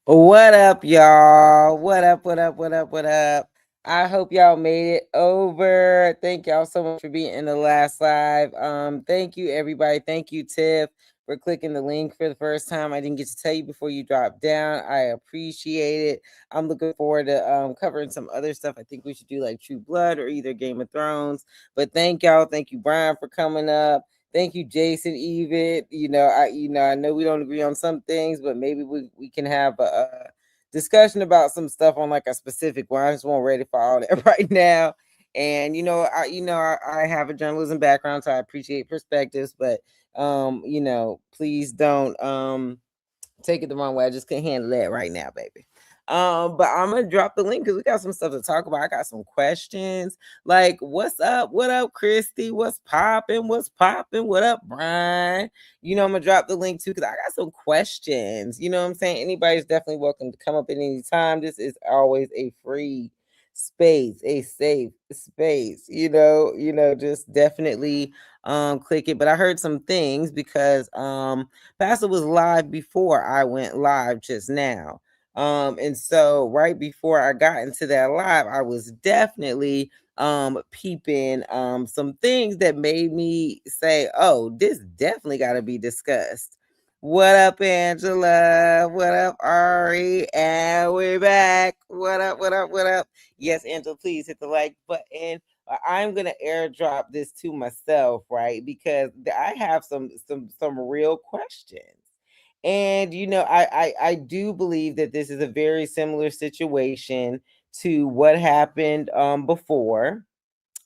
What up, y'all? What up? What up? What up? What up? I hope y'all made it over. Thank y'all so much for being in the last live. Thank you, everybody. Thank you, Tiff, for clicking the link for the first time. I didn't get to tell you before you dropped down. I appreciate it. I'm looking forward to covering some other stuff. I think we should do like True Blood or either Game of Thrones. But thank y'all. Thank you, Brian, for coming up. Thank you, Jason, even. I know we don't agree on some things, but maybe we can have a discussion about some stuff on like a specific one. I just won't ready for all that right now. And I have a journalism background, so I appreciate perspectives, but please don't take it the wrong way. I just can't handle that right now, baby. But I'm gonna drop the link because we got some stuff to talk about. I got some questions. Like, what's up? What up, Christy? What's popping? What's popping? What up, Brian? I'm gonna drop the link too because I got some questions. You know what I'm saying? Anybody's definitely welcome to come up at any time. This is always a free space, a safe space. Just definitely click it. But I heard some things because Pastor was live before I went live just now. And so right before I got into that live, I was definitely peeping some things that made me say, oh, this definitely gotta be discussed. What up, Angela? What up, Ari? And we're back. What up, what up, what up? Yes, Angela, please hit the like button. I'm gonna airdrop this to myself, right? Because I have some real questions. And I do believe that this is a very similar situation to what happened before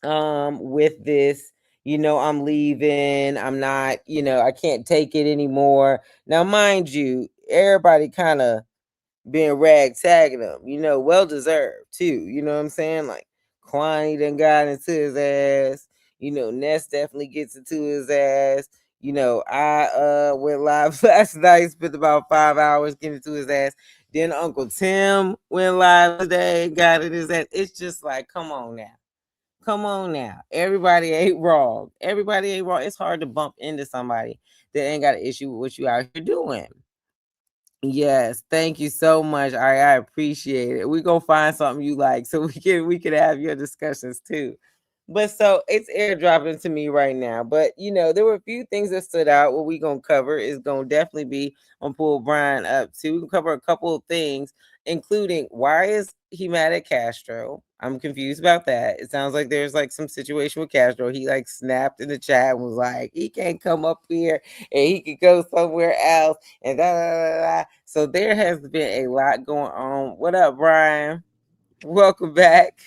with this. I'm leaving. I'm not, I can't take it anymore. Now, mind you, everybody kind of being rag tagging him, well deserved too. You know what I'm saying? Like Kwani done got into his ass. Ness definitely gets into his ass. I went live last night, spent about 5 hours getting into his ass. Then Uncle Tim went live today, got in his ass. It's just like, come on now. Come on now. Everybody ain't wrong. Everybody ain't wrong. It's hard to bump into somebody that ain't got an issue with what you out here doing. Yes, thank you so much. I appreciate it. We gonna find something you like so we can have your discussions too. But so it's airdropping to me right now. But there were a few things that stood out. What we gonna cover is gonna definitely be on pull Brian up too. We can cover a couple of things, including why is he mad at Castro? I'm confused about that. It sounds like there's like some situation with Castro. He like snapped in the chat and was like, he can't come up here and he could go somewhere else and da, da, da, da. So there has been a lot going on. What up, Brian? Welcome back.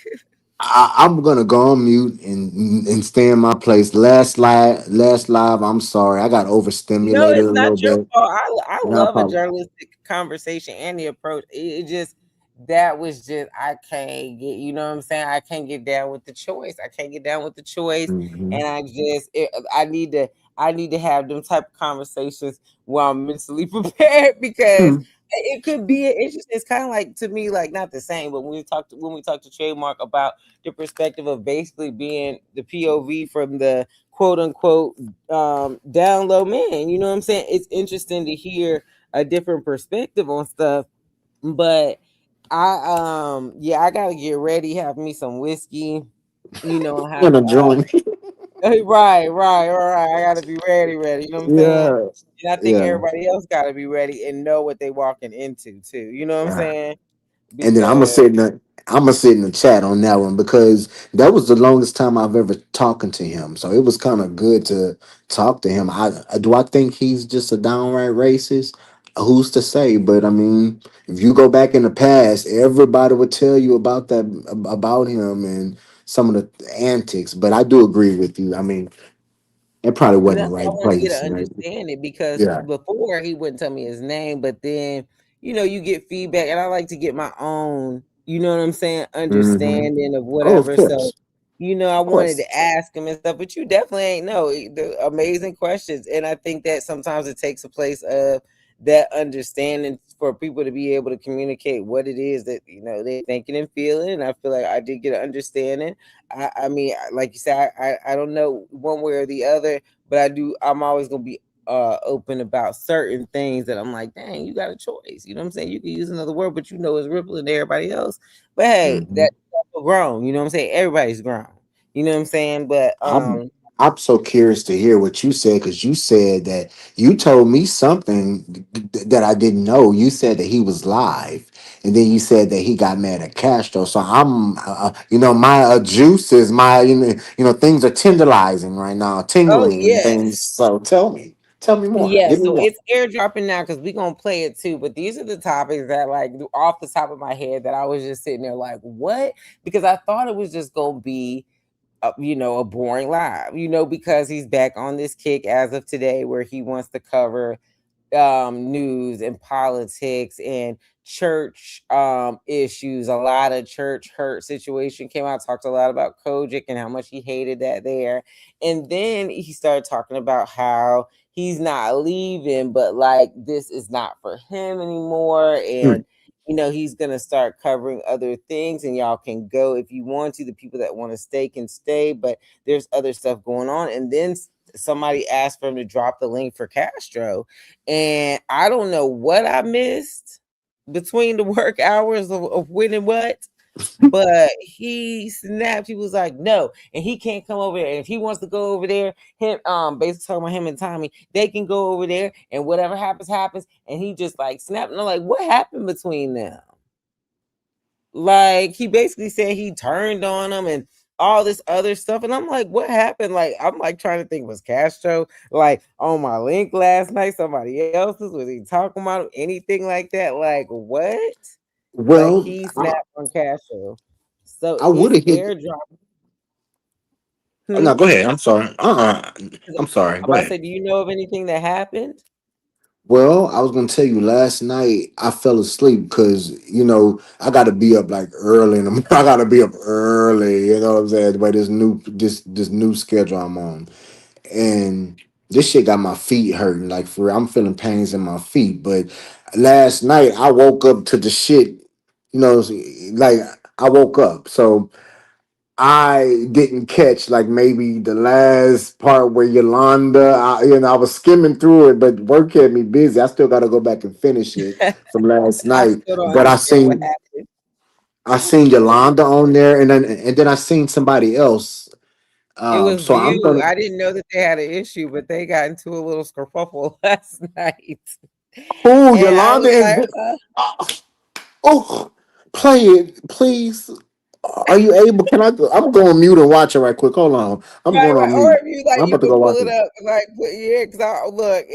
I'm gonna go on mute and stay in my place. Last live. I'm sorry, I got No, overstimulated it's a not little your bit, fault. I and I love a probably. journalistic conversation and the approach. It just that was just I can't get. You know what I'm saying? I can't get down with the choice. I can't get down with the choice, Mhm. and I need to have them type of conversations where I'm mentally prepared because it could be it's kind of like to me like not the same, but when we talk to Trademark about the perspective of basically being the POV from the quote unquote down low man. You know what I'm saying? It's interesting to hear a different perspective on stuff. But I gotta get ready, have me some whiskey, and have Gonna join. right. I gotta be ready. You know what I'm saying? Yeah, And I think yeah, everybody else gotta be ready and know what they walking into too. You know what I'm yeah. saying? And then Because I'm gonna sit in the chat on that one because that was the longest time I've ever talking to him. So it was kind of good to talk to him. I think he's just a downright racist. Who's to say? But I mean, if you go back in the past, everybody would tell you about that about him and some of the antics. But I do agree with you. I mean, it probably and wasn't the that's why I right want to get place, an right? understanding because Yeah. before he wouldn't tell me his name, but then you get feedback, and I like to get my own, you know what I'm saying, Hmm. understanding of Oh, of whatever. So, course, I of wanted course. to ask him and stuff, but you definitely ain't know the amazing questions, and I think that sometimes it takes a place of that understanding for people to be able to communicate what it is that they're thinking and feeling. And I feel like I did get an understanding. I mean, like you said, I don't know one way or the other, but I do. I'm always gonna be open about certain things that I'm like, dang, you got a choice. You know what I'm saying? You can use another word, but you know it's rippling to everybody else. But hey, Mhm. that's grown. You know what I'm saying? Everybody's grown. You know what I'm saying? But I'm I'm so curious to hear what you said, because you said that you told me something that I didn't know. You said that he was live, and then you said that he got mad at Castro. So I'm, my juices, my things are tenderizing right now, oh tingling and things. yes. So tell me more, Yeah, give me so more. it's airdropping now because we're gonna play it too. But these are the topics that, like, off the top of my head, that I was just sitting there like, what? Because I thought it was just gonna be a boring live, because he's back on this kick as of today where he wants to cover news and politics and church issues. A lot of church hurt situation came out, talked a lot about Kojic and how much he hated that there. And then he started talking about how he's not leaving, but like this is not for him anymore. Hmm. And he's gonna start covering other things, and y'all can go if you want to. The people that want to stay can stay, but there's other stuff going on. And then somebody asked for him to drop the link for Castro, and I don't know what I missed between the work hours of when and what, but he snapped. He was like, no, and he can't come over there. And if he wants to go over there, him basically talking about him and Tommy, they can go over there and whatever happens, happens. And he just like snapped. And I'm like, what happened between them? Like he basically said he turned on him and all this other stuff. And I'm like, what happened? Like, I'm like trying to think, was Castro like on my link last night? Somebody else's? Was he talking about anything like that? Like what? But Well, he snapped on Castro. So I would it's have hit. airdrop. Oh, no, Hmm? go ahead. I'm sorry. I'm sorry. I'm Go about to ahead. say, do you know of anything that happened? Well, I was gonna tell you last night I fell asleep because I got to be up like early in the morning. I got to be up early. You know what I'm saying? The way this new schedule I'm on, and this shit got my feet hurting. Like I'm feeling pains in my feet. But last night I woke up to the shit. Like I woke up. So I didn't catch like maybe the last part where Yolanda, I was skimming through it, but work had me busy. I still got to go back and finish it from last I night. still don't But understand what I seen happened. Yolanda on there, and then I seen somebody else. It was So I'm View. gonna. I didn't know that they had an issue, but they got into a little skerfuffle last night. Who And I Yolanda was like, and oh, oh, play it, please. Are you able? Can I go? I'm going mute and watch it right quick. Hold on. I'm right, going right. on Or mute. if you like, I'm you about to could go pull watch it it. up, like, yeah. Because I look,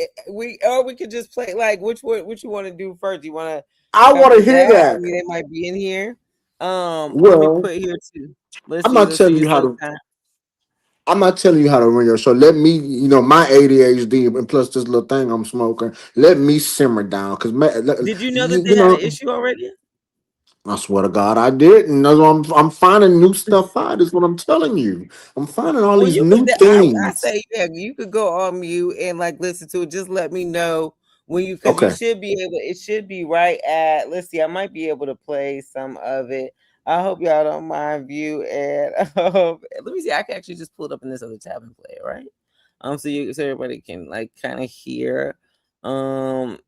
we could just play like which one, which you want to do first. You want to I want cover to hear that? I that. mean, they might be in here. Let me Well, put here too. Let's I'm see, not let's telling see. you how So, to. I'm not telling you how to run your show. Let me, my ADHD and plus this little thing I'm smoking. Let me simmer down, because did you know that they you had an know. issue already? I swear to God, I didn't. That's what I'm finding new stuff out. Is what I'm telling you. I'm finding all Well, these you new could. I things. say, yeah, you could go on mute and like listen to it. Just let me know when because you Okay. should be able. It should be right at. Let's see. I might be able to play some of it. I hope y'all don't mind view and let me see. I can actually just pull it up in this other tab and play it, right? So everybody can like kind of hear um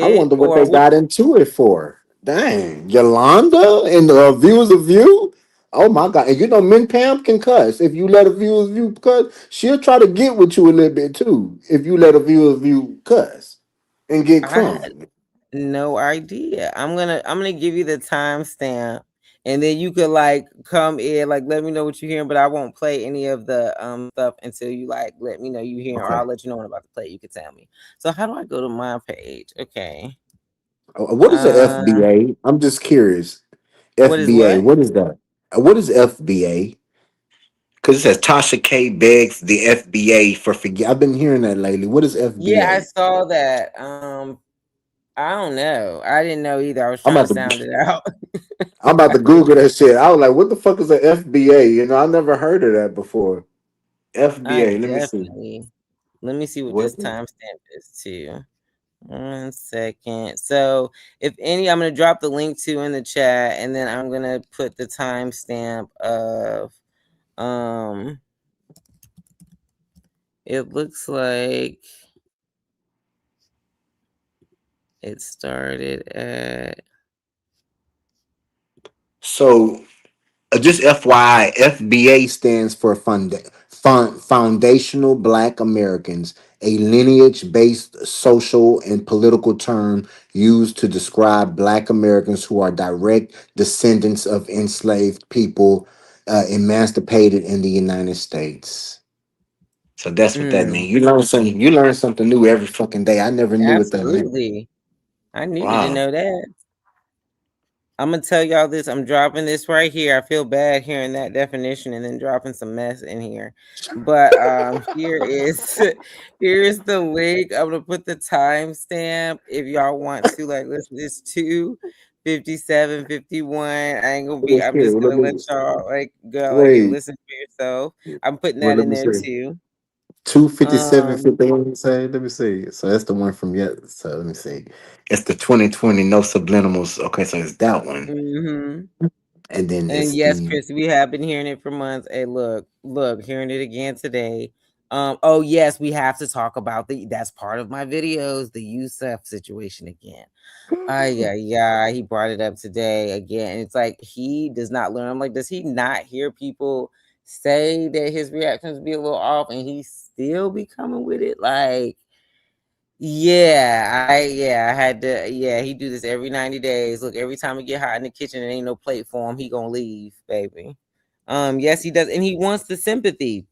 I it wonder what or they which. got into it for. Dang, Yolanda and the views of you. Oh my God! And Min Pam can cuss. If you let a viewer's view cuss, she'll try to get with you a little bit too. If you let a viewer's view cuss and get I had crunk. no idea. I'm gonna give you the timestamp, and then you could like come in, like let me know what you're hearing. But I won't play any of the stuff until you like let me know you hearing, or Okay. I'll let you know when I'm about to play. You can tell me. So how do I go to my page? Okay. What is the Uh, FBA? I'm just curious. what is FBA. what? What is that? What is FBA? Because it says Tasha K begs the FBA for forget. I've been hearing that lately. What is Yeah, I FBA? saw that. I don't know. I didn't know either. I was I'm trying to about to sound it out. I'm about to Google that shit. I was like, what the fuck is an FBA? I never heard of that before. I FBA. Let me see. definitely. Let me see what What? this timestamp is too. 1 second. So if any, I'm gonna drop the link to in the chat, and then I'm gonna put the timestamp of um. It looks like. It started at So just FYI, FBA stands for Foundational Black Americans, a lineage based social and political term used to describe Black Americans who are direct descendants of enslaved people emancipated in the United States. So that's what that mm, means. You learn something. You learn something new every fucking day. I never knew what that meant. absolutely. I needed to Wow. know that. I'm gonna tell y'all this. I'm dropping this right here. I feel bad hearing that definition and then dropping some mess in here. But here is here's the link. I'm gonna put the timestamp if y'all want to like listen. It's 2:57:51. I ain't gonna be. Okay, I'm just well, let gonna let me y'all like go like and wait. listen for yourself. I'm putting Well, that let in me there see. too. 257 Um. 51 say, let me see. So that's the one from yet. So let me see. It's the 2020 no subliminals. Okay, so it's that one. Mm-hmm. And then And it's yes, the Chris, we have been hearing it for months. Hey, look, hearing it again today. Oh yes, we have to talk about that's part of my videos, the Yusuf situation again. Yeah, he brought it up today again. It's like he does not learn. I'm like, does he not hear people say that his reactions be a little off and he still be coming with it? Like, I had to he do this every 90 days. Look, every time we get hot in the kitchen and ain't no plate for him, he gonna leave, baby. Yes, he does, and he wants the sympathy.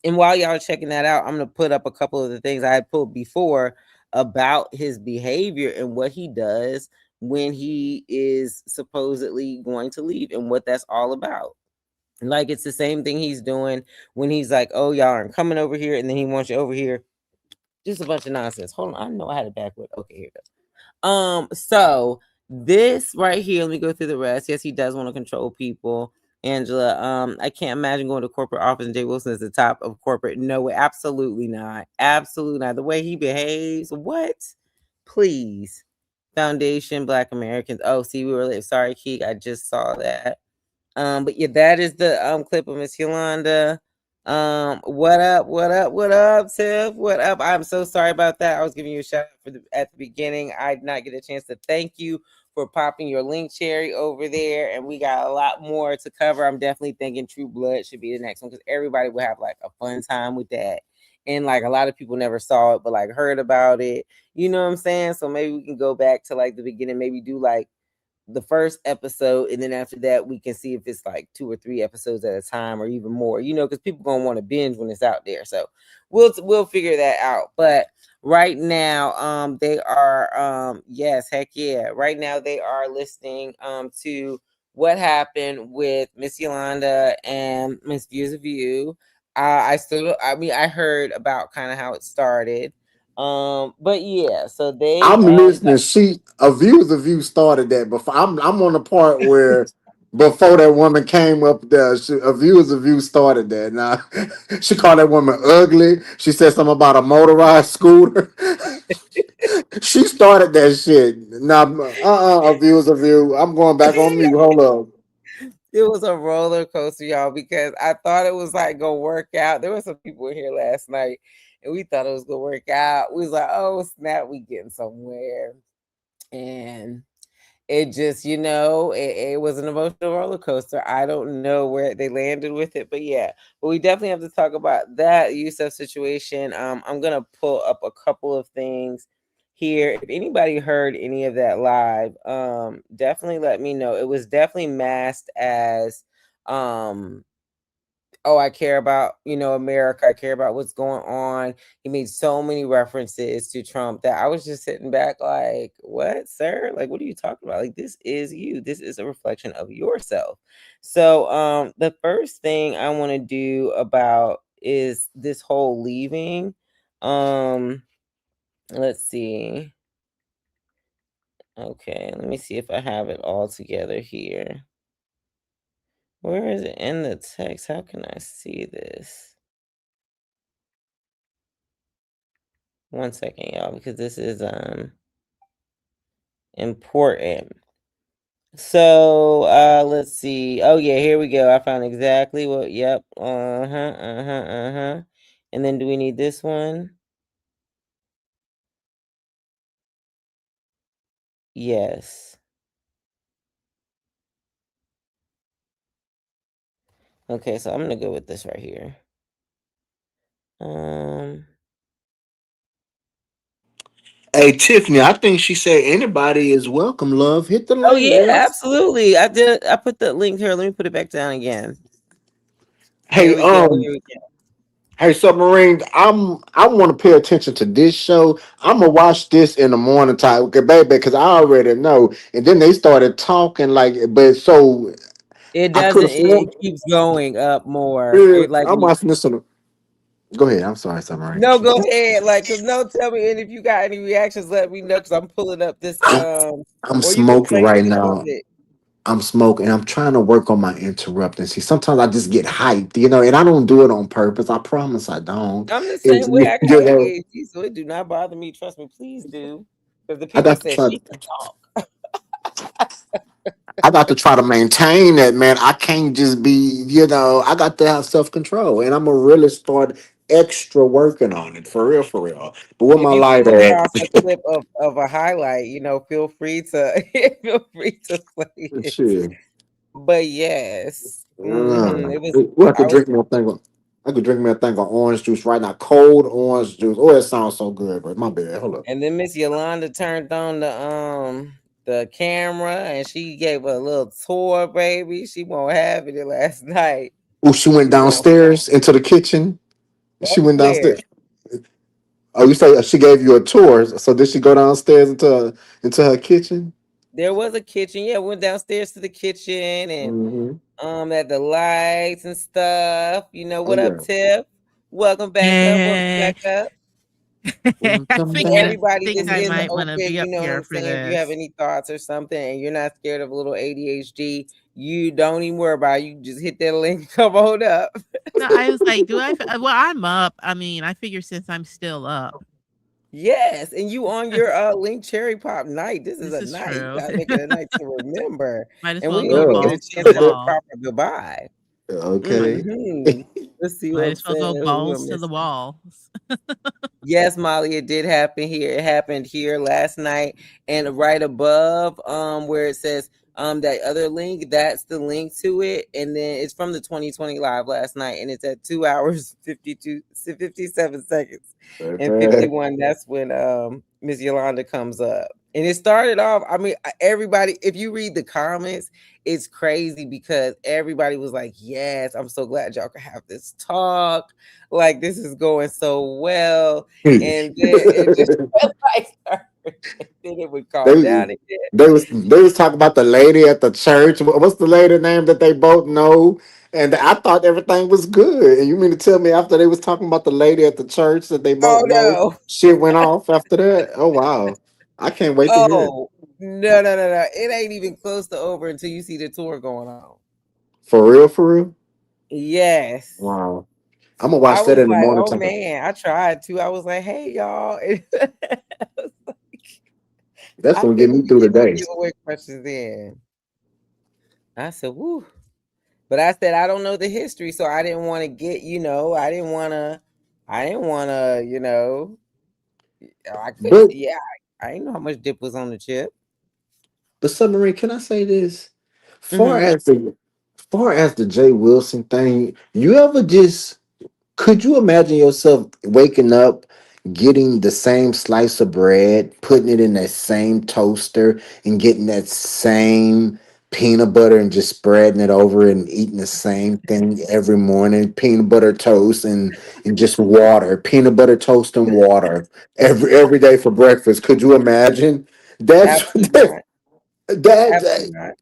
And while y'all are checking that out, I'm gonna put up a couple of the things I had pulled before about his behavior and what he does when he is supposedly going to leave and what that's all about. Like it's the same thing he's doing when he's like, "Oh, y'all aren't coming over here," and then he wants you over here. Just a bunch of nonsense. Hold on, I know I had it backward. Okay, here it goes. So this right here, let me go through the rest. Yes, he does want to control people. Angela, I can't imagine going to corporate office and Jay Wilson is the top of corporate. No way, absolutely not. Absolutely not. The way he behaves, what? Please. Foundation Black Americans. Oh, see, we were late. Sorry, Keek. I just saw that. But yeah, that is the clip of Miss Yolanda. What up? What up? What up, Tiff? What up? I'm so sorry about that. I was giving you a shout out at the beginning. I did not get a chance to thank you for popping your link cherry over there, and we got a lot more to cover. I'm definitely thinking True Blood should be the next one because everybody will have like a fun time with that. And like a lot of people never saw it, but like heard about it. You know what I'm saying? So maybe we can go back to like the beginning, maybe do like the first episode, and then after that we can see if it's like 2 or 3 episodes at a time or even more, because people gonna want to binge when it's out there. So we'll figure that out. But right now they are yes, heck yeah, right now they are listening to what happened with Miss Yolanda and Miss Views of You. I heard about kind of how it started, but yeah, so they I'm listening. She a view started that before. I'm on the part where before that woman came up there, a view started that. Now she called that woman ugly. She said something about a motorized scooter. She started that shit. Now, a view. I'm going back on mute. Hold up. it was a roller coaster, y'all, because I thought it was like gonna work out. There were some people in here last night, and we thought it was gonna work out. We was like, "Oh snap, we getting somewhere," and it just, it was an emotional roller coaster. I don't know where they landed with it, but yeah. But we definitely have to talk about that Yusuf situation. I'm gonna pull up a couple of things here. If anybody heard any of that live, definitely let me know. It was definitely masked as um oh, I care about, America. I care about what's going on. He made so many references to Trump that I was just sitting back like, what, sir? Like, what are you talking about? Like, this is you. This is a reflection of yourself. So, the first thing I want to do about is this whole leaving. Um, let's see. Okay, let me see if I have it all together here. Where is it in the text? How can I see this? One second, y'all, because this is important. So let's see. Oh yeah, here we go. I found exactly what yep. Uh-huh. Uh-huh. Uh-huh. And then do we need this one? Yes. Okay, so I'm gonna go with this right here. Um. Hey Tiffany, I think she said anybody is welcome. Love, hit the Oh link, yeah, girl. absolutely. I did. I put the link here. Let me put it back down again. Here Hey, we go. Here we go. hey, Submarine. I want to pay attention to this show. I'm gonna watch this in the morning time, okay, baby, because I already know. And then they started talking like, but so It I could doesn't. have It sworn. keeps going up more. Yeah, It like I'm watching this on. Go ahead. I'm sorry, Submarine. no, go ahead. Like, cause no, tell me, and if you got any reactions, let me know. Cause I'm pulling up this. I'm, I'm Or you can smoking play right any of now. it. I'm smoking. I'm trying to work on my interrupting. See, sometimes I just get hyped, and I don't do it on purpose. I promise I don't. I'm the It's same way. I got you know, ADHD, so it do not bother me. Trust me, please do. Because the I people got to said try. she can talk. I got to try to maintain that, man. I can't just be, I got to have self control, and I'm gonna really start extra working on it for real, for real. But with If my you come lighter at? across a clip of a highlight, feel free to feel free to play it. Shit. But yes, it was. Well, I I could was, drink me a thing. I could drink me a thing of orange juice right now, cold orange juice. Oh, it sounds so good, but my bad. Hold up. and then Miss Yolanda turned on the camera and she gave a little tour, baby. She won't have it last night. Oh, she went She won't. downstairs into the kitchen. She Of went where? downstairs. Oh, you say she gave you a tour? So did she go downstairs into her kitchen? There was a kitchen. Yeah, went downstairs to the kitchen and Mm-hmm. at the lights and stuff. Oh What up, yeah. Tiff? Welcome back up. Welcome back Hey, up. I Welcome To figured back. everybody, think this I is might want to open. be You up know what here I'm for saying? If you have this. any thoughts or something and you're not scared of a little ADHD, you don't even worry about it. You just hit that link, come on up. No, I was like, do I? Well, I'm up. I mean, I figure since I'm still up, Yes, and you on your link cherry pop night. This is this a is night. You true. gotta make it a night to remember. Might as And we well didn't go even get Yeah. a balls to chance the to do a wall. proper goodbye. Okay. Let's see what Might I'm as well saying. go Who balls I'm to the missing. walls. Yes, Molly, it did happen here. It happened here last night, and right above, where it says that other link, that's the link to it, and then it's from the 2020 live last night, and it's at 2 hours 57 seconds and Okay. 51. That's when Miss Yolanda comes up, and it started off. I mean, everybody, if you read the comments, it's crazy because everybody was like, "Yes, I'm so glad y'all can have this talk. Like this is going so well." And then it just like started, and then it would calm they down again. they was talking about the lady at the church. What's the lady name that they both know? And I thought everything was good. And you mean to tell me after they was talking about the lady at the church that they both Oh know, no. shit went off after that? Oh wow. I can't wait to hear it. Oh no, no, no, no. It ain't even close to over until you see the tour going on. For real, for real? Yes. Wow. I'm gonna I watch that was in the like, morning oh time. man, I tried to. I was like, hey y'all. That's I gonna get couldn't me even through get the no day. giveaway questions in. I said, woo. But I said I don't know the history, so I didn't want to get, I didn't wanna, I couldn't. But Yeah, I didn't know how much dip was on the chip. submarine, can I say this? Far Hmm. as the far as the Jay Wilson thing, you ever just could you imagine yourself waking up, getting the same slice of bread, putting it in that same toaster, and getting that same peanut butter and just spreading it over and eating the same thing every morning? Peanut butter toast and just water, peanut butter toast and water every day for breakfast. Could you imagine? That's Absolutely not. that. Absolutely not.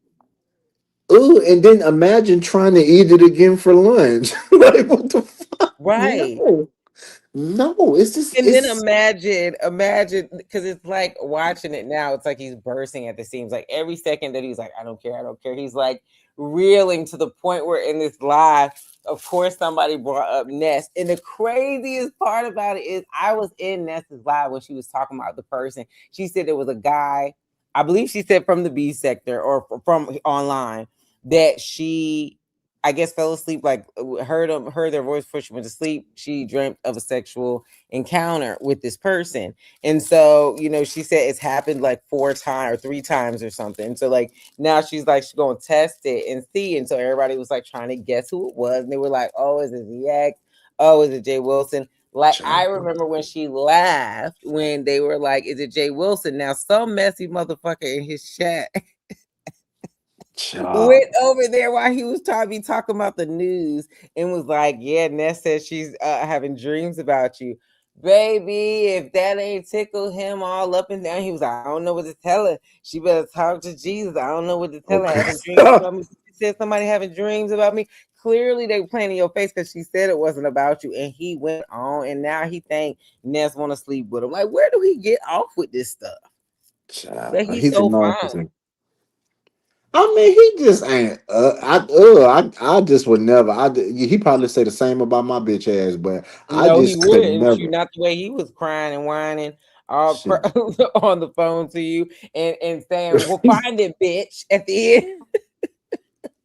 Ooh, and then imagine trying to eat it again for lunch. Like what the fuck? Right. No. No, it's just And then it's imagine, because it's like watching it now, it's like he's bursting at the seams. Like every second that he's like, I don't care, I don't care. He's like reeling to the point where in this live, of course, somebody brought up Ness. And the craziest part about it is I was in Ness's live when she was talking about the person. She said there was a guy, I believe she said from the B sector or from online that she I guess fell asleep, like heard their voice before she went to sleep. She dreamt of a sexual encounter with this person. And so, she said it's happened like 4 times or 3 times or something. So like now she's like she's gonna test it and see. And so everybody was like trying to guess who it was. And they were like, oh, is it the ex? Oh, is it Jay Wilson? Like I remember when she laughed when they were like, is it Jay Wilson? Now some messy motherfucker in his chat went over there while he was talking about the news and was like, yeah, Ness says she's having dreams about you. Baby, if that ain't tickled him all up and down, he was like, I don't know what to tell her. She better talk to Jesus. I don't know what to tell her. Having dreams about me. She said somebody having dreams about me. Clearly they were playing in your face because she said it wasn't about you. And he went on and now he think Ness want to sleep with him. Like, where do he get off with this stuff? But he's He's a so fine. narcissist. I mean, he just ain't. I just would never. He probably say the same about my bitch ass, but I No, he just could wouldn't. never. You not the way he was crying and whining all Shit. on the phone to you and saying, "Well, find it, bitch." At the end,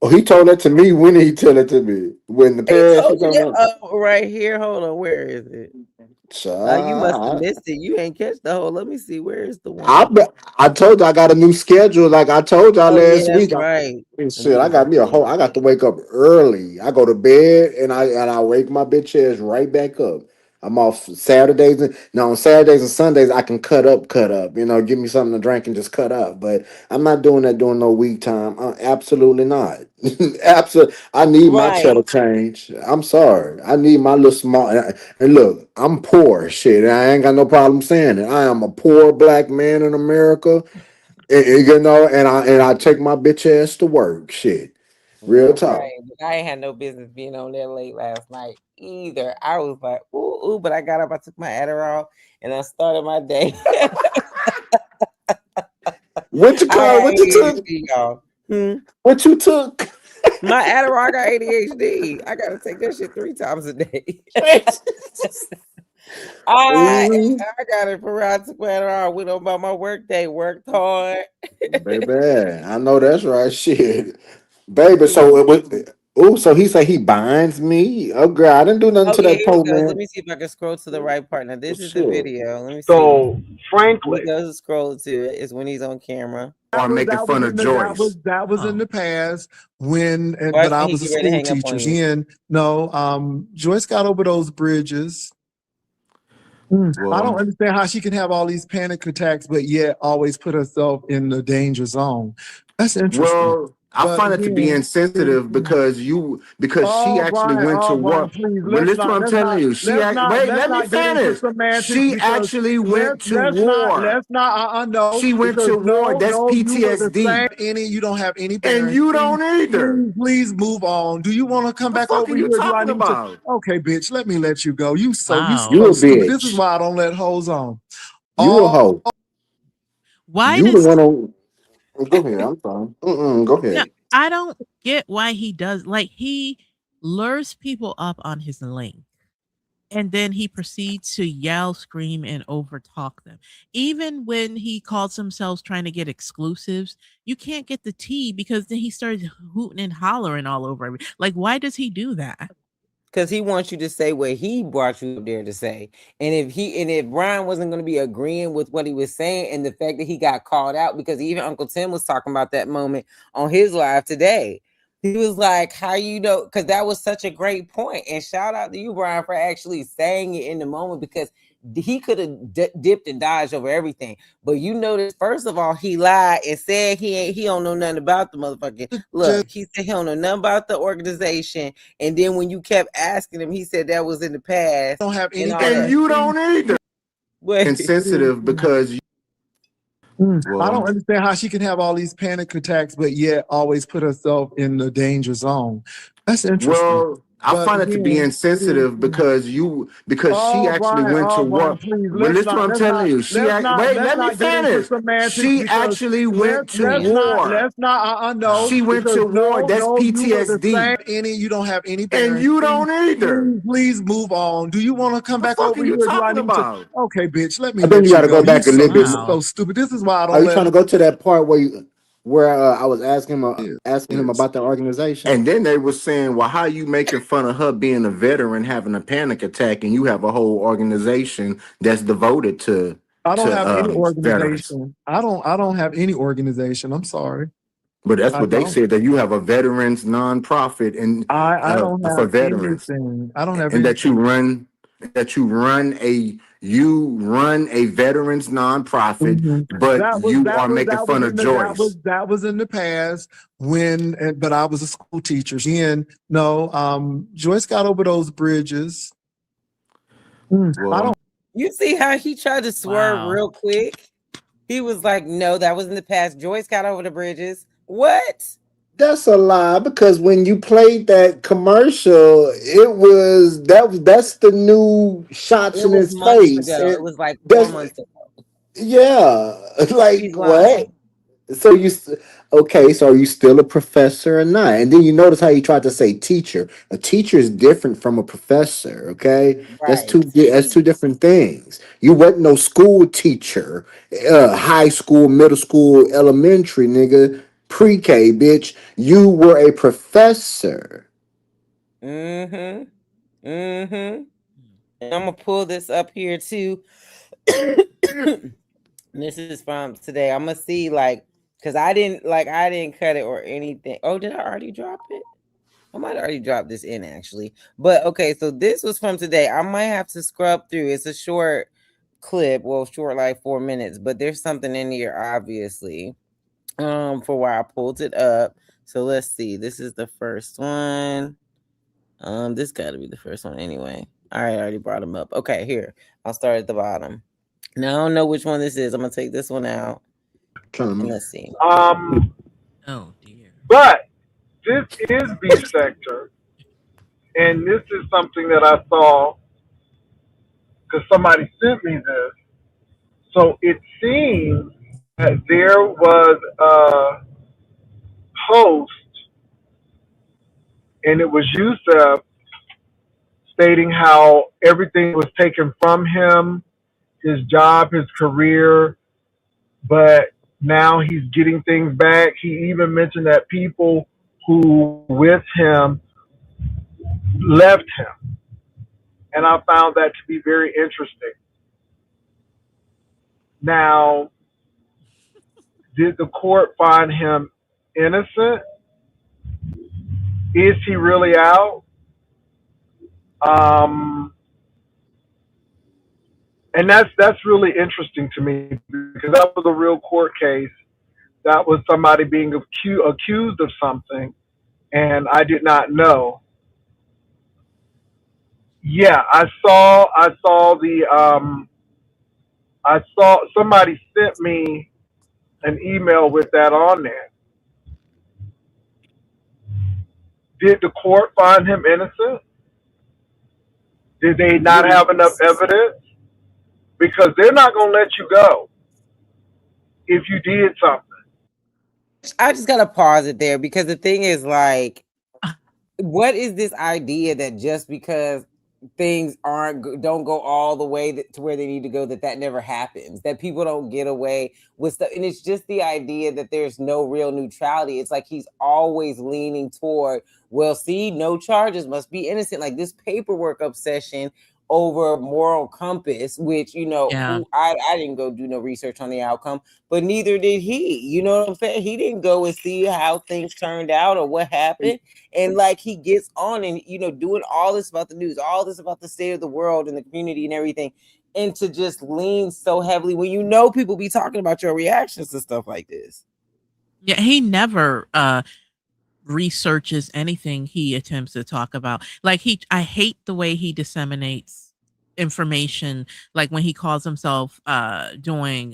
Oh, he told that to me. When did he tell it to me? When the he past? He told you told that me. right here. Hold on, where is it? You must have Child, missed it. You ain't catch the whole. Let me see. Where is the I one? be- I told you I got a new schedule. Like I told y'all Oh yeah, last that's week. right. Let Shit, me I got look me a at whole. it. I got to wake up early. I go to bed and I wake my bitch ass right back up. I'm off Saturdays. No, on Saturdays and Sundays I can cut up. Give me something to drink and just cut up. But I'm not doing that during no week time. Absolutely not. Absolutely, I need my Right. cheddar change. I'm sorry. I need my little small. And look, I'm poor. Shit, I ain't got no problem saying it. I am a poor black man in America. And I take my bitch ass to work. Shit, real Yeah, talk. right. But I ain't had no business being on there late last night either. I was like, ooh, ooh, but I got up, I took my Adderall, and I started my day. What you I call? got What you took? ADHD, y'all. What you took? My Adderall got ADHD. I gotta take that shit 3 times a day. I Ooh, I got it for I took my Adderall. Went on about my work day, worked hard. baby, I know that's right. Shit, baby. So it Mhm. was. Oh, so he said he binds me. Oh, girl, I didn't do nothing Oh to yeah, that here we poor go. Let man. me see if I can scroll to the right part. Now this is the Sure. video. Let me see. So, He frankly, goes to scroll to it. It's when he's on camera. Or making fun of Joyce. That was in Oh, the past when but Watch I when he was a get ready to school hang up teacher. on you. Then no, Joyce got over those bridges. I don't Well, understand how she can have all these panic attacks, but yet always put herself in the danger zone. That's interesting. I But find it to be again, insensitive because she actually went to oh war. Brian, please Well, listen to what I'm telling you. Wait, let let's me not get into finish. semantics She because actually went to war. let's not no She went because to war. That's you were the PTSD. same any you don't have any And bearing. you don't either. Please move on. Do you want to come The back fuck are over you here? Do I talking need to? about? Okay, bitch, let me let you go. You wow. You so a stupid. This is bitch. why I don't let hoes on. You a All hoe. Why You the does one on. Go ahead. I'm sorry. Go no? ahead. I don't get why he does. Like he lures people up on his link, and then he proceeds to yell, scream, and overtalk them. Even when he calls himself trying to get exclusives, you can't get the tea because then he starts hooting and hollering all over like, why does he do that? Because he wants you to say what he brought you up there to say. And if Brian wasn't going to be agreeing with what he was saying and the fact that he got called out, because even Uncle Tim was talking about that moment on his live today. He was like, how you know, because that was such a great point. And shout out to you, Brian, for actually saying it in the moment because he could have dipped and dodged over everything. But you notice, first of all, he lied and said he don't know nothing about the motherfucking just look. He said he don't know nothing about the organization. And then when you kept asking him, he said that was in the past don't have and any all And that. bearing. you don't either. Wait, Insensitive because you. I Well, don't understand how she can have all these panic attacks, but yet always put herself in the danger zone. That's interesting. I But find it to be again, insensitive because she actually went to war. Please Well, listen to what I'm telling you. Wait, let me get into finish. semantics She because actually went to war. let's not no She went because to war. That's you were the PTSD. same any you don't have any And bearing. you don't either. Please move on. Do you want to come The back fuck are over you here? Do I talking need to? about? Okay, bitch, let me I think you let you got to go. go back a little bit. You Wow. so stupid. This is why I Are don't you let trying to go to that part where I was asking him Yes. about the organization, and then they were saying, "Well, how you making fun of her being a veteran having a panic attack, and you have a whole organization that's devoted to I don't have any veterans?" organization. I don't have any organization. I'm sorry. But that's I what they don't. said, that you have a veterans nonprofit and I don't for have veterans, anything. I don't have and that you anything. run you run a veterans nonprofit, Mhm. but you are making fun of Joyce. That was in the past but I was a school teacher. And no, Joyce got over those bridges. I Well, don't. You see how he tried to swerve Wow. real quick? He was like, "No, that was in the past. Joyce got over the bridges." What? that's a lie, because when you played that commercial, that's the new shots It in was his months face. ago. It was like four That's months ago. yeah, like He's what? lying. So okay? So are you still a professor or not? And then you notice how you tried to say teacher. A teacher is different from a professor. Okay, Right. that's two different things. You wasn't no school teacher, high school, middle school, elementary, nigga, pre-K, bitch. You were a professor. Mm-hmm. Mm-hmm. And I'm gonna pull this up here too. This is from today. I'm gonna see like because I didn't cut it or anything. Oh, did I already drop it? I might already drop this in actually. But okay, so this was from today. I might have to scrub through. It's a short clip, well, short like 4 minutes, but there's something in here obviously. For why I pulled it up. So let's see. This is the first one. This gotta be the first one anyway. All right, I already brought them up. Okay, here. I'll start at the bottom. Now I don't know which one this is. I'm gonna take this one out and Trying let's see. Oh dear. But this is beef sector, and this is something that I saw because somebody sent me this. So it seems that there was a post, and it was Yusef stating how everything was taken from him, his job, his career, but now he's getting things back. He even mentioned that people who with him left him. And I found that to be very interesting. Now, did the court find him innocent? Is he really out? Um, and that's really interesting to me because that was a real court case. That was somebody being accused of something, and I did not know. Yeah, I saw somebody sent me an email with that on there. Did the court find him innocent? Did they not have enough evidence? Because they're not going to let you go if you did something. I just gotta pause it there because the thing is like, what is this idea that just because things don't go all the way to where they need to go, that never happens, that people don't get away with stuff, and it's just the idea that there's no real neutrality. It's like he's always leaning toward, well, see, no charges, must be innocent, like this paperwork obsession over moral compass, which Yeah. who I didn't go do no research on the outcome, but neither did he. You know what I'm saying? He didn't go and see how things turned out or what happened. And like he gets on and doing all this about the news, all this about the state of the world and the community and everything, and to just lean so heavily when people be talking about your reactions to stuff like this. Yeah, he never researches anything he attempts to talk about. Like I hate the way he disseminates information, like when he calls himself doing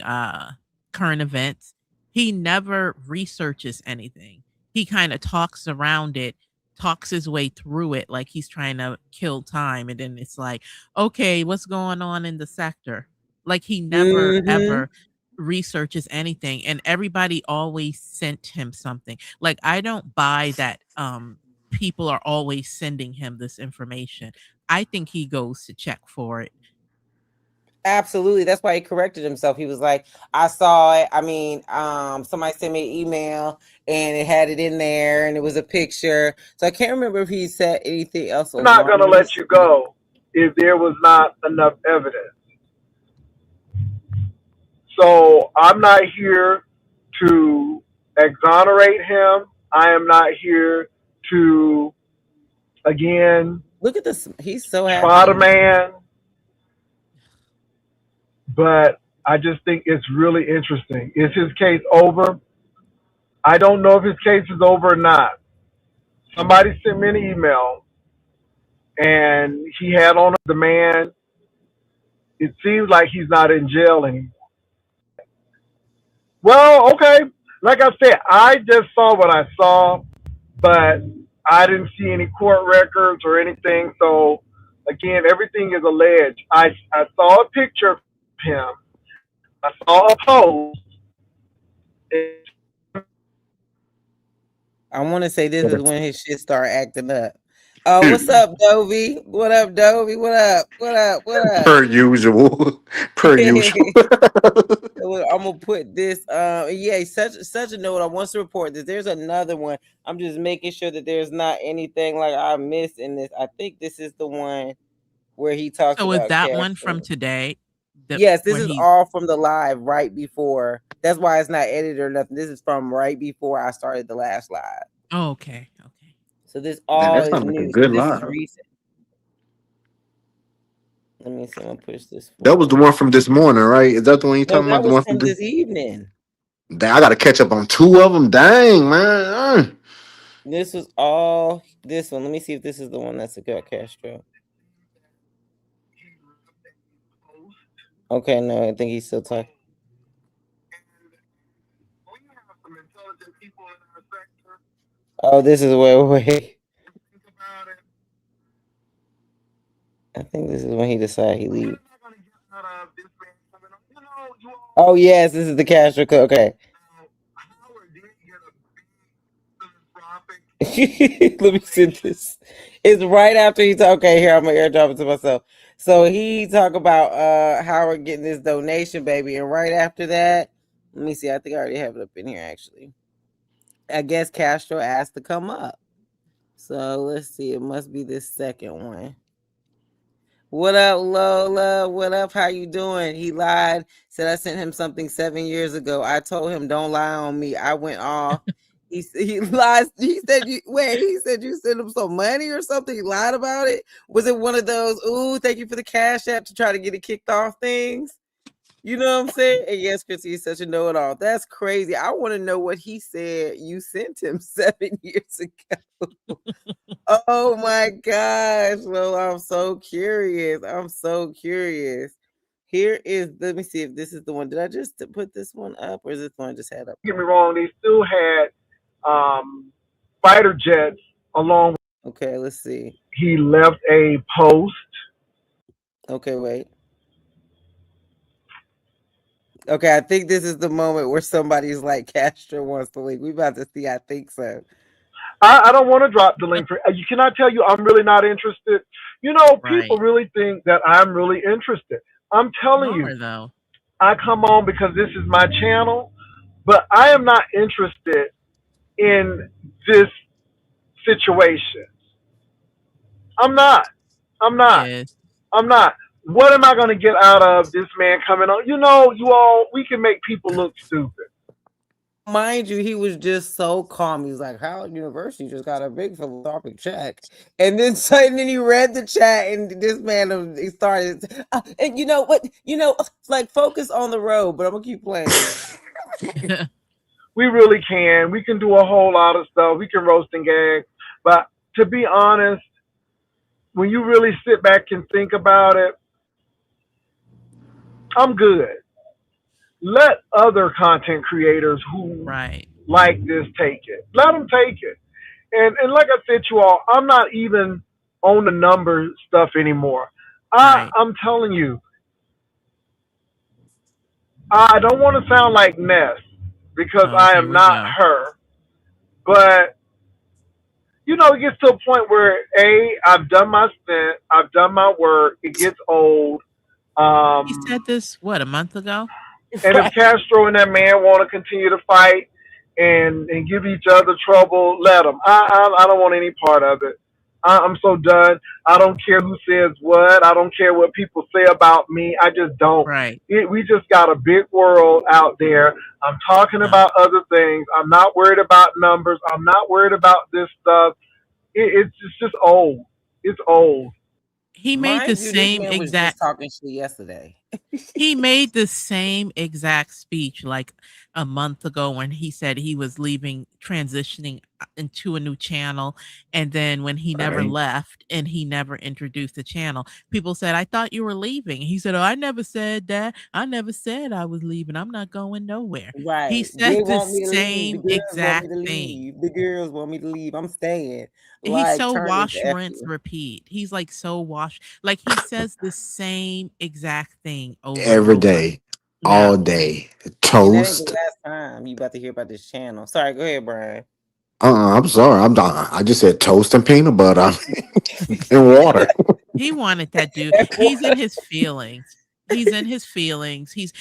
current events. He never researches anything. He kind of talks around it, talks his way through it like he's trying to kill time, and then it's like, okay, what's going on in the sector? Like he never Mm-hmm. ever researches anything, and everybody always sent him something. Like I don't buy that people are always sending him this information. I think he goes to check for it. Absolutely. That's why he corrected himself. He was like, I saw it. I mean, somebody sent me an email and it had it in there and it was a picture. So I can't remember if he said anything else I'm not along. going to let you go if there was not enough evidence. So I'm not here to exonerate him. I am not here to, again, Look at this. He's so try the happy. man, but I just think it's really interesting. Is his case over? I don't know if his case is over or not. Somebody sent me an email and he had on the man. It seems like he's not in jail anymore. Well, okay. Like I said, I just saw what I saw, but I didn't see any court records or anything. So again, everything is alleged. I saw a picture of him. I saw a post. I want to say this is when his shit start acting up. What's up, Dovey? What up, Dovey? What up? What up? What up? Per usual. Per usual. I'm gonna put this. Yeah, such a note. I want to report this. There's another one. I'm just making sure that there's not anything like I missed in this. I think this is the one where he talks So is about that one from Castro. today? Yes, this Where is he's all from the live right before. That's why it's not edited or nothing. This is from right before I started the last live. oh, okay, okay. So this Man, all that is sounds like a new. So good this is line. recent. Let me see. I'm gonna push this That was the forward. one from this morning, right? Is that the one you No, talking about? that The was one from from this? this evening. Dang, I got to catch up on two of them. Dang, man. This was all this one. Let me see if this is the one that's about Castro. Okay, no, I think he's still talking. Oh, this is wait. I think this is when he decided he leave. Oh yes, this is the Castro. Okay. Let me send this. It's right after he talk. Okay, here I'm gonna airdrop it to myself. So he talk about Howard getting this donation, baby, and right after that, let me see. I think I already have it up in here. Actually, I guess Castro asked to come up. So let's see. It must be this second one. What up, Lola? What up? How you doing? He lied. Said I sent him something 7 years ago. I told him don't lie on me. I went off. He lies. He said you wait. He said you sent him some money or something. He lied about it. Was it one of those? Ooh, thank you for the cash app to try to get it kicked off things. You know what I'm saying? And yes, Chrissy is such a know-it-all. That's crazy. I want to know what he said you sent him 7 years ago. Oh my gosh. Well, I'm so curious. I'm so curious. Here is, let me see if this is the one. Did I just put this one up or is this one I just had up? Don't get me wrong, they still had fighter jets along. Okay, let's see. He left a post. Okay, wait. Okay, I think this is the moment where somebody's like Castro wants to leave. We about to see. I think so. I don't want to drop the link for you. Cannot tell you I'm really not interested. You know, people Right. really think that I'm really interested. I'm You telling you, are though. I come on because this is my channel, but I am not interested in this situation. I'm not. I'm He not. is. I'm not. What am I going to get out of this man coming on? You know, you all, we can make people look stupid. Mind you, he was just so calm. He was like, Howard University just got a big philanthropic check. And then suddenly he read the chat and this man he started, and you know what? Like focus on the road, but I'm going to keep playing. We really can. We can do a whole lot of stuff. We can roast and gag. But to be honest, when you really sit back and think about it, I'm good. Let other content creators who Right. like this take it. Let them take it. And like I said to you all, I'm not even on the number stuff anymore. Right. I'm telling you, I don't want to sound like Ness because Oh, I here am we not go. her. But you know, it gets to a point where I've done my stint, I've done my work, it gets old. He Um, said this what, a month ago? and if Right. Castro and that man want to continue to fight and give each other trouble, let them. I don't want any part of it. I'm so done. I don't care who says what. I don't care what people say about me. I just don't. Right. We just got a big world out there. I'm talking Uh, about other things. I'm not worried about numbers. I'm not worried about this stuff. It's just old. It's old. he made the Mind you, this same man was exact just talking shit yesterday. he made the same exact speech like a month ago when he said he was leaving, transitioning into a new channel. And then when he never Right. left and he never introduced the channel, people said, I thought you were leaving. He said, oh, I never said that. I never said I was leaving. I'm not going nowhere. He Right. said They the want me to leave. The same girls want me exact to thing. leave. The girls want me to leave. I'm staying. He's Like, so turn this wash, F rinse, you. repeat. He's like so wash, like he says the same exact thing over and Every over. day, Yeah. all day. And that ain't the Toast. last time you about to hear about this channel. Sorry, go ahead, Brian. I'm sorry. I'm done. I just said toast and peanut butter and water. He wanted that dude. He's in his feelings. He's in his feelings. He's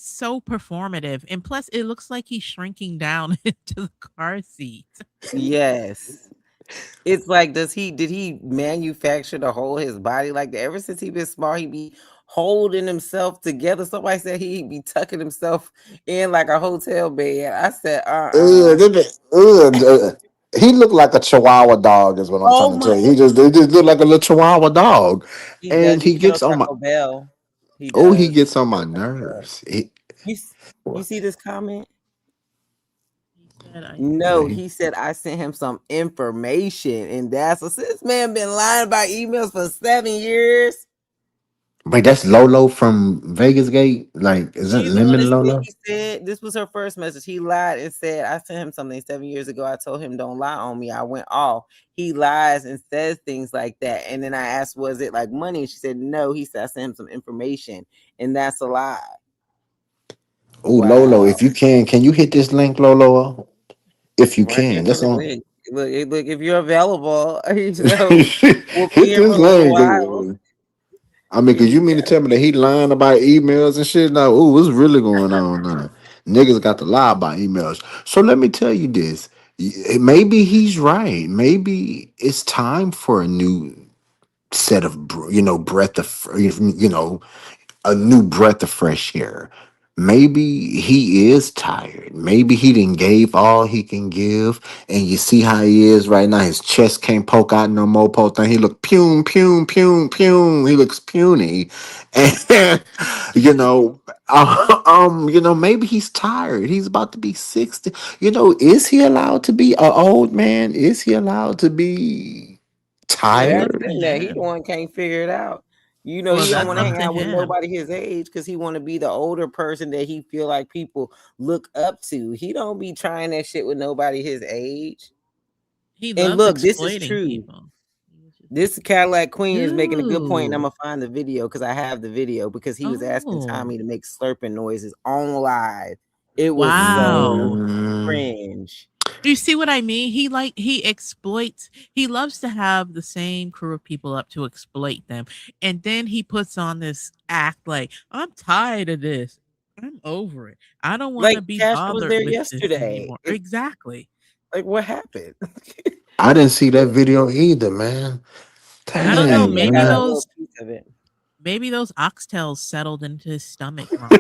so performative, and plus, it looks like he's shrinking down into the car seat. Yes. It's like, did he manufacture to hold his body like that? Ever since he been small, he be holding himself together. Somebody said he be tucking himself in like a hotel bed. I said, Ugh, he looked like a Chihuahua dog, is what I'm Oh trying to my, tell you. He just looked like a little Chihuahua dog, he does. and You he get on gets on my Taco Bell. He he does. gets on Get my on Taco Bell. nerves. You s- you see this comment? He said, "I No, Yeah, he said I sent him some information, and that's what this man been lying about emails for 7 years. wait, that's Lolo from Vegas Gate. Like, is that She's the one that Lemon said Lolo? he said this was her first message. He lied and said I sent him something 7 years ago. I told him don't lie on me. I went off. He lies and says things like that. And then I asked, was it like money? And she said no. He said I sent him some information, and that's a lie. Oh, Wow. Lolo, if you can you hit this link, Lolo? If you Run can, into that's the on. link. Look, if you're available, we'll be Hit here for this a little link. while. I mean, Here cause we you mean go. to tell me that he lying about emails and shit? Now, ooh, what's really going on now? Niggas got to lie about emails. So let me tell you this. Maybe he's right. Maybe it's time for a new set of, breath of, a new breath of fresh air. Maybe he is tired. Maybe he didn't gave all he can give. And you see how he is right now. His chest can't poke out no more. Po thing. He look pum pum pum pum. He looks puny. And you know, maybe he's tired. He's about to be 60. Is he allowed to be an old man? Is he allowed to be They that's asked up tired? to him that. He the him." one can't figure it out. Well, He don't that's want to up hang to out with him. nobody his age because he want to be the older person that he feel like people look up to. He don't be trying that shit with nobody his age. He And loves look, this is exploiting true. people. He was just This Cadillac Queen is making a good point, and I'm Ooh. gonna find the video because I have the video because he was asking Oh. Tommy to make slurping noises on live. It was so Wow. Mm. cringe. You see what I mean? He exploits. He loves to have the same crew of people up to exploit them. And then he puts on this act like, I'm tired of this. I'm over it. I don't want to Like be Castro was bothered there with this yesterday. anymore. Exactly. Like what happened? I didn't see that video either, man. I don't know. Somebody Dang, said I Maybe got a man. little those piece of it. maybe those oxtails settled into his stomach wrong.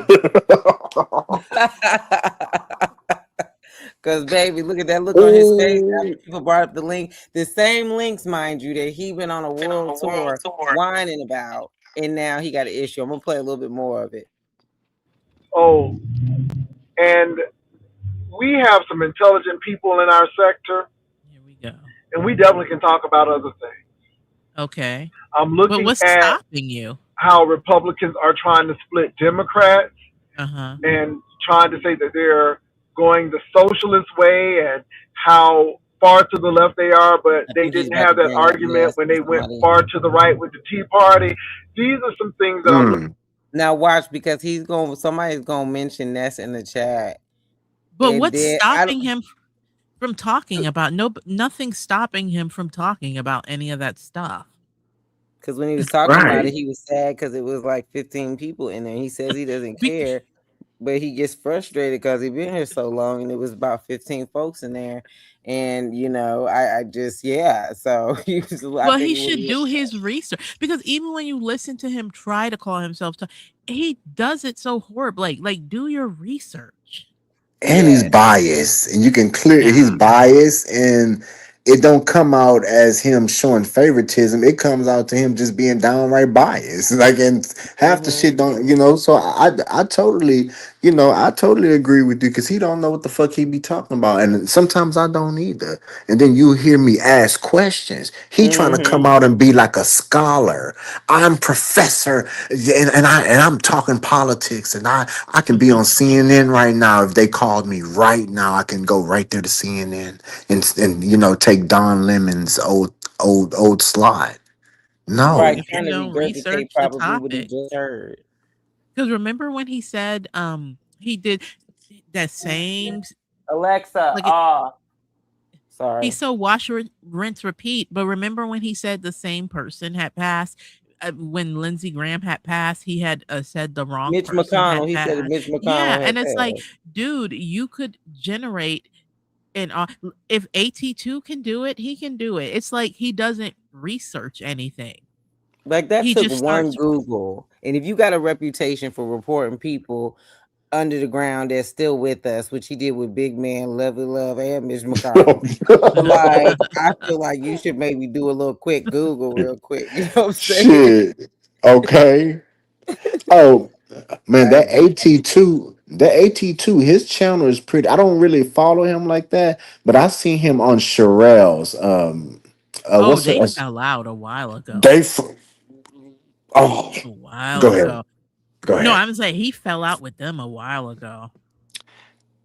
Cause baby, look at that look on his face Oh, after people brought up the link. The same links, mind you, that he been on a world tour whining about, and now he got an issue. I'm gonna play a little bit more of it. Oh, and we have some intelligent people in our sector, Here we go. and we definitely can talk about other things. Okay. I'm But looking what's at stopping you? how Republicans are trying to split Democrats Uh-huh. and trying to say that they're going the socialist way and how far to the left they are, but I they think he's didn't about to have that bring up argument yes when to they went somebody. far to the right with the Tea Party. These are some things that I'm looking. mm. Now watch because somebody's gonna mention Ness in the chat. But And what's then I don't stopping him from talking about nothing stopping him from talking about any of that stuff. Because when he was talking about it, Right. he was sad because it was like 15 people in there. He says he doesn't Be- care, but he gets frustrated because he been here so long and it was about 15 folks in there. And I just So I well, think he it would should be do his research because even when you listen to him try to call himself, he does it so horrible. Like do your research. And he's yeah. biased, and you can clear he's Yeah. biased, and it don't come out as him showing favoritism. It comes out to him just being downright biased. Like, and half the Hmm. shit don't, So I totally, I totally agree with you because he don't know what the fuck he be talking about, and sometimes I don't either. And then you hear me ask questions. He trying to come Hmm. out and be like a scholar. I'm professor, and I'm talking politics, and I can be on CNN right now if they called me right now. I can go right there to CNN and take Don Lemon's old slide. Right. No, If you Trying to don't regurgitate research the probably what he topic. just heard. Because remember when he said he did that same Alexa, like sorry. he's so wash, rinse, repeat. But remember when he said the same person had passed? When Lindsey Graham had passed, he had said the wrong Mitch person had McConnell. He said that passed. Mitch Yeah, McConnell had and it's like, passed. dude, you could generate an if AT2 can do it, he can do it. It's like he doesn't research anything. Like that He took just one starts. Google. And if you got a reputation for reporting people under the ground that's still with us, which he did with Big Man, Lovely Love, and Mitch McConnell. Like, I feel like you should maybe do a little quick Google real quick. You know what I'm saying? shit. Okay. Oh man, I just that AT2, his channel is pretty. I don't really follow him like that, but I seen him on Sherelle's. Oh, What's they it? fell out a while ago. They. Oh, A while go ahead. ago. Go No, ahead. I'm saying he fell out with them a while ago.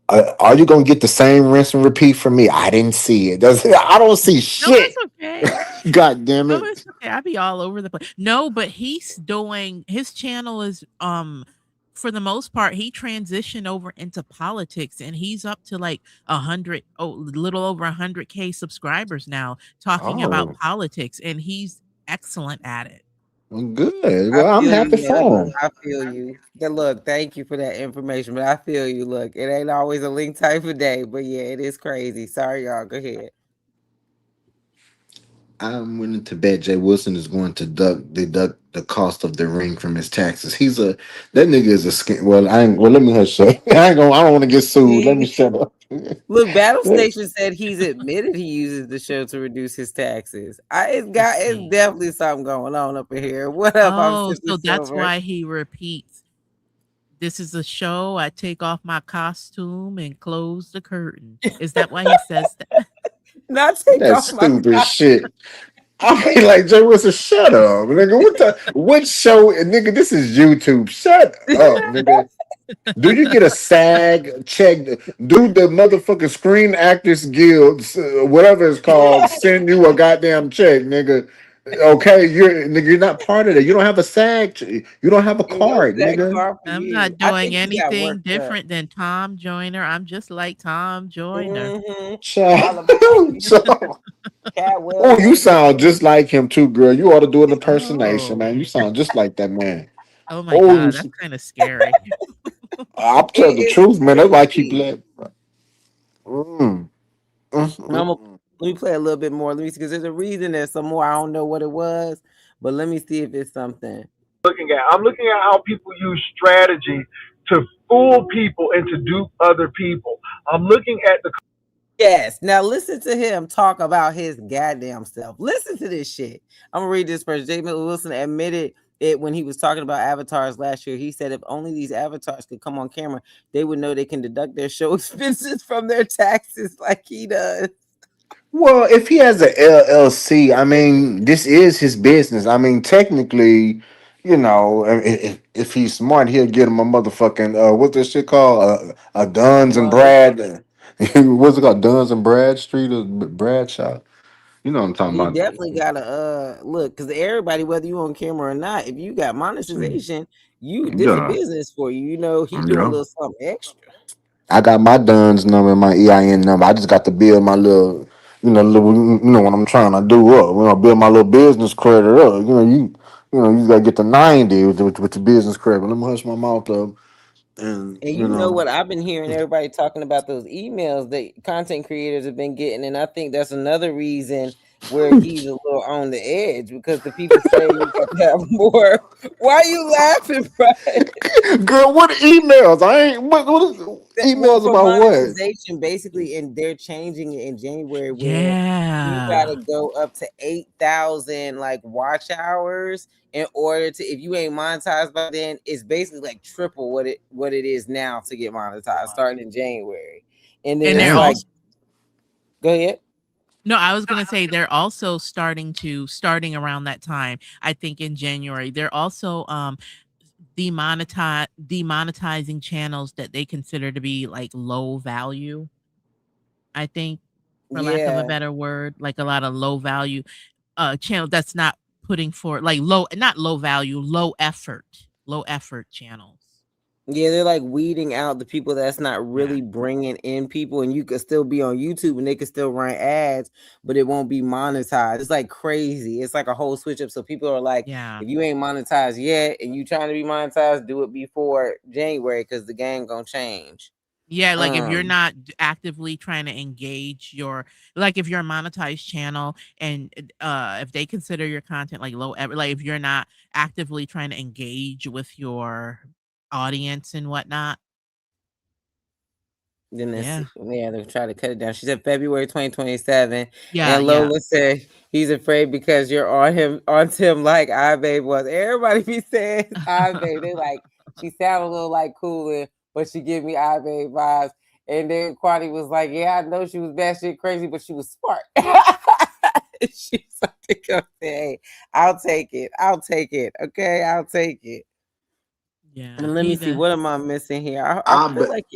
Are you gonna get the same rinse and repeat from me? I didn't see it. I don't see No, that's shit. okay. God damn No, it. it's okay. I be all over the place. No, but he's doing his channel is for the most part, he transitioned over into politics and he's up to like 100, little over 100K subscribers now talking about Oh, politics and he's excellent at it. well, good. I Well, I'm feel happy you, for Nugget. him. I feel you. But look, thank you for that information. But I feel you. Look, it ain't always a link type of day, but yeah, it is crazy. Sorry, y'all. Go ahead. I'm willing to bet Jay Wilson is going to deduct the cost of the ring from his taxes. That nigga is a skin. Well, I ain't. Well, let me hush up. I don't want to get sued. Let me See? shut up. Look, Battle Station said he's admitted he uses the show to reduce his taxes. Let's It's see. definitely something going on up in here. What up? I'm Oh, Sippy so that's Silver. why he repeats. This is a show. I take off my costume and close the curtain. Is that why he says that? Not take That off my stupid top. shit. I mean, like Jay Wilson, shut up, nigga. What show, nigga? This is YouTube. Shut up, nigga. Do you get a SAG check? Do the motherfucking Screen Actors Guild, whatever it's called, send you a goddamn check, nigga? Okay, you're not part of it. You don't have a SAG. You don't have a No card, that nigga. car for I'm you. not I doing think he got anything worked up. different than Tom Joyner. I'm just like Tom Joyner. Mm-hmm. Child. All about you. So- Cat oh, you Williams. sound just like him too, girl. You ought to do an impersonation, Oh. man. You sound just like that man. Oh my Oh, god, that's kind of scary. I'll tell the It's truth, man. That's why I keep crazy. playing. Mm, mm. Let me play a little bit more. Let me see, because there's a reason there's some more. I don't know what it was, but let me see if it's something. Looking at. I'm looking at how people use strategy to fool people and to dupe other people. I'm looking at the Yes. Now listen to him talk about his goddamn self. Listen to this shit. I'm gonna read this first. J. Miller Wilson admitted it when he was talking about avatars last year. He said if only these avatars could come on camera, they would know they can deduct their show expenses from their taxes like he does. Well, if he has a LLC, I mean, this is his business. I mean, technically, if he's smart, he'll get him a motherfucking what's this shit called? A Duns and Money. Brad. What's it called? Duns and Bradstreet or Bradshaw? You know what I'm talking He about? definitely gotta look, because everybody, whether you on camera or not, if you got monetization, you this a Yeah, business for you. You know, he doing a yeah. little something extra. I got my Duns number, my EIN number. I just got to build my little when I'm trying to do up, build my little business credit up. You gotta get the 90 with the business credit. But let me hush my mouth up, and And you know what? I've been hearing everybody talking about those emails that content creators have been getting, and I think that's another reason where he's a little on the edge because the people say you got to have more. Why are you laughing, bro? girl, what emails? I ain't. What is Well, emails for about what? monetization, basically, and they're changing it in January where you Yeah. gotta go up to 8,000 like watch hours in order to. If you ain't monetized by then, it's basically like triple what it is now to get monetized starting in January. And then And they're it's Damn. like, also go ahead. no, I was gonna say they're also starting around that time. I think in January they're also demonetizing channels that they consider to be like low value. I think, for lack of a Yeah. better word, like a lot of low value channel that's not putting for like low, not low value, low effort channels. Yeah, they're like weeding out the people that's not Yeah. really bringing in people, and you could still be on YouTube and they could still run ads, but it won't be monetized. It's like crazy. It's like a whole switch up. So people are like, Yeah. if you ain't monetized yet and you trying to be monetized, do it before January because the game gonna change. Yeah, like if you're Um, not actively trying to engage your, like if you're a monetized channel and if they consider your content like like if you're not actively trying to engage with your audience and whatnot. Then this, Yeah. yeah, they'll try to cut it down. She said February 2027. Yeah, And yeah. Lola said he's afraid because you're on him like iBabe was. Everybody be saying iBabe. They like she sounded a little like cooler, but she give me iBabe vibes. And then Kwani was like, yeah, I know she was batshit crazy, but she was smart. She's something to say, hey, I'll take it. I'll take it. Okay, I'll take it. Yeah, And let me he see, the what am I missing here? I I feel bet. like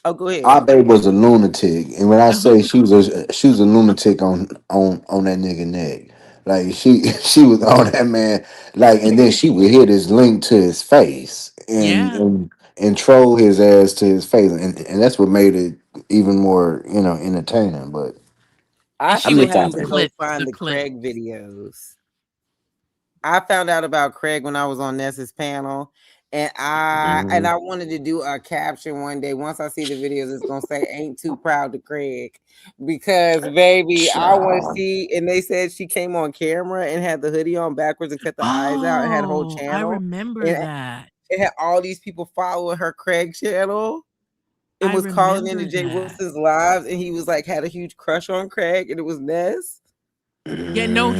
oh, go Our ahead. babe was a lunatic, and when I say she was a lunatic on that nigga neck, like she was on that man, like, and then she would hit his link to his face and yeah. and troll his ass to his face, and that's what made it even more entertaining. But I And I she still would miss do our have to babe. go clips, the find the clip. Craig videos. I found out about Craig when I was on Nessa's panel, and I and Mhm. I wanted to do a caption one day. Once I see the videos, it's gonna say "Ain't too proud to Craig," because baby, I want to Child. see. And they said she came on camera and had the hoodie on backwards and cut the eyes out and had a whole Oh, I channel, remember and that. it had all these people following her Craig channel. And I was calling into remember Jay that. Wilson's lives, and he was like had a huge crush on Craig, and it was Ness. Yeah, no, Mm.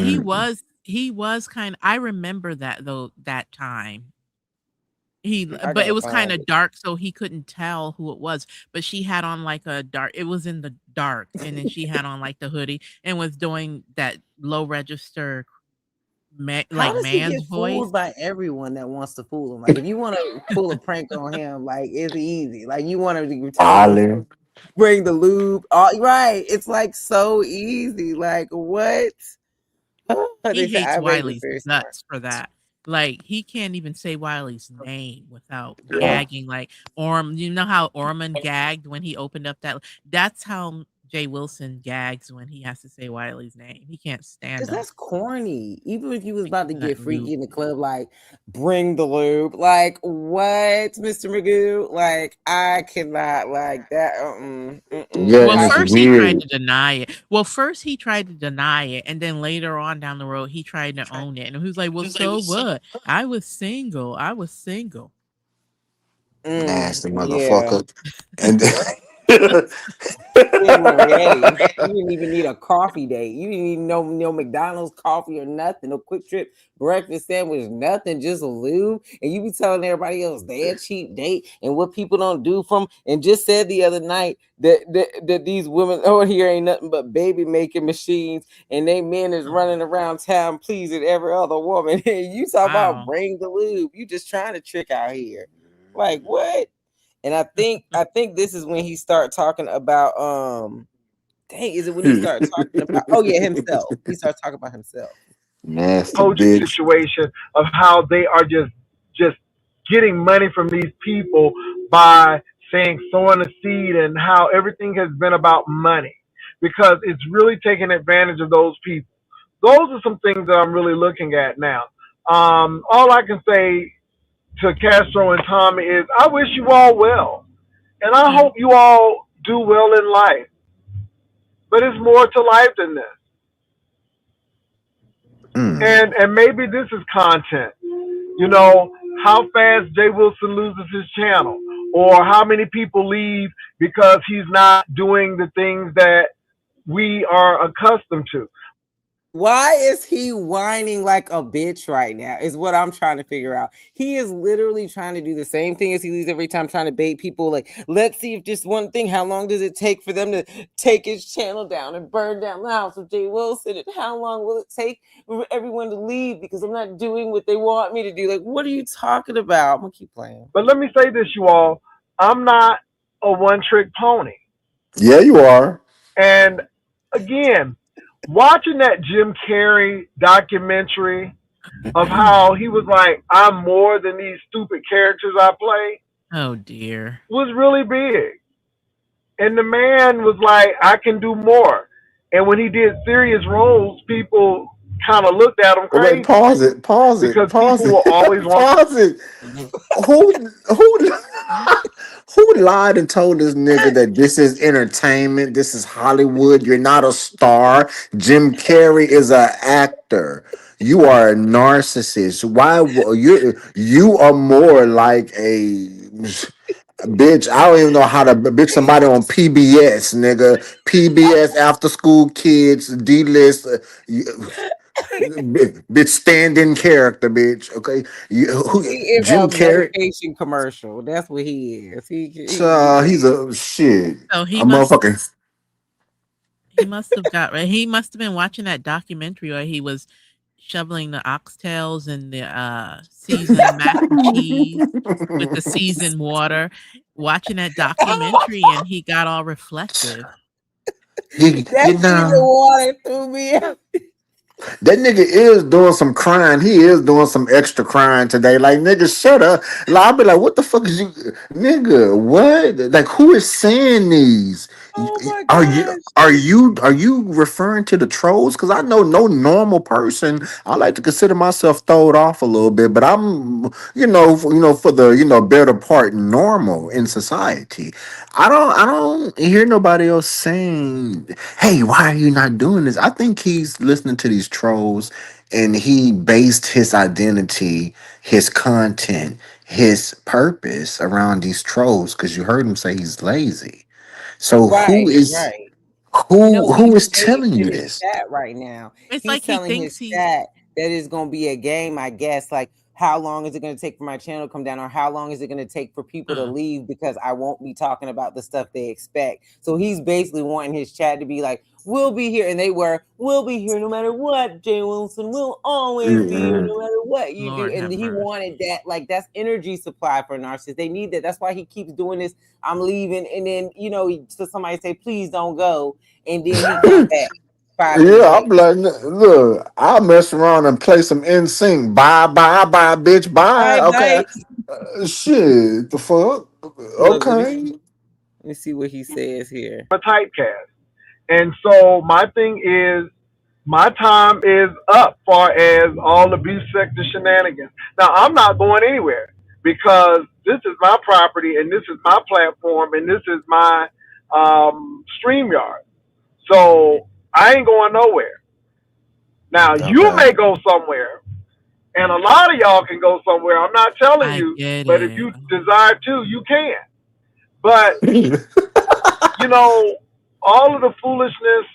he was kind, I remember that though, that time. I But it gotta was find kinda it. dark, so he couldn't tell who it was, but she had on, like, a dark, it was in the dark, and then she had on, like, the hoodie and was doing that low register How like, does he man's get voice. fooled by everyone that wants to fool him? Like, if you want to pull a prank on him, like it's easy. Like you want to tell him to Ollie. bring the lube. Right? It's like so easy. Like what? He They said hates I made was Wiley's very smart. guts for that. Like, he can't even say Wiley's name without Yeah. gagging, like, you know how Orman gagged when he opened up that's how Jay Wilson gags when he has to say Wiley's name. He can't stand Cause him. that's corny. Even if you was about to That get loop. freaky in the club, like bring the lube. Like what, Mister Magoo? Like I cannot like that. Yeah, Well, and it's I first he tried weird. to deny it. Well, first he tried to deny it, and then later on down the road, he tried to own it. And he was like, "Well, so what? I was single. I was single." Nasty yeah. motherfucker. And You ain't even ready. You didn't even need a coffee date. You didn't even know no McDonald's coffee or nothing. No quick trip breakfast sandwich, nothing, just lube. And you be telling everybody else they a cheap date and what people don't do from and just said the other night that these women over here ain't nothing but baby making machines and they men is running around town pleasing every other woman. And you talk about Wow. bring the lube. You just trying to trick out here. Like what? And I think this is when he start talking about dang, is it when he start talking about oh yeah, himself. He starts talking about himself. nasty Coaching bitch. situation of how they are just getting money from these people by saying sowing a seed and how everything has been about money. because it's really taking advantage of those people. Those are some things that I'm really looking at now. All I can say to Castro and Tommy is I wish you all well. And I Yeah. hope you all do well in life. But it's more to life than this. Mm. And maybe this is content. You know, how fast Jay Wilson loses his channel, or how many people leave because he's not doing the things that we are accustomed to. Why is he whining like a bitch right now? Is what I'm trying to figure out. He is literally trying to do the same thing as he leaves every time, trying to bait people. Like, let's see if just one thing. How long does it take for them to take his channel down and burn down the house of Jay Wilson? And how long will it take for everyone to leave because I'm not doing what they want me to do? Like, what are you talking about? I'm gonna keep playing. But let me say this, you all. I'm not a one trick pony. Yeah, you are. And again, watching that Jim Carrey documentary of how he was like, I'm more than these stupid characters I play, Oh dear. was really big. And the man was like, I can do more. And when he did serious roles, people kind of looked at him Oh, wait, crazy pause it, pause it, because pause people it, will always want. pause it. Who who lied and told this nigga that this is entertainment, this is Hollywood, you're not a star. Jim Carrey is an actor. You are a narcissist. You are more like a bitch. I don't even know how to bitch somebody on PBS, nigga. PBS after school kids, D list. Bitch, stand in character, bitch. Okay, He is a Jim Carrey. medication commercial. That's what he is. He's a shit. So A motherfucker. he must have got right. He must have been watching that documentary where he was shoveling the oxtails and the seasoned mac and cheese with the seasoned water, watching that documentary, and he got all reflective. That You season know. water threw me out. That nigga is doing some crying. He is doing some extra crying today. Like, nigga, shut up. Like, I'll be like, what the fuck is you, nigga? What? Like, who is saying these? Oh my Are you gosh. referring to the trolls? Because I know no normal person. I like to consider myself throwed off a little bit, but I'm, for the better part normal in society. I don't hear nobody else saying, "Hey, why are you not doing this?" I think he's listening to these trolls and he based his identity, his content, his purpose around these trolls because you heard him say he's lazy. So Right, right. who He's is saying telling to you his this? chat right now. It's He's like he telling thinks his he's chat that it's going to be a game, I guess. Like, how long is it going to take for my channel to come down, or how long is it going to take for people to leave because I won't be talking about the stuff they expect? So he's basically wanting his chat to be like, we'll be here. And we'll be here no matter what, Jay Wilson. We'll always be here Mm-mm. no matter what you do. Lord And have he mercy. wanted that. Like, that's energy supply for narcissists. They need that. That's why he keeps doing this. I'm leaving. And then, so somebody say, please don't go, and then he come back 5 minutes Yeah, later. I'm like, look, I'll mess around and play some NSYNC. Bye, bye, bye, bitch, bye. Bye Okay. bye. Shit, the fuck? Look, Okay. let me see what he says here. A typecast. And so my thing is, my time is up far as all abuse sector shenanigans. Now I'm not going anywhere because this is my property and this is my platform and this is my stream yard. So I ain't going nowhere. Now you Okay. may go somewhere and a lot of y'all can go somewhere. I'm not telling I you, get but if it. you desire to, you can. But you know, all of the foolishness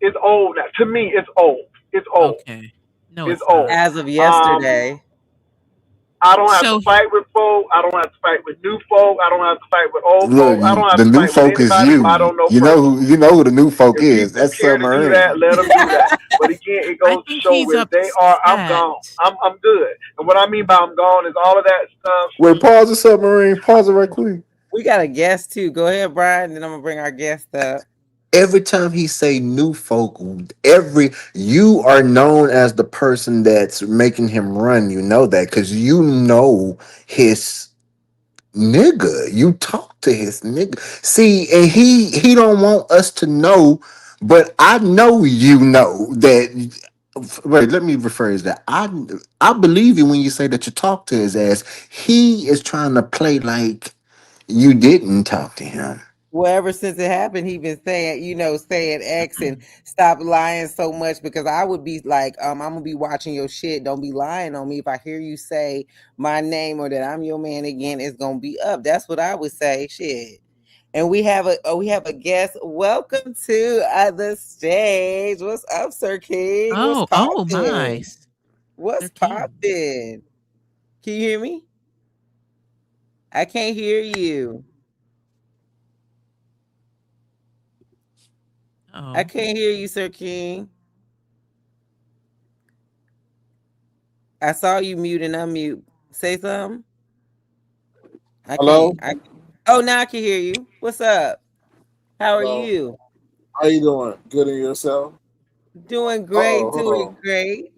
is old now. To me, it's old. It's old. Okay. No, It's it's not. old. As of Um, yesterday. I don't have to So fight with folk. I don't have to fight with new folk. I don't have to fight with old Look, folk. I don't have the to new fight with folk is anybody who I you. don't know You personally. know who the new folk If is. people That's care to do that, Submarine. let them do that. But again, it I goes to think show he's where they are. I'm upset. gone. I'm good. And what I mean by I'm gone is all of that stuff. Wait, pause the Submarine. Pause it right quick. We got a guest too. Go ahead, Brian. Then I'm gonna bring our guest up. Every time he say new folk, you are known as the person that's making him run. You know that because you know his nigga. You talk to his nigga. See, and he don't want us to know, but I know you know that. Wait, let me rephrase that. I believe you when you say that you talk to his ass. He is trying to play like you didn't talk to him. Well, ever since it happened, he been saying, saying X and stop lying so much because I would be like, I'm gonna be watching your shit. Don't be lying on me. If I hear you say my name or that I'm your man again, it's gonna be up. That's what I would say. Shit. And we have a guest. Welcome to the stage. What's up, Sir King? What's Oh my, poppin'? What's Sir King. poppin'? Can you hear me? I can't hear you. I Oh, can't hear you, Sir King. I saw you mute and unmute. Say something. I Hello? can't. Oh, now I can hear you. What's up? How are Hello? you? How you doing? Good in yourself? Doing Oh, great. hold Doing on. great.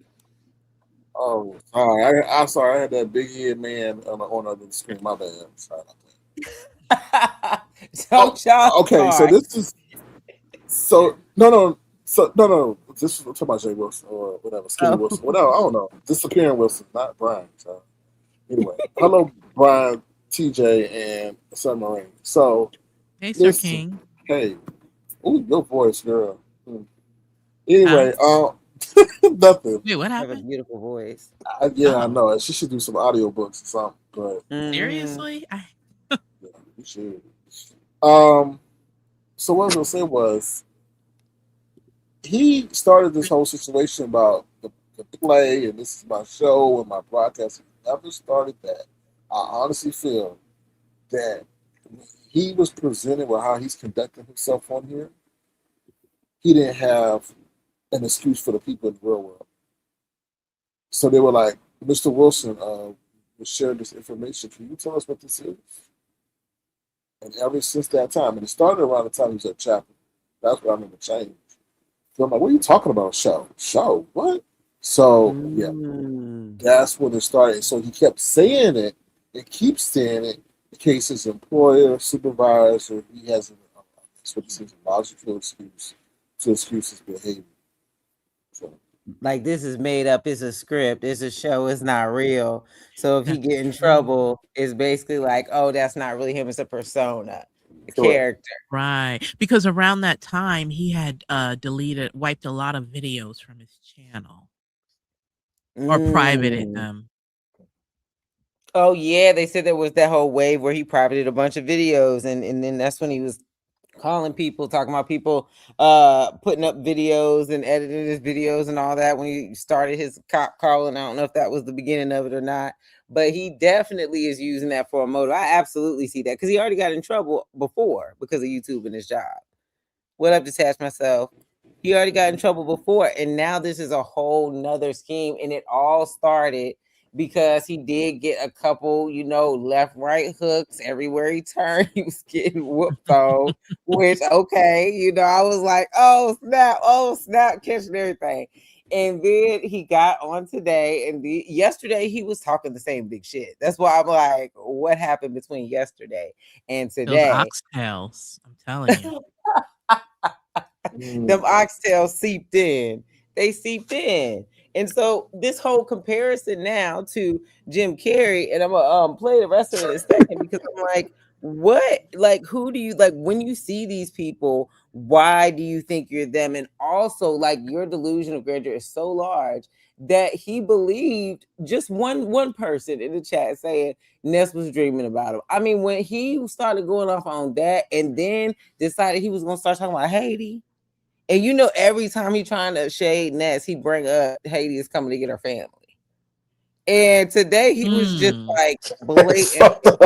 Oh, sorry. I'm sorry. I had that big head man on the screen. My bad. Sorry about that. Oh, Don't y'all okay. So start. this is no. So no. This is talking about Jay Wilson or whatever, Skinny Oh. Wilson, whatever. I don't know. Disappearing Wilson, not Brian. So anyway, hello, Brian, TJ, and SubMarine. So hey, Sir listen, King. hey, ooh, your voice, girl. Huh? Anyway, nothing. Wait, what Have a happened? beautiful voice. Yeah, I Oh, know. She should do some audiobooks or something, but Hmm. seriously? yeah, we should. Um, so what I was gonna say was he started this whole situation about the play and this is my show and my broadcast. He never started that. I honestly feel that when he was presented with how he's conducting himself on here, he didn't have an excuse for the people in the real world. So they were like, Mr. Wilson, we shared this information. Can you tell us what this is? And ever since that time, and it started around the time he was at Chapel. That's what I remember changed. So I'm like, what are you talking about? Show? Show? What? So yeah, Mm. that's when it started. So he kept saying it and keeps saying it in case his employer, supervisor, he has that's what he says, a logical excuse to excuse his behavior. So Like this is made up. It's a script. It's a show. It's not real. So if he That's get in true. trouble, it's basically like, oh, that's not really him. It's a persona, a correct. character. Right. Because around that time, he had wiped a lot of videos from his channel or privated Mm. them. Oh yeah, they said there was that whole wave where he privated a bunch of videos, and then that's when he was calling people, talking about people putting up videos and editing his videos and all that when he started his cop calling. I don't know if that was the beginning of it or not, but he definitely is using that for a motive. I absolutely see that because he already got in trouble before because of YouTube and his job. What up, detach myself? He already got in trouble before, and now this is a whole nother scheme. And it all started because he did get a couple, left, right hooks everywhere he turned. He was getting whooped on, which okay, I was like, oh snap, catching everything. And then he got on today, and yesterday he was talking the same big shit. That's why I'm like, what happened between yesterday and Those today? oxtails. I'm telling you. Mm. Them oxtails seeped in. They seeped in. And so this whole comparison now to Jim Carrey, and I'm gonna play the rest of it in a second because I'm like, what? Like, who do you like when you see these people? Why do you think you're them? And also, like, your delusion of grandeur is so large that he believed just one person in the chat saying Ness was dreaming about him. I mean, when he started going off on that, and then decided he was gonna start talking about Haiti. And every time he trying to shade Ness, he bring up Haiti is coming to get her family. And today he was just Mm. like blatant. Mm.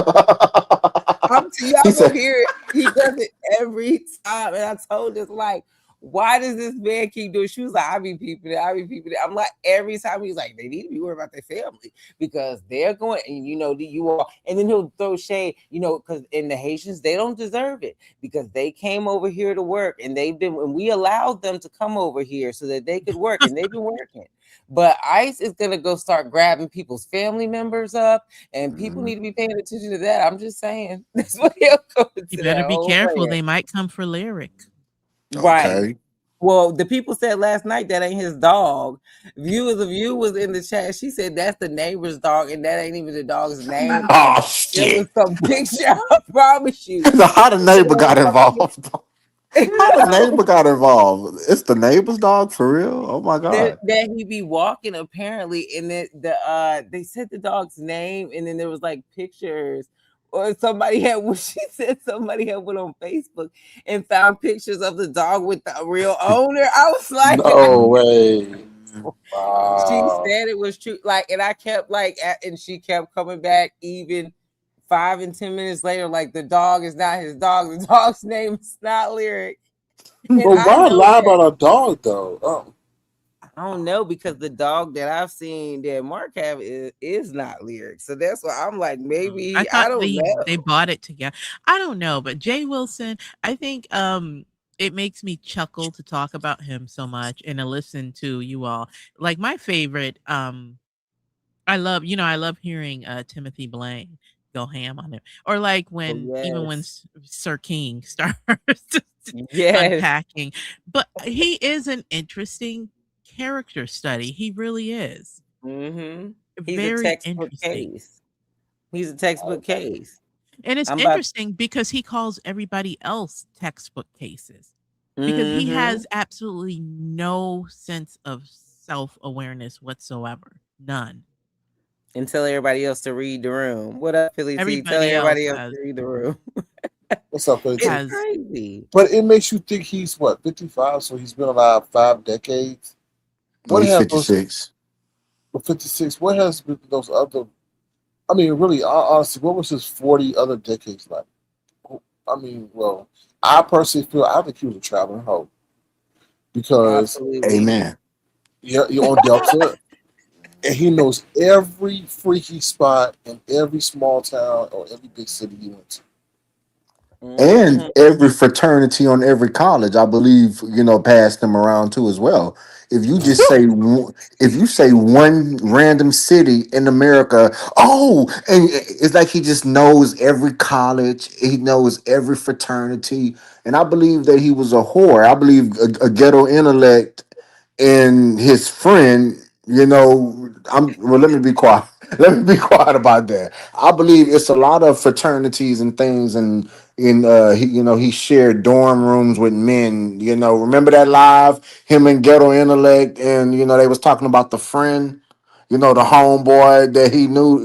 Y'all He gonna said, hear it. He does it every time. And I told this like, why does this man keep doing? She was like, I be peeping it, I be peeping it. I'm like, every time he's like, they need to be worried about their family because they're going, and you all, and then he'll throw shade, because in the Haitians, they don't deserve it because they came over here to work and and we allowed them to come over here so that they could work, and they've been working. But ICE is gonna go start grabbing people's family members up, and people need to be paying attention to that. I'm just saying, that's what he'll go You to better that be whole careful. land. They might come for Lyric. Right. Okay. Well, the people said last night that ain't his dog. Viewers of you was in the chat. She said that's the neighbor's dog, and that ain't even the dog's name. And Oh there was shit! some picture. I promise you. So how the She said neighbor there was got involved? How the some neighbor got involved? It's the neighbor's dog for real? Oh my god! that he be walking apparently, and then they said the dog's name, and then there was like pictures. Or somebody had she said somebody had went on Facebook and found pictures of the dog with the real owner. I was like, No way. she Wow. said it was true. Like, and I kept and she kept coming back even 5 and 10 minutes later. Like, the dog is not his dog. The dog's name is not Lyric. And But I why know lie that. about a dog though? Oh, I don't know because the dog that I've seen that Mark have is not Lyric. So that's why I'm like, I maybe I thought don't they know. bought it together. I don't know, but Jay Wilson, I think it makes me chuckle to talk about him so much and to listen to you all. Like my favorite I love hearing Timothy Blaine go ham on him. Or like Oh when even when yes, Sir King starts yes. unpacking. But he is an interesting character study. He really is. Mm-hmm. He's a Very textbook interesting. case. He's a textbook case. And it's I'm about. interesting because he calls everybody else textbook cases because he Mm-hmm. has absolutely no sense of self-awareness whatsoever. None. And tell everybody else to read the room. What up, Philly T? Tell Everybody else everybody else to read the room. what's up, It's Fitzy? has crazy. But it makes you think he's what, 55, so he's been alive 5 decades. No, What he's have those 56. 56? What has been those other? I mean, really, honestly, what was his 40 other decades like? I mean, well, I personally feel I think he was a traveling hoe because Absolutely. Amen. you're on Delta and he knows every freaky spot in every small town or every big city he went to. And Hmm. every fraternity on every college, I believe, passed them around too as well. If you just say, if you say one random city in America, oh, and it's like he just knows every college, he knows every fraternity, and I believe that he was a whore. I believe a ghetto intellect and his friend. Well. Let me be quiet. Let me be quiet about that. I believe it's a lot of fraternities and things, and he shared dorm rooms with men. Remember that live him and Ghetto Intellect, and they was talking about the friend, the homeboy that he knew,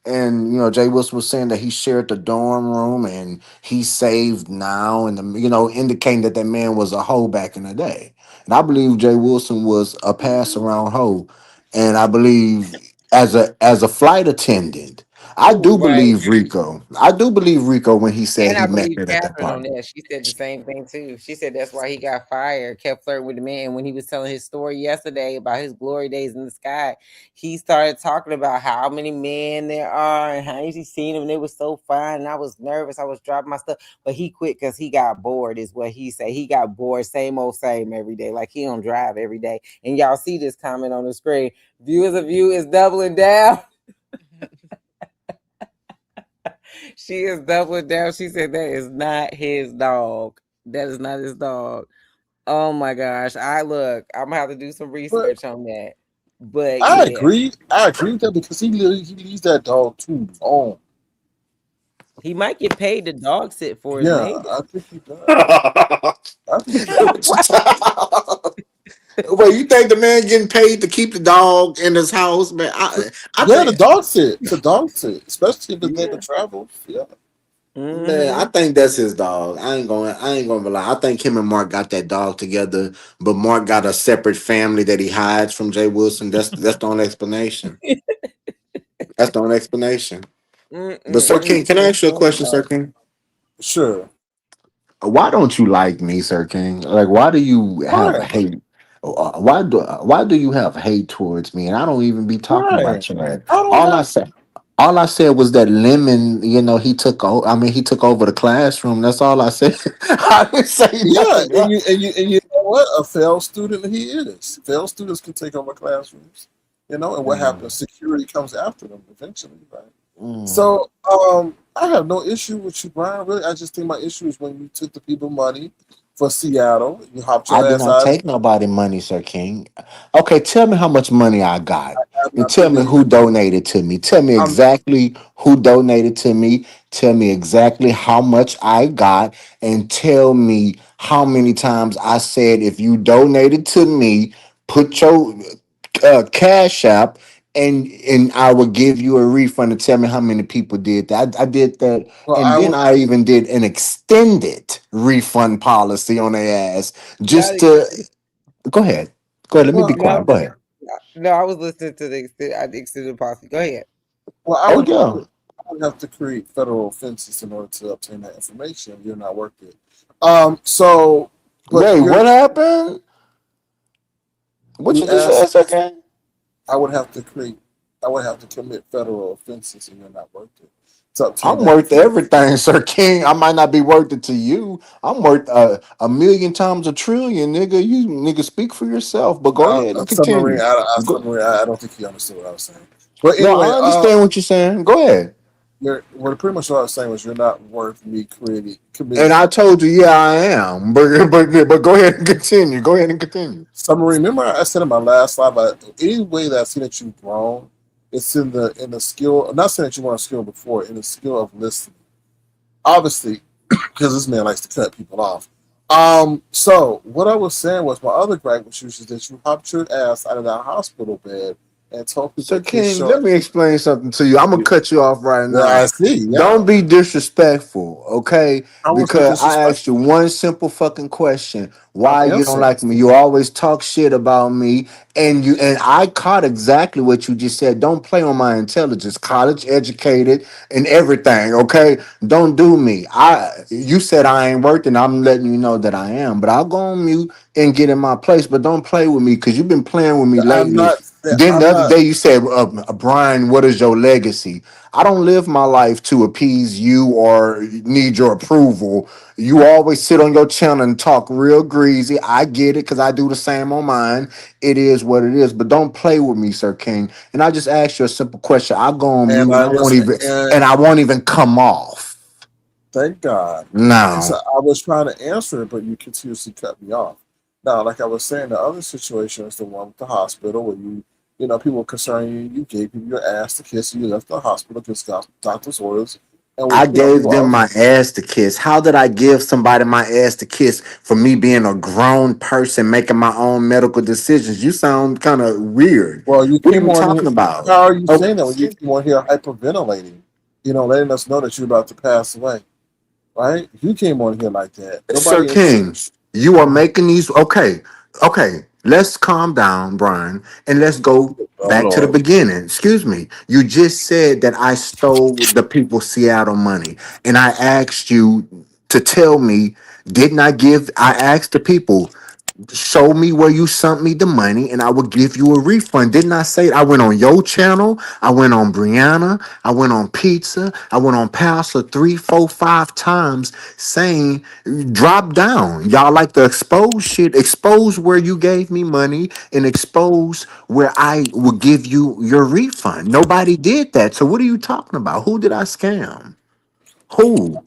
and Jay Wilson was saying that he shared the dorm room and he's saved now, and indicating that that man was a hoe back in the day. And I believe Jay Wilson was a pass around hoe, and I believe as a flight attendant. I Oh, do right. believe Rico. I do believe Rico when he said And he I met believe her at that Catherine on party. that. She said the same thing too. She said that's why he got fired, kept flirting with the man. When he was telling his story yesterday about his glory days in the sky, he started talking about how many men there are and how he seen them. And they were so fine. And I was nervous. I was dropping my stuff. But he quit because he got bored, is what he said. He got bored, same old same every day. Like he don't drive every day. And y'all see this comment on the screen. Viewers of you is doubling down. She is doubling down. She said that is not his dog. That is not his dog. Oh my gosh. I'm gonna have to do some But research on that. But I yeah, agree. I agree with that because he leaves that dog too long. he might get paid to dog sit for his Yeah, neighbor. I think he does. I think he does. Wait, you think the man getting paid to keep the dog in his house, man? I Yeah, the think, dog sit. The dog sit. Especially if his neighbor Yeah. travels. Yeah. man, I Hmm. think that's his dog. I ain't gonna lie. I think him and Mark got that dog together, but Mark got a separate family that he hides from Jay Wilson. That's the only explanation. That's the only explanation. But Sir King, can I ask you a question, Sir King? Sure. why don't you like me, Sir King? Like, why do you have Why? hate? Why do you have hate towards me? And I don't even be talking Why? about you, man. I don't All I have. said, all I said was that Lemon, he took over. I mean, he took over the classroom. That's all I said. I didn't say Yeah, nothing and else. you know what? A failed student he is. Failed students can take over classrooms. And what Mm, happens? Security comes after them eventually, right? mm. So, I have no issue with you, Brian. Really, I just think my issue is when you took the people money for Seattle. You hopped I your did ass not out. take nobody money, Sir King. Okay, tell me how much money I got. I have And not tell me believed. who donated to me. Tell me I'm exactly who donated to me. Tell me exactly how much I got. And tell me how many times I said, if you donated to me, put your cash app and I will give you a refund. And tell me how many people did that. I did that. well. And I then would. I even did an extended refund policy on their ass Not just to extended. go ahead. Go ahead. Let me Well, be quiet. No, Go ahead. no, I was listening to the extended policy. Go ahead. well. Oh yeah. I would have to create federal offenses in order to obtain that information. You're not worth it. So, but Wait, you're what happened? What you you just asked. said, again? I would have to create. I would have to commit federal offenses, and you're not worth it to obtain I'm that worth information. everything, Sir King. I might not be worth it to you. I'm worth a million times a trillion, nigga. You nigga speak for yourself. But go ahead and Submarine. continue. Submarine. I don't think you understood what I was saying. But No, anyway, I understand what you're saying. Go ahead. pretty much what I was saying was you're not worth me And committing. I told you, yeah, I am. But go ahead and continue. Go ahead and continue. Submarine. Remember, I said in my last slide, but any way that I've seen that you've grown, it's in the skill. I'm not saying that you weren't skilled before, in the skill of listening. Obviously, because this man likes to cut people off. So what I was saying was my other gripe was that you hopped your ass out of that hospital bed and told people So to kiss King, your. let me explain something to you. I'm gonna cut you off right Yeah, I now. see. Yeah, Don't be disrespectful, okay? I wasn't Because I asked you disrespectful. one simple fucking question. I'm Why you don't answering. like me? You always talk shit about me, and I caught exactly what you just said. Don't play on my intelligence. College educated and everything, okay? Don't do me. You said I ain't working. I'm letting you know that I am, but I'll go on mute and get in my place. But don't play with me because you've been playing with me I'm lately. not. Then the I'm other not. day you said, Brian, what is your legacy? I don't live my life to appease you or need your approval. You always sit on your channel and talk real greasy. I get it because I do the same on mine. It is what it is, but don't play with me, Sir King. And I just asked you a simple question. I go on And mute I was. And and I won't even come off. thank God, because No. I was trying to answer it, but you continuously cut me off. Now, like I was saying, the other situation is the one with the hospital where people concerning you. You gave people your ass to kiss, and you left the hospital because doctor's orders, and I we gave were them all. my ass to kiss. How did I give somebody my ass to kiss for me being a grown person making my own medical decisions? You sound kind of weird. Well, you What are came you on here. talking about? How are you Oh, saying that when you came on here hyperventilating? Letting us know that you're about to pass away, right? You came on here like that. Sir Nobody ain't say. King, you are making these. Okay, okay. Let's calm down, Brian, and let's go Oh back to the Lord. beginning. Excuse me. You just said that I stole the people's Seattle money, and I asked you to tell me. Didn't I give? I asked the people. Show me where you sent me the money and I will give you a refund. Didn't I say I went on your channel? I went on Brianna. I went on Pizza. I went on Pastor 3, 4, 5 times saying, drop down. Y'all like to expose shit. Expose where you gave me money and expose where I will give you your refund. Nobody did that. So what are you talking about? Who did I scam? Who?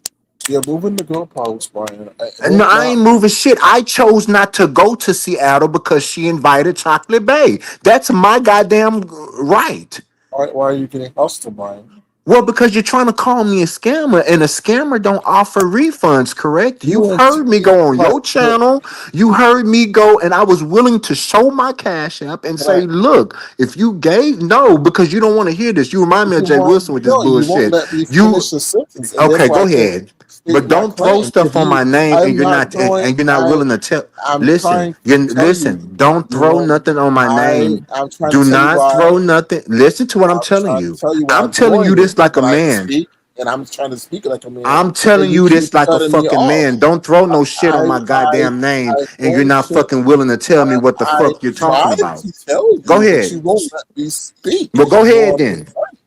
You're moving the goalposts, Brian. No, Don't I not. ain't moving shit. I chose not to go to Seattle because she invited Chocolate Bay. That's my goddamn right. Why are you getting hostile, Brian? Well, because you're trying to call me a scammer, and a scammer don't offer refunds, correct? You You've and heard me go on Brian, your channel. You heard me go, and I was willing to show my cash app and say, Brian, look, if you gave, no, because you don't want to hear this. You remind me of you Jay won't. Wilson with this No, you won't bullshit. let me finish You the sentence, and Okay, therefore go I can't ahead. state But my don't throw claim. stuff on my name and I'm not throwing. you're not willing to tell. I'm Listen, trying you to tell you. listen, don't You throw won't. nothing on my name. I'm trying to Do tell you not why. throw nothing. Listen to what I'm I'm telling trying to you. tell you why I'm I'm telling you doing it, this like a but I can man. speak. and I'm trying to speak like a man, I'm and telling you you keep this like a cutting me fucking off. man. Don't throw no shit on my I goddamn name, I'm and you're going not to fucking willing to tell me what the I fuck you're talking tried about. to tell Go you, but ahead. you won't let me speak Well, because go you go ahead off your then. point.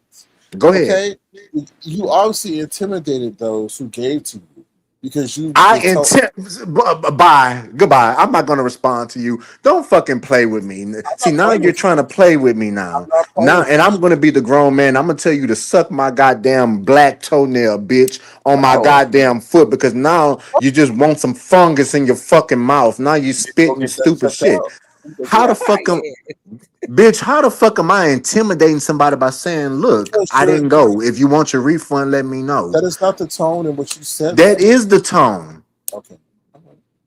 Go ahead. Okay, you obviously intimidated those who gave to you because you I was told. intend. Bye. Goodbye. I'm not gonna respond to you. Don't fucking play with me. I'm See, not now playing you're with trying you. to play with me I'm now. not playing Now, with and you. I'm gonna be the grown man. I'm gonna tell you to suck my goddamn black toenail, bitch, on my No, goddamn foot because now you just want some fungus in your fucking mouth. Now you you go spitting get that stupid checked shit. out. You go get How the that checked fuck am, Yeah. bitch? How the fuck am I intimidating somebody by saying, "Look, because I didn't go. If you want your refund, let me know." that is not the tone in which you said That that. is the tone. Okay.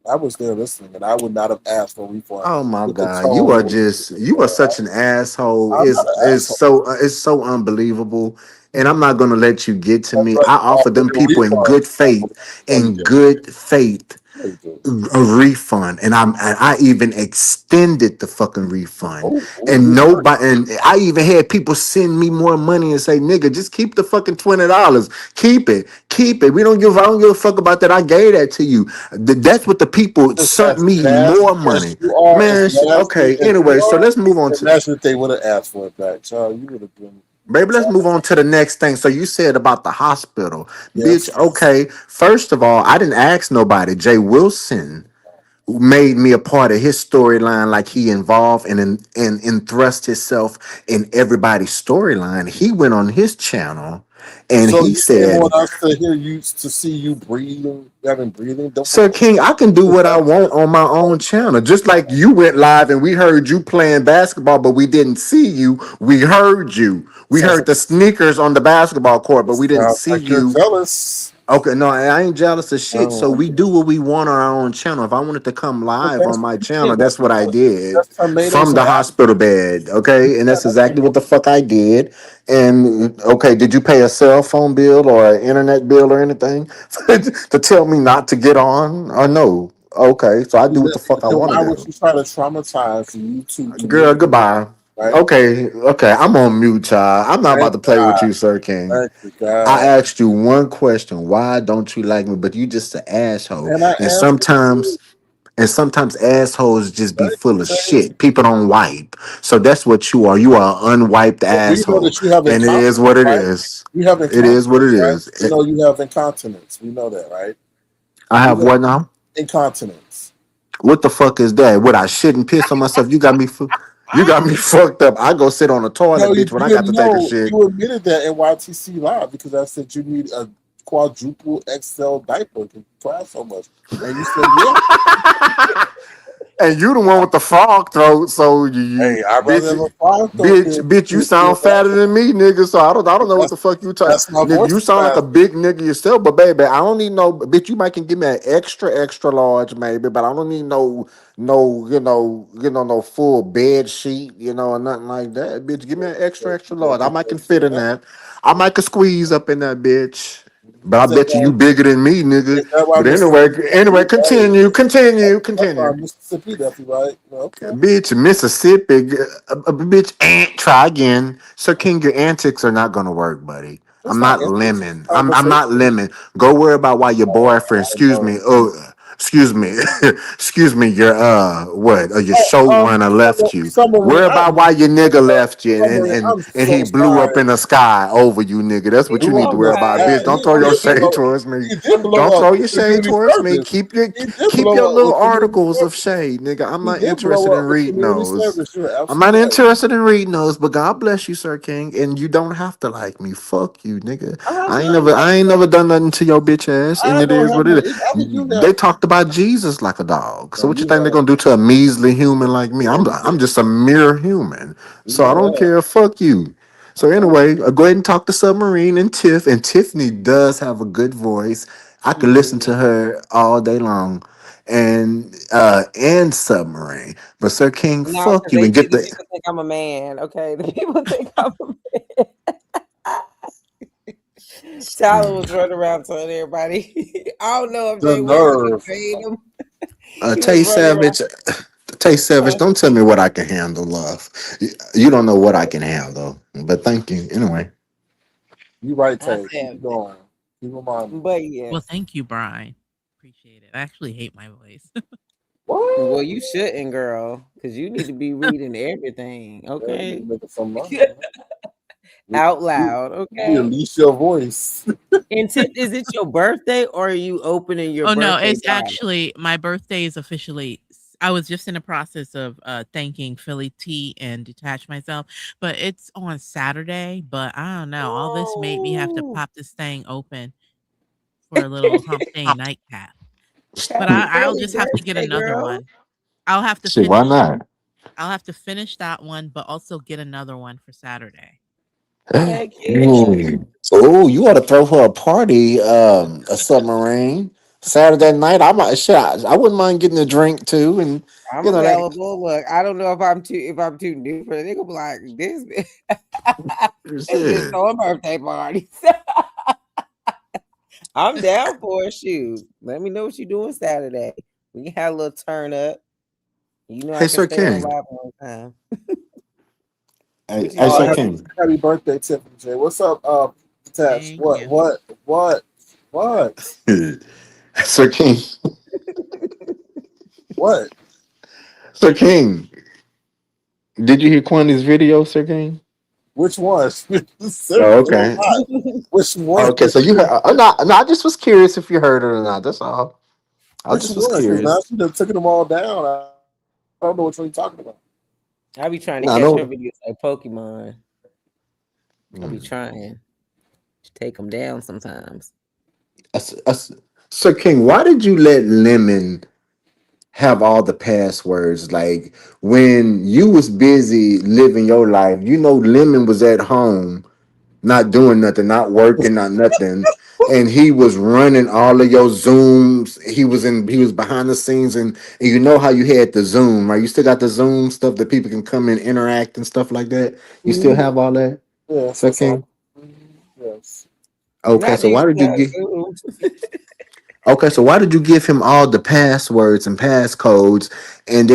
I was there listening, and I would not have asked for a refund Oh my with the God, you tone are in which you just said you are that. such an asshole. I'm not an asshole. It's so unbelievable, and I'm not gonna let you get to me. But I offer offer them the people refund. No, you in didn't. good faith, No, you didn't. a refund, and I even extended the fucking refund, Oh, and you hurt. nobody, and I even had people send me more money and say, "Nigga, just keep the fucking $20, keep it. I don't give a fuck about that. I gave that to you. That's what the people As, sent as me nasty more as money, you are, as man. nasty Okay, as you anyway, so are, let's move on to. imagine if they would have asked for it back, child. You would have been Baby, let's move on traumatized. to the next thing. So you said about the hospital, bitch. Yes. Okay, first of all, I didn't ask nobody. Jay Wilson made me a part of his storyline, like he involved and thrust himself in everybody's storyline. He went on his channel and So he you didn't said, want us to hear you to see you breathing, having breathing Sir difficulties. King, I can do Is what I that want on my own channel. Just like you went live and we heard you playing basketball, but we didn't see you. We heard you. We sounds heard like the sneakers on the basketball court, but we didn't sounds see like you're you. jealous. Okay, no, I ain't jealous of shit. So Oh, we do what we want on our own channel. If I wanted to come but live on that's my channel, that's that's what I did that's tomatoes from and the apples. hospital bed. Okay, and Yeah, that's that's exactly what tomatoes. the fuck I did. And okay, did you pay a cell phone bill or an internet bill or anything to tell me not to get on or no? Okay, so I do what the fuck I Then want to why would do. you try to traumatize the YouTube Girl, community? goodbye. Right? Okay, I'm on mute, child. I'm not about Thank to play with God. you, Sir King. Thank you, I God. asked you one question. Why don't you like me? But you just an asshole. And I And answered too. sometimes assholes just be Thank full you, of James. shit. People don't wipe. So that's what you are. You are an unwiped But we know asshole. that you have And it is incontinence, what it right? is. You have It is what it incontinence, right? is. We know you have incontinence. We know that, right? I You have have what now? incontinence. What the fuck is that? What I shit and piss on myself? You got me fucked up. I go sit on the No, toilet, you, bitch, when you I got to didn't take a know. shit. You admitted that in YTC Live because I said you need a quadruple XL diaper to cry so much. And you said, yeah. And you the one with the frog throat, so Hey, I'd rather have bitch, a fire throat than bitch, you be a sound fatter diaper. than me, nigga. So I don't know what That's, the fuck you talk, that's my nigga. voice You sound like a capacity. big nigga yourself, but baby, I don't need no bitch. You might can give me an extra large, maybe, but I don't need no, no full bed sheet, or nothing like that, bitch. Give me an extra Yeah, large. I might can fit is in that. I might can squeeze up in that bitch. But I that bet you why? bigger than me, nigga. Is that why But anyway, Mississippi left you? Right? That's why continue. Mississippi left you, right? Well, okay. Bitch, Mississippi, bitch, try again. Sir King, your antics are not gonna work, buddy. I'm It's not not ethics. It's lemon. I'm not conversation. lemon. Go worry about why your boyfriend, I know. excuse me, excuse me, your your showrunner left you. Submarine. Worry about why your nigga left you Submarine. I'm and he so blew up sorry. in the sky over you, nigga. That's He what you Blew need up to in worry the about, sky. bitch. was Don't He throw your did shade blow. towards me. He did Don't blow up throw with your shade community towards me. service. He did Keep your blow up little with community articles of service. shade, nigga. I'm He not did interested blow in up with reading community those. service. You're I'm not absolutely right. interested in reading those, but God bless you, Sir King, and you don't have to like me. Fuck you, nigga. I'm not. I ain't never done nothing to your bitch ass, and I it don't is have what no. it I is. think you They have. talked about Jesus like a dog. So No, what you you think they're have. gonna do to a measly human like me? No, you I'm didn't. just a mere human. So I You don't have. care. Fuck you. So anyway, go ahead and talk to Submarine and Tiff. And Tiffany does have a good voice. I could listen to her all day long. And Submarine. But Sir King, no, fuck because you they and think get the the people think I'm a man. Okay, the people think I'm a Tyler was running around telling everybody. I don't know if The Jay Wilson nerve. paid him. He was Tay running around. Savage. Tay Savage, don't tell me what I can handle, love. You don't know what I can handle, but thank you anyway. You right, I Tay. Keep said, it going. Keep reminding. but Well, yes. thank you, Brian. Appreciate it. I actually hate my voice. Well, What? you shouldn't, girl, because you need to be reading everything. Yeah, you need to Okay. make some money. Out You loud. need to Okay. release your voice. And Tip, is it your birthday or are you opening your Oh no, birthday it's bottle? actually my birthday is officially I was just in the process of thanking Philly Tea and detach myself, but it's on Saturday. But I don't know. All this made me have to Oh, pop this thing open for a little hump day nightcap. But happy I'll early just have to get birthday, another girl. one. I'll have to Shit, why finish not? I'll have to finish that one, but also get another one for Saturday. Heck yeah. Mm. Oh, you ought to throw her a party, a submarine Saturday night. I might, shit, I wouldn't mind getting a drink too, and I'm you know that. available. Look, I don't know if I'm too new for it. They gonna be like this. This bitch Shit. throwing birthday parties. I'm down for a shoot. Let me know what you're doing Saturday. We can have a little turn up. You know I Hey, can Sir stay on King. live all the time. Hey, What you hey, Oh, Sir say? King. happy birthday, Tiffany J. What's up, Detach? Thank What? you. What? Sir King. What? Sir King. Did you hear Quandy's video, Sir King? Which one? Oh, Several. It's a okay. lot. Which one? Okay, so you heard? No, no, I just was curious if you heard it or not. That's all. I Which just was one? Because now curious. she done took them all down. I don't know which one you're talking about. I be trying to No, catch her no. videos like Pokemon. I be Mm. trying to take them down sometimes. Sir King, why did you let Lemon have all the passwords? Like when you was busy living your life, Lemon was at home, not doing nothing, not working, not nothing. And he was running all of your Zooms. He was behind the scenes, and you know how you had the Zoom, right? You still got the Zoom stuff that people can come and interact and stuff like that. You still Mhm. have all that, Yes, Sir that's all. King? Mhm. Yes. Okay, Not so that you why did you still have get Zoom. Okay, so why did you give him all the passwords and passcodes, and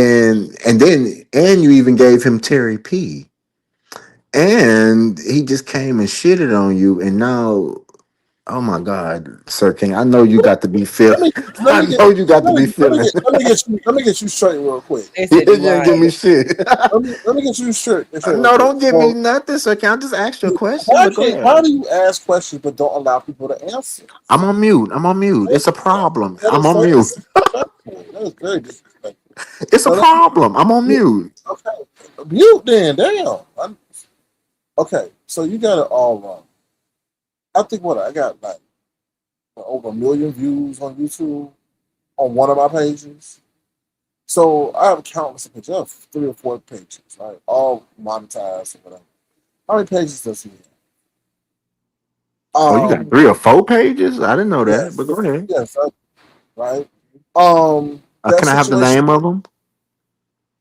you even gave him Terry P, and he just came and shitted on you, and now, oh my God, Sir King, I know you got to be Let feeling. me let I me get know you got to let be me let me feeling. get let me get you let me get you straight real quick. They You said you didn't lying. give me shit. Let me get you straight real No, quick. don't give me So nothing, Sir King. I just asked you a question, why but go can't why ahead. do you ask questions but don't allow people to answer? I'm on mute. I'm on mute. It's a problem. That I'm is on so mute. disrespectful. That is very disrespectful. It's a So let me, problem. I'm on mute. okay. Mute then, damn. Okay, so you got it all wrong. I think what I got like over 1 million views on YouTube on one of my pages. So I have countless pages. I have 3 or 4 pages, right? All monetized or whatever. How many pages does he have? Oh, you got 3 or 4 pages? I didn't know that, but go Yes, ahead. yes, right. That Can I have the situation. name of them?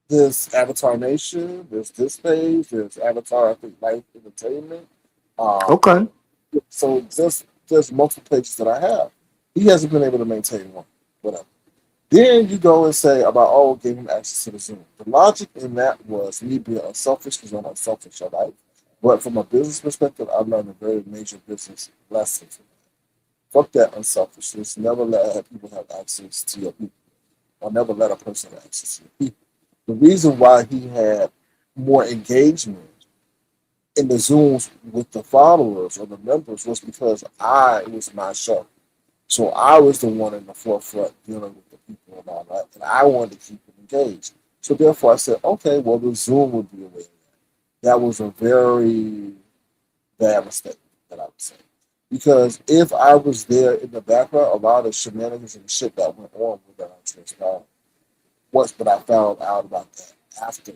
There's Avatar Nation. There's this page. There's Avatar, I think, Life Entertainment. Um, Okay. so there's multiple pages that I have. He hasn't been able to maintain one. Whatever. Then you go and say about, oh, gave him access to the Zoom. The logic in that was me being unselfish because I'm unselfish, all right? But from a business perspective, I learned a very major business lesson. Fuck that unselfishness. Never let people have access to your people, or never let a person have access to your people. The reason why he had more engagement in the Zooms with the followers or the members was because it was my show. So I was the one in the forefront dealing with the people and all that, and I wanted to keep them engaged. So therefore, I said, okay, well, the Zoom would be a way. That was a very bad mistake that I would say, because if I was there in the background, a lot of shenanigans and shit that went on with that transparent. But I found out about that after.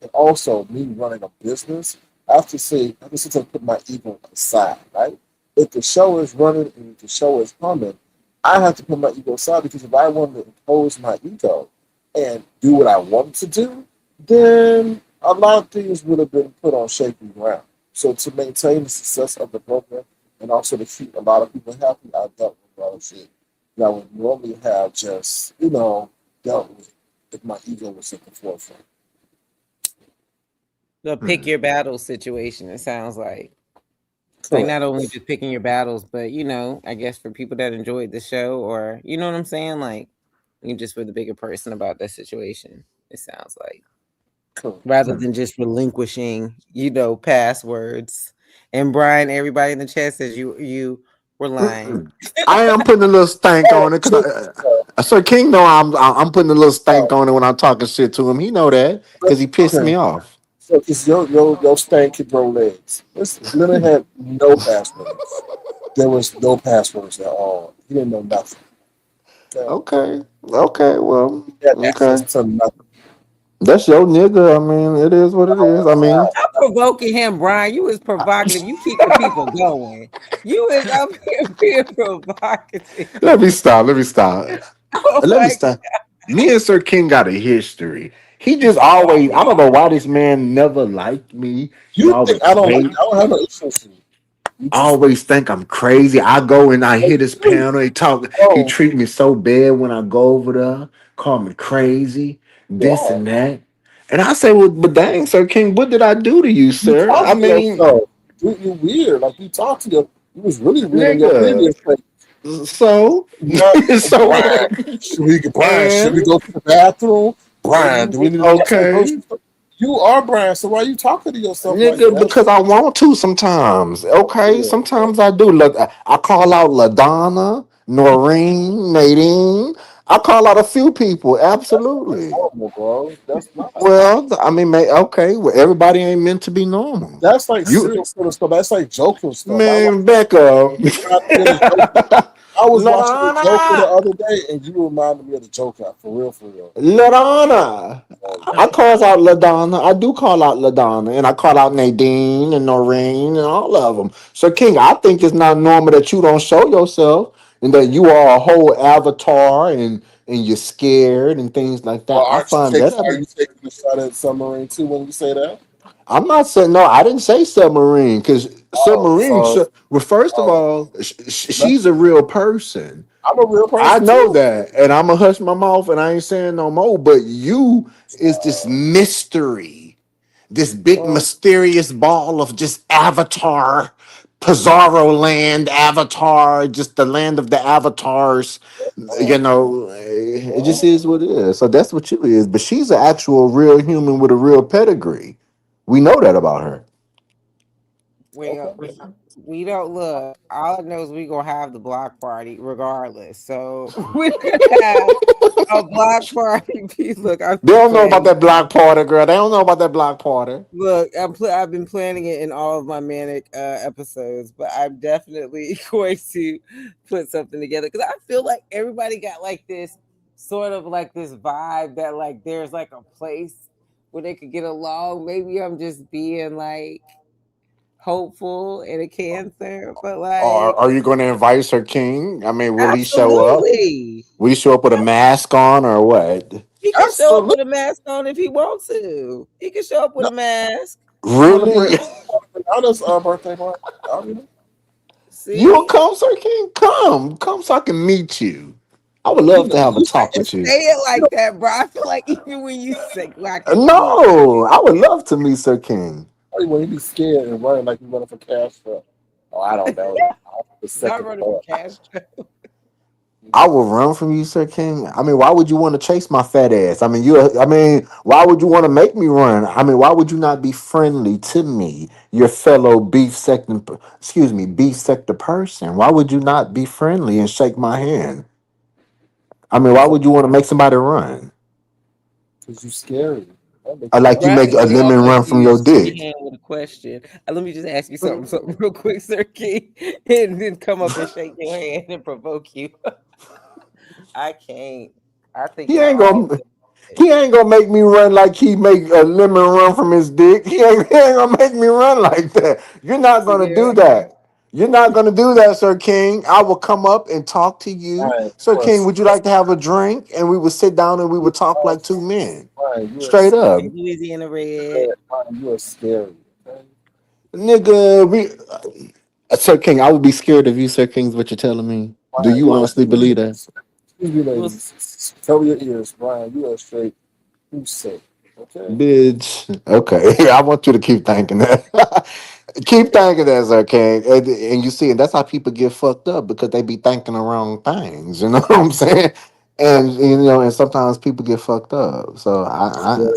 And also, me running a business, I have to sit and put my ego aside, right? If the show is running and if the show is humming, I have to put my ego aside, because if I wanted to impose my ego and do what I wanted to do, then a lot of things would have been put on shaky ground. So to maintain the success of the program and also to keep a lot of people happy, I dealt with a lot of shit that I would normally have just, dealt with if my ego was at the forefront. The pick Hmm. your battle situation, it sounds like. Like Correct. not only just picking your battles, but I guess for people that enjoyed the show, or you know what I'm saying, like you just were the bigger person about that situation. It sounds like Correct. rather than just relinquishing, passwords. And Brian, everybody in the chat says you were lying. Mm-mm. I am putting a little stank Oh, on it so, because Sir King know I'm putting a little stank uh, on it when I'm talking shit to him. He know that because he pissed okay. me off. So, because your stank can grow legs. Listen, Leonard had no passwords. There was no passwords at all. He didn't know nothing. Okay? Okay, okay, well, He had access okay. to nothing. That's your nigga. I mean, it is what it No, is. I it's mean, Stop provoking him, Brian. You is provocative. You keep the people going. You is up here being provocative. let me stop. Let me stop. Oh Let me my stop. Me and Sir King got a history. He just always, I don't know why this man never liked me. He you think always I don't like? hate. I don't have no issues with you. You I just always think I'm crazy. I go and I hit his you. panel. He talk. He Oh, treat me so bad when I go over there. Call me crazy. you This are. and that. And I say, well, but dang, Sir King, what did I do to you, You sir? talk I to mean, yourself. You weird. Like you talk to your. You was really weird on your nigga. previous place. So, Not so, Brian. Brian, should we and go to the bathroom? What do Brian, you do we mean? need to go to the okay. grocery store? You are Brian, so why are you talking to yourself like Nigga, that? because I want to sometimes. Okay, Yeah, sometimes I do. Look, I call out LaDonna, Noreen, Nadine. I call out a few people. that's not Absolutely. normal, bro. That's not. Well, I mean, okay. Well, everybody ain't meant to be normal. That's like You, serious sort of stuff. That's like joking stuff. I like man, Becca, remind me of the Joker. I was watching the Joker the LaDonna, other day, and you reminded me of the Joker. For real, for real. LaDonna. Oh, I call out LaDonna. I do call out LaDonna, and I call out Nadine and Noreen and all of them. So, King, I think it's not normal that you don't show yourself and that you are a whole avatar and you're scared and things like that. well, I find that. Are you taking the shot at submarine too when you say that? I'm not saying no. I didn't say submarine because Oh, submarine. so Well, first of oh, all, let's, she's a real person. I'm a real I person know too. that, and I'm gonna hush my mouth and I ain't saying no more. But you is this mystery, this big Well, mysterious ball of just Avatar, Pizarro land, Avatar, just the land of the avatars. oh, It just is what it is. So that's what you is. But she's an actual real human with a real pedigree. We know that about her. okay. We don't look. All I know is we gonna have the block party regardless. So we're gonna have a block party. Look, I've They been don't know about planning. that block party, girl. They don't know about that block party. Look, I've been planning it in all of my manic episodes, but I'm definitely going to put something together because I feel like everybody got like this sort of like this vibe that like there's like a place where they could get along. Maybe I'm just being like hopeful and a cancer, but Or like are you going to invite Sir King? I mean, will he show up? absolutely. Will he show up with a mask on or what? He can show up Absolutely. with a mask on if he wants to. He can show up with No, a mask. you want to Really? bring Anna's birthday party? I'll be You'll See? come, Sir King? Come so I can meet you. I would You love know, to have a You talk can't with you. say it like that, bro. I feel like even when you say I can meet No, I would you, love to meet Sir King. probably when he be scared and running like he's running for cash for. Oh, I don't know. The not second running for thought. cash. I will run from you, Sir King. I mean, why would you want to chase my fat ass? I mean, why would you want to make me run? I mean, why would you not be friendly to me, your fellow beef sector person? Why would you not be friendly and shake my hand? I mean, why Because would you want to make somebody run? you scary. That make I you like you run. Brian make a gonna walk lemon up run to from you and your shake your dick. hand with a question. Let me just ask you something real quick, Sir Key, and then come up and shake your hand and provoke you. I can't. I think He y'all ain't all gonna good. he ain't gonna make me run like he make a lemon run from his dick. He ain't gonna make me run like that. You're not gonna do Sierra, that. You're not gonna do that, Sir King. I will come up and talk to you. Brian, Sir King, would you like to have a drink? And we would sit down and we would talk like two men. Brian, Straight up. and Louisiana Red. Brian, you are scary. Okay? Nigga, Sir King, I would be scared of you, Sir King, is what you're telling me. Do Brian, you you are. honestly believe that? Excuse me, Well, ladies. Cover your ears, Brian. You are straight. Who's sick? Okay. Bitch. Okay. I want you to keep thinking that. Keep thinking that, Sir King. And you see, and that's how people get fucked up because they be thinking the wrong things. You know what I'm saying? And you know, and sometimes people get fucked up. So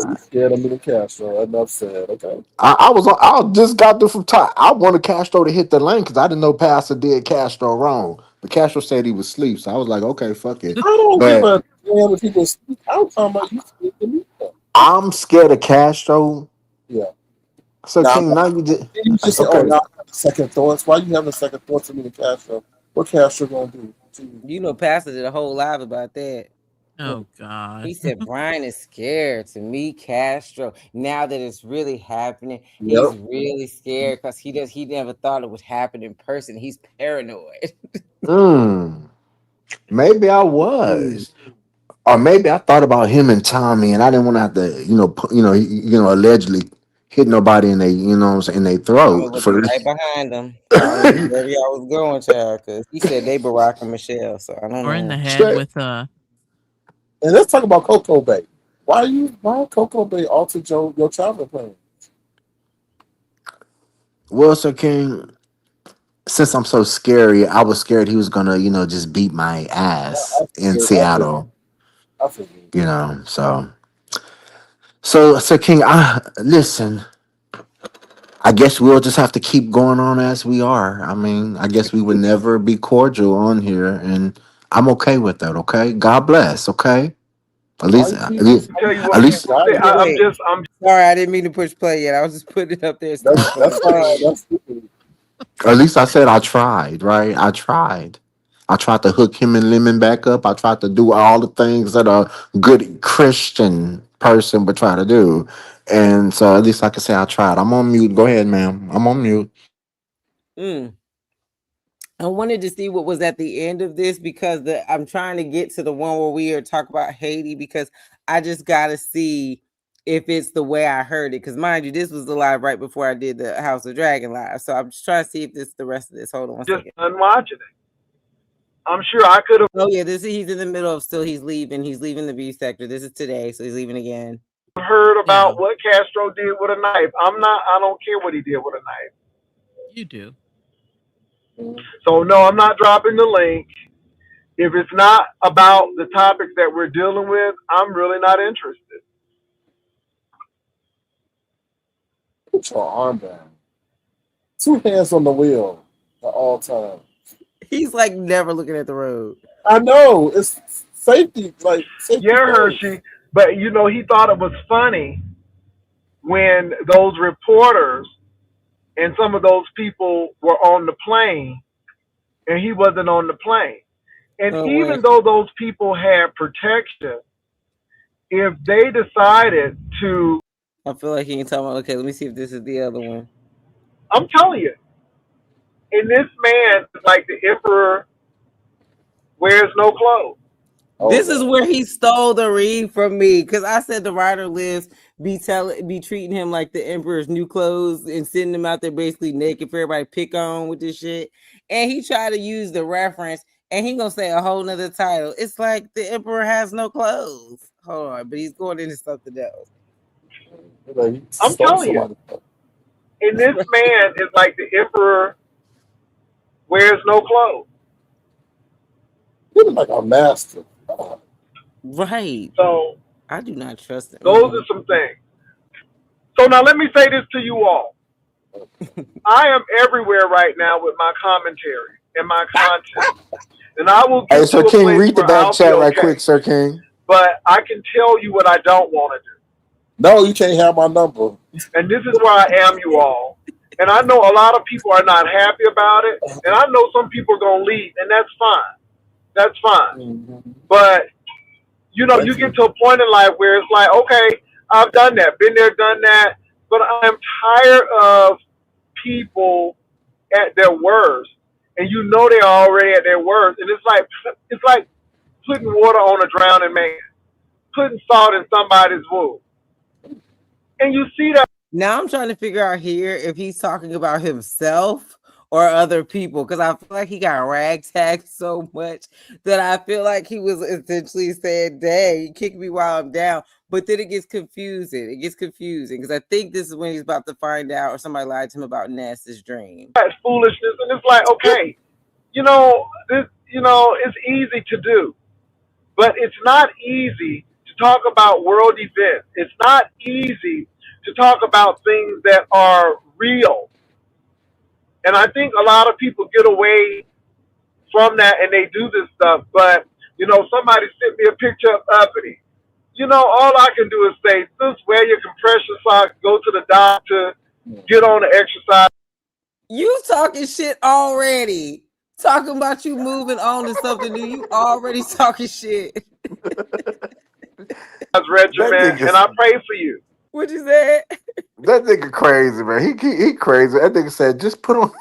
You scared of me to Castro. Enough said. Okay. I just got there from top. I wanted Castro to hit the lane because I didn't know Pastor did Castro wrong. But Castro said he was asleep, so I was like, okay, fuck it. I don't give But a damn if people speak. I'm talking about you speak to me. I'm scared of Castro. Yeah. So Now, King, now you just you just say, "Oh, okay. now I have second thoughts." Why you having second thoughts to me to Castro? What Castro gonna do to you? You know, Pastor did a whole live about that. Oh God. He said Brian is scared to meet Castro. Now that it's really happening, he's Yep. really scared because he never thought it would happen in person. He's paranoid. Mm, maybe I Mm. was. Or maybe I thought about him and Tommy, and I didn't want to have to, allegedly hit nobody in they, what I'm saying, in their Tommy throat would for be right behind him. So I don't know where y'all was going, child, because he said they Barack and Michelle. So I don't Or in the know. head straight. with And let's talk about Coco Bay. Why Coco Bay altered your travel plan? Well, so King, since I'm so scary, I was scared he was gonna, just beat my ass I in figured. I figured. Seattle. I figured. So King, I listen. I guess we'll just have to keep going on as we are. I mean, I guess we would never be cordial on here, and I'm okay with that. Okay, God bless. Okay, at Why least, you at keep least, Tell you at what least, people say. God? I'm Wait, just sorry, I didn't mean to push play yet. I was just putting it up there, starting from the That's fine. screen. That's stupid. at least I said I tried. Right, I tried. I tried to hook him and Lemon back up. I tried to do all the things that a good Christian person would try to do. And so at least I can say I tried. I'm on mute. Go ahead, ma'am. I'm on mute. Mm. I wanted to see what was at the end of this because I'm trying to get to the one where we are talking about Haiti because I just got to see if it's the way I heard it. Because mind you, this was the live right before I did the House of Dragon live, so I'm just trying to see if this is the rest of this. Hold on one just second. unwatching it. I'm sure I could have Oh yeah, this he's in the middle of still he's leaving. He's leaving the B sector. This is today, so he's leaving again. heard yeah, about what Castro did with a knife. I don't care what he did with a knife. you do. So no, I'm not dropping the link. If it's not about the topics that we're dealing with, I'm really not interested. Put your arm down. Two hands on the wheel at all times. He's like never looking at the road. I know it's safety, like safety Yeah, first. Hershey, but he thought it was funny when those reporters and some of those people were on the plane and he wasn't on the plane. And Oh even wait, though those people had protection, if they decided to, I feel like he ain't talking about. Okay, let me see if this is the other one. I'm telling you, and this man is like the emperor wears no clothes. Oh This is no. where he stole the read from me because I said the writer lives be treating him like the emperor's new clothes and sending him out there basically naked for everybody to pick on with this shit. And he tried to use the reference and he gonna say a whole nother title. It's like the emperor has no clothes. Hold on, but he's going into something else. Like he I'm stole telling you, somebody. and this man is like the emperor wears no clothes. He was like a master. Right. So I do not trust him. those are some things. So now let me say this to you all. I am everywhere right now with my commentary and my content. And I will Hey, get Sir to a King, place read the where back I'll be chat right okay. quick, Sir King. But I can tell you what I don't want to do. No, you can't have my number. And this is where I am, you all. And I know a lot of people are not happy about it. And I know some people are going to leave, and that's fine. That's fine. Mhm. But, you Thank get you. to a point in life where it's like, okay, I've done that, been there, done that. But I'm tired of people at their worst. And they're already at their worst. And it's like putting water on a drowning man, putting salt in somebody's wound. And you see that. Now I'm trying to figure out here if he's talking about himself or other people because I feel like he got ragtagged so much that I feel like he was essentially saying, "Dang, you kick me while I'm down." But then it gets confusing. It gets confusing because I think this is when he's about to find out, or somebody lied to him about Ness's dream. That's foolishness, and it's like, okay, this, it's easy to do, but it's not easy to talk about world events. It's not easy to talk about things that are real. And I think a lot of people get away from that and they do this stuff. But, somebody sent me a picture of Uppity. All I can do is say, just wear your compression socks, go to the doctor, get on the exercise. You talking shit already. Talking about you moving on to something new. You already talking shit. Regimen, and I pray for you. What you said? That nigga crazy, man. He crazy. That nigga said, just put on.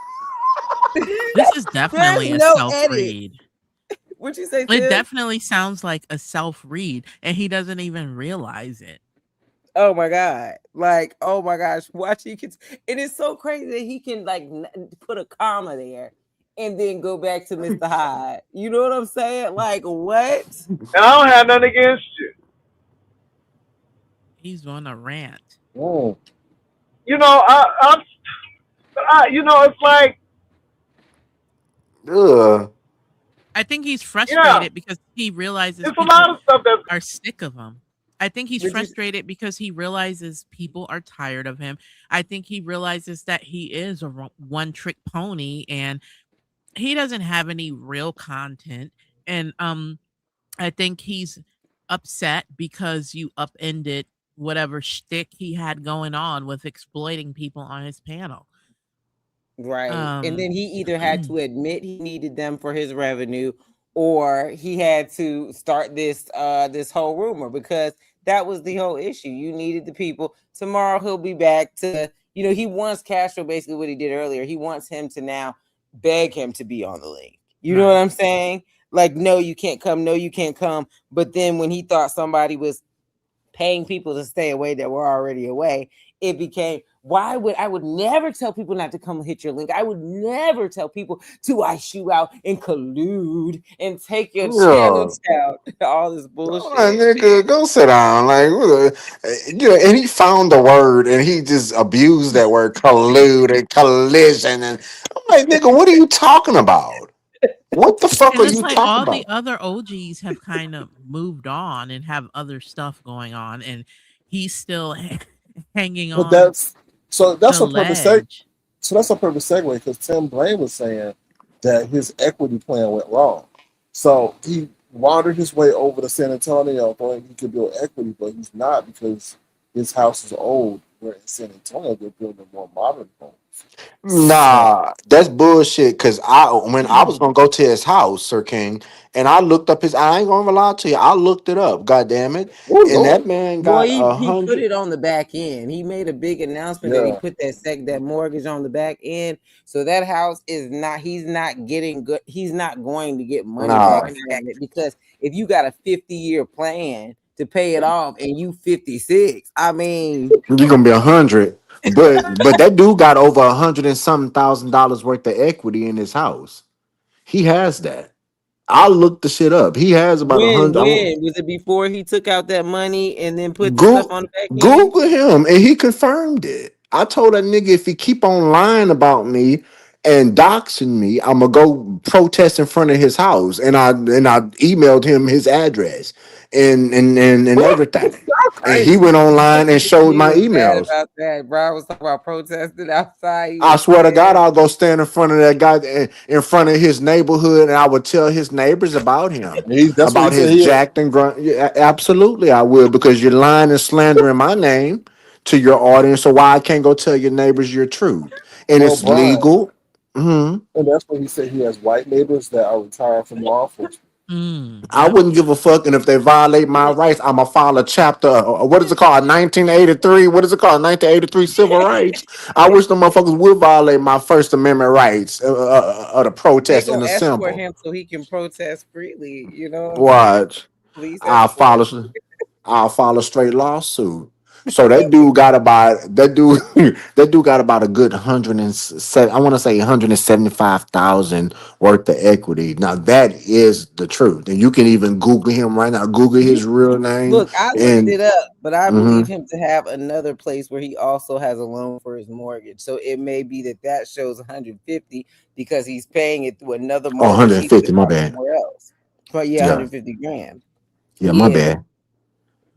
This is definitely a no edit. self-read. What you say, It Tim? definitely sounds like a self-read, and he doesn't even realize it. Oh my god! Like, oh my gosh! Watch, he can. It is so crazy that he can like put a comma there and then go back to Mr. Hyde. You know what I'm saying? Like, what? And I don't have nothing against you. He's on a rant. Oh, It's like, Ugh. I think he's frustrated because he realizes it's a people lot of stuff that's are sick of him. I think he's frustrated because he realizes people are tired of him. I think he realizes that he is a one-trick pony and he doesn't have any real content. And I think he's upset because you upended whatever shtick he had going on with exploiting people on his panel. Right. And then he either had to admit he needed them for his revenue, or he had to start this whole rumor, because that was the whole issue. You needed the people. Tomorrow he'll be back to, he wants Castro, basically what he did earlier. He wants him to now beg him to be on the link. You know what I'm saying? Like, no, you can't come. No, you can't come. But then when he thought somebody was paying people to stay away that were already away, it became, I would never tell people not to come hit your link. I would never tell people to ice you out and collude and take your channel down. All this bullshit. Nigga, go sit down. Like, and he found the word and he just abused that word, collude and collision. And I'm like, nigga, what are you talking about? What the fuck And are it's you like talking all about? the other OGs have kind of moved on and have other stuff going on, and he's still hanging but on that's the a perfect ledge. so that's a perfect segue because Tim Blaine was saying that his equity plan went wrong. So he wandered his way over to San Antonio thinking he could build equity, but he's not because his house is old. Where in San Antonio they're building more modern homes. So Nah, that's bullshit. Cause when I was gonna go to his house, Sir King, and I looked up his, I ain't gonna lie to you, I looked it up. God damn it, oh and that Lord, man Boy, got he put 100. it on the back end. He made a big announcement that he yeah, put that mortgage on the back end. So that house is not, he's not getting good. He's not going to get money back Nah, from it, because if you got a 50-year plan to pay it off and you 56, I mean, you're gonna be 100. But that dude got over 100 and something $1,000 worth of equity in his house. He has that. I looked the shit up. He has about a when hundred. was it before he took out that money and then put the stuff Go on the back end? Google him, and he confirmed it. I told that nigga if he keep on lying about me and doxing me, I'm gonna go protest in front of his house. And I emailed him his address and everything. And he crazy. went online and showed He my was mad emails. about that. Bro was talking about protesting outside. He I was swear to God, scared. I'll go stand in front of that guy in front of his neighborhood, and I would tell his neighbors about him, That's what he about said. his jacked and grunt. Yeah, absolutely, I will, because you're lying and slandering my name to your audience. So why I can't go tell your neighbors your truth? And Well, it's Brian, legal. Hmm. and that's when he said he has white neighbors that are retired from law enforcement. I Yep. wouldn't give a fuck, and if they violate my rights, I'ma file a chapter. What is it called? 1983. What is it called? 1983 civil rights. I wish the motherfuckers would violate my First Amendment rights of the They protest and gonna escort assemble. him so he can protest freely. You know what I'm saying? Watch. Police I'll escort. file a, I'll file a straight lawsuit. So that dude got about that dude that dude got about a good 107. I want to say 175,000 worth of equity. Now that is the truth, and you can even Google him right now. Google his real name, Look, I looked and it up, but I believe mhm, him to have another place where he also has a loan for his mortgage. So it may be that that shows 150 because he's paying it through another oh, mortgage he took 150. My out bad. somewhere else. But yeah, Yeah, 150 grand. yeah, my Yeah. bad.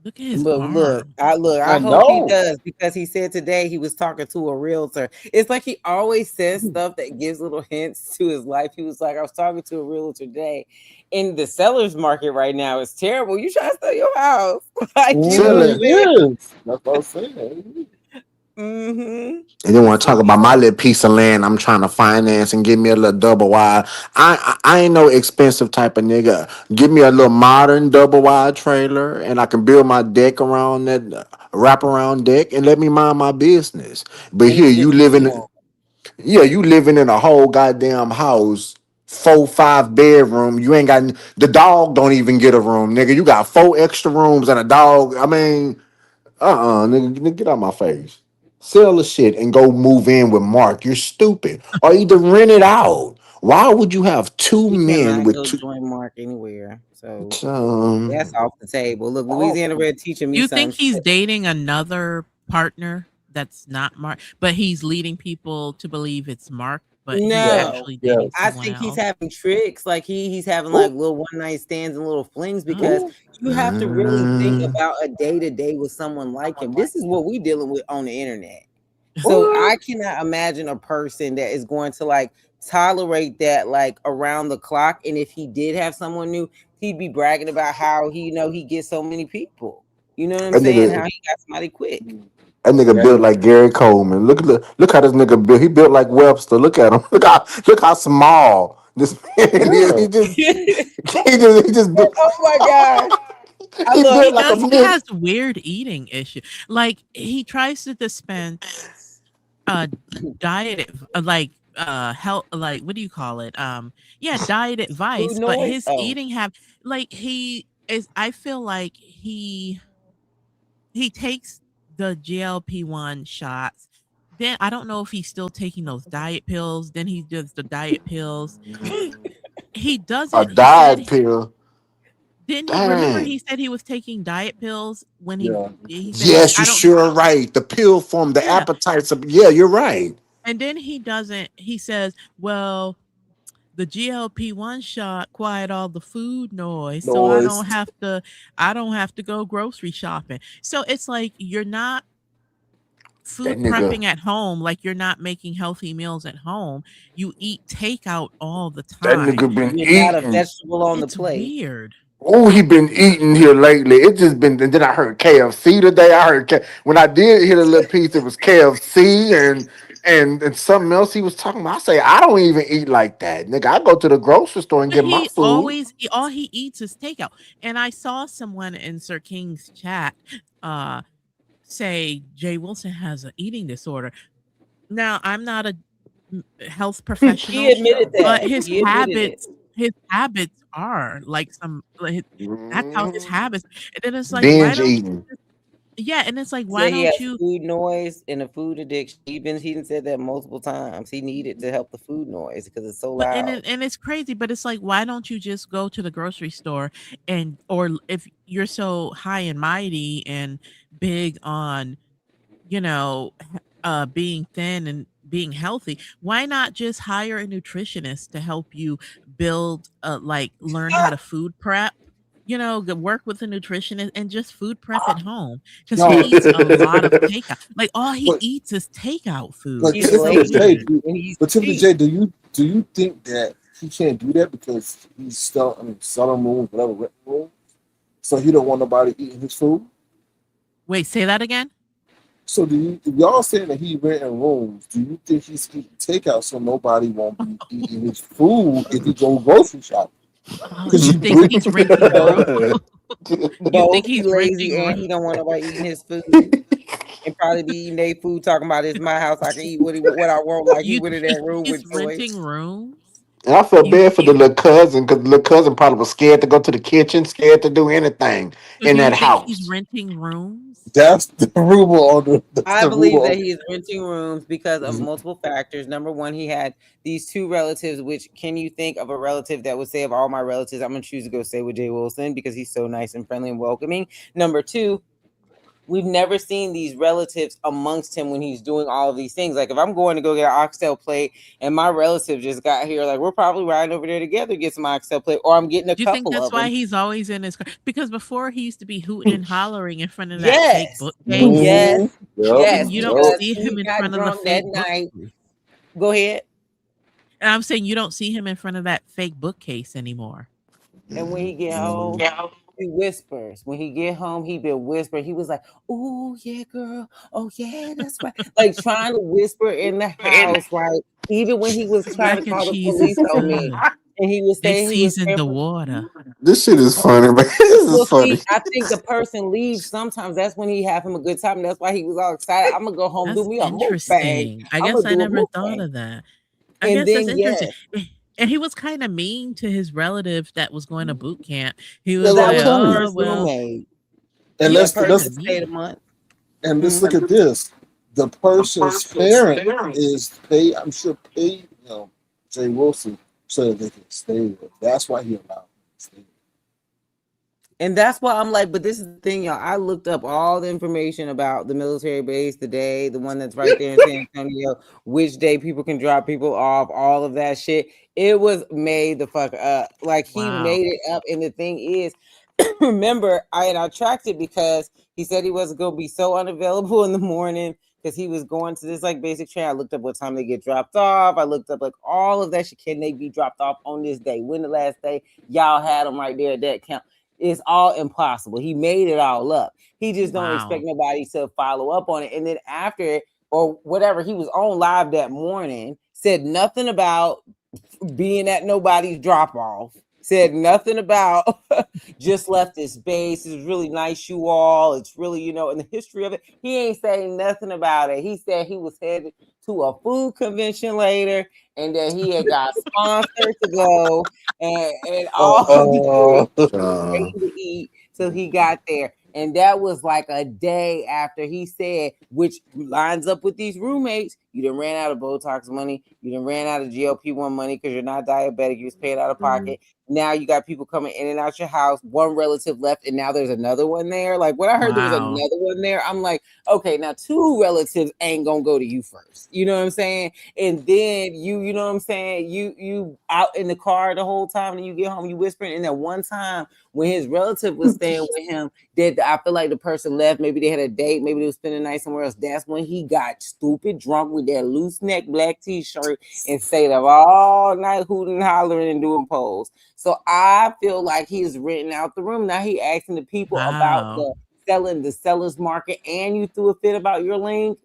Look at his But arm. I I hope he know. does because he said today he was talking to a realtor. It's like he always says stuff that gives little hints to his life. He was like, I was talking to a realtor today. In the seller's market right now, it's terrible. You trying to sell your house. Like, you know what I'm Selling, It saying? is. That's what I'm saying. Mm-hmm. and then want to So talk about my little piece of land I'm trying to finance and give me a little double wide. I ain't no expensive type of nigga. Give me a little modern double wide trailer, and I can build my deck around that wraparound deck, and let me mind my business. But and here you get you what you living, want. yeah, you living in a whole goddamn house. 4, 5 bedroom. You ain't got the dog. Don't even get a room, nigga. You got 4 extra rooms and a dog. I mean, nigga, get out my face. Sell the shit and go move in with Mark. You're stupid. Or either rent it out. Why would you have two You men cannot with go two? join Mark anywhere. So that's Um, off the table. Look, Oh, Louisiana Red teaching me You think something. She he's said, dating another partner that's not Mark, but he's leading people to believe it's Mark, but he's no. yes, actually dating yes. I someone think he's else? having tricks. Like he's having Ooh, like little one night stands and little flings because ooh. you have to really think mm, about a day to day with someone like him. This is what we dealing with on the internet. So What? I cannot imagine a person that is going to like tolerate that like around the clock. And if he did have someone new, he'd be bragging about how he he gets so many people. You know what I'm that saying? How nigga, he got somebody quick. that nigga Yeah. built like Gary Coleman. Look how this nigga built. He built like Webster. Look at him. Look how small this man is. Yeah. He just built. Oh my gosh. I He look. built He like a does. He mid. has weird eating issue. Like he tries to dispense uh diet health, like what do you call it, yeah, diet Food advice, but noise. his Oh, eating have like I feel like he takes the GLP-1 shots. Then I don't know if he's still taking those diet pills. Then he does the diet pills. He A doesn't. He said dive pill. didn't he remember Dang. he said he was taking diet pills when Yeah. he said he Yes, you I don't sure right. The pill form, the yeah. appetites of, yeah, you're right. And then he doesn't he says, "Well, the GLP-1 shot quiet all the food noise, so Noise. I don't have to go grocery shopping." So it's like you're not That food nigga, prepping at home, like you're not making healthy meals at home. You eat takeout all the that time. nigga been with not a eating. vegetable on the It's plate. weird. Oh, he been eating here lately. It just been. And then I heard KFC today. I heard when I did hear the little piece, it was KFC and something else he was talking about. I say I don't even eat like that, nigga. I go to the grocery store and But get my food. all he eats is takeout. And I saw someone in Sir King's chat uh say Jay Wilson has an eating disorder. Now, I'm not a health He professional, admitted but that. He admitted it. his habits are like that's how his Mm, habits. And then it's like, why binge don't eating. yeah, and it's like, why Said he has don't you food noise and a food addiction. He done said that multiple times. He needed to help the food noise because it's so but loud. and it's crazy, but it's like, why don't you just go to the grocery store and or if you're so high and mighty and big on being thin and being healthy, why not just hire a nutritionist to help you build, like, learn how to food prep? Work with a nutritionist and just food prep at home because he No, eats a lot of takeout. Like all he but eats is takeout food. but He's It's so Tiffany lazy J, weird. do, and he's but Tiffany cheap. J, do you think that he can't do that because he's still selling rooms, whatever rent room, so he don't want nobody eating his food? Wait, say that again. So do you? If y'all saying that he renting rooms, do you think he's eating takeout so nobody won't be eating his food if he go grocery shopping? Oh, Because you you think bring he's renting room? Both. You think Both. He he's lazy renting and room? he don't want nobody eating his food. And probably be eating their food talking about it's my house. I can eat what I want. Like he You went in think that room he's with renting toys. rooms? And I felt He bad for he the little cousin because the little cousin probably was scared to go to the kitchen, scared to do anything so in do you that think he's house. renting rooms? That's the rumor on the. That's I the believe rumor. that he is renting rooms because of multiple factors. Number one, he had these two relatives, which can you think of a relative that would say, of all my relatives, I'm going to choose to go stay with Jay Wilson because he's so nice and friendly and welcoming. Number two, we've never seen these relatives amongst him when he's doing all of these things. Like if I'm going to go get an oxtail plate and my relative just got here, like we're probably riding over there together to get some oxtail plate, or I'm getting a Do you think couple that's of why them. he's always in his car? Because before he used to be hooting and hollering in front of that fake Yes, bookcase, yes, Mm-hmm. Yep. and yes, you don't Yep. because see him he in got front of the drunk that fake night. bookcase. Go ahead. And I'm saying you don't see him in front of that fake bookcase anymore. And when he get home, Mhm. he whispers. When he get home, he been whispering. He was like, "Oh yeah, girl. Oh yeah, that's right." Like trying to whisper in the house, right? Even when he was The trying to mac and call the cheese police is on me, good. and he was They saying he was seasoned scared the for. water. This shit is funny, man. This is Well, funny. see, I think the person leaves sometimes. That's when he have him a good time. And that's why he was all excited. I'm gonna go home, do That's me a mukbang. interesting. I I'm guess gonna I do a never thought mukbang. of that. I And guess that's then interesting. yes, And he was kind of mean to his relative that was going to boot camp. He Yeah, was let that me like, was the tell you. "Oh, first well," roommate. And he That was let's kind person of let's stayed a mean. month. and let's Mhm. look at this. The person's parent is paid. I'm sure paid. Jay Wilson so that they can stay there. That's why he allowed them to stay And that's why I'm like, but this is the thing, y'all. I looked up all the information about the military base, the day, the one that's right there in San Antonio, which day people can drop people off, all of that shit. It was made the fuck up. Like he Wow. made it up. And the thing is, remember, I had attracted because he said he wasn't going to be so unavailable in the morning because he was going to this like basic train. I looked up what time they get dropped off. I looked up like all of that shit. Can they be dropped off on this day? When the last day y'all had them right there at that count? It's all impossible. He made it all up. He just don't expect Wow. nobody to follow up on it. And then after it or whatever, he was on live that morning, said nothing about being at nobody's drop off. Said nothing about just left his base. It's really nice, you all. It's really, in the history of it. He ain't saying nothing about it. He said he was headed to a food convention later and that he had got sponsored to go and all there. waiting to eat till he got there. And that was like a day after he said, which lines up with these roommates. You done ran out of Botox money. You done ran out of GLP-1 money because you're not diabetic. You was paying out of pocket. Now you got people coming in and out your house. One relative left, and now there's another one there. Like when I heard there was another Wow. one there, I'm like, okay, now two relatives ain't gonna go to you first. You know what I'm saying? And then you know what I'm saying? You out in the car the whole time, and you get home, you whispering. And that one time when his relative was staying with him, that I feel like the person left. Maybe they had a date. Maybe they was spending the night somewhere else. That's when he got stupid drunk with that loose neck black t-shirt and stayed up all night hooting, hollering, and doing polls. So I feel like he's renting out the room. Now he asking the people about Wow. the seller's market, and you threw a fit about your link.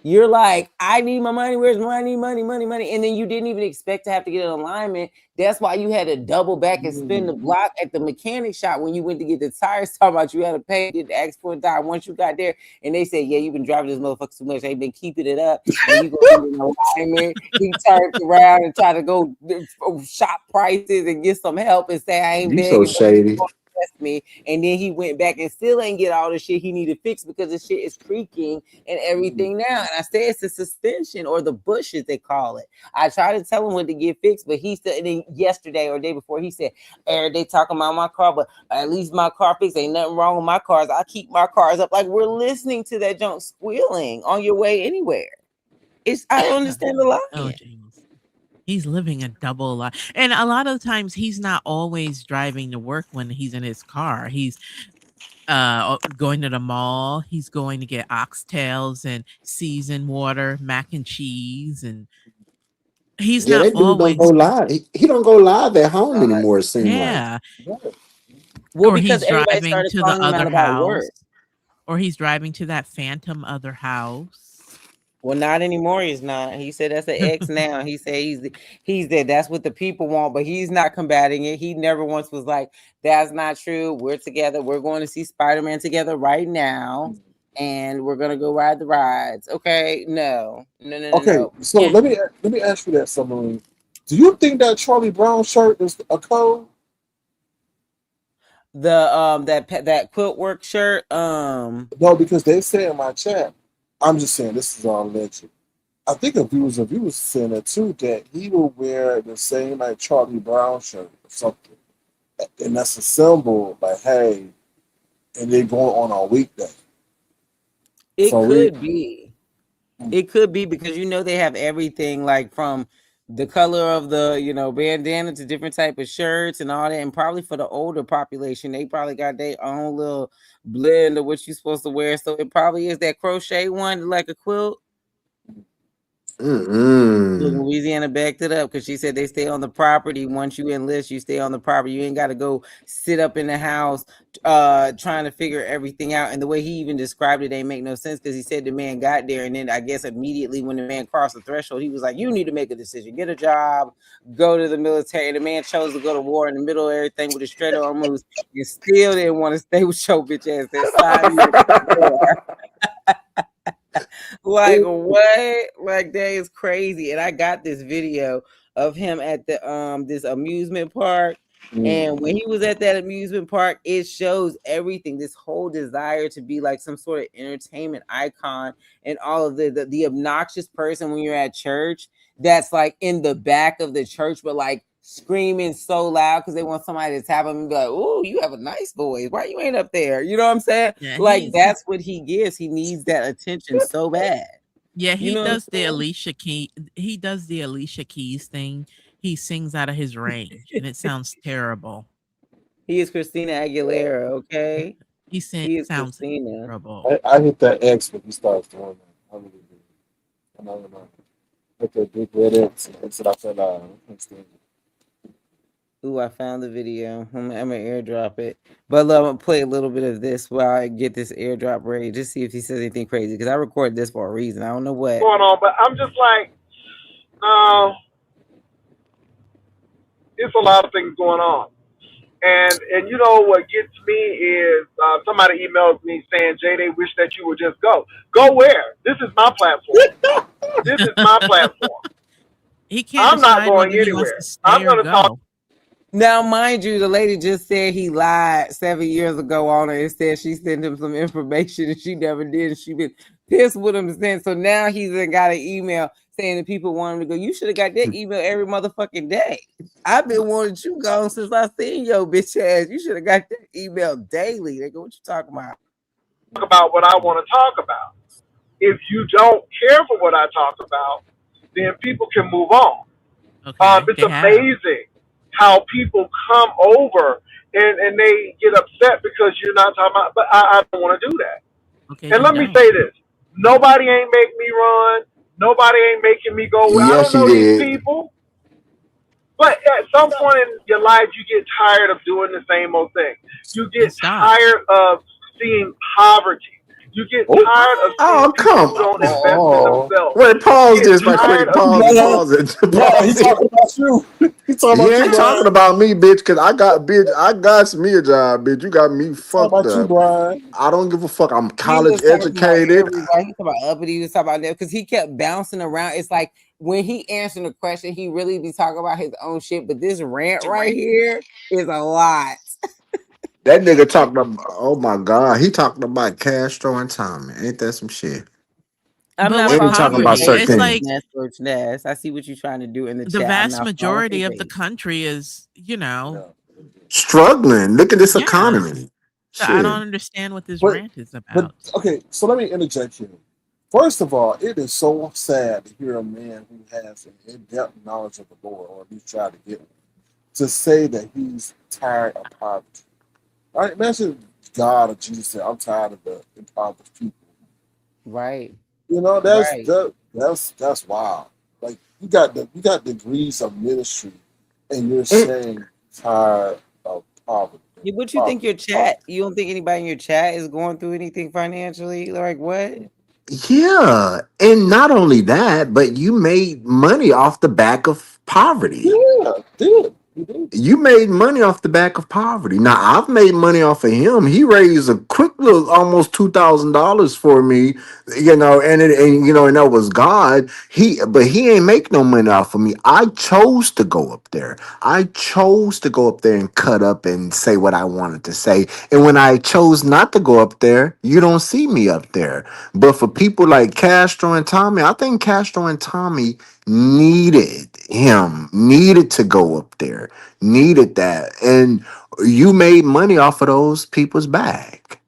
You're like, I need my money. Where's money, money, money, money? And then you didn't even expect to have to get an alignment. That's why you had to double back and spin the block at the mechanic shop when you went to get the tires. Talking about you had to pay, did the ask for a tire. Once you got there, and they said, yeah, you've been driving this motherfucker too much. They've been keeping it up, and you go get an alignment. He turns around and try to go shop prices and get some help and say, I ain't You so begging, but shady. me. And then he went back and still ain't get all the shit he needed fixed because the shit is creaking and everything now. And I say it's the suspension or the bushes they call it. I tried to tell him when to get fixed, but he said, and then yesterday or day before, he said, every day talking about my car, but at least my car fixed. Ain't nothing wrong with my cars. I keep my cars up. Like we're listening to that junk squealing on your way anywhere. I don't understand the Oh, lying. jeez. He's living a double life. And a lot of times he's not always driving to work when he's in his car. He's going to the mall. He's going to get oxtails and seasoned water, mac and cheese, and he's Yeah, not that dude don't go always live. He don't go live at home Right. anymore. It seems like. yeah. Right. Well, Or because he's everybody driving started to the calling him other out about house. work. Or he's driving to that phantom other house. Well, not anymore. He's not. He said that's an X now. He said he's there. That's what the people want, but he's not combating it. He never once was like, "That's not true. We're together. We're going to see Spider-Man together right now, and we're gonna go ride the rides." Okay, no, no, no, no, Okay, no. so Yeah. let me ask you that, Submarine. Do you think that Charlie Brown shirt is a code? The that quilt work shirt. No, because they say in my chat. I'm just saying this is all legend. I think a viewer was saying that too, that he will wear the same like Charlie Brown shirt or something, and that's a symbol like, hey, and they're going on a weekday. It So we, could be. It could be because they have everything like from the color of the bandana to different type of shirts and all that, and probably for the older population, they probably got their own little blend of what you're supposed to wear. So it probably is that crochet one, like a quilt. Look, Mm-mm. Louisiana backed it up because she said they stay on the property. Once you enlist, you stay on the property. You ain't got to go sit up in the house trying to figure everything out. And the way he even described it ain't make no sense because he said the man got there, and then I guess immediately when the man crossed the threshold, he was like, "You need to make a decision, get a job, go to the military." And the man chose to go to war in the middle of everything with a straight arm moves, and still didn't want to stay with your bitch ass. That sign you at the door. Like what? Like that is crazy. And I got this video of him at the this amusement park. And when he was at that amusement park, it shows everything. This whole desire to be like some sort of entertainment icon, and all of the obnoxious person when you're at church that's like in the back of the church, but like screaming so loud because they want somebody to tap him and be like, "Oh, you have a nice voice. Why you ain't up there?" You know what I'm saying? Yeah, Like he's that's what he gives. He needs that attention so bad. yeah, You he know what I'm does the saying? Alicia Key he does the Alicia Keys thing. He sings out of his range and it sounds terrible. He is Christina Aguilera, okay? He is Sounds Christina. terrible. I hit that X when he starts doing that. I really do. I know. Hit that big red X, and so I fell out. I can't stand it. Ooh, I found the video. I'm gonna airdrop it. But look, I'm gonna play a little bit of this while I get this airdrop ready. Just see if he says anything crazy. Because I recorded this for a reason. I don't know what. Going on, but I'm just like, uh, it's a lot of things going on. And you know what gets me is somebody emails me saying, Jay, they wish that you would just go. Go where? This is my platform. This is my platform. He can't I'm not decide going whether he wants to anywhere. stay I'm or going to talk. go. Now, mind you, the lady just said he lied 7 years ago on her and said she sent him some information and she never did. She been pissed with him since. So now he's got an email saying that people want him to go. You should have got that email every motherfucking day. I've been wanting you gone since I seen your bitch ass. You should have got that email daily. They go, what you talking about? About what I want to talk about. If you don't care for what I talk about, then people can move on. Okay, It's they have. amazing how people come over and they get upset because you're not talking about, but I don't want to do that. Okay, And then let me don't. say this. Nobody ain't make me run. Nobody ain't making me go. I Yes, don't she know these did. people. But at some point in your life, you get tired of doing the same old thing. You Then get stop. tired of seeing poverty. You get Oh, tired of seeing Oh, people come who don't invest in oh. themselves. Wait, You pause get this right tired quick. of Pause it. seeing. No, Pause it. no, he Pause it. talking about you. He talking He about you, ain't talking Brian. about me, bitch, because I got me a job, bitch. You got me Talking fucked about you, up. Brian. I don't give a fuck. I'm He college was talking about educated. everybody. He was talking about uppity. He was talking about that because he kept bouncing around. It's like when he answered a question, he really be talking about his own shit. But this rant right here is a lot. That nigga talking about, oh my God, he talking about Castro and Tommy. Ain't that some shit? I'm But not with And he following talking your about poverty, page, certain it's Coach like things. Ness, Coach Ness. I see what you're trying to do in the the chat. I'm vast not following your majority of the page. country is, Yeah. Struggling. Look at this yeah. economy. So I don't Shit. understand what this But rant is but about. okay, so let me interject here. First of all, it is so sad to hear a man who has an in-depth knowledge of the Lord, or at least try to get one, to say that he's tired of poverty. Right? Imagine God or Jesus said, "I'm tired of the impoverished people." Right, You know, right. that's wild. Like you got degrees of ministry, and you're Mm, saying tired of poverty. Yeah, what you think Poverty. your chat? You don't think anybody in your chat is going through anything financially? Like what? yeah. And not only that, but you made money off the back of poverty. Yeah, did. He did. You made money off the back of poverty. Now I've made money off of him. He raised a quick little almost $2,000 for me, and that was God. He ain't make no money off of me. I chose to go up there. I chose to go up there and cut up and say what I wanted to say. And when I chose not to go up there, you don't see me up there. But for people like Castro and Tommy, I think Castro and Tommy needed to go up there, needed that, and you made money off of those people's back.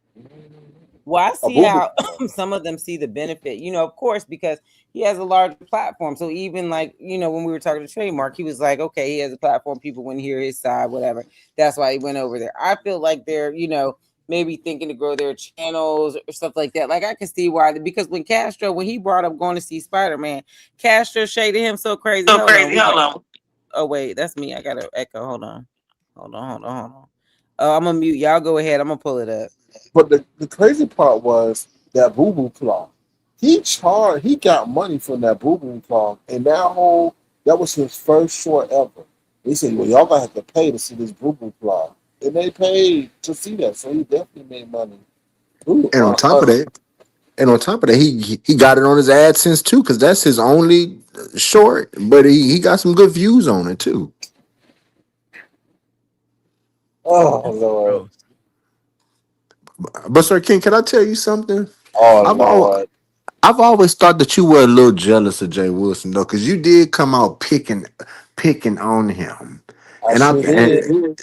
Well, I A see boo boo. how some of them see the benefit, of course, because he has a larger platform. So even like, when we were talking to Trademark, he was like, okay, he has a platform, people want to hear his side, whatever. That's why he went over there. I feel like they're, maybe thinking to grow their channels or stuff like that. Like I can see why, because when he brought up going to see Spider-Man, Castro shaded him so crazy. So Hold on. crazy. Hold on. Oh, wait, that's me. I got to echo. Hold on. Hold on. I'm going to mute. Y'all go ahead. I'm going to pull it up. But the crazy part was that boo boo claw. He got money from that boo boo claw, and that was his first short ever. He said, "Well, y'all gonna have to pay to see this boo boo claw," and they paid to see that, so he definitely made money. Ooh, And on top of that, he got it on his AdSense too, because that's his only short. But he got some good views on it too. oh That's Lord, gross. But Sir King, can I tell you something? oh I've always, Lord, I've always thought that you were a little jealous of Jay Wilson though, because you did come out picking on him, I and I sure did. I and sure did. you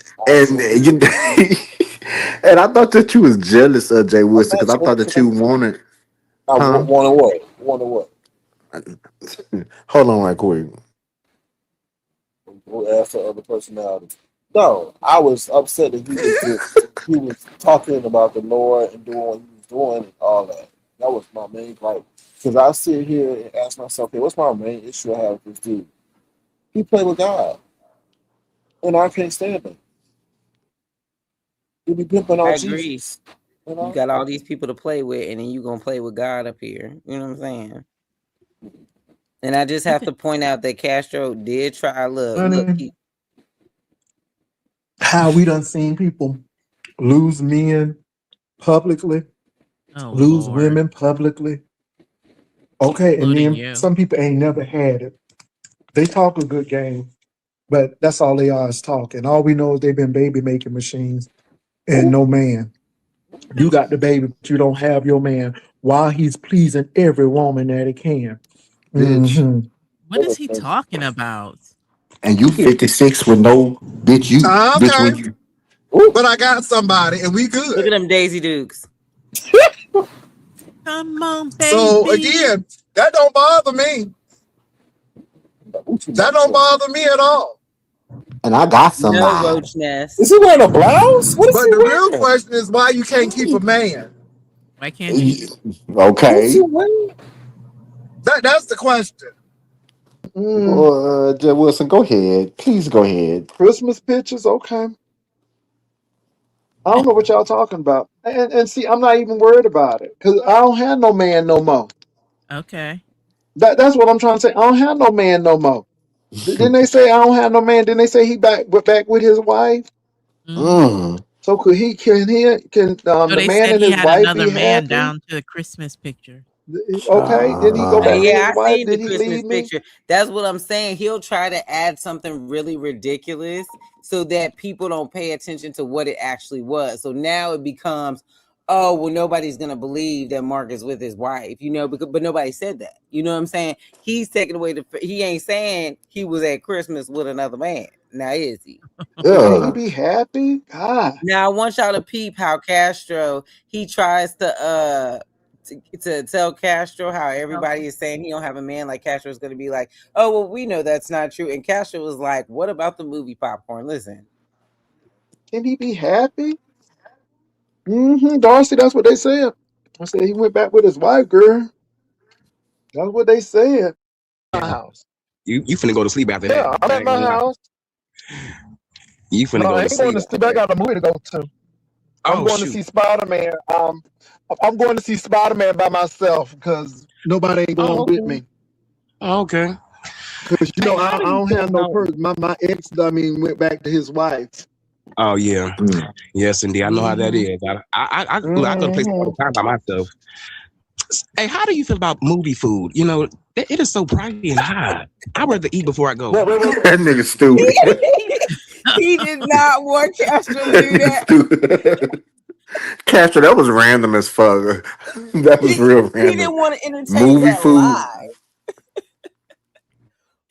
and I thought that you was jealous of Jay I'm Wilson not because I thought that you joking. wanted, I huh? want to what? Want to what? Hold on, right quick. We'll ask the other personality. No, I was upset that he was talking about the Lord and doing what he was doing and all that. That was my main gripe. Because I sit here and ask myself, okay, what's my main issue I have with this dude? He played with God, and I can't stand him. He be pimping I on agree. Jesus, You got all these people to play with, and then you gonna play with God up here. You know what I'm saying? And I just I have think to point out that Castro did try. Look. Honey, how we done seen people lose men publicly, oh lose Lord, women publicly. Okay, and including then you. some people ain't never had it. They talk a good game, but that's all they are is talking. All we know is they've been baby making machines and no man. You got the baby, but you don't have your man while he's pleasing every woman that he can. Bitch. Hmm. What is he talking about? And you 56 with no bitch. You bitch Okay, when you but I got somebody and we Look good. at them Daisy Dukes. Come on, So baby. again, that don't bother me. That don't bother me at all. and I got No somebody. roach nest. Is he wearing a blouse? What is he But the real wearing? question is why you can't keep a man. Why can't you? What's he Okay. wearing? That's the question. Jay Wilson, go ahead. Please go ahead. Christmas pictures, okay. I don't know what y'all talking about. And see, I'm not even worried about it because I don't have no man no more. Okay. That's what I'm trying to say. I don't have no man no more. Didn't they say I don't have no man? Didn't they say he back with his wife? Mm-hmm. Mm. So can No, the they man said and he his had wife another be man happy? down to the Christmas picture. Okay. Did he go back with Yeah, his I wife? seen the Did he Christmas leave me? picture. That's what I'm saying. He'll try to add something really ridiculous so that people don't pay attention to what it actually was. So now it becomes, oh, well, nobody's gonna believe that Mark is with his wife, but nobody said that. You know what I'm saying? He's taking away he ain't saying he was at Christmas with another man. Now is he? But can he Yeah. be happy? God. Now I want y'all to peep how Castro he tries to tell Castro how everybody is saying he don't have a man. Like Castro's going to be like, oh well, we know that's not true. And Castro was like, what about the movie Popcorn? Listen, Can he be happy? Darcy, that's what they said. I said he went back with his wife, girl. That's what they said. My house. You finna go to sleep after that. Yeah, I'm I at ain't my gonna lie. house. You finna No, go I to ain't going sleep to after sleep. I that. got a movie to go to. I'm Oh going to shoot. see Spider Man. I'm going to see Spider Man by myself because nobody ain't Oh going with okay. me. Oh, okay. Because Hey, I how do you don't feel have no about? person. My ex, I mean, went back to his wife. Oh yeah, Mm. yes, indeed. I know how that Mm-hmm. is. I look, I go to places all Mm-hmm. the time by myself. Hey, how do you feel about movie food? It is so pricey and high. I rather eat before I go. Wait. That nigga stupid. He did not want Castro to do That nigga that. stupid. Castro, that was random as fuck. That was real He random. didn't want to entertain Movie that food. lie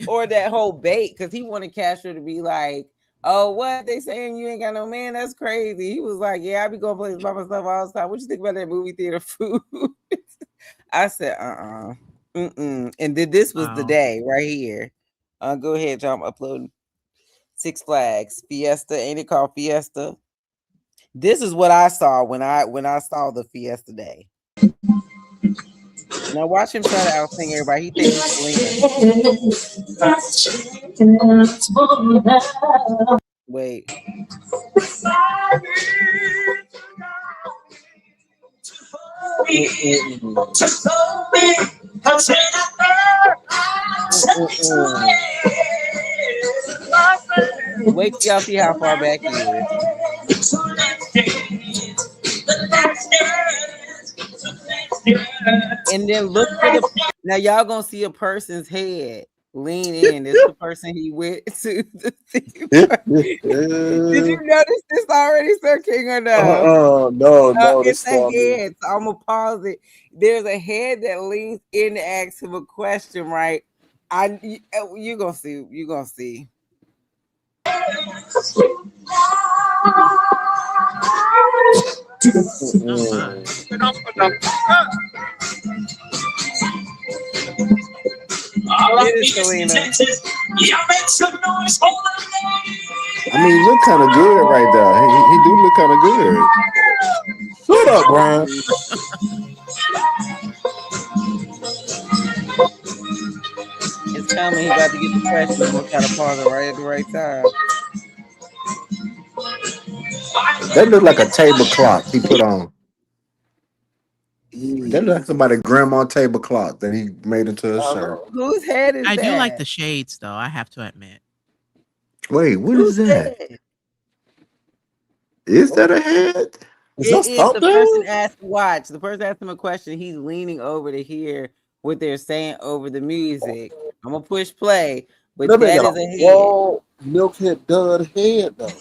or that whole bait because he wanted Castro to be like, "Oh, what they saying? You ain't got no man? That's crazy." He was like, "Yeah, I be going places by myself all the time. What you think about that movie theater food?" I said, mm-mm. And then this was the Wow. day right here. Go ahead, John. I'm uploading Six Flags Fiesta. Ain't it called Fiesta? This is what I saw when I saw the Fiesta Day. Now watch him try to out sing everybody. He think he's Selena. Wait. Wait till y'all see how far back he is. And then look for the now y'all gonna see a person's head lean in. It's the person he went to the theme park. Did you notice this already, Sir King, or no? No, It's this a for me. head. So I'm gonna pause it. There's a head that leans in to ask him a question, right? You gonna see. You gonna see. Oh my. It is Selena. I mean, he look kind of good right there. He do look kind of good. Shut up, Brian. It's coming. He about to get the question. I'm gonna try to pause it right at the right time. That look like a table clock he put on. That look like somebody's grandma table clock that he made into a I shirt. know. Whose head is I do like that? the shades though, I have to admit. Wait, what is Whose that? head? Is that a head? Is It that is the something? person asked watch. The person asked him a question. He's leaning over to hear what they're saying over the music. I'm gonna push play, but That man that got is a a head. wall milkhead dud head though.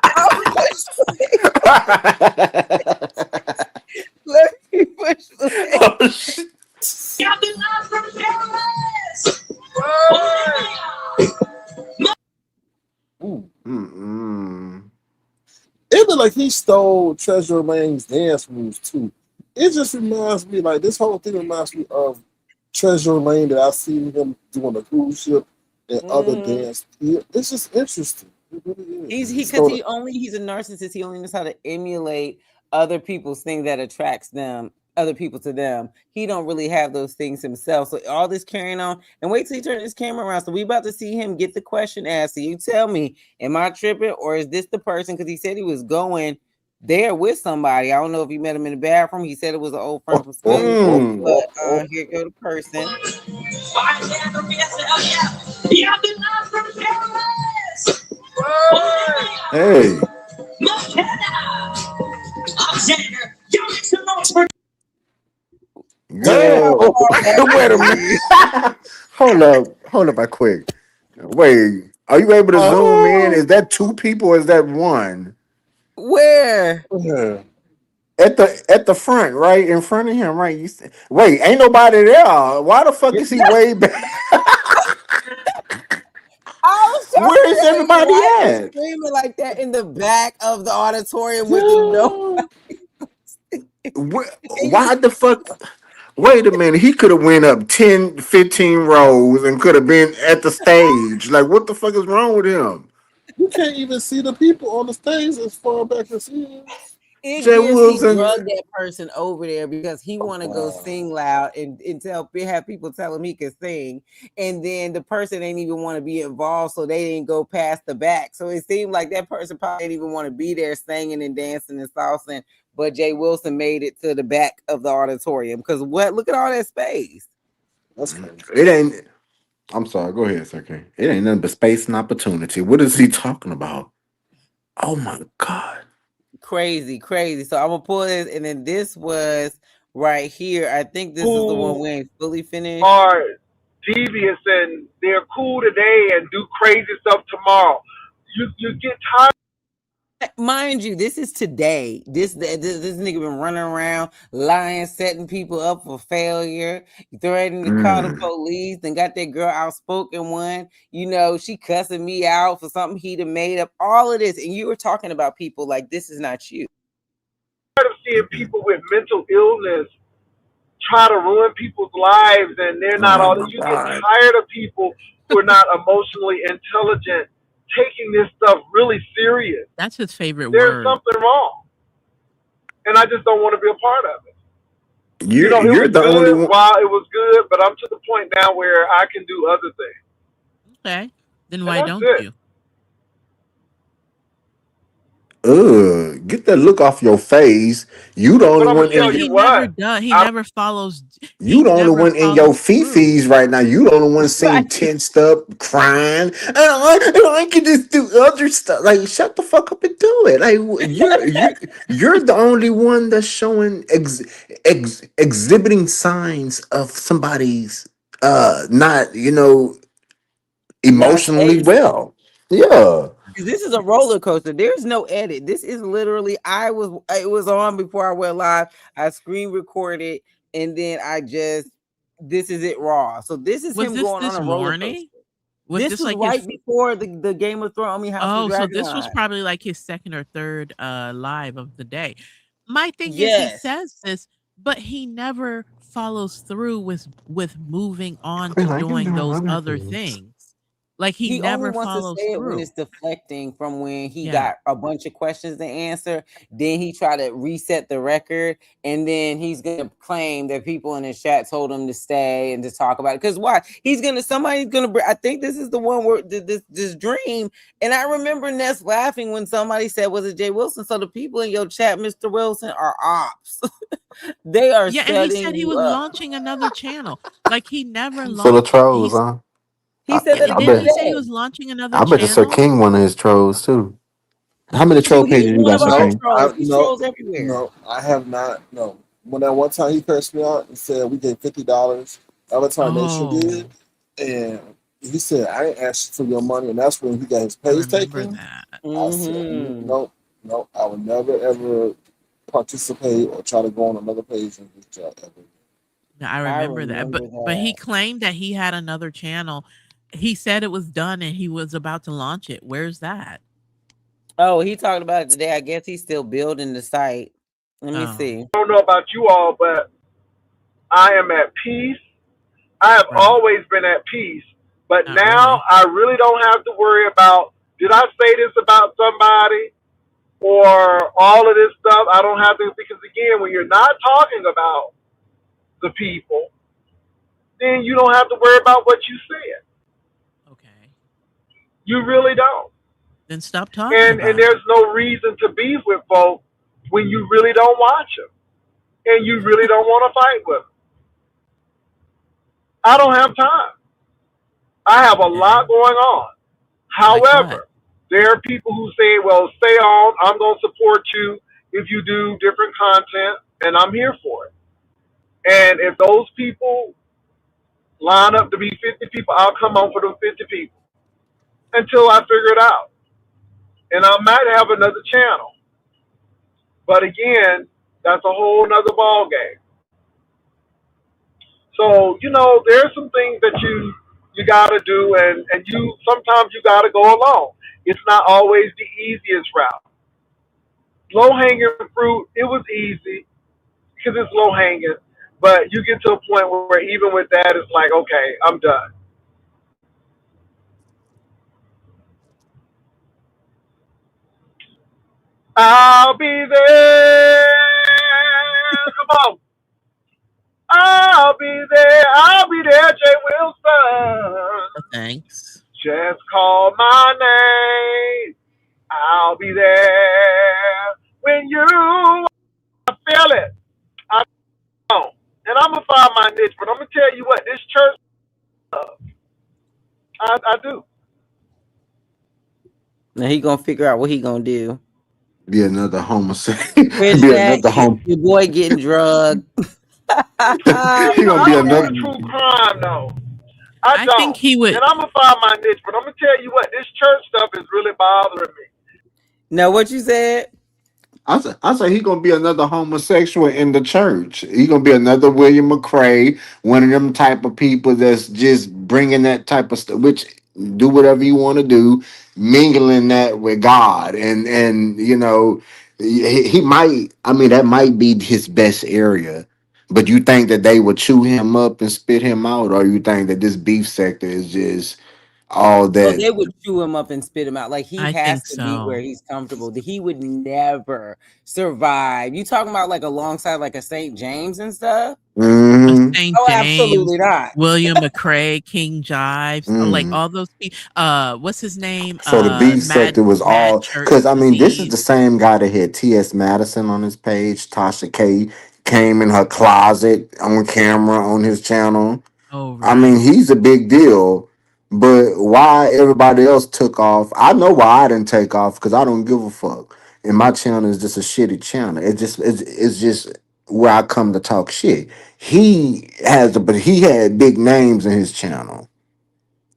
I'll push play. Let me push play. Oh, shit. Ooh. Mm-mm. It looked like he stole Treasure Lane's dance moves too. It just reminds me, like this whole thing reminds me of Treasure Lane that I seen him doing the cruise ship and other Mhm. dance. It's just interesting. It really is. He Because stole it. he's a narcissist. He only knows how to emulate other people's thing that attracts them, other people to them. He don't really have those things himself. So all this carrying on, and wait till he turn his camera around. So we about to see him get the question asked. So you tell me, am I tripping or is this the person? Because he said he was going there with somebody. I don't know if he met him in the bathroom. He said it was an old friend from school. Mm. But here go the person. Hey. Look Girl. how Oh, far back Wait a he is. minute. Hold up. Hold up right quick. Wait. Are you able to zoom in? Is that two people or is that one? Where? yeah. At the front, right in front of him, right? Wait, ain't nobody there. Why the fuck is he way back? I was trying to Where is figure out everybody why you at? screaming like that in the back of the auditorium with the no. Yeah. And Why the fuck? Wait a minute. He could have went up 10, 15 rows and could have been at the stage. Like, what the fuck is wrong with him? You can't even see the people on the stage as far back as he is. It Jay gives he Wilson. drugged that person over there because he want to go sing loud and tell have people tell him he can sing, and then the person ain't even want to be involved, so they didn't go past the back. So it seemed like that person probably didn't even want to be there singing and dancing and salsing, but Jay Wilson made it to the back of the auditorium because what? Look at all that space. That's crazy. It ain't. I'm sorry. Go ahead, Sir King. It ain't nothing but space and opportunity. What is he talking about? Oh my God. Crazy, crazy. So I'm gonna pull this, and then this was right here. I think this is the one Who we ain't fully finished. are devious and they're cool today and do crazy stuff tomorrow. You get tired. Mind you, this is today. This nigga been running around lying, setting people up for failure, threatening to call the Mm. police, and got that girl outspoken one. You know, she cussing me out for something he done made up. All of this, and you were talking about people like this is not you. Of seeing people with mental illness try to ruin people's lives and they're not Oh all. my You get God. tired of people who are not emotionally intelligent taking this stuff really serious. That's his favorite There's word. something wrong, and I just don't want to be a part of it. You You're know, it you're was the only good one. while it was good, but I'm to the point now where I can do other things, Okay. Then and why that's don't it. you? Get that look off your face. You the But only I'm gonna one But tell in. you he never what, does. He I never follows. You He the only never one in your follows through. fifis right now. You the only one seem Right. tensed up, crying. I can just do other stuff. Like shut the fuck up and do it. Like you're the only one that's showing exhibiting signs of somebody's not Not emotionally stable. well. Yeah. This is a roller coaster. There's no edit. This is literally it was on before I went live. I screen recorded and then I just this is it raw. So this is Was him this going on this a roller morning? coaster. Was This this was like right his? before the Game of Thrones, I mean House of the Oh, so Dragon this was live. probably like his second or third live of the day. My thing is he Yes. says this, but he never follows through with moving on to Well, I can doing do those other other things. things. Like he He only never wants to follows say it when through. it's deflecting from when he Yeah. got a bunch of questions to answer. Then he try to reset the record, and then he's gonna claim that people in his chat told him to stay and to talk about it. Because why? Somebody's gonna. I think this is the one where this dream. And I remember Ness laughing when somebody said, "Was it Jay Wilson?" So the people in your chat, Mr. Wilson, are ops. They are Yeah, and he setting said he you was up. launching another channel. Like he never Full of launched. trolls, He's huh? He said that yeah. I the Didn't other he bet. say he day. was launching another I bet the Sir channel? King one of his trolls too. How many troll Shoot, he's pages you one got, of Sir our No, King? trolls. He's no, trolls everywhere. no. I have not. No. When that one time he cursed me out and said we gave $50, Avatar Nation did, Oh, and he said I ain't asked for your money, and that's when he got his I page remember taken. that. I said, Mm-hmm. no, no, I will never ever participate or try to go on another page and reach out ever. Yeah, I I remember that. remember But he that. claimed that he had another channel. He said it was done and he was about to launch it. Where's that? Oh, he talked about it today. I guess he's still building the site. Let me Oh, see. I don't know about you all, but I am at peace. I have right. always been at peace, but Not now really. I really don't have to worry about did I say this about somebody or all of this stuff. I don't have to because again, when you're not talking about the people, then you don't have to worry about what you said. Okay. You really don't. Then stop talking And about it. there's no reason to beef with folks when you really don't watch them and you really don't want to fight with them. I don't have time. I have a Okay. lot going on. Like what? However, there are people who say, well, stay on. I'm going to support you if you do different content, and I'm here for it. And if those people line up to be 50 people, I'll come on for those 50 people until I figure it out. And I might have another channel. But again, that's a whole nother ball game. So, there's some things that you gotta do and you sometimes you gotta go alone. It's not always the easiest route. Low hanging fruit, it was easy because it's low hanging. But you get to a point where even with that, it's like, okay, I'm done. I'll be there. Come on. I'll be there. I'll be there, Jay Wilson. Thanks. Just call my name. I'll be there when you feel it. I know. And I'm going to find my niche, but I'm going to tell you what, this church, I do. Now he gonna figure out what he gonna do. Be another homosexual. Rich Be Nat, another home. your boy getting drugged. He gonna I be don't do another. the true crime, though. I I think don't. he would. And I'm going to find my niche, but I'm going to tell you what, this church stuff is really bothering me. Now what you said? I say he gonna be another homosexual in the church. He gonna be another William McCrae, one of them type of people that's just bringing that type of stuff. Which do whatever you want to do, mingling that with God, and he might. I mean, that might be his best area. But you think that they would chew him up and spit him out, or you think that this beef sector is just all Oh, that? they would chew him up and spit him out. Like he I has think to be where so. he's comfortable. He would never survive. You talking about like alongside like a St. James and stuff? Hmm. St. Oh, absolutely James, not. William McCrae, King Jives, like Hmm. all those people. What's his name? So the beef Mad sector was Mad all Church because I mean this is the Disease. same guy that had T.S. Madison on his page. Tasha K came in her closet on camera on his channel. Oh I mean right. he's a big deal, but why everybody else took off? I know why I didn't take off because I don't give a fuck. And my channel is just a shitty channel. It's just where I come to talk shit. But he had big names in his channel.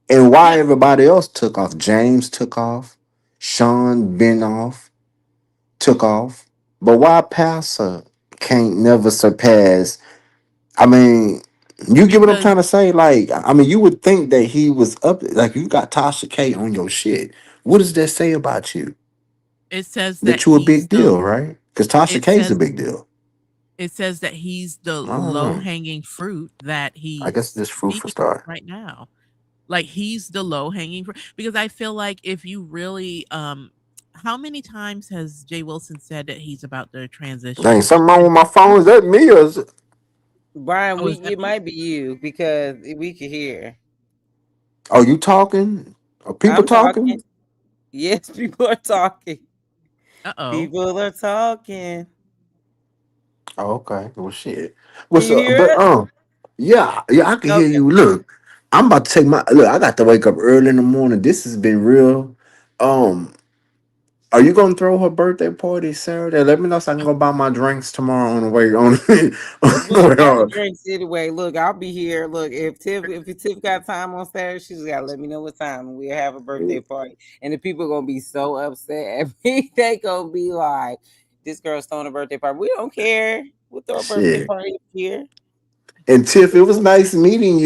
And why Yeah, everybody else took off? James took off. Sean Benoff took off. But why Pastor can't never surpass? I mean, you get what I'm because trying to say? Like, I mean, you would think that he was up. Like, you got Tasha K on your shit. What does that say about you? it says that That you a he's big the deal, right? Because Tasha it K is a says big deal. it says that he's the I don't low know. hanging fruit that I guess he's this fruit for speaking start. right now. Like he's the low hanging fruit because I feel like if you really how many times has Jay Wilson said that he's about to Dang, transition? something wrong And with my phone. Is that me or is it? Brian, oh, is that it me? might be you because we could hear. Oh, you talking? Are people I'm talking. talking? Yes, people are talking. Uh-oh. People are talking. Oh, okay. Well, shit. Can What's you up? hear But us? yeah, I can hear Okay. you. Look, I'm about to take my look. I got to wake up early in the morning. This has been real. Um, are you gonna throw her birthday party Saturday? Let me know so I can go buy my drinks tomorrow on the way on. On Look, the way buy the on. drinks anyway. Look, I'll be here. Look, if Tiff got time on Saturday, she's gotta let me know what time and we'll have a birthday party. And the people are gonna be so upset at me. They gonna be like, this girl's throwing a birthday party. We don't care. We'll throw a birthday Shit. party here. And Tiff, it was nice meeting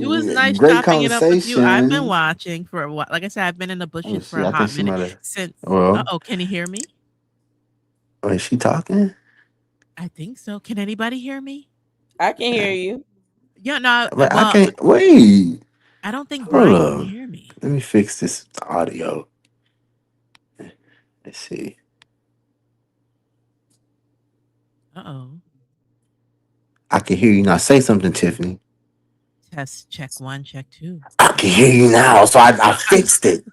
It was you. nice Great chopping it up with you. I've been conversation. watching for a while. Like I said, I've been in the Let me bushes for see. a I think hot minute somebody. since Well, uh-oh, can you hear me? is she talking? I think so. Can anybody hear me? I can hear you. Yeah, no, But I well, can't wait. I don't think Hold Brian can up. hear me. Let me fix this audio. Let's see. Uh-oh. I can hear you now. Say something, Tiffany. Test check one, check two. I can hear you now. So I fixed it.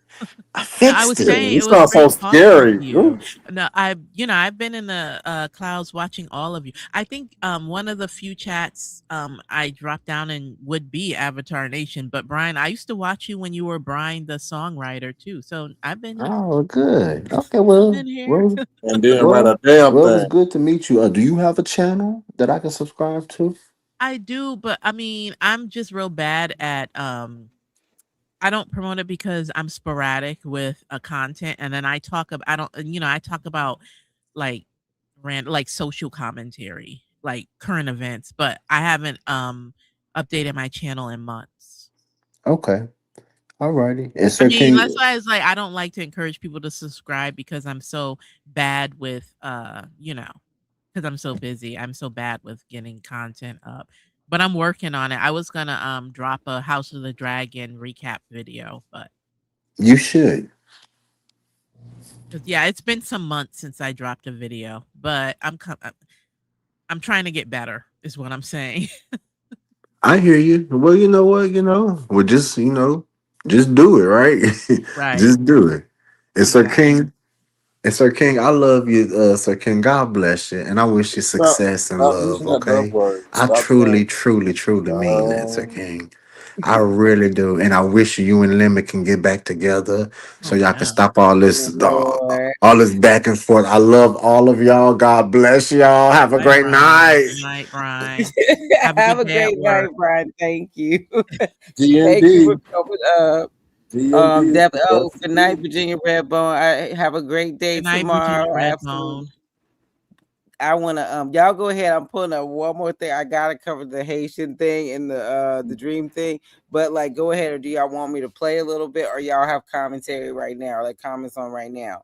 I No, I was fixed Yeah, it. saying you it was sound so great talking scary. to you. Ooh. No, I've been in the clouds watching all of you. I think one of the few chats I dropped down in would be Avatar Nation, but Brian, I used to watch you when you were Brian the songwriter too. So Oh, good. Okay, I've been here. And then write a well, damn well, it was thing. good to meet you. Do you have a channel that I can subscribe to? I do, but I mean, I'm just real bad at I don't promote it because I'm sporadic with a content, and then I talk about I don't I talk about like like social commentary, like current events, but I haven't updated my channel in months. Okay. Alrighty. And I sir, can mean, that's you? why it's like I don't like to encourage people to subscribe because I'm so bad with because I'm so busy. I'm so bad with getting content up. But I'm working on it. I was gonna drop a House of the Dragon recap video, but You should. 'Cause, yeah, it's been some months since I dropped a video, but I'm trying to get better is what I'm saying. I hear you. Well, you know what? Well, just just do it, right? Right. Just do it. And I Sir got you. King, Sir King, I love you, Sir King. God bless you, and I wish you success and Stop love. using that love Okay, word. I Stop saying truly, truly, truly mean that, Sir love. King. I really do, and I wish you and Lemmy can get back together so Oh, y'all can yeah. stop Lord. all this back and forth. I love all of y'all. God bless y'all. Have a Bye, great Brian. night. Good night, Brian. Have a Have good a day at great night, work. Brian. Thank you. D and Thank you for D. coming up. D and D is the Definitely. Oh, best good of night, breed. Virginia Redbone. I have a great day Good night, Virginia tomorrow. Absolutely. Redbone. I wanna y'all go ahead. I'm pulling up one more thing. I gotta cover the Haitian thing and the dream thing. But like go ahead, or do y'all want me to play a little bit, or y'all have commentary right now, or like comments on right now?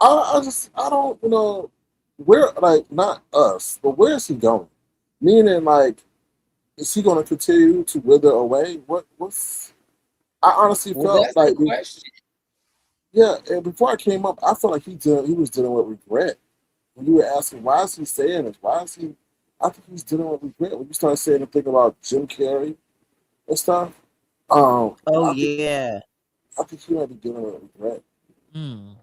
I don't, where, like, not us, but where is he going? Meaning, like, is he going to continue to wither away? I honestly Well, felt that's the like, question. yeah, and before I came up, I felt like he was dealing with regret. When you were asking, why is he saying this? I think he's dealing with regret. When you start saying the thing about Jim Carrey and stuff, Oh I think, yeah. I think he might be dealing with regret. Mm.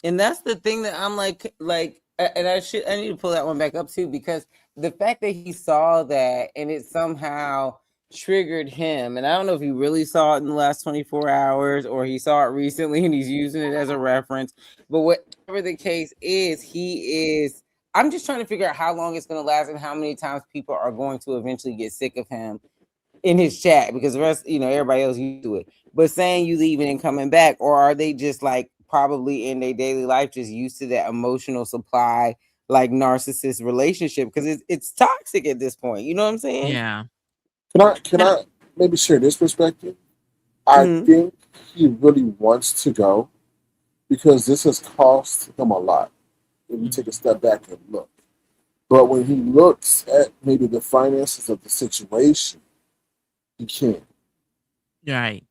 And that's the thing that I'm and I need to pull that one back up too, because the fact that he saw that and it somehow triggered him, and I don't know if he really saw it in the last 24 hours or he saw it recently and he's using it as a reference, but whatever the case is, I'm just trying to figure out how long it's going to last and how many times people are going to eventually get sick of him in his chat, because the rest, everybody else used to it. But saying you leaving and coming back, or are they just like probably in their daily life just used to that emotional supply, like narcissist relationship? Because it's toxic at this point. You know what I'm saying? Yeah. Can And I maybe share this perspective? I Hmm. think he really wants to go because this has cost him a lot. If you take a mhm. step back and look. But when he looks at maybe the finances of the situation, he can't. Right.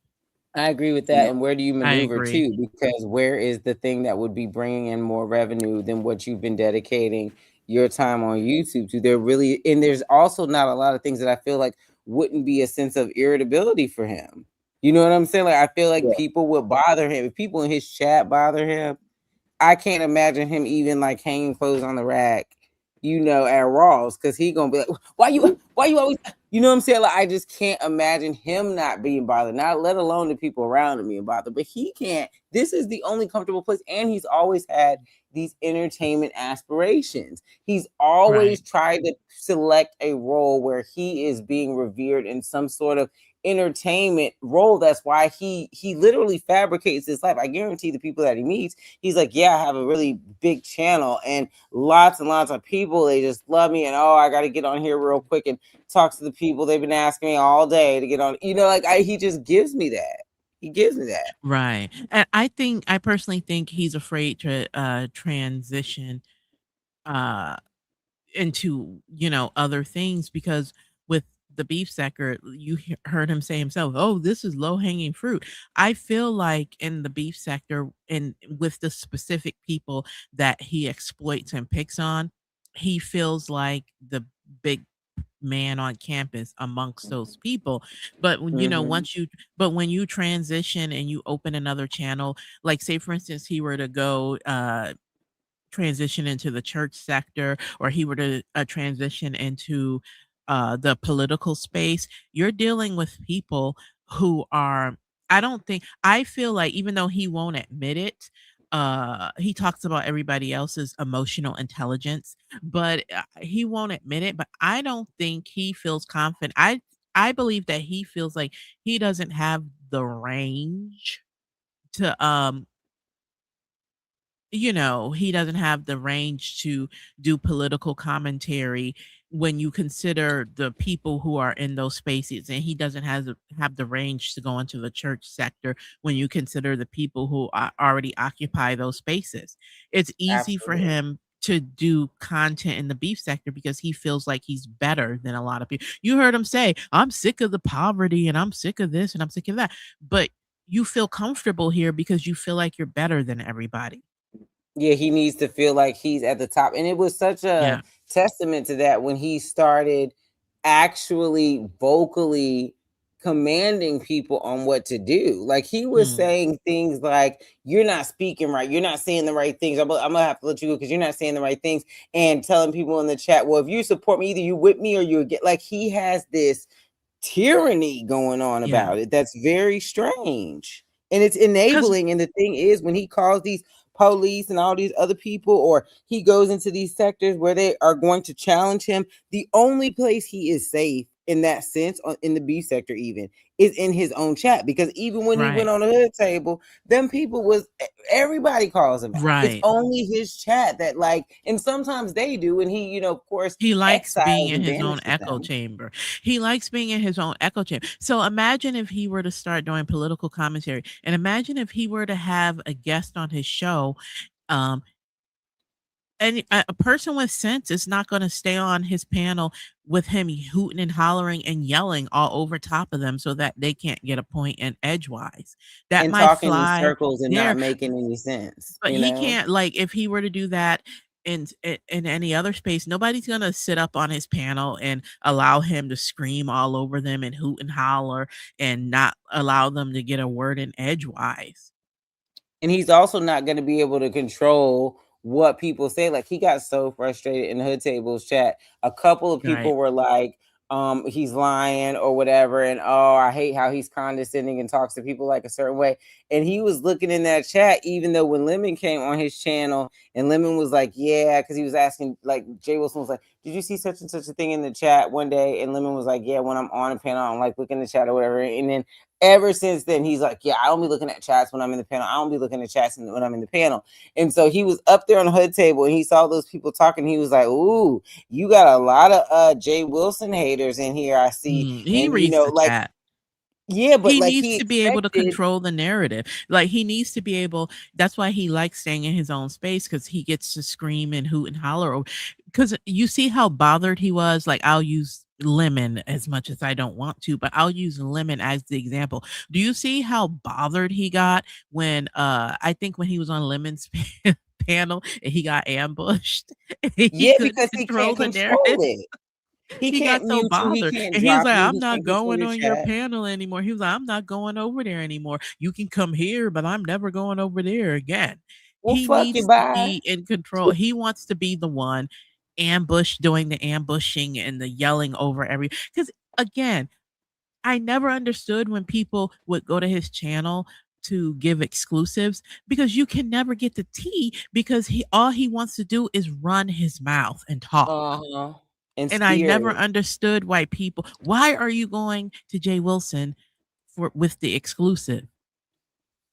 I agree with You that. know, And where do you I maneuver agree. to? Because where is the thing that would be bringing in more revenue than what you've been dedicating your time on YouTube to? And there's also not a lot of things that I feel like wouldn't be a sense of irritability for him. You know what I'm saying? Like, I feel like yeah. people would bother him. If people in his chat bother him, I can't imagine him even like hanging clothes on the rack, at Ross, because he gonna be like, why you always, what I'm saying? Like, I just can't imagine him not being bothered, not let alone the people around him being bothered. But he can't. This is the only comfortable place, and he's always had these entertainment aspirations. He's always Right. tried to select a role where he is being revered in some sort of entertainment role. That's why he literally fabricates his life. I guarantee the people that he meets, he's like, yeah, I have a really big channel and lots of people, they just love me, and oh, I got to get on here real quick and talk to the people they've been asking me all day to get on. He just gives me that. He gives me that. Right. And I personally think he's afraid to transition uh into, other things because with the beef sector, you heard him say himself, "Oh, this is low-hanging fruit." I feel like in the beef sector and with the specific people that he exploits and picks on, he feels like the big man on campus amongst those people. But when Hmm. when you transition and you open another channel, like say for instance he were to go transition into the church sector or he were to transition into the political space, you're dealing with people who are, I feel like even though he won't admit it, he talks about everybody else's emotional intelligence, but he won't admit it. But I don't think he feels confident. I believe that he feels like he doesn't have the range to he doesn't have the range to do political commentary when you consider the people who are in those spaces, and he doesn't have the range to go into the church sector when you consider the people who already occupy those spaces. It's easy for Absolutely. him to do content in the beef sector because he feels like he's better than a lot of people. You heard him say, "I'm sick of the poverty and I'm sick of this and I'm sick of that." But you feel comfortable here because you feel like you're better than everybody. Yeah, he needs to feel like he's at the top. And it was such a Yeah. testament to that when he started actually vocally commanding people on what to do. Like he was saying things like, "You're not speaking right. You're not saying the right things. I'm gonna have to let you go because you're not saying the right things." And telling people in the chat, "Well, if you support me, either you with me or you get." Like he has this tyranny going on Yeah. about it that's very strange, and it's 'Cause enabling. And the thing is, when he calls these police and all these other people, or he goes into these sectors where they are going to challenge him, the only place he is safe in that sense, in the B sector even, is in his own chat. Because even when he went Right. on the hood table, them people was, everybody calls him out. It's Right. only his chat that, like, and sometimes they do, and he, of course, He likes being exiles in and his own banishes echo them. chamber. He likes being in his own echo chamber. So imagine if he were to start doing political commentary, and imagine if he were to have a guest on his show, um, and a person with sense is not going to stay on his panel with him hooting and hollering and yelling all over top of them so that they can't get a point in edgewise. That And might talking in fly circles and there, not making any sense, but he can't, like, if he were to do that in any other space, nobody's gonna sit up on his panel and allow him to scream all over them and hoot and holler and not allow them to get a word in edgewise. And he's also not going to be able to control what people say. Like he got so frustrated in the Hood Tables chat. A couple of people Right. were like, he's lying or whatever, and oh, I hate how he's condescending and talks to people like a certain way. And he was looking in that chat, even though when Lemon came on his channel and Lemon was like, yeah, because he was asking, like, Jay Wilson was like, did you see such and such a thing in the chat one day? And Lemon was like, yeah, when I'm on a panel, I'm like looking in the chat or whatever. And then ever since then, he's like, yeah, I don't be looking at chats when I'm in the panel. I don't be looking at chats when I'm in the panel. And so he was up there on the hood table and he saw those people talking. He was like, ooh, you got a lot of Jay Wilson haters in here, I see. He And, reads the like, chat. yeah, but He like needs he to be able to expected. control the narrative. Like, he needs to be able, that's why he likes staying in his own space, because he gets to scream and hoot and holler. Because you see how bothered he was. Like, I'll use Lemon as much as I don't want to, but I'll use Lemon as the example. Do you see how bothered he got when I think when he was on Lemon's panel and he got ambushed? He Yeah, couldn't because he control can't the control narrative. it. He He got can't so mute you. He bothered, can't and he was drop like, you. "I'm He not can't control going your on your chat. panel anymore." He was like, "I'm not going over there anymore. You can come here, but I'm never going over there again." Well, He fuck you, needs to bye. be in control. He wants to be the one doing the ambushing and the yelling over because again, I never understood when people would go to his channel to give exclusives, because you can never get the tea, because all he wants to do is run his mouth and talk. Uh-huh. And And I spear never it. understood why are you going to Jay Wilson with the exclusive?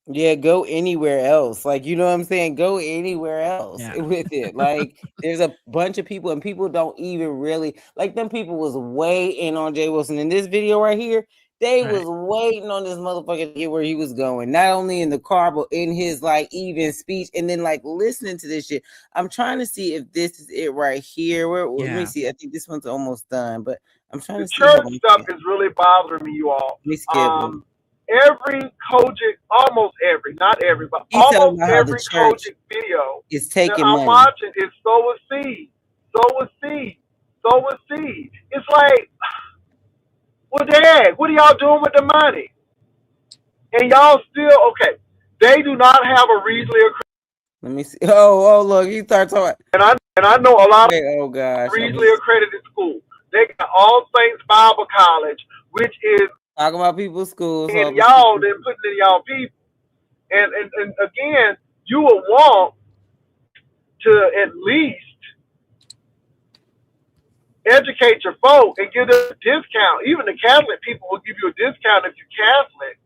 Yeah, go anywhere else. Like, you know what I'm saying? Go anywhere else Yeah. with it. Like, there's a bunch of people, and people don't even really like them. People was waiting on Jay Wilson in this video right here. They Right. was waiting on this motherfucker to get where he was going, not only in the car, but in his like even speech, and then like listening to this shit. I'm trying to see if this is it right here. Let me Yeah. see. I think this one's almost done, but I'm trying The to see. church Hold on. stuff is really bothering me, you all. Let me skip him. Every Kojic, almost every, not every, but He's talking almost about how the every church Kojic video is that taking I'm money. watching is sow a seed, sow a seed, sow a seed. It's like, well, Dad, what are y'all doing with the money? And y'all still, okay, they do not have a Riesling accredited. Let me see. Oh, look, he starts talking. And I know a lot of Wait, oh gosh, Riesling accredited schools. They got All Saints Bible College, which is talking about people's schools. in y'all than putting in y'all people. And again, you will want to at least educate your folk and give them a discount. Even the Catholic people will give you a discount if you're Catholic.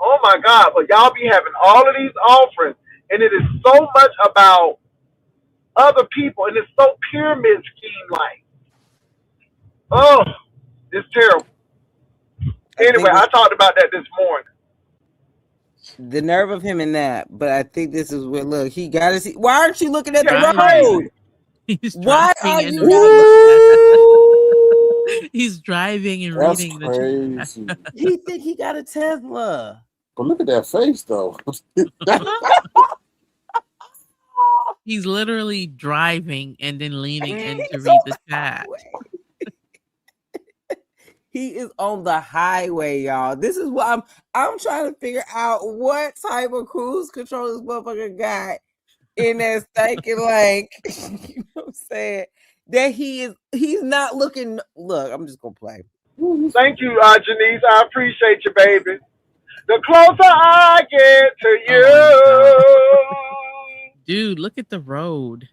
Oh my God, but y'all be having all of these offerings, and it is so much about other people, and it's so pyramid scheme like. Oh, it's terrible. Anyway, I talked about that this morning. The nerve of him in that, but I think this is where, look, he got to see. Why aren't you looking at the Driving. road? He's Why driving are and you not looking? He's driving and That's reading the chat. crazy. He think he got a Tesla. But look at that face, though. He's literally driving and then leaning in to He's read on the the chat. highway. He is on the highway, y'all. This is what I'm trying to figure out what type of cruise control this motherfucker got in that stinking lake. You know what I'm saying? That he's not looking. Look, I'm just gonna play. Thank you, Janice. I appreciate you, baby. The closer I get to you, Dude, look at the road.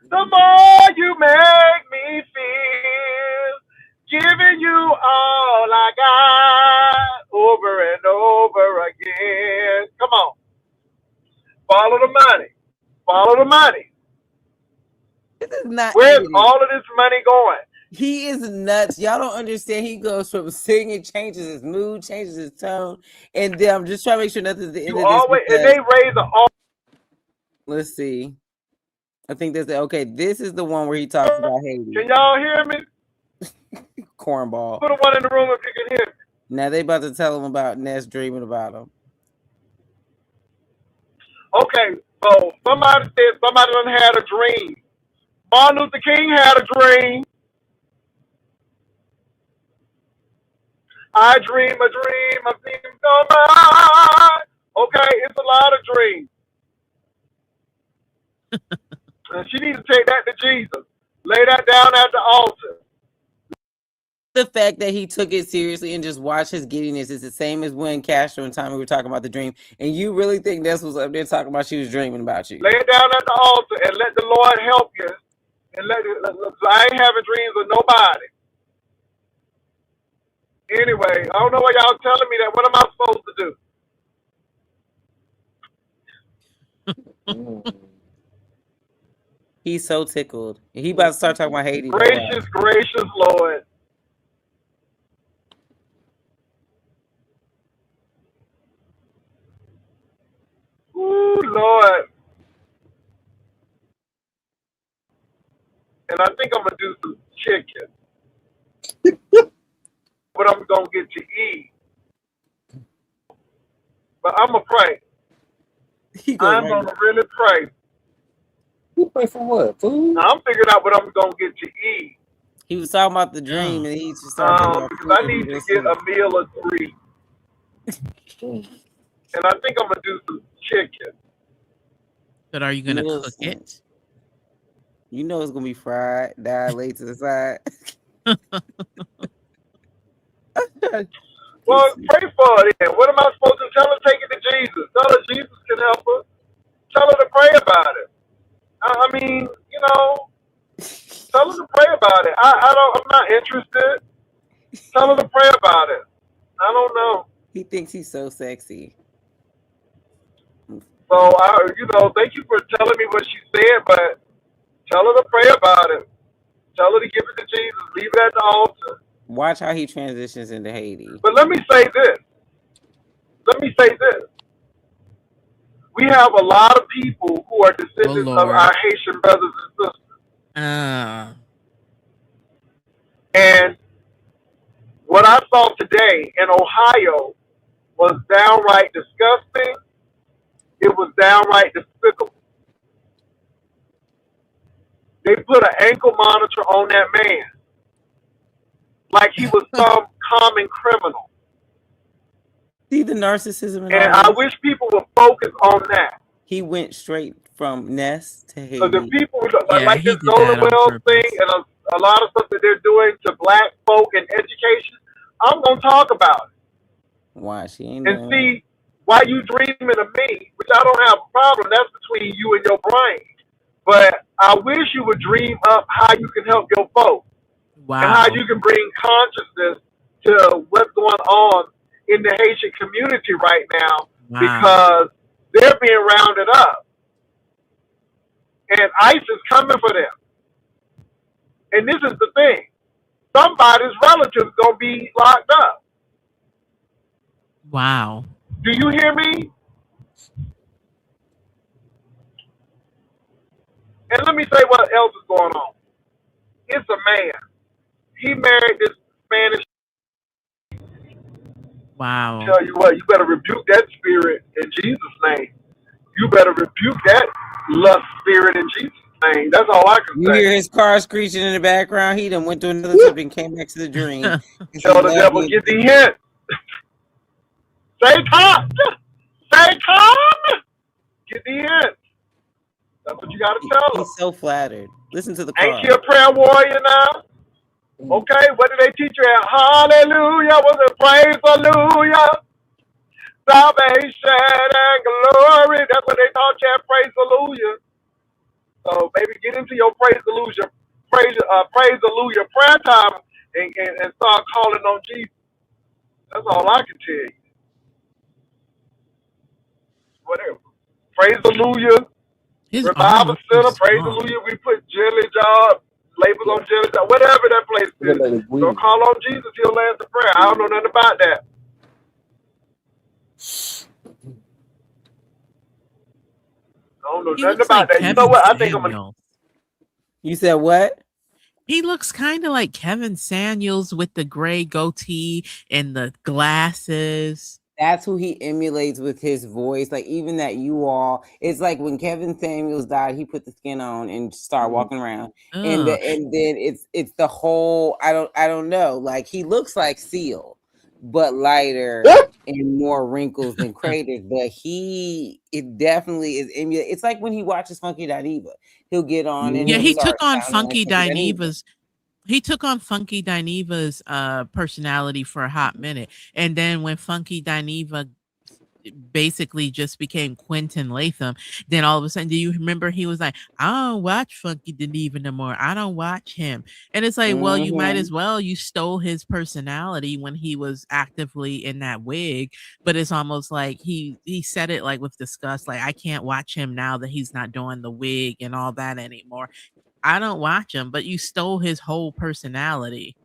the more you make me feel. Giving you all I got over and over again. Come on. Follow the money. Follow the money. This is not. Where's Haiti. all of this money going? He is nuts. Y'all don't understand. He goes from singing, changes his mood, changes his tone, and then I'm just trying to make sure nothing's the end You of this. always and they raise the all. Let's see. I think that's okay. This is the one where he talks about Haiti. Can y'all hear me? Cornball. Put one in the room if you can hear me. Now they about to tell him about Ness dreaming about him. Okay, so somebody said somebody done had a dream. Martin Luther King had a dream. I dream a dream, I see him come by. Okay, it's a lot of dreams. And she needs to take that to Jesus. Lay that down at the altar. The fact that he took it seriously and just watched his giddiness is the same as when Castro and Tommy were talking about the dream. And you really think Ness was up there talking about she was dreaming about you? Lay it down at the altar and let the Lord help you. And I ain't having dreams with nobody. Anyway, I don't know why y'all telling me that. What am I supposed to do? He's so tickled. He about to start talking about Haiti. Gracious, gracious Lord. Ooh, Lord. And I think I'm going to do some chicken. But I'm going to get to eat. But I'm going to pray. I'm going to really pray. You pray for what? Food? Now, I'm figuring out what I'm going to get to eat. He was talking about the dream, and he just started talking about because I need to get a meal of 3. And I think I'm going to do some chicken. But are you going to cook it? You know it's going to be fried, laid to the side. Well, pray for it then. What am I supposed to tell her? Take it to Jesus. Tell her Jesus can help her. Tell her to pray about it. I mean, you know, tell her to pray about it. I'm not interested. Tell her to pray about it. I don't know. He thinks he's so sexy. So, thank you for telling me what she said, but tell her to pray about it. Tell her to give it to Jesus. Leave it at the altar. Watch how he transitions into Haiti. But let me say this. We have a lot of people who are descendants of our Haitian brothers and sisters. And what I saw today in Ohio was downright disgusting. It was downright despicable. They put an ankle monitor on that man like he was some common criminal. See the narcissism. And I wish people would focus on that. He went straight from Ness to Haiti. So the people, like this Golden Wells thing and a lot of stuff that they're doing to black folk and education, I'm going to talk about it. Why she ain't and see why you dreaming of me, which I don't have a problem. That's between you and your brain. But I wish you would dream up how you can help your folks. Wow. And how you can bring consciousness to what's going on in the Haitian community right now. Wow. Because they're being rounded up. And ICE is coming for them. And this is the thing. Somebody's relative's going to be locked up. Wow. Do you hear me? And let me say what else is going on. It's a man. He married this Spanish. Wow. Tell you what, you better rebuke that spirit in Jesus' name. You better rebuke that lust spirit in Jesus' name. That's all I can You say. hear his car screeching in the background. He done went to another trip and came back to the dream because he Tell the loved devil, me. get the hint. Satan! Satan! Get the hint. That's what you got to tell him. He's so flattered. Listen to the Ain't car. she a prayer warrior now? Okay, what did they teach you at? Hallelujah. Was it praise hallelujah? Salvation and glory. That's what they taught you at praise hallelujah. So maybe get into your praise hallelujah, praise hallelujah prayer time and start calling on Jesus. That's all I can tell you. Whatever. Praise hallelujah. His arm Revival looks so Center, praise the strong. Hallelujah. We put jelly job, labels on jelly job, whatever that place is. Go call on Jesus, he'll answer prayer. I don't know nothing about that. I don't know He nothing looks about like that. You know Kevin what? I think I'm gonna. Samuels. You said what? He looks kind of like Kevin Samuels with the gray goatee and the glasses. That's who he emulates with his voice. Like even that you all, it's like when Kevin Samuels died, he put the skin on and started walking around. Ugh. And then it's the whole I don't know. Like he looks like Seal, but lighter and more wrinkles than craters. But it definitely is emulate. It's like when he watches Funky Dineva. He'll get on and Yeah, he'll he start took on sounding like Funky Funky Dineva. Dineva's personality for a hot minute. And then when Funky Dineva basically just became Quentin Latham, then all of a sudden, do you remember he was like, I don't watch Funky Dineva no more. I don't watch him. And it's like, well, you might as well. You stole his personality when he was actively in that wig. But it's almost like he said it like with disgust, like I can't watch him now that he's not doing the wig and all that anymore. I don't watch him, but you stole his whole personality.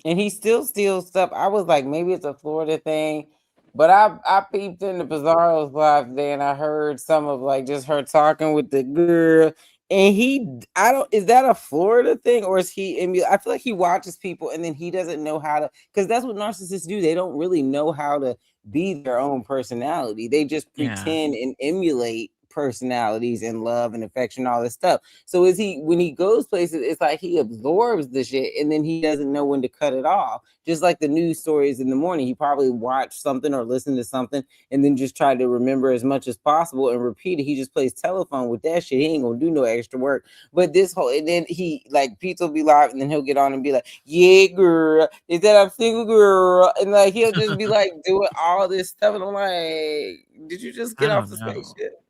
And he still steals stuff. I was like, maybe it's a Florida thing, but I peeped in the Bizarro's live today, and I heard some of like just her talking with the girl. And I don't. Is that a Florida thing, or is he? I feel like he watches people, and then he doesn't know how to. Because that's what narcissists do. They don't really know how to be their own personality. They just pretend and emulate personalities and love and affection, all this stuff. So when he goes places, it's like he absorbs the shit and then he doesn't know when to cut it off. Just like the news stories in the morning, he probably watched something or listened to something and then just tried to remember as much as possible and repeat it. He just plays telephone with that shit. He ain't gonna do no extra work. But and then he like Pete will be live and then he'll get on and be like, yeah, girl, is that I'm single, girl? And like he'll just be like doing all this stuff. And I'm like, did you just get off the spaceship?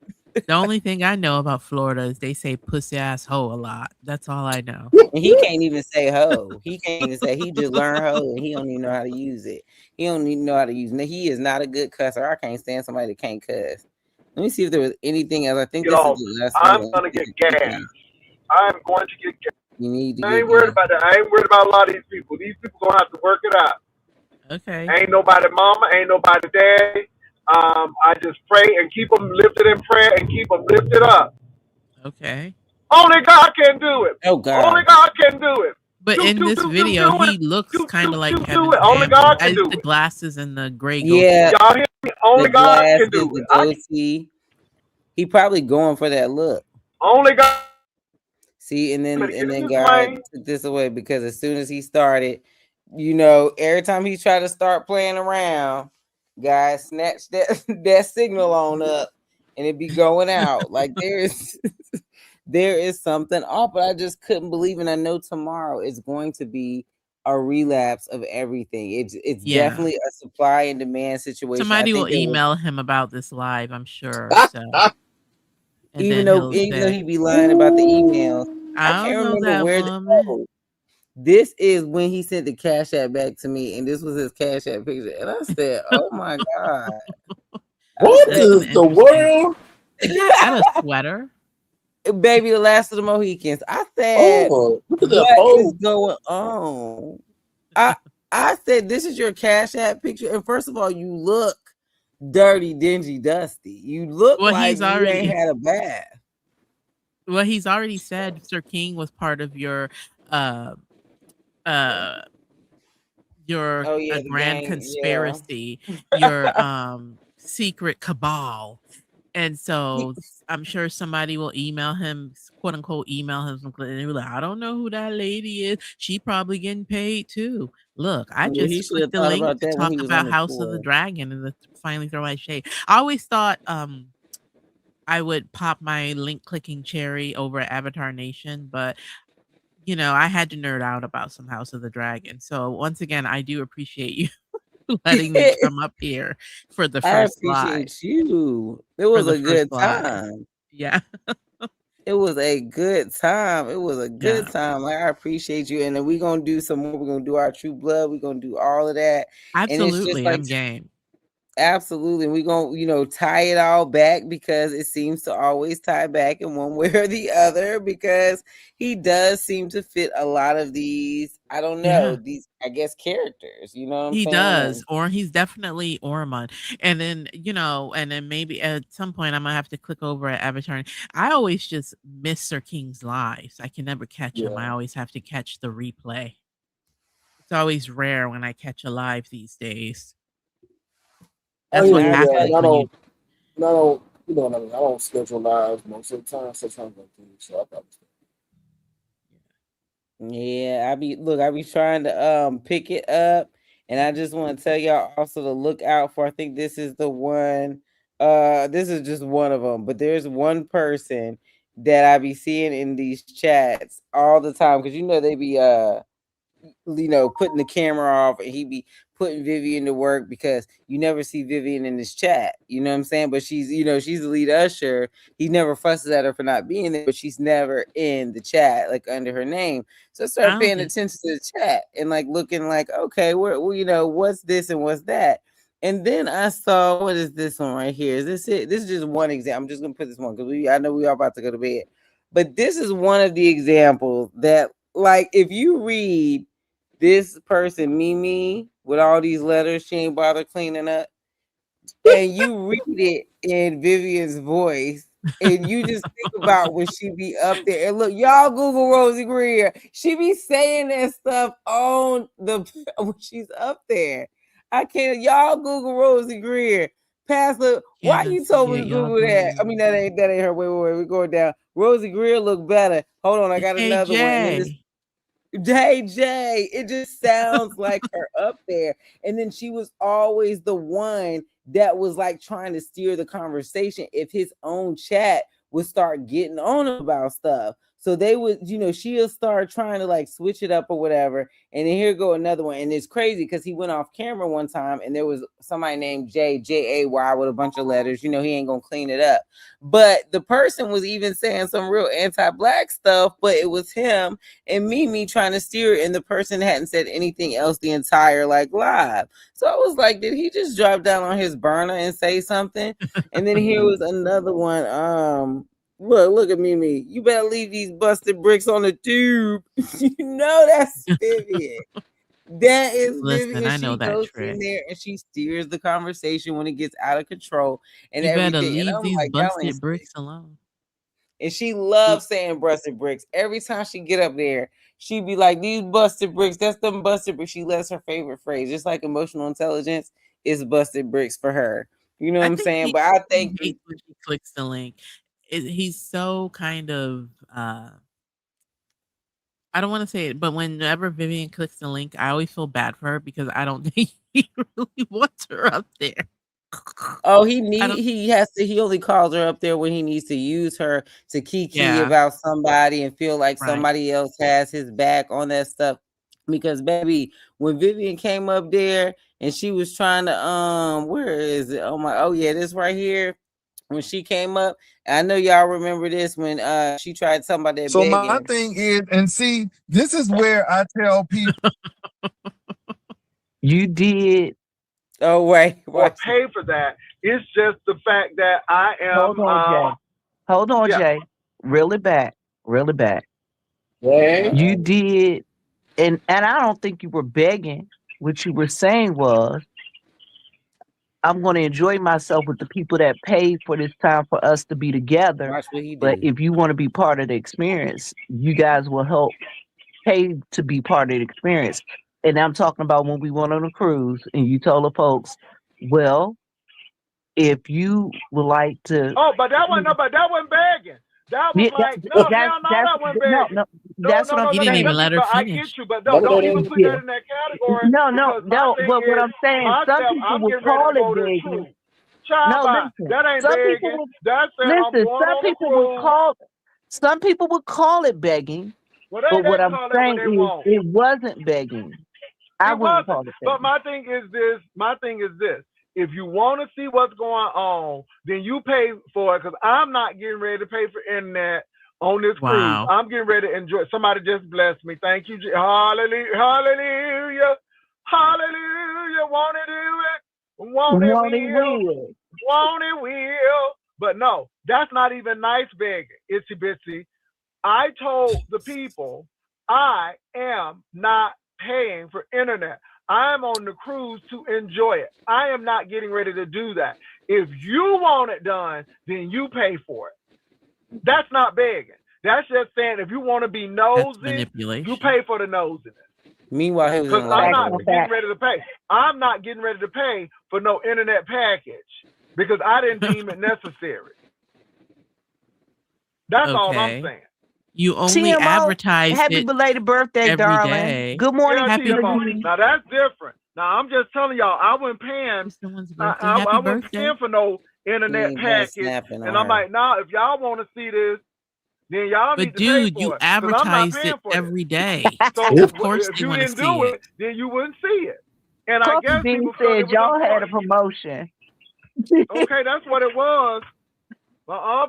The only thing I know about Florida is they say pussy ass hoe a lot. That's all I know. And he can't even say hoe. He can't even say. He just learned hoe, and he don't even know how to use it. He don't even know how to use it. He is not a good cusser. I can't stand somebody that can't cuss. Let me see if there was anything else. I think this is the last one. I'm gonna get gas. I'm going to get gas. You need to I ain't worried about that. I ain't worried about a lot of these people. These people gonna have to work it out. Okay. Ain't nobody mama. Ain't nobody daddy. I just pray and keep them lifted in prayer and keep them lifted up. Okay. Only God can do it. Oh God. Only God can do it. But in this video, he looks kind of like Kevin Samuels. Only God can do the it. glasses and the gray goatee. Yeah. Y'all hear me? Only God can do the it. goatee. He probably going for that look. Only God. See, and then God took this away because as soon as he started, every time he tried to start playing around, God snatched that signal on up and it be going out. Like there is something off, but I just couldn't believe, and I know tomorrow is going to be a relapse of everything. It's definitely a supply and demand situation. Somebody will email him about this live, I'm sure. So even though he be lying about the emails. I can't remember where to go. This is when he sent the Cash App back to me, and this was his Cash App picture. And I said, oh my God. What is the world? And a sweater. Baby, the last of the Mohicans. I said, look at what is going on? I said, this is your Cash App picture. And first of all, you look dirty, dingy, dusty. You look like you ain't had a bath. Well, he's already said Sir King was part of your uh your Oh a yeah, the grand gang. Yeah. conspiracy, your secret cabal. And so I'm sure somebody will email him, quote unquote, email him some and he'll be like, I don't know who that lady is. She probably getting paid too. Look, I Yeah, he just should clicked have the thought link about to that when talk he was on about the House of the tour. Dragon and finally throw my shade. I always thought I would pop my link clicking cherry over at Avatar Nation, but I had to nerd out about some House of the Dragon. So once again, I do appreciate you letting me come up here for the I first live. appreciate you. It For was the a first good live. time. Yeah. It was a good time. It was a good Yeah. time. Like, I appreciate you. And then we're gonna do some more. We're gonna do our True Blood. We're gonna do all of that. And it's just Absolutely. like I'm game. absolutely. We're gonna, tie it all back because it seems to always tie back in one way or the other because he does seem to fit a lot of these, I don't know, Yeah. these I guess characters. You know what I'm He saying? does, And or he's definitely Ormond. And then, and then maybe at some point I'm gonna have to click over at Avatar. I always just miss Sir King's lives. I can never catch him. I Yeah. always have to catch the replay. It's always rare when I catch a live these days. I That's hear what I you that, tell happens and I when you don't, and I don't, you know what I mean. I don't schedule lives most of the time. Sometimes I do, so I probably. Yeah, I be trying to pick it up, and I just want to tell y'all also to look out for, I think this is the one, this is just one of them, but there's one person that I be seeing in these chats all the time because they be putting the camera off, and he be putting Vivian to work because you never see Vivian in this chat. You know what I'm saying? But she's the lead usher. He never fusses at her for not being there, but she's never in the chat like under her name. So I I started don't paying think attention to the chat and like looking like, okay, what's this and what's that? And then I saw, what is this one right here? Is this it? This is just one example. I'm just gonna put this one because I know we are about to go to bed. But this is one of the examples that, like, if you read this person, Mimi, with all these letters, she ain't bother cleaning up, and you read it in Vivian's voice, and you just think about when she be up there. And look, y'all Google Rosie Greer. She be saying that stuff on the when she's up there. I can't. Y'all Google Rosie Greer. Pastor, why Candace you told me said to y'all Google that? I Google. mean, that ain't her. Wait. We're going down. Rosie Greer look better. Hold on, I got Hey another one, and then this Jay. Hey Jay, it just sounds like her up there. And then she was always the one that was like trying to steer the conversation if his own chat would start getting on him about stuff. So they would, she'll start trying to like switch it up or whatever. And then here go another one. And it's crazy because he went off camera one time and there was somebody named Jay with a bunch of letters. He ain't gonna clean it up. But the person was even saying some real anti-black stuff, but it was him and Mimi trying to steer it, and the person hadn't said anything else the entire like live. So I was like, did he just drop down on his burner and say something? And then here was another one. Look at Mimi. You better leave these busted bricks on the tube. That's Vivian. That is Listen, Vivian. I know She that goes in trick. there and she steers the conversation when it gets out of control and You better everything. And leave I'm these like, y'all ain't busted bricks alone. and she loves saying busted bricks. Every time she get up there, she be like, these busted bricks, that's them busted bricks. She loves her favorite phrase. Just like emotional intelligence is busted bricks for her. You know what I I'm think saying? he But I he think hates when she clicks the link. He's so kind of I don't want to say it, but whenever Vivian clicks the link, I always feel bad for her because I don't think he really wants her up there. oh, I don't. he only calls her up there when he needs to use her to kiki Yeah. about somebody and feel like Right. somebody else has his back on that stuff. Because baby, when Vivian came up there and she was trying to where is it? Oh yeah, this right here. When she came up, I know y'all remember this when she tried something about that So my begging. thing is, and see, this is where I tell people You did. Oh wait, or watch. pay for that. It's just the fact that I Hold am, on, Jay. Hold on, yeah. Jay. Really back. Really back. Dang. You did, and I don't think you were begging. What you were saying was, I'm going to enjoy myself with the people that paid for this time for us to be together. Watch what he But do. if you want to be part of the experience, you guys will pay to be part of the experience. And I'm talking about when we went on a cruise and you told the folks, well, if you would like to, Oh, but that wasn't begging. That was yeah, like, no, hell no, that's that wasn't no, begging. no, No, that's no, what I'm no, He no, didn't even saying. let her but I get finish. you, but No, no, no, no, don't even no. put Yeah. that in that category No, no, because my no. thing But what is I'm saying, some myself. people I'm would getting ready call to it go this begging. cruise. Child No, by listen. that ain't Some people begging. would That's saying I'm listen. going on a cruise. Some people would call it begging. Well, But they what can I'm call that when saying they is, want. it wasn't begging. I It wouldn't wasn't. call it But begging. my thing is this. My thing is this. If you want to see what's going on, then you pay for it because I'm not getting ready to pay for internet on this cruise. Wow. I'm getting ready to enjoy. Somebody just blessed me. Thank you. Hallelujah. Hallelujah. Hallelujah. Want to do it? Want it Won't he will. will? Want it will. But no, that's not even nice begging. Itsy bitsy. I told the people I am not paying for internet. I am on the cruise to enjoy it. I am not getting ready to do that. If you want it done, then you pay for it. That's not begging. That's just saying if you want to be That's nosy, you manipulation. pay for the nosiness. Meanwhile, he was in Because the I'm Facts not on library. getting facts. ready to pay. I'm not getting ready to pay for no internet package because I didn't deem it necessary. That's all I'm Okay. saying. You only TMO, advertised happy it belated birthday, every darling. day. Good morning Yeah, to Happy TMO. you. Now that's different. Now I'm just telling y'all, I wasn't paying. it's someone's I, birthday. I, Happy I wasn't birthday. paying for no He internet ain't done package. snapping on And I'm her. like, nah, if y'all want to see this, then y'all But need to pay dude, you for it because I'm not advertised paying it for this. every day. So Of course if they you want to didn't see do it. it, then you wouldn't see it. And I Coffee guess Bean people felt it said was y'all had a important. promotion. Okay, that's what it was.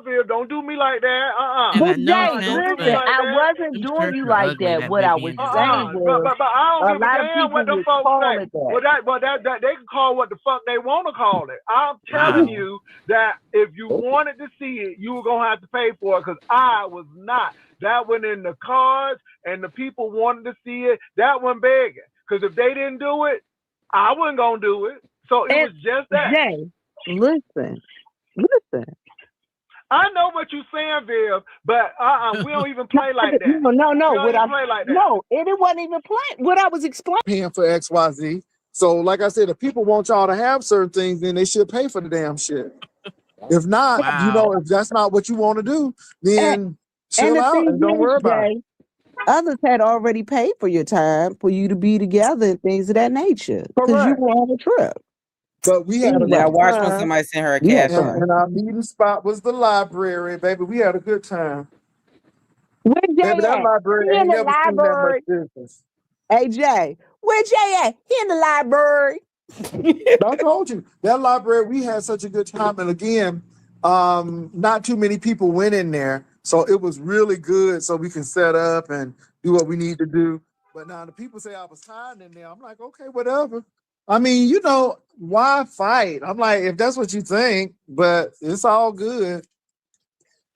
Bill, don't do me like that. And But no Jay, offense, Don't do me listen, but like I that. wasn't them doing shirts you are like ugly. that. That What I was Vivian saying design. was But I don't a give a lot of damn people what them would folks call say. it that. That they can call what the fuck they want to call it. I'm telling Wow. you that if you wanted to see it, you were gonna have to pay for it because I was not. That went in the cards, and the people wanted to see it. That one begging because if they didn't do it, I wasn't gonna do it. So it And was just that. Jay, listen. I know what you're saying, Viv, but we don't even play like that. No. We don't What even I'm play like that. no, it wasn't even playing. What I was explaining. Paying for XYZ. So, like I said, if people want y'all to have certain things, then they should pay for the damn shit. If not, Wow. if that's not what you want to do, And, then and chill the out thing and don't worry is, about it. Jay, others had already paid for your time for you to be together and things of that nature because you Correct. were on a trip. But we had a Anyway, Now good watch when time, somebody send her a we had cash and, app. fun. and our meeting spot was the library, baby. We had a good time. Where Baby, Jay that at? library He in ain't the never seen that much library. business. Hey Jay, where Jay at? He in the library. I told you that library. We had such a good time, and again, not too many people went in there, so it was really good. So we can set up and do what we need to do. But now the people say I was tired in there. I'm like, okay, whatever. I mean, why fight? I'm like, if that's what you think, but it's all good.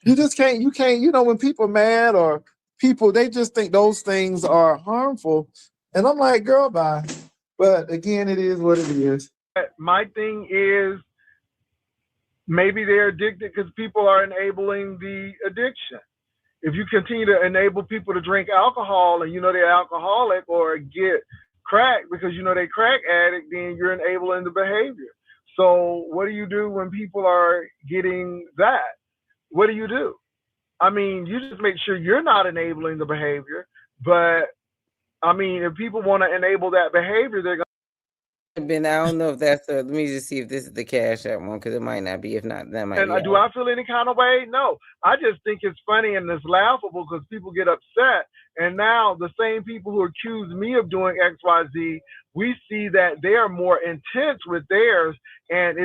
You can't, when people are mad or people, they just think those things are harmful. And I'm like, girl, bye. But again, it is what it is. My thing is maybe they're addicted because people are enabling the addiction. If you continue to enable people to drink alcohol and they're alcoholic or get crack because they crack addict, then you're enabling the behavior. So what do you do when people are getting that? What do you do? I mean, you just make sure you're not enabling the behavior. But I mean, if people want to enable that behavior, they're going Ben, I don't know if that's the. Let me just see if this is the cash app one because it might not be. If not, that might and be. do I feel any kind of way? No. I just think it's funny and it's laughable because people get upset. And now the same people who accuse me of doing XYZ, we see that they are more intense with theirs. And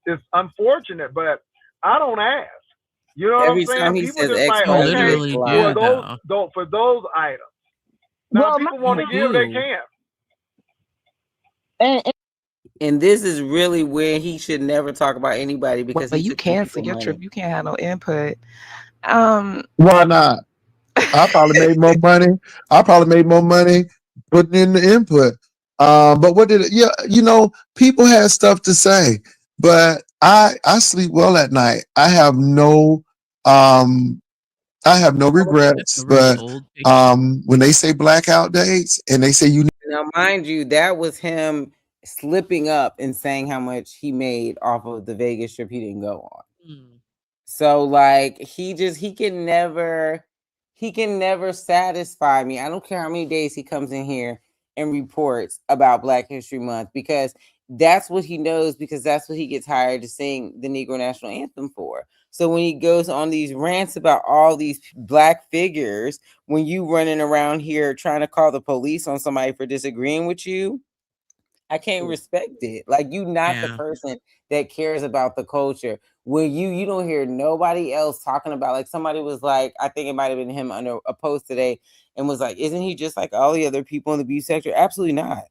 it's unfortunate, but I don't ask. You know what I'm Every saying? time he People says just X, like, You Y, Z, okay, it's literally live. do, for though. those items. Now, Well, people want You to give, they do. can. and And this is really where he should never talk about anybody because Well, he you took them cancel people your money. trip. You can't have no input. Um, Why not? I probably made more money. I probably made more money putting in the input. But what did it? Yeah, people had stuff to say, but I sleep well at night. I have no I have no That's regrets, a really but old picture. when they say blackout dates and they say you Now, mind you, that was him slipping up and saying how much he made off of the Vegas trip he didn't go on. Mm, So like he can never satisfy me. I don't care how many days he comes in here and reports about Black History Month because that's what he knows because that's what he gets hired to sing the Negro National Anthem for. So when he goes on these rants about all these black figures, when you running around here trying to call the police on somebody for disagreeing with you, I can't respect it. Like you not the yeah. person that cares about the culture. When you don't hear nobody else talking about like somebody was like, I think it might have been him under a post today and was like, isn't he just like all the other people in the abuse sector? Absolutely not.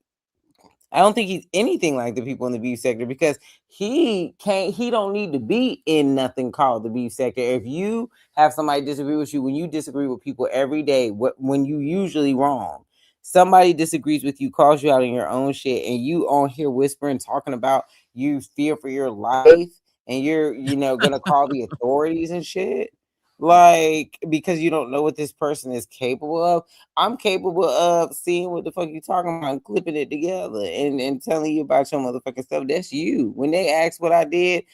I don't think he's anything like the people in the beef sector because he don't need to be in nothing called the beef sector. If you have somebody disagree with you, when you disagree with people every day, when you usually wrong, somebody disagrees with you, calls you out in your own shit, and you on here whispering, talking about you fear for your life, and you're, gonna call the authorities and shit. Like, because you don't know what this person is capable of. I'm capable of seeing what the fuck you talking about and clipping it together and telling you about your motherfucking stuff. That's you. When they ask what I did,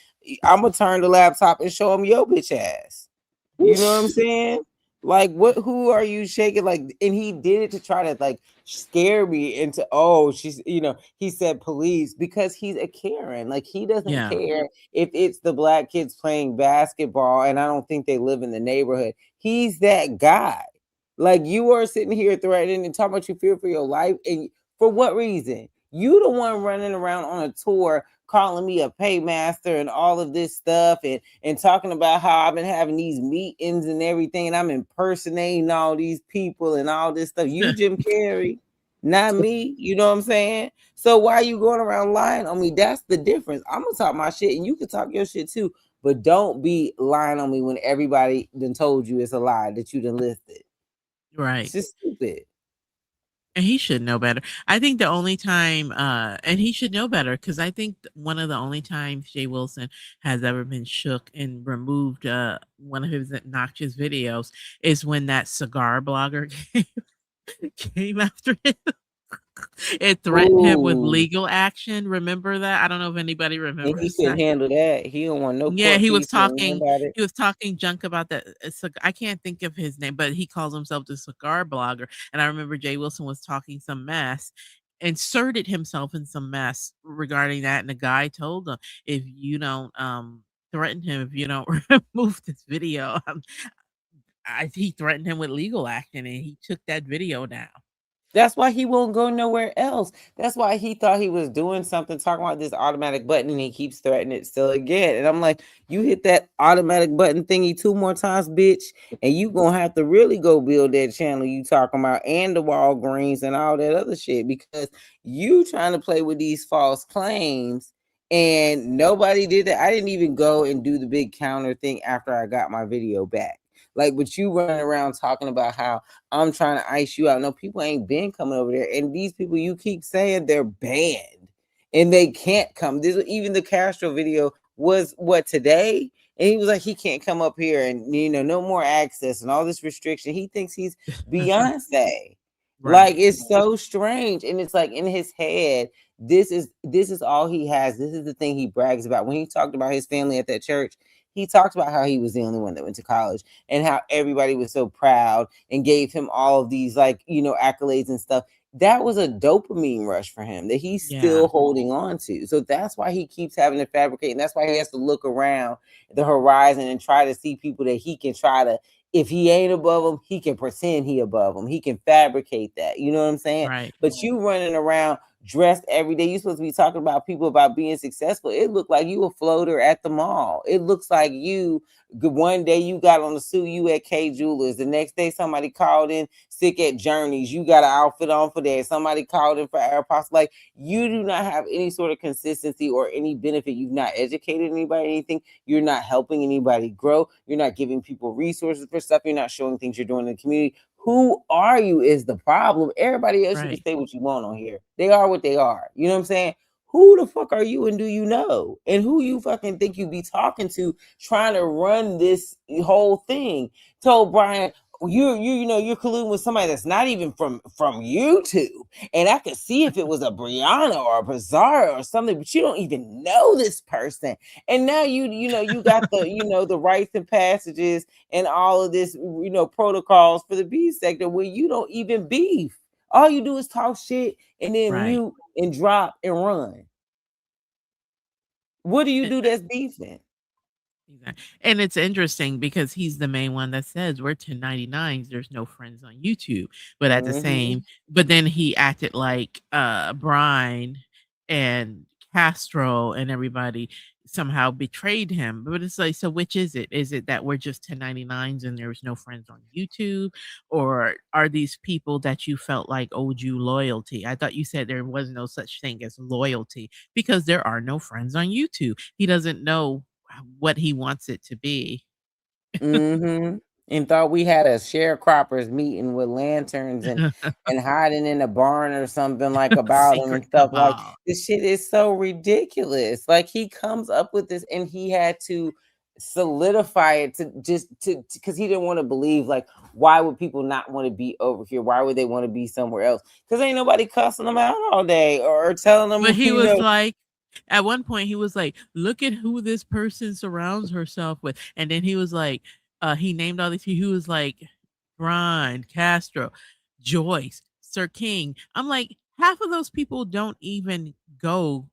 I'm gonna turn the laptop and show them your bitch ass. You know what I'm saying? Like, what? Who are you shaking? Like, and he did it to try to like scare me into. Oh, he said police because he's a Karen. Like, he doesn't Yeah. care if it's the black kids playing basketball, and I don't think they live in the neighborhood. He's that guy. Like, you are sitting here threatening and talking about you fear for your life, and for what reason? You the one running around on a tour calling me a paymaster and all of this stuff and talking about how I've been having these meetings and everything and I'm impersonating all these people and all this stuff. You Jim Carrey, not me. You know what I'm saying? So why are you going around lying on me? That's the difference. I'm gonna talk my shit and you can talk your shit too. But don't be lying on me when everybody done told you it's a lie that you done listed. It's Right. just stupid. And he should know better. I think the only time, and he should know better because I think one of the only times Jay Wilson has ever been shook and removed one of his obnoxious videos is when that cigar blogger came after him. It threatened him with Ooh. legal action. Remember that? I don't know if anybody And he remembers couldn't that. handle that. He don't want no Yeah, court he was piece or nothing talking about it. he was talking junk about that I can't think of his name, but he calls himself the cigar blogger, and I remember Jay Wilson was talking some mess, inserted himself in some mess regarding that, and the guy told him, "If you don't, threaten him, if you don't remove this video," he threatened him with legal action, and he took that video down. That's why he won't go nowhere else. That's why he thought he was doing something, talking about this automatic button, and he keeps threatening it still again. And I'm like, you hit that automatic button thingy 2 more times, bitch, and you gonna have to really go build that channel you talking about and the Walgreens and all that other shit because you trying to play with these false claims. And nobody did that. I didn't even go and do the big counter thing after I got my video back. Like, but you running around talking about how I'm trying to ice you out. No, people ain't been coming over there. And these people you keep saying they're banned and they can't come. This even the Castro video was what today? And he was like, he can't come up here and no more access and all this restriction. He thinks he's Beyonce. Like Right, it's so strange. And it's like in his head, this is all he has. This is the thing he brags about. When he talked about his family at that church, he talked about how he was the only one that went to college and how everybody was so proud and gave him all of these accolades and stuff. That was a dopamine rush for him that he's yeah, still holding on to. So that's why he keeps having to fabricate, and that's why he has to look around the horizon and try to see people that he can try to. If he ain't above them, he can pretend he above them. He can fabricate that. You know what I'm saying? right. But you running around dressed every day. You're supposed to be talking about people about being successful. It looked like you a floater at the mall. It looks like you one day you got on the suit, you at K Jewelers. The next day somebody called in sick at Journeys. You got an outfit on for that. Somebody called in for AirPods. Like you do not have any sort of consistency or any benefit. You've not educated anybody anything. You're not helping anybody grow. You're not giving people resources for stuff. You're not showing things you're doing in the community. Who are you is the problem. Everybody else, you can Right. say what you want on here. They are what they are. You know what I'm saying? who the fuck are you and do you know? And who you fucking think you be talking to trying to run this whole thing? Told Brian, you know you're colluding with somebody that's not even from YouTube. And I could see if it was a Brianna or a Bazaar or something, but you don't even know this person. And now you know you got the the rites and passages and all of this protocols for the B sector where you don't even beef. All you do is talk shit and then Right. mute and drop and run. What do you And do that's beefing? and it's interesting because he's the main one that says we're 1099s. There's no friends on YouTube. But at the Mm-hmm. same, but then he acted like Brian and Castro and everybody somehow betrayed him. But it's like, so which is it? Is it that we're just 1099s and there's no friends on YouTube? Or are these people that you felt like owed you loyalty? I thought you said there was no such thing as loyalty because there are no friends on YouTube. He doesn't know what he wants it to be. Mm-hmm. And thought we had a sharecroppers meeting with lanterns and hiding in a barn or something like about him Secret and stuff like cabal. this shit is so ridiculous. Like he comes up with this and he had to solidify it to just to because he didn't want to believe like why would people not want to be over here? Why would they want to be somewhere else? Because ain't nobody cussing them out all day or telling But them, he was like, at one point, he was like, look at who this person surrounds herself with. And then he was like, he named all these people. He was like, Brian, Castro, Joyce, Sir King. I'm like, half of those people don't even go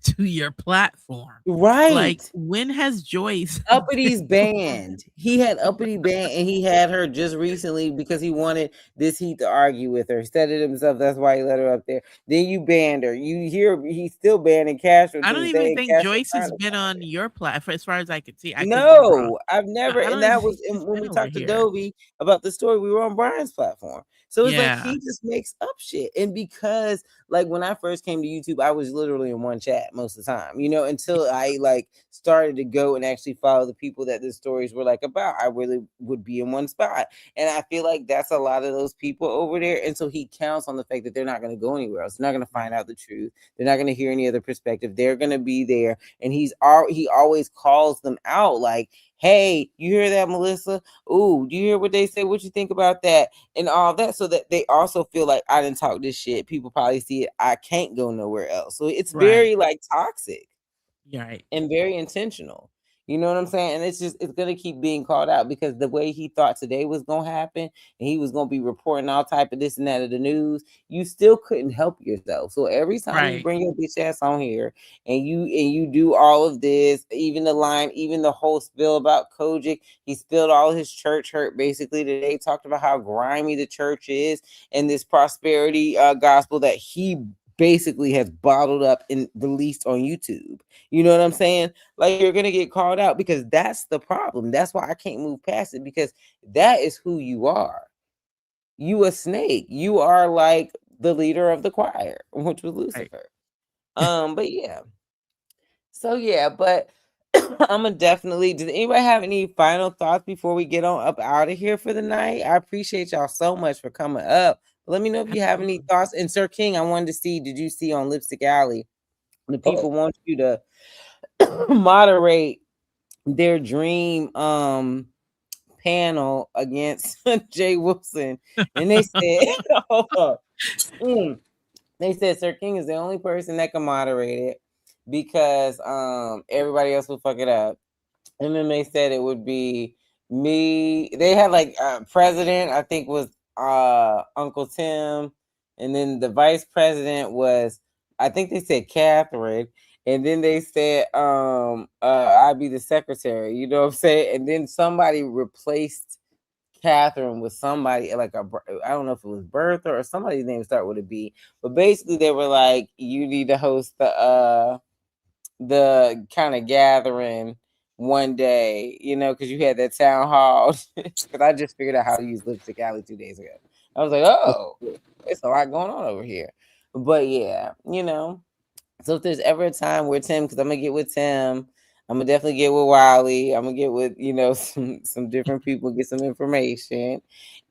to your platform. Like, right. when has Joyce Uppity's been banned. He had Uppity banned, and he had her just recently because he wanted this heat to argue with her. He said it himself. That's why he let her up there. Then you banned her. You hear he's still banning Castro I to don't this even day. think Castro Joyce trying has to been find on her. your platform as far as I could see. I could be wrong. No, I've never, I and don't even that was think she's when been we over talked to here. Dovey about the story. We were on Brian's platform, so it's like Yeah. he just makes up shit. And because, like, when I first came to YouTube, I was literally in one chat most of the time, until I like started to go and actually follow the people that the stories were like about. I really would be in one spot, and I feel like that's a lot of those people over there. And so he counts on the fact that they're not going to go anywhere else. They're not going to find out the truth. They're not going to hear any other perspective. They're going to be there, and he always calls them out like, hey, you hear that, Melissa? Ooh, do you hear what they say? What you think about that? And all that, so that they also feel like I didn't talk this shit. People probably see it. I can't go nowhere else. So it's Right. very like toxic Right. and very intentional. You know what I'm saying? And it's gonna keep being called out because the way he thought today was gonna happen, and he was gonna be reporting all type of this and that of the news, you still couldn't help yourself. So every time you Right. bring your bitch ass on here and you do all of this, even the whole spill about Kojic, he spilled all his church hurt basically today, talked about how grimy the church is and this prosperity gospel that he basically has bottled up and released on YouTube. You know what I'm saying? Like you're gonna get called out because that's the problem. That's why I can't move past it because that is who you are. You a snake. You are like the leader of the choir, which was Right. Lucifer. But yeah. So yeah, but I'm gonna definitely. Does anybody have any final thoughts before we get on up out of here for the night? I appreciate y'all so much for coming up. Let me know if you have any Absolutely. thoughts. And Sir King, I wanted to see. Did you see on Lipstick Alley? The Oh, people want you to moderate their dream panel against Jay Wilson, and they said, hold up. They said Sir King is the only person that can moderate it because everybody else will fuck it up. And then they said it would be me. They had like president, I think was Uncle Tim, and then the vice president was, I think they said Catherine, and then they said I'd be the secretary. You know what I'm saying? And then somebody replaced Catherine with somebody like I don't know if it was Bertha or somebody's name start with a B, but basically they were like, you need to host the kind of gathering one day, because you had that town hall. Because I just figured out how to use Lipstick Alley 2 days ago. I was like, oh, it's a lot going on over here. But yeah. So if there's ever a time where Tim, because I'm gonna get with Tim, I'm gonna definitely get with Wiley. I'm gonna get with some different people, get some information,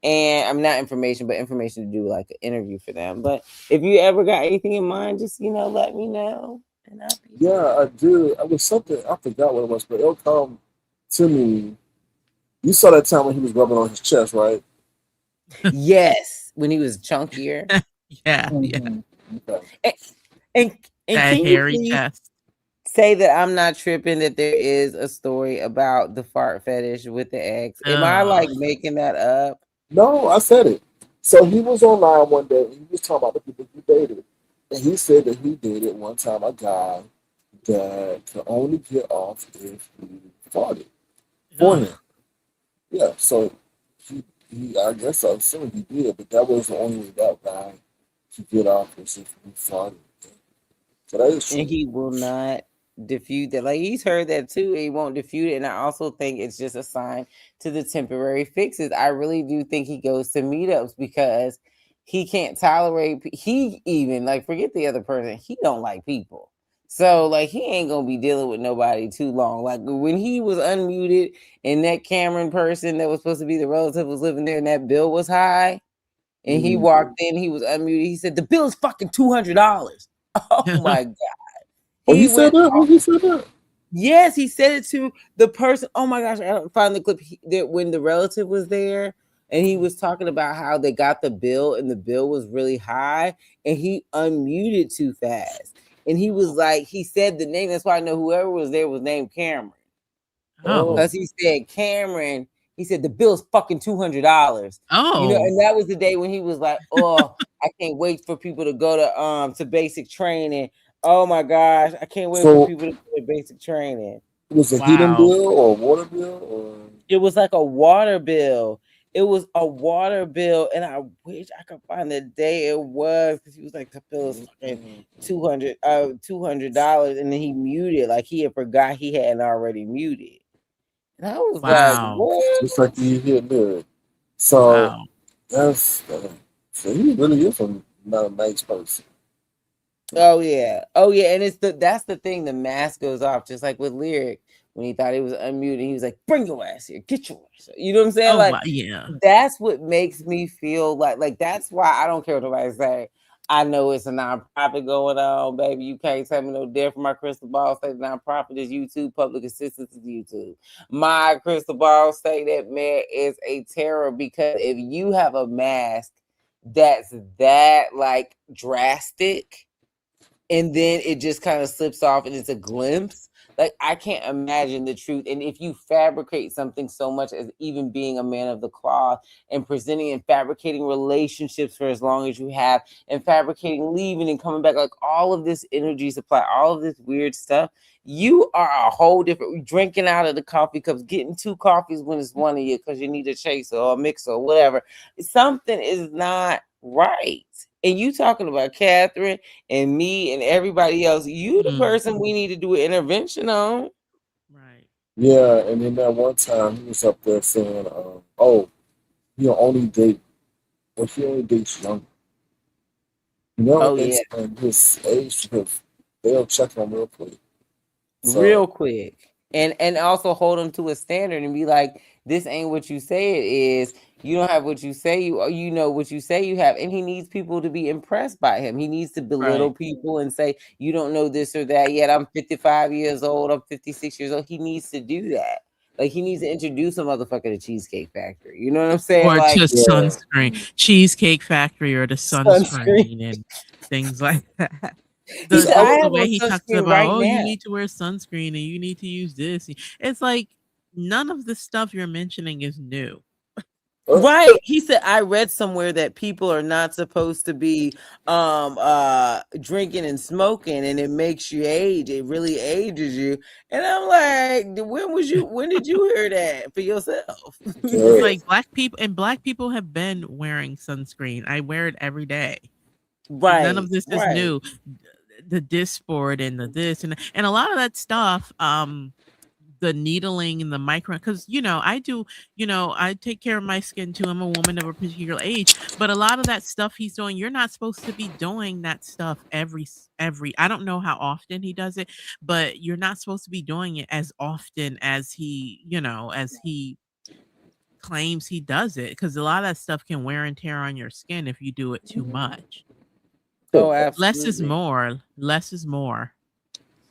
and I'm not information, but information to do like an interview for them. But if you ever got anything in mind, just let me know, and I'll be Yeah, there. I did. I was something I forgot what it was, but it'll come to me. You saw that time when he was rubbing on his chest, right? Yes, when he was chunkier. Yeah, yeah. Mm-hmm. Okay. And, and and That can you hairy please chest. say that I'm not tripping, that there is a story about the fart fetish with the ex? Am I Oh, like making that up? No, I said it. So he was online one day and he was talking about the people he dated. And he said that he dated one time a guy that could only get off if he farted for ugh. him. Yeah, so he I guess I'm assuming he did, but that was the only way that guy could get off was if he farted. So that is And true. he will not diffute that. Like he's heard that too. He won't diffute it. And I also think it's just a sign to the temporary fixes. I really do think he goes to meetups because he can't tolerate. He even like forget the other person. He don't like people. So like he ain't gonna be dealing with nobody too long. Like when he was unmuted and that Cameron person that was supposed to be the relative was living there and that bill was high and he Mm. walked in, he was unmuted. He said the bill is fucking $200. Oh my god. Oh, he He said went that? off. When he said that? Yes, he said it to the person. Oh my gosh, I don't find the clip that when the relative was there and he was talking about how they got the bill and the bill was really high and he unmuted too fast. And he was like, he said the name. That's why I know whoever was there was named Cameron. Oh, Oh, Because he said, Cameron, he said, the bill's fucking $200. oh, And that was the day when he was like, oh, I can't wait for people to go to basic training. Oh my gosh, I can't wait for so people to go to basic training. it was a heating wow. bill or a water bill or It was like a water bill. It was a water bill, and I wish I could find the day it was because he was like, the bill is fucking Mhm. $200, and then he muted like he had forgot he hadn't already muted. And I was like, Wow. what? Just like you hear lyric. So Wow. that's so he really is not a nice person. Oh yeah. Oh yeah. And that's the thing, the mask goes off, just like with Lyric. When he thought he was unmuted, he was like, bring your ass here, get your ass here. You know what I'm saying? Oh, Like wow. Yeah. that's what makes me feel like that's why I don't care what nobody say. I know it's a nonprofit going on, baby. You can't tell me no different. My crystal ball say the nonprofit is YouTube, public assistance is YouTube. My crystal ball say that man is a terror because if you have a mask that's that like drastic and then it just kind of slips off and it's a glimpse. Like I can't imagine the truth. And if you fabricate something so much as even being a man of the cloth and presenting and fabricating relationships for as long as you have and fabricating leaving and coming back, like all of this energy supply, all of this weird stuff, you are a whole different drinking out of the coffee cups, getting two coffees when it's one of you because you need a chaser or a mixer or whatever. Something is not right. And you talking about Catherine and me and everybody else, you the Mm, person we need to do an intervention on. right. Yeah, and then that one time he was up there saying, "Oh, he'll only date, or he only dates young." You know, Oh yeah, and his age because they'll check him real quick. So real quick. And also hold them to a standard and be like, this ain't what you say it is. You don't have what you say you know what you say you have. And he needs people to be impressed by him. He needs to belittle Right. people and say, you don't know this or that yet. I'm 55 years old, I'm 56 years old. He needs to do that. Like he needs to introduce a motherfucker to Cheesecake Factory. You know what I'm saying? Or Like just yeah, sunscreen, Cheesecake Factory, or the sunscreen. sunscreen and things like that. He The said, just I the have way on he talks sunscreen about, right oh, you now. need to wear sunscreen and you need to use this. It's like none of the stuff you're mentioning is new. uh, Right. He said, I read somewhere that people are not supposed to be drinking and smoking and it makes you age. It really ages you. And I'm like, when did you hear that for yourself? It's yeah, like black people have been wearing sunscreen. I wear it every day. Like none Right, of this is right. new. The Disport and the this and a lot of that stuff. the needling and the micro, because I do, I take care of my skin too. I'm a woman of a particular age, but a lot of that stuff he's doing, you're not supposed to be doing that stuff every. I don't know how often he does it, but you're not supposed to be doing it as often as he claims he does it, because a lot of that stuff can wear and tear on your skin if you do it too much. Oh, Less is absolutely. more. Less is more.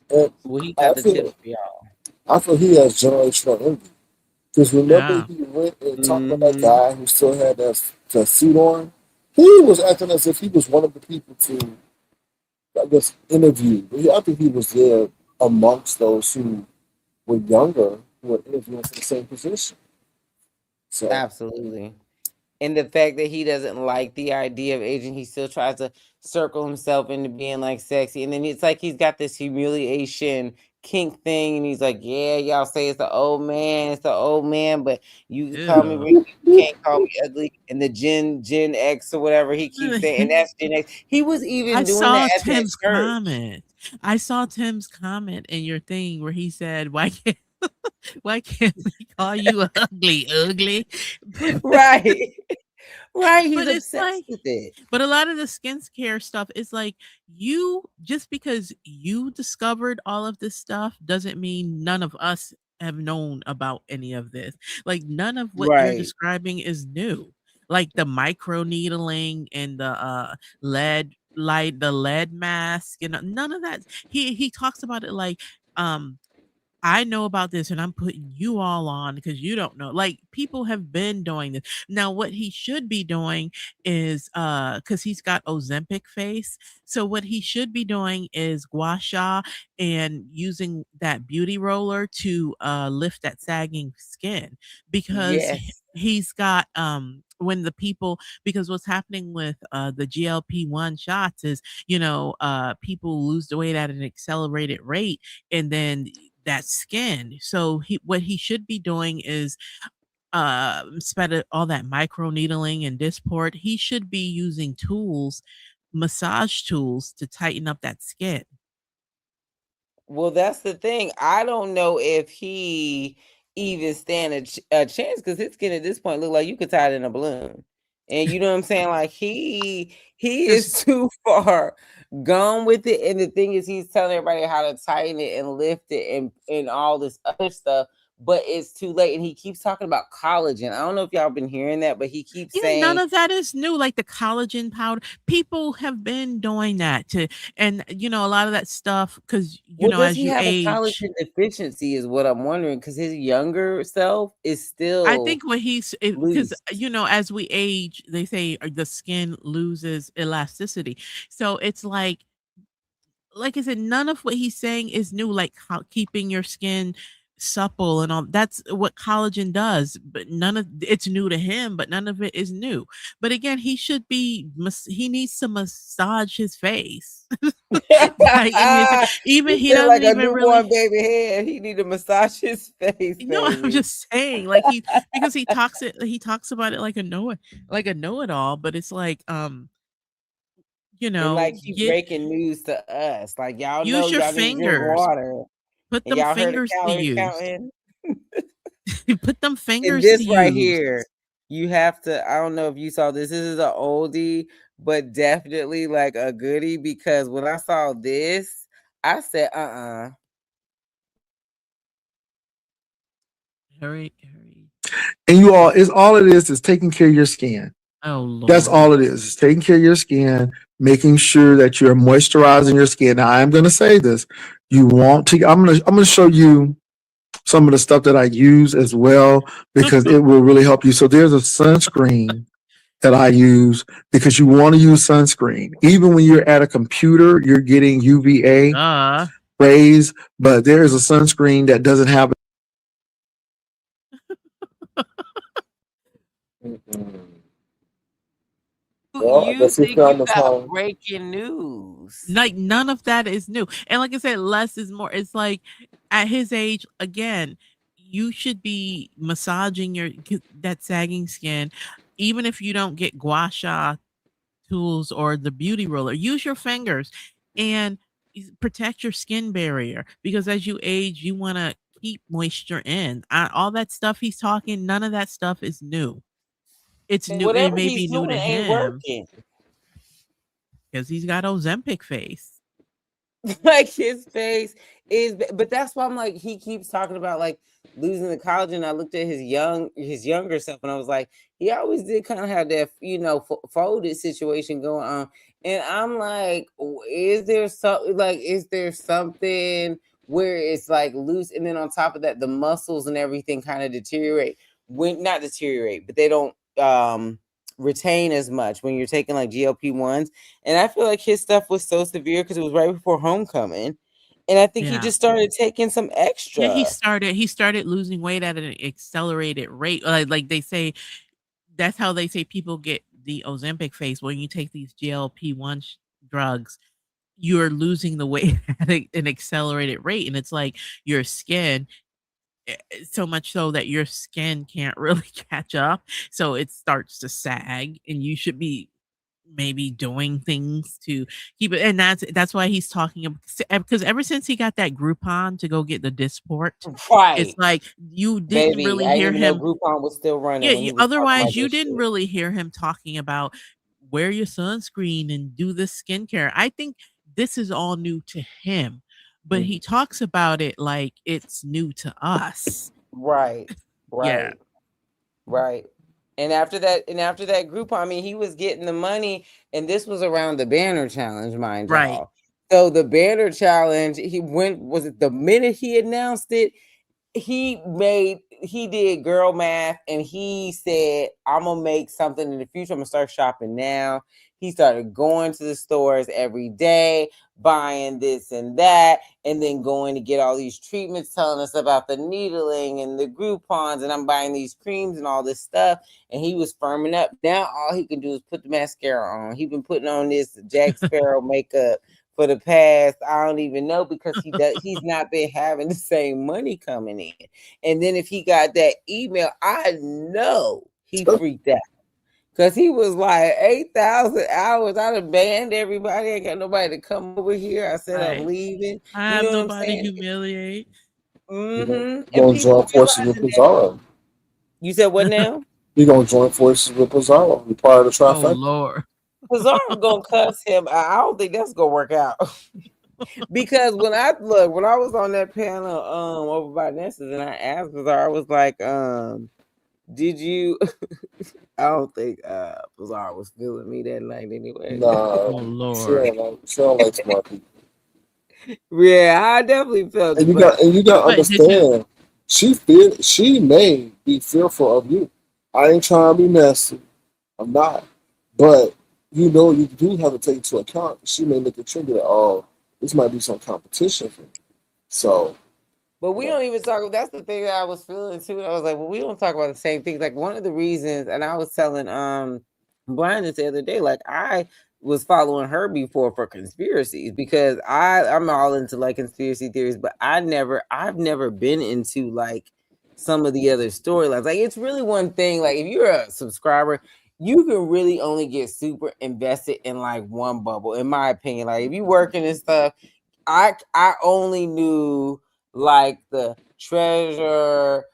And Well, he I got the tips feel for y'all. I feel he has generational envy. Because remember Yeah. he went and talked about that Hmm. guy who still had that suit on? He was acting as if he was one of the people to, I guess, interview. I think he was there amongst those who were younger who were interviewing for the same position. So, Absolutely. And the fact that he doesn't like the idea of aging, he still tries to circle himself into being like sexy. And then it's like he's got this humiliation kink thing, and he's like, "Yeah, y'all say it's the old man, but you can call me Ew. wrinkly, you can't call me ugly." And the Gen X or whatever he keeps saying, and that's Gen X. He was I even doing that saw at that Tim's church. comment. I saw Tim's comment in your thing where he said, "Why can't why can't we call you ugly, ugly?" But, Right. Right. He's but it's obsessed like, with it. but a lot of the skincare stuff is like, you just because you discovered all of this stuff doesn't mean none of us have known about any of this. Like, none of what you're Right. describing is new. Like the micro needling and the lead mask, none of that. He talks about it like, um I know about this and I'm putting you all on because you don't know. Like, people have been doing this. Now what he should be doing is cuz he's got Ozempic face. So what he should be doing is gua sha and using that beauty roller to lift that sagging skin, because Yes. he's got when the people, because what's happening with the GLP-1 shots is, people lose the weight at an accelerated rate, and then that skin. So what he should be doing is, instead of all that micro needling and Dysport, he should be using tools, massage tools, to tighten up that skin. Well, that's the thing. I don't know if he even stand a chance, because his skin at this point look like you could tie it in a balloon. And you know what I'm saying? Like he Because is too far gone with it. And the thing is, he's telling everybody how to tighten it and lift it and all this other stuff, but it's too late. And he keeps talking about collagen. I don't know if y'all been hearing that, but he keeps yeah, none saying, of that is new. Like the collagen powder, people have been doing that to, and a lot of that stuff, because well, does as he you have a age, collagen deficiency? Is what I'm wondering, because his younger self is I still think what he's, because loose. as we age, they say the skin loses elasticity. So it's like I said, none of what he's saying is new. Like how keeping your skin supple and all, that's what collagen does. But none of it's new to him. But none of it is new. But again, he should be. He needs to massage his face. Like, even he Feel doesn't like a even really. newborn baby head. He need to massage his face, No, I'm baby. just saying, like, because he talks about it like a know it all, but it's like, And like he get breaking news to us. Like, y'all know use your y'all need to drink fingers, water. put And them y'all heard of fingers to calorie use. counting? Put them And fingers to this right use. here, you have to, I don't know if you saw this. This is an oldie, but definitely like a goodie, because when I saw this, I said, Hurry. And you all, is all it is taking care of your skin. Oh That's Lord. all it is. It's taking care of your skin, making sure that you're moisturizing your skin. Now, I'm going to say this. You want to, I'm going to show you some of the stuff that I use as well, because it will really help you. So there's a sunscreen that I use, because you want to use sunscreen. Even when you're at a computer, you're getting UVA Duh. rays, but there is a sunscreen that doesn't have. mm-mm. Well, I you guess he think you found the got time. breaking news. Like, none of that is new. And like I said, less is more. It's like, at his age, again, you should be massaging that sagging skin, even if you don't get gua sha tools or the beauty roller. Use your fingers and protect your skin barrier, because as you age, you want to keep moisture in. All that stuff he's talking, none of that stuff is new. It's And new. It whatever may he's be new doing to ain't him working. because he's got Ozempic face. Like his face is, but that's why I'm like, he keeps talking about like losing the collagen. I looked at his younger self, and I was like, he always did kind of have that, folded situation going on. And I'm like, is there something like, is there something where it's like loose, and then on top of that, the muscles and everything kind of deteriorate when not deteriorate, but they don't retain as much when you're taking like GLP-1s. And I feel like his stuff was so severe because it was right before homecoming. And I think he Yeah. just started taking some Yeah, he extra. started losing weight at an accelerated rate. Like they say, that's how they say people get the Ozempic face. When you take these GLP-1 drugs, you're losing the weight at an accelerated rate, and it's like your skin, so much so that your skin can't really catch up, so it starts to sag, and you should be maybe doing things to keep it. And that's why he's talking because ever since he got that Groupon to go get the Dysport, it's Right. like you didn't Baby, really I didn't hear even know him. Groupon was still running Yeah, when he was talking about otherwise you this didn't shit. really hear him talking about wear your sunscreen and do this skincare. I think this is all new to him, but he talks about it like it's new to us. Right. Yeah, Right. Right. And after that Groupon, I mean, he was getting the money, and this was around the banner challenge, mind right. y'all. So the banner challenge, he went, was it the minute he announced it? He did girl math, and he said, I'm gonna make something in the future. I'm gonna start shopping now. He started going to the stores every day, buying this and that, and then going to get all these treatments, telling us about the needling and the Groupons, and I'm buying these creams and all this stuff. And he was firming up. Now all he can do is put the mascara on. He been putting on this Jack Sparrow makeup for the past, I don't even know, because he's not been having the same money coming in. And then if he got that email, I know he freaked out. Cause he was like 8,000 hours. I done banned everybody. I ain't got nobody to come over here. I said I'm Right. leaving. I You have know what I'm nobody saying? humiliate. And Gonna join people forces with realizing that. Pizarro. You said what now? He gonna join forces with Pizarro. Be part of the Oh trifecta. Lord. Pizarro gonna cuss him. I don't think that's gonna work out. Because when I was on that panel over by Nessa's, and I asked Pizarro, I was like, did you I don't think Pizarro was feeling me that night anyway. Nah, Oh Lord. she don't like smart people. Yeah, I definitely felt And it, you but got to But did you? understand, she may be fearful of you. I ain't trying to be messy. I'm not. But you do have to take into account. She may look at you and be like, oh, this might be some competition for me. So, But you we know, don't even talk. That's the thing that I was feeling too. I was like, well, we don't talk about the same things. Like one of the reasons, and I was telling Brian this the other day, like I was following her before for conspiracies because I'm all into like conspiracy theories, but I've never been into like some of the other storylines. Like it's really one thing. Like if you're a subscriber, you can really only get super invested in like one bubble, in my opinion. Like if you working and stuff, I only knew like the treasure,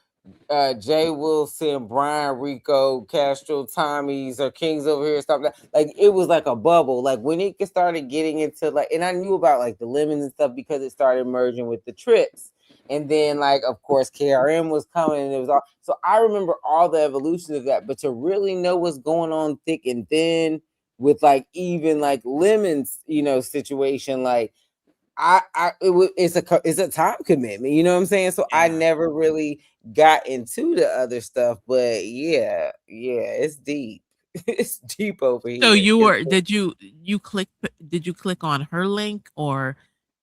Jay Wilson, Brian Rico, Castro, Tommy's, or Kings over here, stuff like it was like a bubble. Like when it started getting into like, and I knew about like the lemons and stuff because it started merging with the trips. And then, like, of course, KRM was coming, and it was all. So I remember all the evolution of that. But to really know what's going on thick and thin with like even like lemons, situation, like it's a time commitment, you know what I'm saying? So I Yeah. never really got into the other stuff, but yeah, it's deep. It's deep over So here. you were did you click on her link or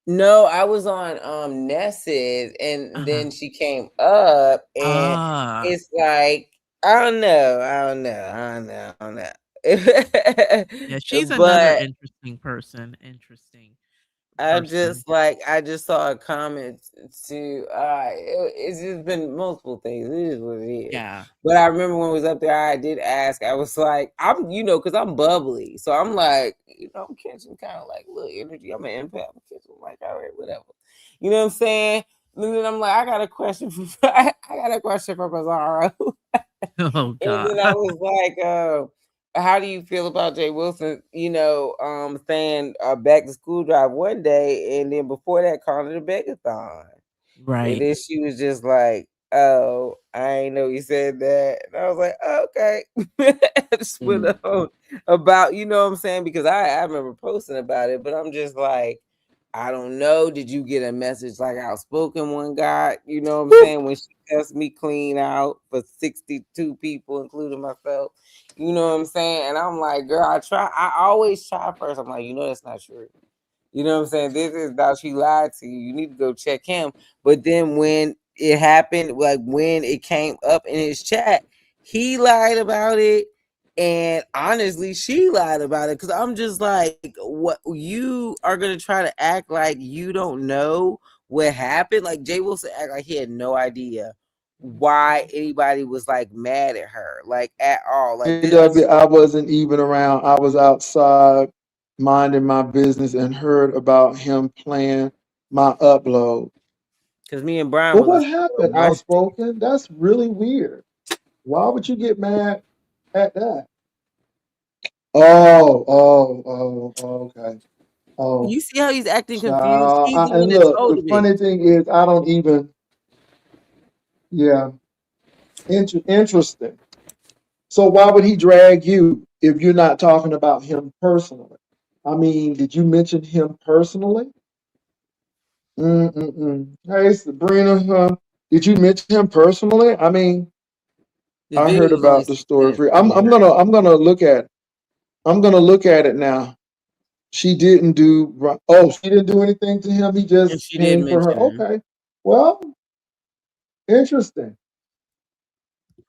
No, I was on Ness's, and uh-huh. then she came up, and Ah, it's like I don't know. yeah, she's another But interesting person, interesting I person. just I just saw a comment to it's just been multiple things. It is what it is. Yeah. But I remember when I was up there, I did ask. I was like, I'm because I'm bubbly, so I'm like, I'm catching kind of like little energy. I'm an empath. I'm catching like all right, whatever. You know what I'm saying? And then I'm like, I got a question for I got a question for Bizarro. Oh And God. then I was like, how do you feel about Jay Wilson, saying back to school drive one day, and then before that calling it a begathon. And Right. then she was just like, "Oh, I ain't know you said that." And I was like, "Okay." I just went Mm. on about, you know what I'm saying? Because I remember posting about it, but I'm just like, I don't know. Did you get a message like Outspoken one got? You know what I'm saying? When she cussed me clean out for 62 people, including myself. You know what I'm saying? And I'm like, girl, I always try first. I'm like, that's not true. You know what I'm saying? This is how she lied to you. You need to go check him. But then when it happened, like when it came up in his chat, he lied about it. And honestly, she lied about it. Cause I'm just like, what you are gonna try to act like you don't know what happened? Like Jay Wilson act like he had no idea why anybody was like mad at her, like at all. Like this JW, I wasn't even around. I was outside minding my business and heard about him playing my upload. because me and Brian But was in what store, happened, right? Outspoken? That's really weird. Why would you get mad at that? Okay. Oh, You see how he's acting confused? child. He's the one And that look, told the me. funny thing is, I don't even, yeah, interesting. So why would he drag you if you're not talking about him personally? I mean, did you mention him personally? Mm-mm-mm. Hey, Sabrina, did you mention him personally? I mean, The I video heard is only about the 6 minutes story. long, I'm gonna look at it now. She didn't do. Oh, she didn't do anything to him. He and just she didn't came for her. mention him. Okay. Well, interesting.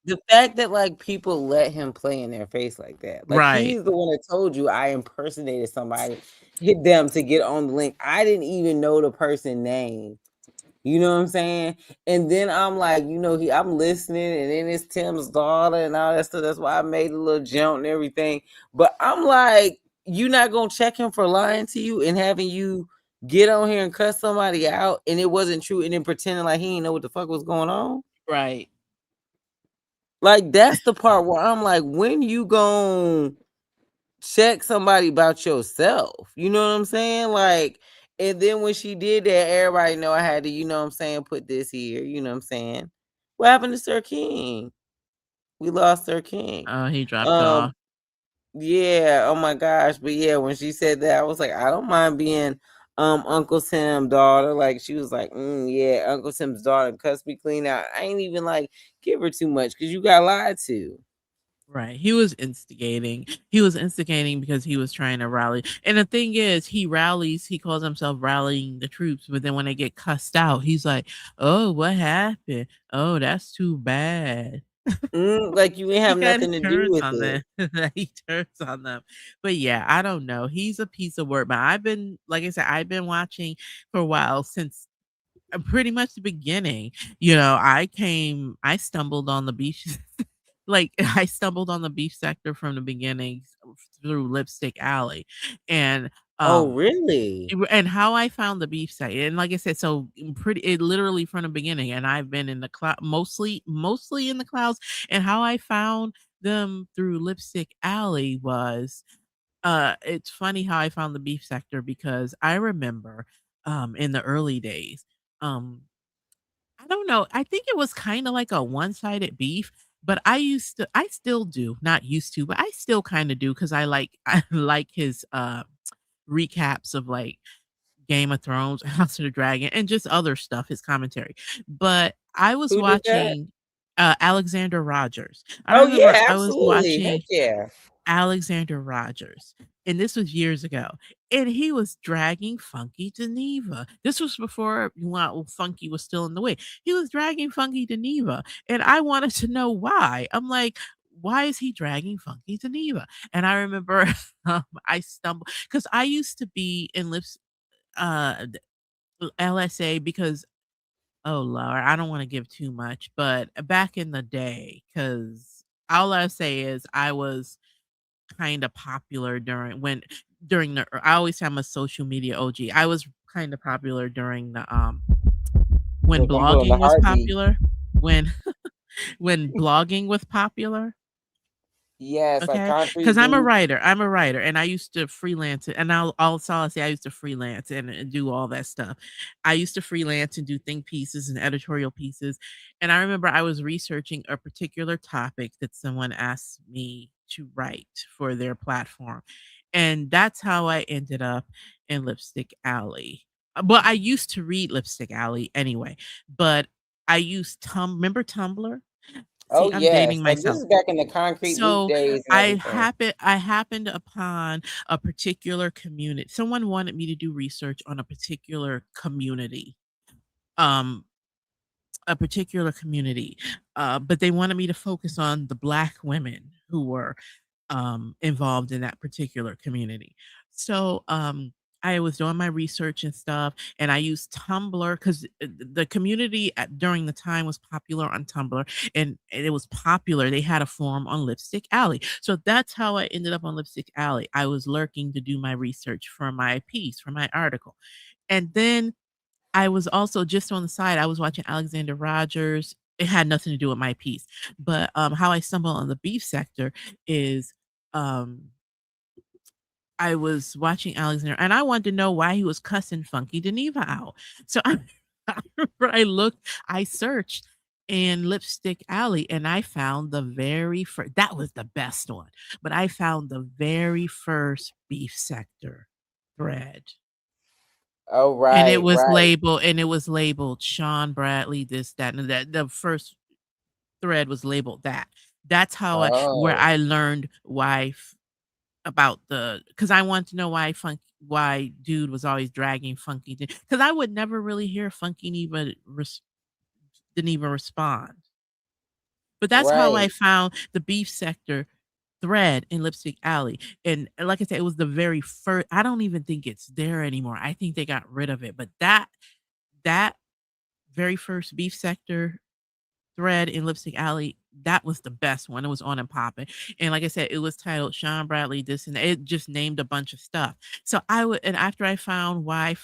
The fact that like people let him play in their face like that, like Right. he's the one that told you I impersonated somebody, hit them to get on the link. I didn't even know the person name. You know what I'm saying? And then I'm like, I'm listening, and then it's Tim's daughter and all that stuff. That's why I made a little jump and everything. But I'm like, you not gonna check him for lying to you and having you get on here and cuss somebody out, and it wasn't true, and then pretending like he didn't know what the fuck was going on. Right. Like that's the part where I'm like, when you gon' check somebody about yourself? You know what I'm saying? Like, and then when she did that, everybody know I had to, put this here. You know what I'm saying? What happened to Sir King? We lost Sir King. Oh, he dropped Um, off. yeah. Oh my gosh. But yeah, when she said that, I was like, I don't mind being Uncle Tim's daughter. Like she was like, yeah, Uncle Tim's daughter cussed me clean out. I ain't even like give her too much because you got lied to. Right. He was instigating. He was instigating because he was trying to rally. And the thing is, he calls himself rallying the troops, but then when they get cussed out, he's like, "Oh, what happened? Oh, that's too bad." Like you ain't have Yeah, and he nothing to do turns with on it. them. He turns on them. But yeah, I don't know. He's a piece of work. But I've been, like I said, I've been watching for a while since pretty much the beginning. I stumbled on the beach. Like I stumbled on the beef sector from the beginning through Lipstick Alley, and Oh, um, really? and how I found the beef site, and like I said, so pretty it literally from the beginning, and I've been in the cloud mostly in the clouds, and how I found them through Lipstick Alley was it's funny how I found the beef sector because I remember in the early days um I don't know. I think it was kind of like a one-sided beef, but I still do, not used to, but I still kind of do because I like his recaps of like Game of Thrones, House of the Dragon, and just other stuff, his commentary. But I was Who did that? watching Alexander Rogers. I Oh, remember yeah, I was absolutely. Heck watching yeah. Alexander Rogers, and this was years ago, and he was dragging Funky Geneva. This was before Funky was still in the way. He was dragging Funky Geneva, and I wanted to know why. I'm like, why is he dragging Funky Geneva? And I remember I stumbled because I used to be in LSA because oh Lord, I don't want to give too much, but back in the day, because all I say is I was kind of popular during I always say I'm a social media OG. I was kind of popular during the when Look, I'm doing the blogging was heartbeat. popular, when when blogging was popular. Yes, like Okay, concrete because goo. I'm a writer, and I used to freelance it, and I'll say I used to freelance and do all that stuff. I used to freelance and do think pieces and editorial pieces, and I remember I was researching a particular topic that someone asked me to write for their platform, and that's how I ended up in Lipstick Alley. Well, I used to read Lipstick Alley anyway, but I used remember Tumblr? See, Oh I'm yes, dating like this myself. is back in the concrete loop So days and everything. I happened upon a particular community. Someone wanted me to do research on um, a particular community, but they wanted me to focus on the Black women who were involved in that particular community. So I was doing my research and stuff, and I used Tumblr because the community during the time was popular on Tumblr, and it was popular. They had a forum on Lipstick Alley, so that's how I ended up on Lipstick Alley. I was lurking to do my research for my piece, for my article, and then I was also just on the side. I was watching Alexander Rogers. It had nothing to do with my piece, but how I stumbled on the beef sector is um I was watching Alexander and I wanted to know why he was cussing Funky Geneva out. So I remember I searched in Lipstick Alley and I found the very first, that was the best one, but I found the very first beef sector thread. Oh right, right. And it was labeled Sean Bradley, this, that, and that. The first thread was labeled that. That's how where Oh, I learned why about because I wanted to know why dude was always dragging Funky because I would never really hear Funky didn't even respond. But that's how I right. found the beef sector thread in Lipstick Alley. And like I said, it was the very first. I don't even think it's there anymore. I think they got rid of it. But that very first beef sector thread in Lipstick Alley, that was the best one. It was on and popping. And like I said, it was titled Sean Bradley this and that. It just named a bunch of stuff. So I would and after I found why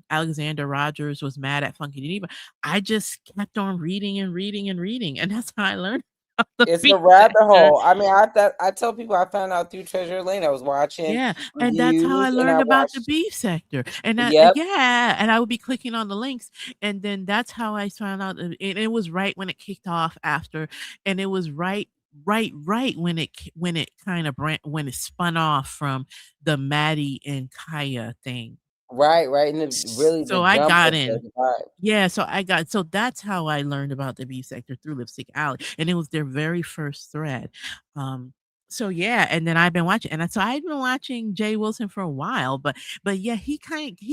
Alexander Rogers was mad at Funky Geneva, I just kept on reading and reading and reading. And that's how I learned about the It's a beef rabbit sector. hole. I mean, I tell people I found out through Treasure Lane. I was watching Yeah, and that's how I reviews and I learned about the watched. beef sector, and that Yep, yeah, and I would be clicking on the links, and then that's how I found out, and it was right when it kicked off after, and it was right when when it kind of when it spun off from the Maddie and Kaya thing. right, right. And really the So I jump got of the in. vibe. Yeah, so that's how I learned about the beef sector through Lipstick Alley, and it was their very first thread. Um, so yeah, and then I've been watching, so I've been watching Jay Wilson for a while, but yeah, he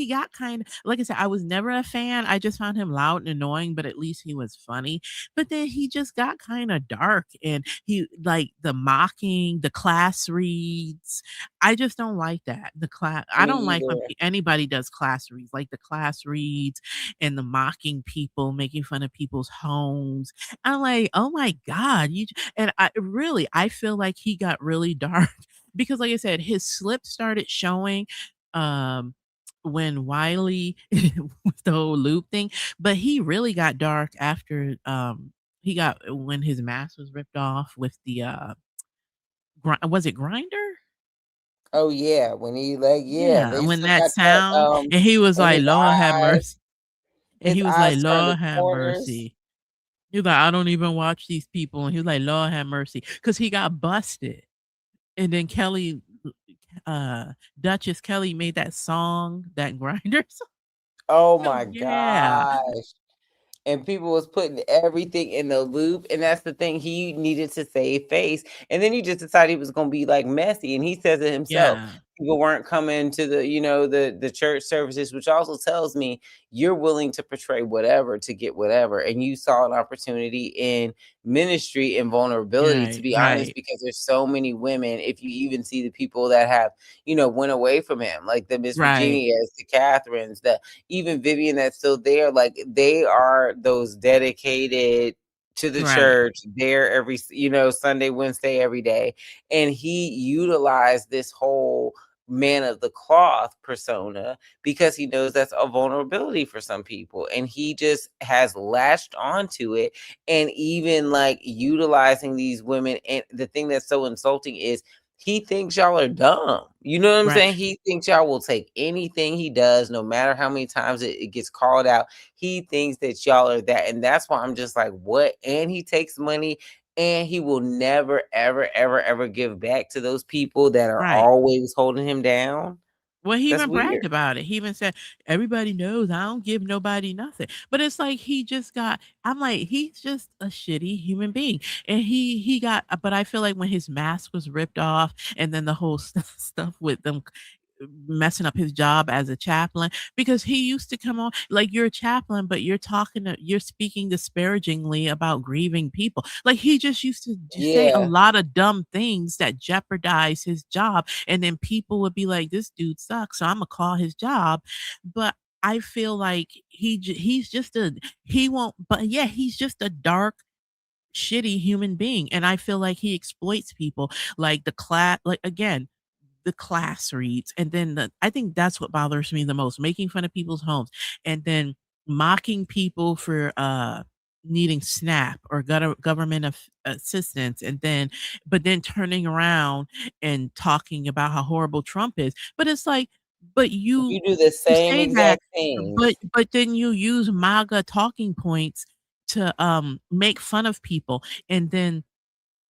got kind of like I said, I was never a fan. I just found him loud and annoying, but at least he was funny. But then he just got kind of dark, and he like the mocking, the class reads. I just don't like that. The class. I Me don't like when either. anybody does class reads, like the class reads and the mocking people, making fun of people's homes. I'm like, oh my God. And I feel like he got really dark because like I said, his slip started showing um when Wiley with the whole loop thing, but he really got dark after he got when his mask was ripped off with the was it grinder? Oh yeah, when he like yeah, Yeah, they when still that got that sound and he was and like, Lord have mercy. And his he was like, eyes turned to Lord have corners. mercy. He was like, I don't even watch these people. And he was like, Lord have mercy. Because he got busted. And then uh, Duchess Kelly made that song, that grinder song. Oh So my yeah. gosh. And people was putting everything in the loop, and that's the thing, he needed to save face, and then he just decided he was gonna be, like, messy, and he says it himself. Yeah. People weren't coming to the, the church services, which also tells me you're willing to portray whatever to get whatever, and you saw an opportunity in ministry and vulnerability, to Right, be honest, right, because there's so many women, if you even see the people that have, went away from him, like the Miss right, Virginias, the Catherines, the even Vivian that's still there, like they are those dedicated to the right. church there every, Sunday, Wednesday, every day. And he utilized this whole man of the cloth persona because he knows that's a vulnerability for some people, and he just has latched onto it, and even like utilizing these women. And the thing that's so insulting is he thinks y'all are dumb. You know what I'm Right. saying? He thinks y'all will take anything he does, no matter how many times it gets called out. He thinks that y'all are that. And that's why I'm just like, what? And he takes money, and he will never, ever, ever, ever give back to those people that are Right. always holding him down. Well, he That's even bragged weird. about it. He even said, "Everybody knows I don't give nobody nothing." But it's like he just got. I'm like, he's just a shitty human being, and he got. But I feel like when his mask was ripped off, and then the whole stuff with them messing up his job as a chaplain, because he used to come on like, you're a chaplain, but you're speaking disparagingly about grieving people. Like, he just used to just say a Yeah. lot of dumb things that jeopardize his job, and then people would be like, this dude sucks, so I'm gonna call his job. But I feel like he's just a he won't but yeah, he's just a dark, shitty human being, and I feel like he exploits people, like the class, like, again, the class reads, and then I think that's what bothers me the most, making fun of people's homes, and then mocking people for needing SNAP or government assistance, and then but then turning around and talking about how horrible Trump is. But it's like, but You do the you same say that, exact things. but then you use MAGA talking points to make fun of people, and then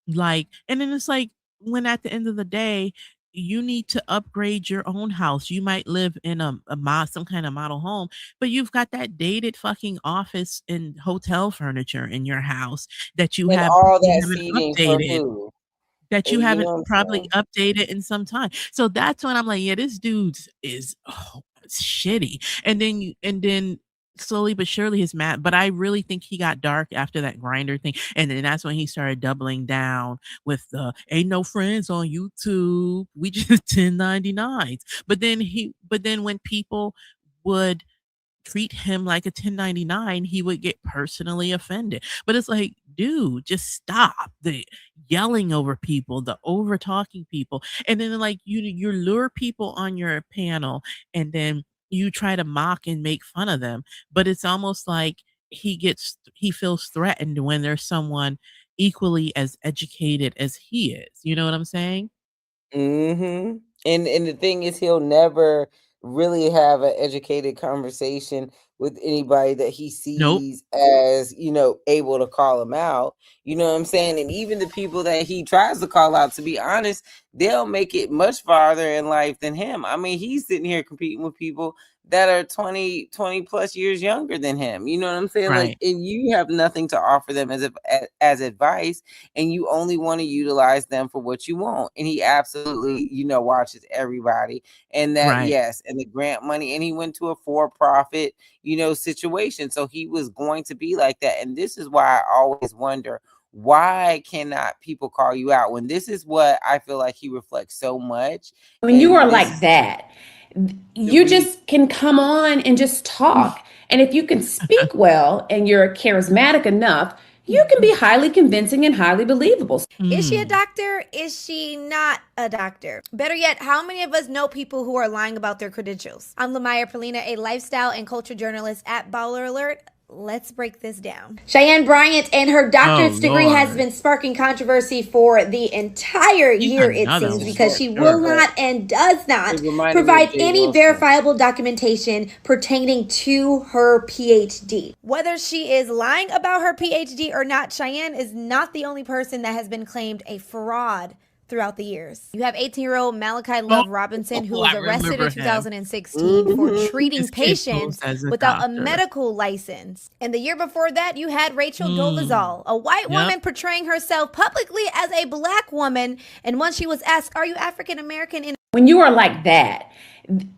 and then it's like, when at the end of the day, you need to upgrade your own house. You might live in some kind of model home, but you've got that dated fucking office and hotel furniture in your house that you And have all probably that haven't seating for updated who? that you You haven't know what I'm probably saying? updated in some time. So that's when I'm like, yeah, this dude's is it's shitty. And then slowly but surely his math, but I really think he got dark after that grinder thing. And then that's when he started doubling down with the ain't no friends on YouTube. We just 1099s. But then when people would treat him like a 1099, he would get personally offended. But it's like, dude, just stop the yelling over people, the over talking people. And then like you lure people on your panel, and then you try to mock and make fun of them. But it's almost like he feels threatened when there's someone equally as educated as he is. You know what I'm saying? Mhm. And the thing is, he'll never really have an educated conversation with anybody that he Nope. sees as, able to call him out. You know what I'm saying? And even the people that he tries to call out, to be honest, they'll make it much farther in life than him. I mean, he's sitting here competing with people that are 20 plus years younger than him. You know what I'm saying? Like, Right. and you have nothing to offer them as advice, and you only want to utilize them for what you want. And he absolutely, watches everybody. And that, Right. yes, and the grant money, and he went to a for-profit, situation. So he was going to be like that. And this is why I always wonder, why cannot people call you out when this is what I feel like he reflects so much? When you And are this like is that, the you reason. just can come on and just talk. And if you can speak well and you're charismatic enough, you can be highly convincing and highly believable. Is she a Mm. doctor? Is she not a doctor? Better yet, how many of us know people who are lying about their credentials? I'm Lamaya Perlina, a lifestyle and culture journalist at Baller Alert. Let's break this down. Cheyenne Bryant and her Oh doctorate's degree has Lord. been sparking controversy for the entire He's year, it another seems, one because for she will sure. not and does not It reminded me of provide Jay any Wilson. verifiable documentation pertaining to her PhD. Whether she is lying about her PhD or not, Cheyenne is not the only person that has been claimed a fraud throughout the years. You have 18-year-old Malachi Oh, Love Robinson, who was I arrested in remember him. 2016 for Mhm. treating His kid posed patients as a without a doctor. medical license. And the year before that, you had Rachel Mm. Dolezal, a white Yep. woman portraying herself publicly as a black woman. And once she was asked, "Are you African American?" When you are like that,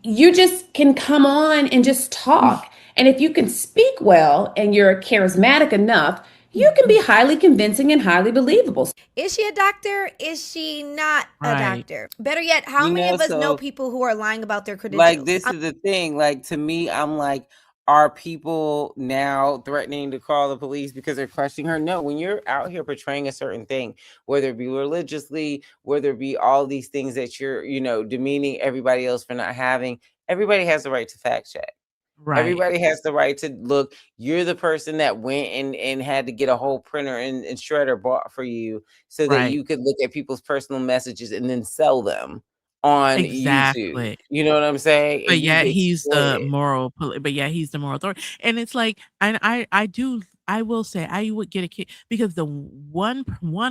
you just can come on and just talk. And if you can speak well and you're charismatic enough, you can be highly convincing and highly believable. Is she a doctor? Is she not a Right. doctor? Better yet, how many of us know So people who are lying about their like, credentials? this is the thing, like, to me, I'm like, Are people now threatening to call the police because they're questioning her? No, when you're out here portraying a certain thing, whether it be religiously, whether it be all these things that you're, demeaning everybody else for not having, everybody has the right to fact check. Right. Everybody has the right to look. You're the person that went and had to get a whole printer and shredder bought for you so that Right. you could look at people's personal messages and then sell them on YouTube. Exactly. You know what I'm saying? And But you yet get he's the exploited. but yeah, he's the moral authority. And it's like, and I will say I would get a kick because the one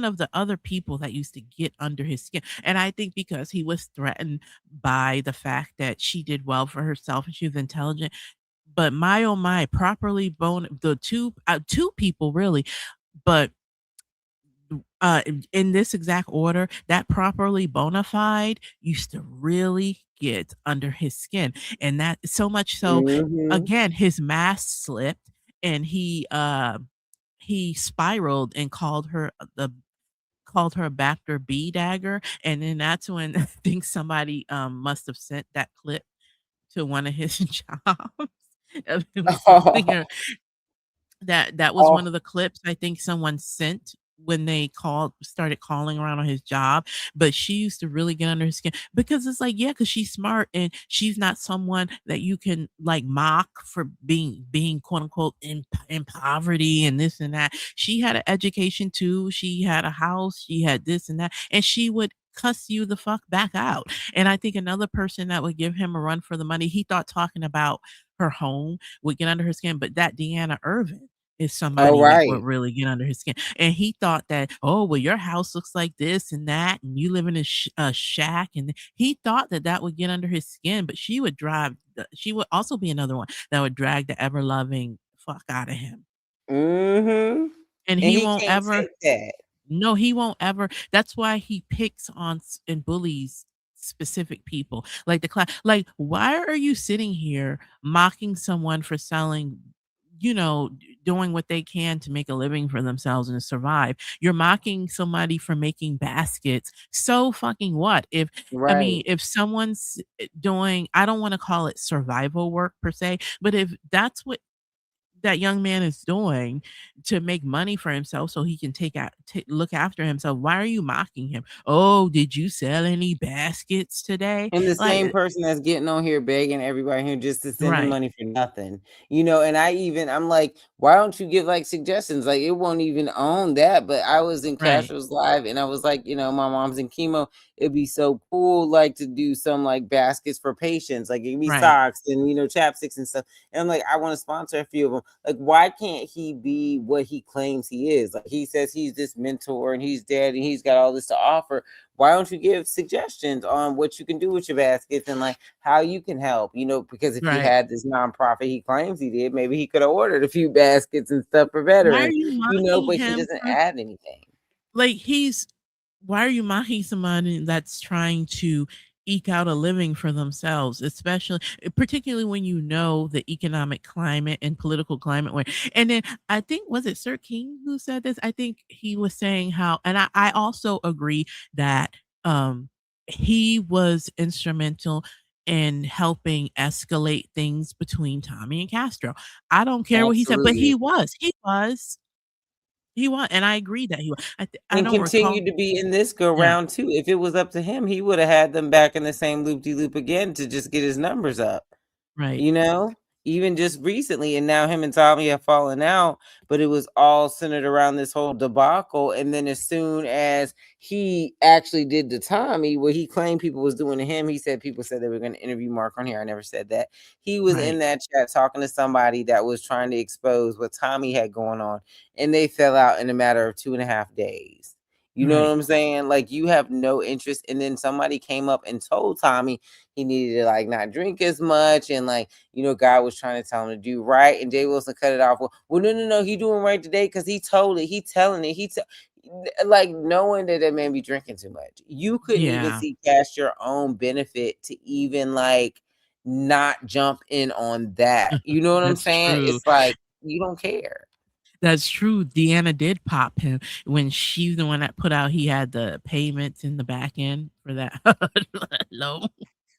of the other people that used to get under his skin, and I think because he was threatened by the fact that she did well for herself and she was intelligent. But my oh my, properly bone the two people really, but in this exact order, that properly bona fide used to really get under his skin, and that so much so, Mhm. again, his mask slipped, and he spiraled and called her a Bacter B dagger, and then that's when I think somebody must have sent that clip to one of his jobs of him calling her. That was one Oh, of the clips I think someone sent when they started calling around on his job, but she used to really get under his skin because it's like, yeah, because she's smart and she's not someone that you can like mock for being quote unquote in poverty and this and that. She had an education too. She had a house. She had this and that, and she would cuss you the fuck back out. And I think another person that would give him a run for the money, he thought talking about her home would get under her skin, but that Deanna Irvin is oh, somebody that would right. really get under his skin. And he thought that, oh, well, your house looks like this and that, and you live in a shack. And he thought that that would get under his skin, but she would also be another one that would drag the ever loving fuck out of him. Mhm. And And he he won't can't ever, take that. no, he won't ever. That's why he picks on and bullies specific people like the class. Like, why are you sitting here mocking someone for selling, doing what they can to make a living for themselves and to survive? You're mocking somebody for making baskets. So fucking what? I mean, Right. if someone's doing, I don't want to call it survival work per se, but if that's what that young man is doing to make money for himself so he can look after himself. Why are you mocking him? Oh, did you sell any baskets today? And the Like, same person that's getting on here begging everybody here just to send him right, money for nothing. And I'm like, why don't you give like suggestions? Like it won't even own that. But I was in right, Castro's live and I was like, my mom's in chemo. It'd be so cool like to do some like baskets for patients. Like it'd be right, socks and chapsticks and stuff. And I'm like, I want to sponsor a few of them. Like, why can't he be what he claims he is? Like he says he's this mentor and he's dead and he's got all this to offer. Why don't you give suggestions on what you can do with your baskets and like how you can help? Because if he right. had this nonprofit he claims he did, maybe he could have ordered a few baskets and stuff for Why are veterans, you mocking but he him doesn't for add anything. like why are you mocking somebody that's trying to eke out a living for themselves, especially particularly when you know the economic climate and political climate where, and then I think was it Sir King who said this? I think he was saying how, and I also agree that he was instrumental in helping escalate things between Tommy and Castro. I don't care what he said, but Absolutely. he was, and I agree that he was. I And don't recall. continue to be in this go Yeah, round too. If it was up to him, he would have had them back in the same loop de loop again to just get his numbers up. right, you know, Even just recently. And now him and Tommy have fallen out, but it was all centered around this whole debacle. And then as soon as he actually did to Tommy, what he claimed people was doing to him, he said people said they were going to interview Mark on here. I never said that. He was in right, that chat talking to somebody that was trying to expose what Tommy had going on, and they fell out in a matter of 2.5 days. You know what right, I'm saying? Like you have no interest. And then somebody came up and told Tommy he needed to like not drink as much, and like God was trying to tell him to do right, and Jay Wilson cut it off. Well, no, he doing right today because he told it, he telling it, like knowing that that man be drinking too much. You couldn't even yeah. see past your own benefit to even like not jump in on that. You know what I'm That's saying? true. It's like you don't care. That's true. Deanna did pop him when she's the one that put out he had the payments in the back end for that loan.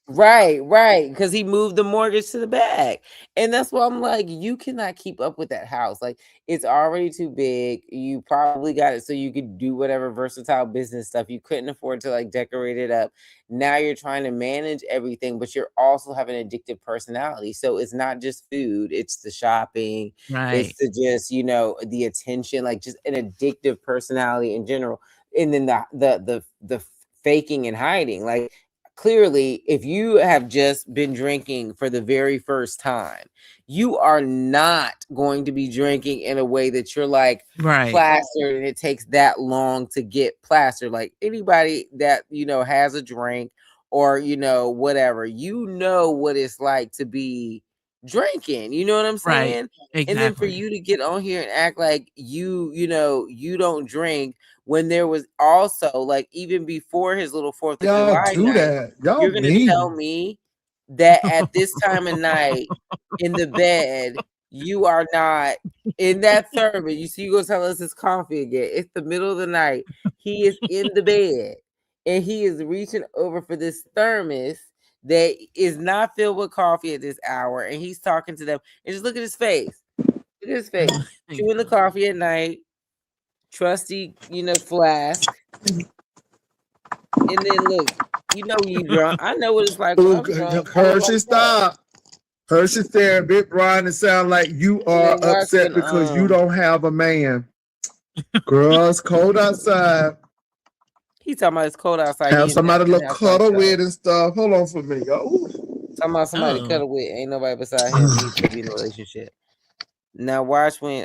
Right, because he moved the mortgage to the back. And that's why I'm like, you cannot keep up with that house. Like, it's already too big. You probably got it so you could do whatever versatile business stuff. You couldn't afford to like decorate it up. Now you're trying to manage everything, but you're also having an addictive personality. So it's not just food, it's the shopping, it's Right. the just, the attention, like just an addictive personality in general. And then the faking and hiding. Like, clearly, if you have just been drinking for the very first time, you are not going to be drinking in a way that you're like Right. plastered and it takes that long to get plastered. Like anybody that, has a drink or, whatever, what it's like to be drinking. You know what I'm Right. saying? And then for Exactly. you to get on here and act like you don't drink when there was also like even before his little 4th of Y'all July do night, that. Y'all you're gonna tell mean. me that at this time of night in the bed, you are not in that thermos. You see, you gonna tell us it's coffee again. It's the middle of the night. He is in the bed and he is reaching over for this thermos that is not filled with coffee at this hour, and he's talking to them. And just look at his face. Look at his face. Oh my Chewing the God. coffee at night, trusty, flask. And then look, you drunk. I know what it's like when Ooh, I'm drunk. I look Hershey, like that. stop. Hershey said, Big Brian, it sound like you And are then watch upset when because you don't have a man. Girl, it's cold outside. he talking about it's cold outside. Have He somebody in to the house by cuddle with himself. and stuff. Hold on for me, yo. Talking about somebody to Oh. cuddle with. Ain't nobody beside him. He's supposed to be in a relationship. Now watch when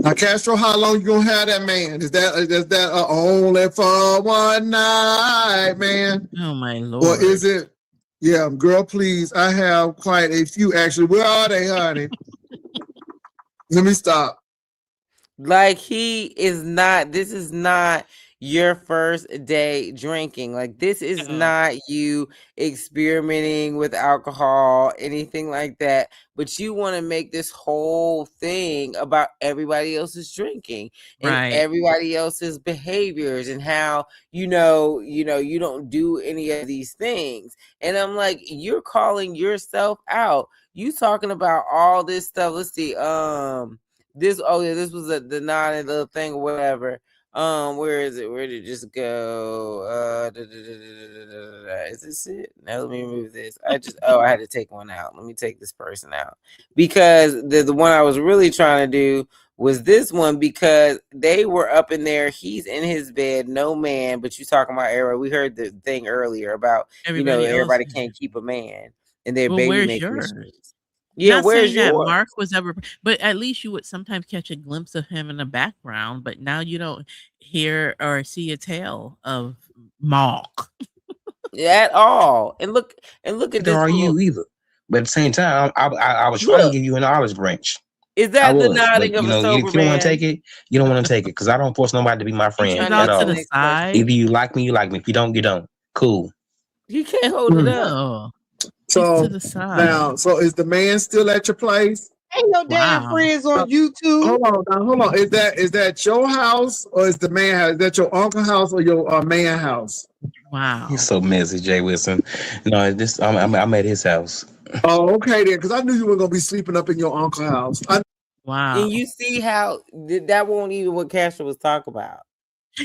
Now, Castro, how long you gonna have that man? Is that only for one night, man? Oh my Or is Lord. it? Yeah, girl, please. I have quite a few actually. Where are they, honey? Let me stop. like this is not your first day drinking. Like this is Oh. not you experimenting with alcohol, anything like that. But you want to make this whole thing about everybody else's drinking and Right. everybody else's behaviors and how you don't do any of these things. And I'm like, you're calling yourself out. You talking about all this stuff. Let's see. This was the naughty little thing or whatever. Where is it? Where did it just go? Is this it? Now let me remove this. I had to take one out. Let me take this person out because the one I was really trying to do was this one because they were up in there. He's in his bed, no man. But you talking about Arrow? We heard the thing earlier about Everybody else. everybody can't keep a man and their Well, baby where's making yours? machines. Yeah, Not where's saying that yours? Mark was ever, but at least you would sometimes catch a glimpse of him in the background. But now you don't hear or see a tale of Mark. At all. And look at Neither this are little you either. But at the same time, I was trying to look. give you an olive branch. Is I that the was, nodding but of a sober if you don't want to take man? it, you don't want to take it because I don't force nobody to be my He friend He's trying to at all get to to the the all. next person. side. Either you like me, you like me. If you don't, you don't. Cool. He can't hold it Mm. up. No, he's to So the side. now, so is the man still at your place? Ain't no damn Wow. friends on YouTube. Hold on, now, hold on. Is that your house or is the man house? Is that your uncle house or your man house? You're Wow. so messy, Jay Wilson. No, this I'm at his house. Oh, okay then, because I knew you were gonna be sleeping up in your uncle house. Wow. And you see how that won't even what Castro was talking about.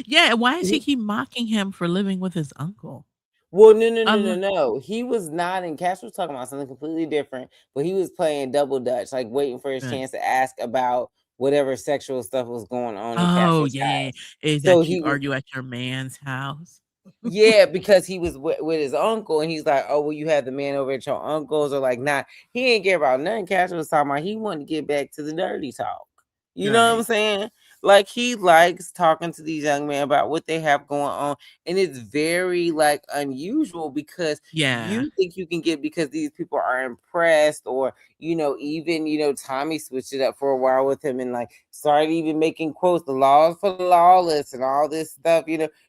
Yeah. Why does he keep mocking him for living with his uncle? Well, no, Um, no. He was nodding. Castro was talking about something completely different, but he was playing double dutch, like waiting for his uh, chance to ask about whatever sexual stuff was going on in oh Castro's yeah, yeah. house. Is So that you he was argue at your man's house? Yeah, because he was with his uncle, and he's like, "Oh, well, you had the man over at your uncle's," or like, "Nah, he ain't care about nothing." Castro was talking about he wanted to get back to the dirty talk. You know what I'm Right. saying? Like he likes talking to these young men about what they have going on, and it's very like unusual because Yeah. you think you can get because these people are impressed, or even Tommy switched it up for a while with him and like started even making quotes, "The laws for the lawless" and all this stuff.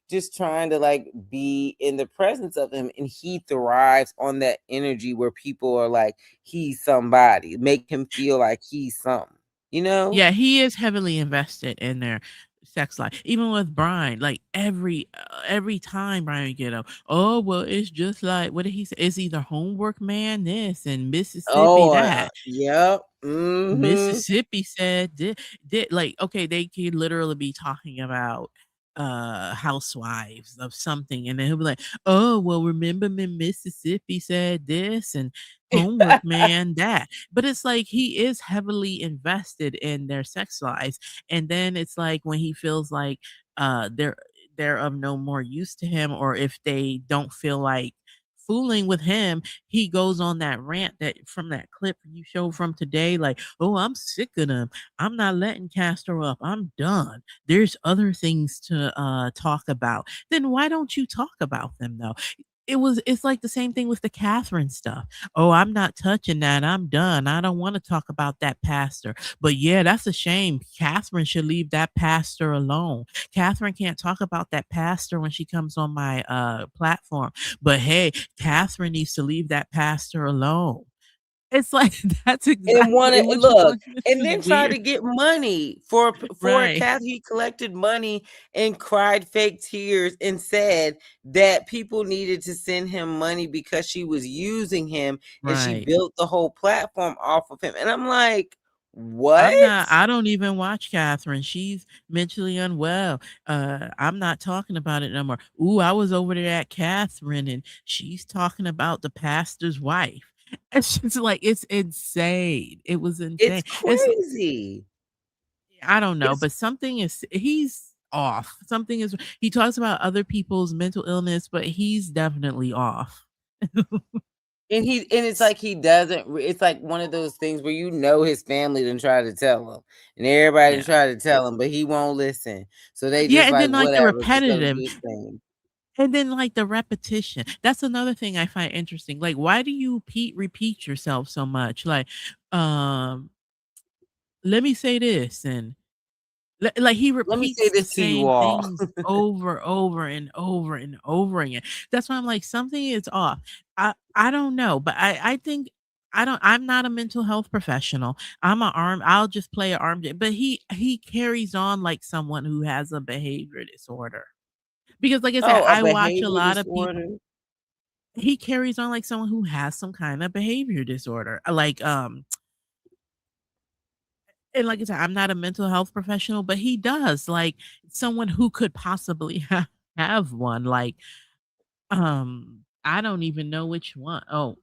Just trying to like be in the presence of him, and he thrives on that energy where people are like he's somebody, make him feel like he's something. Yeah, he is heavily invested in there. sex life. Even with Brian, like every time Brian get up, oh well, it's just like what did he say? It's either homework man this and Mississippi Oh, that. yep. Mm-hmm. Mississippi said did like okay, they could literally be talking about housewives of something, and then he'll be like, oh well, remember when Mississippi said this and homework man that. But it's like he is heavily invested in their sex lives, and then it's like when he feels like they're of no more use to him, or if they don't feel like fooling with him, he goes on that rant that from that clip you showed from today, like, "Oh, I'm sick of them. I'm not letting Castor up. I'm done. There's other things to talk about." Then why don't you talk about them though? It's like the same thing with the Catherine stuff. Oh, I'm not touching that. I'm done. I don't want to talk about that pastor. But yeah, that's a shame. Catherine should leave that pastor alone. Catherine can't talk about that pastor when she comes on my platform. But hey, Catherine needs to leave that pastor alone. It's like that's And exactly wanna which is look, like this and is then try weird. to get money for a Right. cat. He collected money and cried fake tears and said that people needed to send him money because she was using him, and she Right. built the whole platform off of him. And I'm like, what? I don't even watch Catherine. She's mentally unwell. I'm not talking about it no more. Ooh, I was over there at Catherine and she's talking about the pastor's wife. It's just like it's insane. It was insane. It's It's crazy. I don't know, It's but something is he's off. Something is he talks about other people's mental illness, but he's definitely off. and it's like he doesn't it's like one of those things where his family done try to tell him, and everybody done Yeah. try to tell him, but he won't listen. So they Yeah, just and like, then like the whatever, just let him repetitive do his thing. and then like the repetition. That's another thing I find interesting. Like why do you repeat yourself so much? Like um let me say this and like he Let me say repeats the this to you same all. things over and over and over again. That's why I'm like something is off. I don't know, but I think I'm not a mental health professional. I'll just play an arm but he carries on like someone who has a behavior disorder. Because like I said, Oh, a I watch a behavior lot of people. disorder? He carries on like someone who has some kind of behavior disorder. Like and like I said, I'm not a mental health professional, but he does like someone who could possibly have one. Like, I don't even know which one. Narc,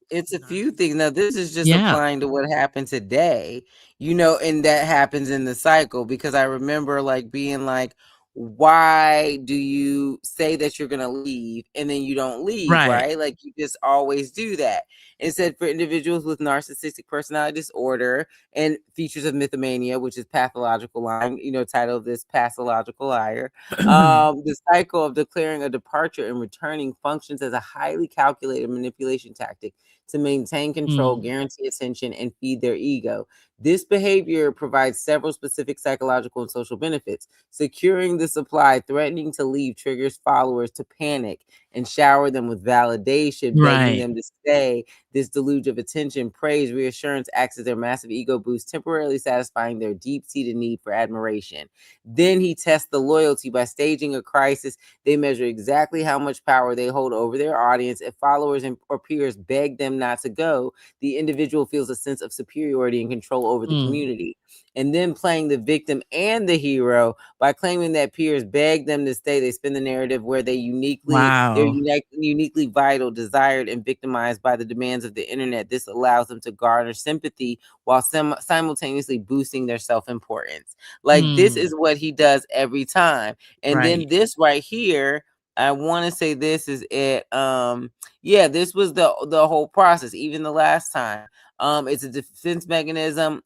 It's a few narcissist. things. Now, this is just Yeah, applying to what happened today, and that happens in the cycle, because I remember like being like, why do you say that you're going to leave and then you don't leave, right. right? Like you just always do that. It said for individuals with narcissistic personality disorder and features of mythomania, which is pathological lying, title of this pathological liar. The cycle of declaring a departure and returning functions as a highly calculated manipulation tactic to maintain control, Mm, guarantee attention, and feed their ego. This behavior provides several specific psychological and social benefits. Securing the supply, threatening to leave triggers followers to panic and shower them with validation, begging right. them to stay. This deluge of attention, praise, reassurance acts as their massive ego boost, temporarily satisfying their deep seated need for admiration. Then he tests the loyalty by staging a crisis. They measure exactly how much power they hold over their audience. If followers or peers beg them not to go, the individual feels a sense of superiority and control over the Mm, community. And then playing the victim and the hero by claiming that peers beg them to stay. They spin the narrative where they're wow. uniquely vital, desired, and victimized by the demands of the internet. This allows them to garner sympathy while simultaneously boosting their self-importance. Like, this Mm, is what he does every time. And right. then this right here, I want to say this is it. Yeah, this was the whole process, even the last time. It's a defense mechanism,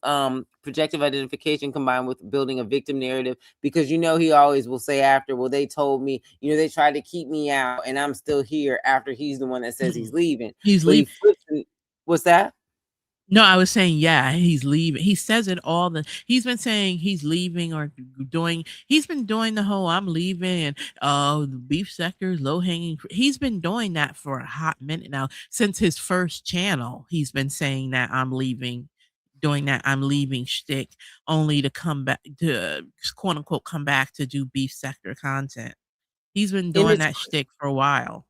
projective identification combined with building a victim narrative, because he always will say after, well, they told me, they tried to keep me out and I'm still here, after he's the one that says he's leaving. He's But he leaving. flips what's that? No, I was saying, yeah, he's leaving. He says it all the he's been saying he's leaving or he's been doing the whole I'm leaving and the beef sectors, low hanging he's been doing that for a hot minute now. Since his first channel, he's been saying that I'm leaving doing that I'm leaving shtick only to come back to quote unquote come back to do beef sector content. He's been And doing it's that shtick for a while.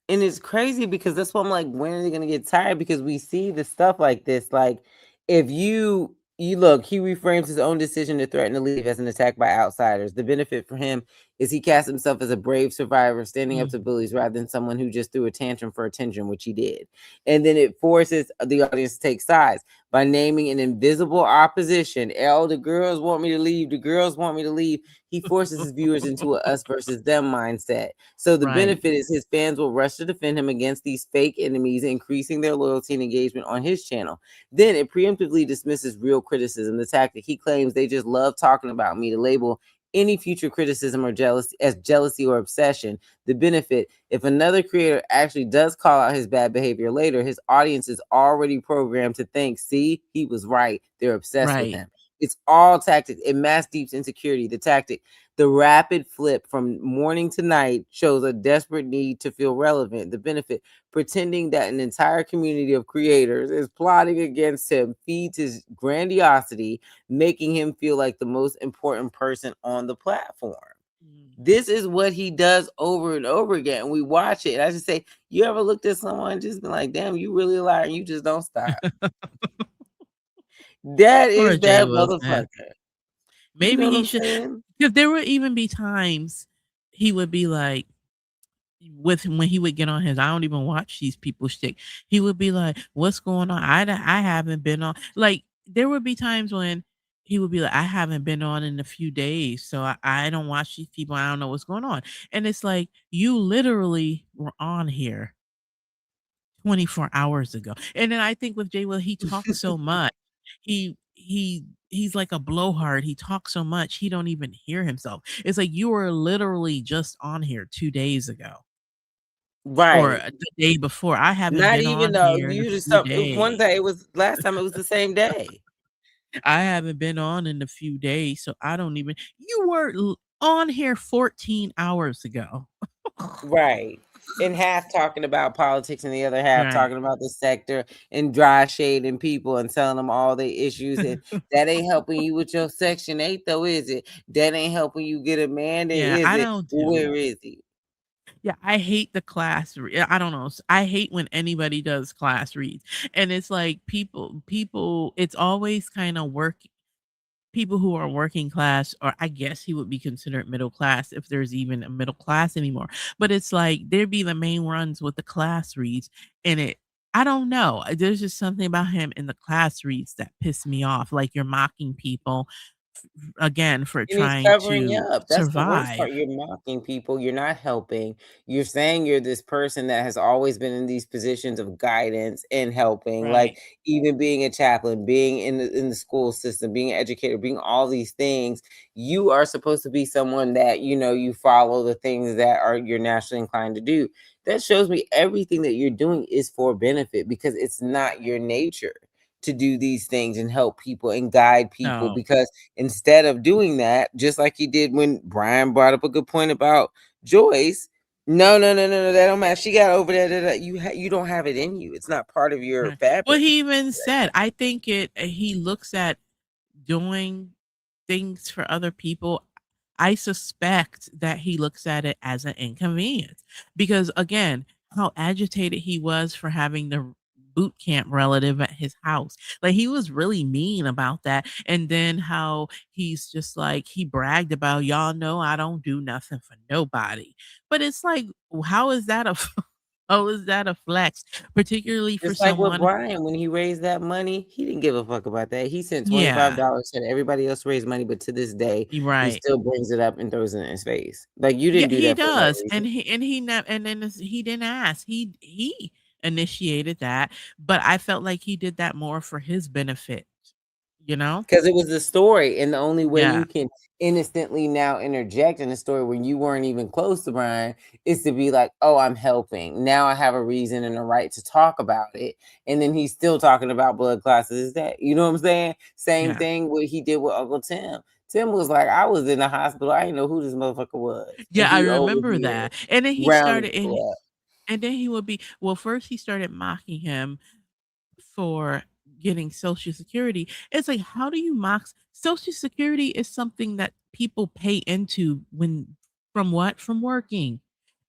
And it's crazy because that's why I'm like, when are they gonna get tired? Because we see the stuff like this. Like, if you look, he reframes his own decision to threaten to leave as an attack by outsiders. The benefit for him is he casts himself as a brave survivor, standing up to Mhm. bullies rather than someone who just threw a tantrum for attention, which he did. And then it forces the audience to take sides by naming an invisible opposition. Oh, the girls want me to leave. The girls want me to leave. He forces his viewers into a us versus them mindset. So the Right. benefit is his fans will rush to defend him against these fake enemies, increasing their loyalty and engagement on his channel. Then it preemptively dismisses real criticism, the tactic he claims they just love talking about me, to label any future criticism or jealousy as jealousy or obsession. The benefit, if another creator actually does call out his bad behavior later, his audience is already programmed to think, see, he was right. They're obsessed with Right. him. It's all tactics. It mass deeps insecurity. The tactic, the rapid flip from morning to night, shows a desperate need to feel relevant. The benefit, pretending that an entire community of creators is plotting against him, feeds his grandiosity, making him feel like the most important person on the platform. This is what he does over and over again. And we watch it. And I just say, you ever looked at someone and just been like, damn, you really a liar and you just don't stop. That Poor is Jay that Wilson. motherfucker. You Maybe know what he I'm should, saying? because there would even be times he would be like, with when he would get on his, I don't even watch these people shtick. He would be like, "What's going on? I haven't been on." Like there would be times when he would be like, "I haven't been on in a few days, so I don't watch these people. I don't know what's going on." And it's like you literally were on here 24 hours ago. And then I think with Jay Will, he talks so much. He's like a blowhard. He talks so much he don't even hear himself. It's like you were literally just on here 2 days ago. Or Right. the day before. I haven't Not been even on though here in a you just few one days. day, it was last time, it was the same day. I haven't been on in a few days, so I don't even, you were on here 14 hours ago. Right. And half talking about politics and the other half Right. talking about the sector and dry shading people and telling them all their issues. And that ain't helping you with your Section 8, though, is it? That ain't helping you get a mandate, Yeah, is I it? don't do Where is he? Yeah, I hate the class I don't know. I hate when anybody does class reads. And it's like people it's always kind of work people who are working class, or I guess he would be considered middle class if there's even a middle class anymore. But it's like there'd be the main runs with the class reads, and I don't know. There's just something about him in the class reads that piss me off. Like you're mocking people again for And he's trying covering to up. That's the worst survive. part. You're mocking people. You're not helping. You're saying you're this person that has always been in these positions of guidance and helping, Right. like even being a chaplain, being in the school system, being an educator, being all these things. You are supposed to be someone that, you follow the things that are you're naturally inclined to do. That shows me everything that you're doing is for benefit, because it's not your nature to do these things and help people and guide people. No. Because instead of doing that, just like he did when Brian brought up a good point about Joyce, no, no, no, no, no, that don't matter. She got over there. You don't have it in you. It's not part of your Right. Well, fabric. he even said, I think he looks at doing things for other people. I suspect that he looks at it as an inconvenience because, again, how agitated he was for having the boot camp relative at his house. Like, he was really mean about that. And then how he's just like, he bragged about, y'all know I don't do nothing for nobody. But it's like, how is that a how is that a flex? Particularly for Just like with someone, Brian, when he raised that money, he didn't give a fuck about that. He sent yeah, $25, said everybody else raised money, but to this day, you're he right. still brings it up and throws it in his face. Like, you Yeah, didn't do he that for no does, reason. and he didn't ask. He initiated that, but I felt like he did that more for his benefit, you know? Because it was the story, and the only way Yeah, you can innocently now interject in a story when you weren't even close to Brian is to be like, "Oh, I'm helping. Now I have a reason and a right to talk about it." And then he's still talking about blood classes day. You know what I'm saying? Same yeah. thing what he did with Uncle Tim. Tim was like, "I was in the hospital. I didn't know who this motherfucker was." And Yeah, I he over remember here that, and then he rounding started people up. and then he would be well, first he started mocking him for getting Social Security. It's like, how do you mock Social Security is something that people pay into when from what? From working.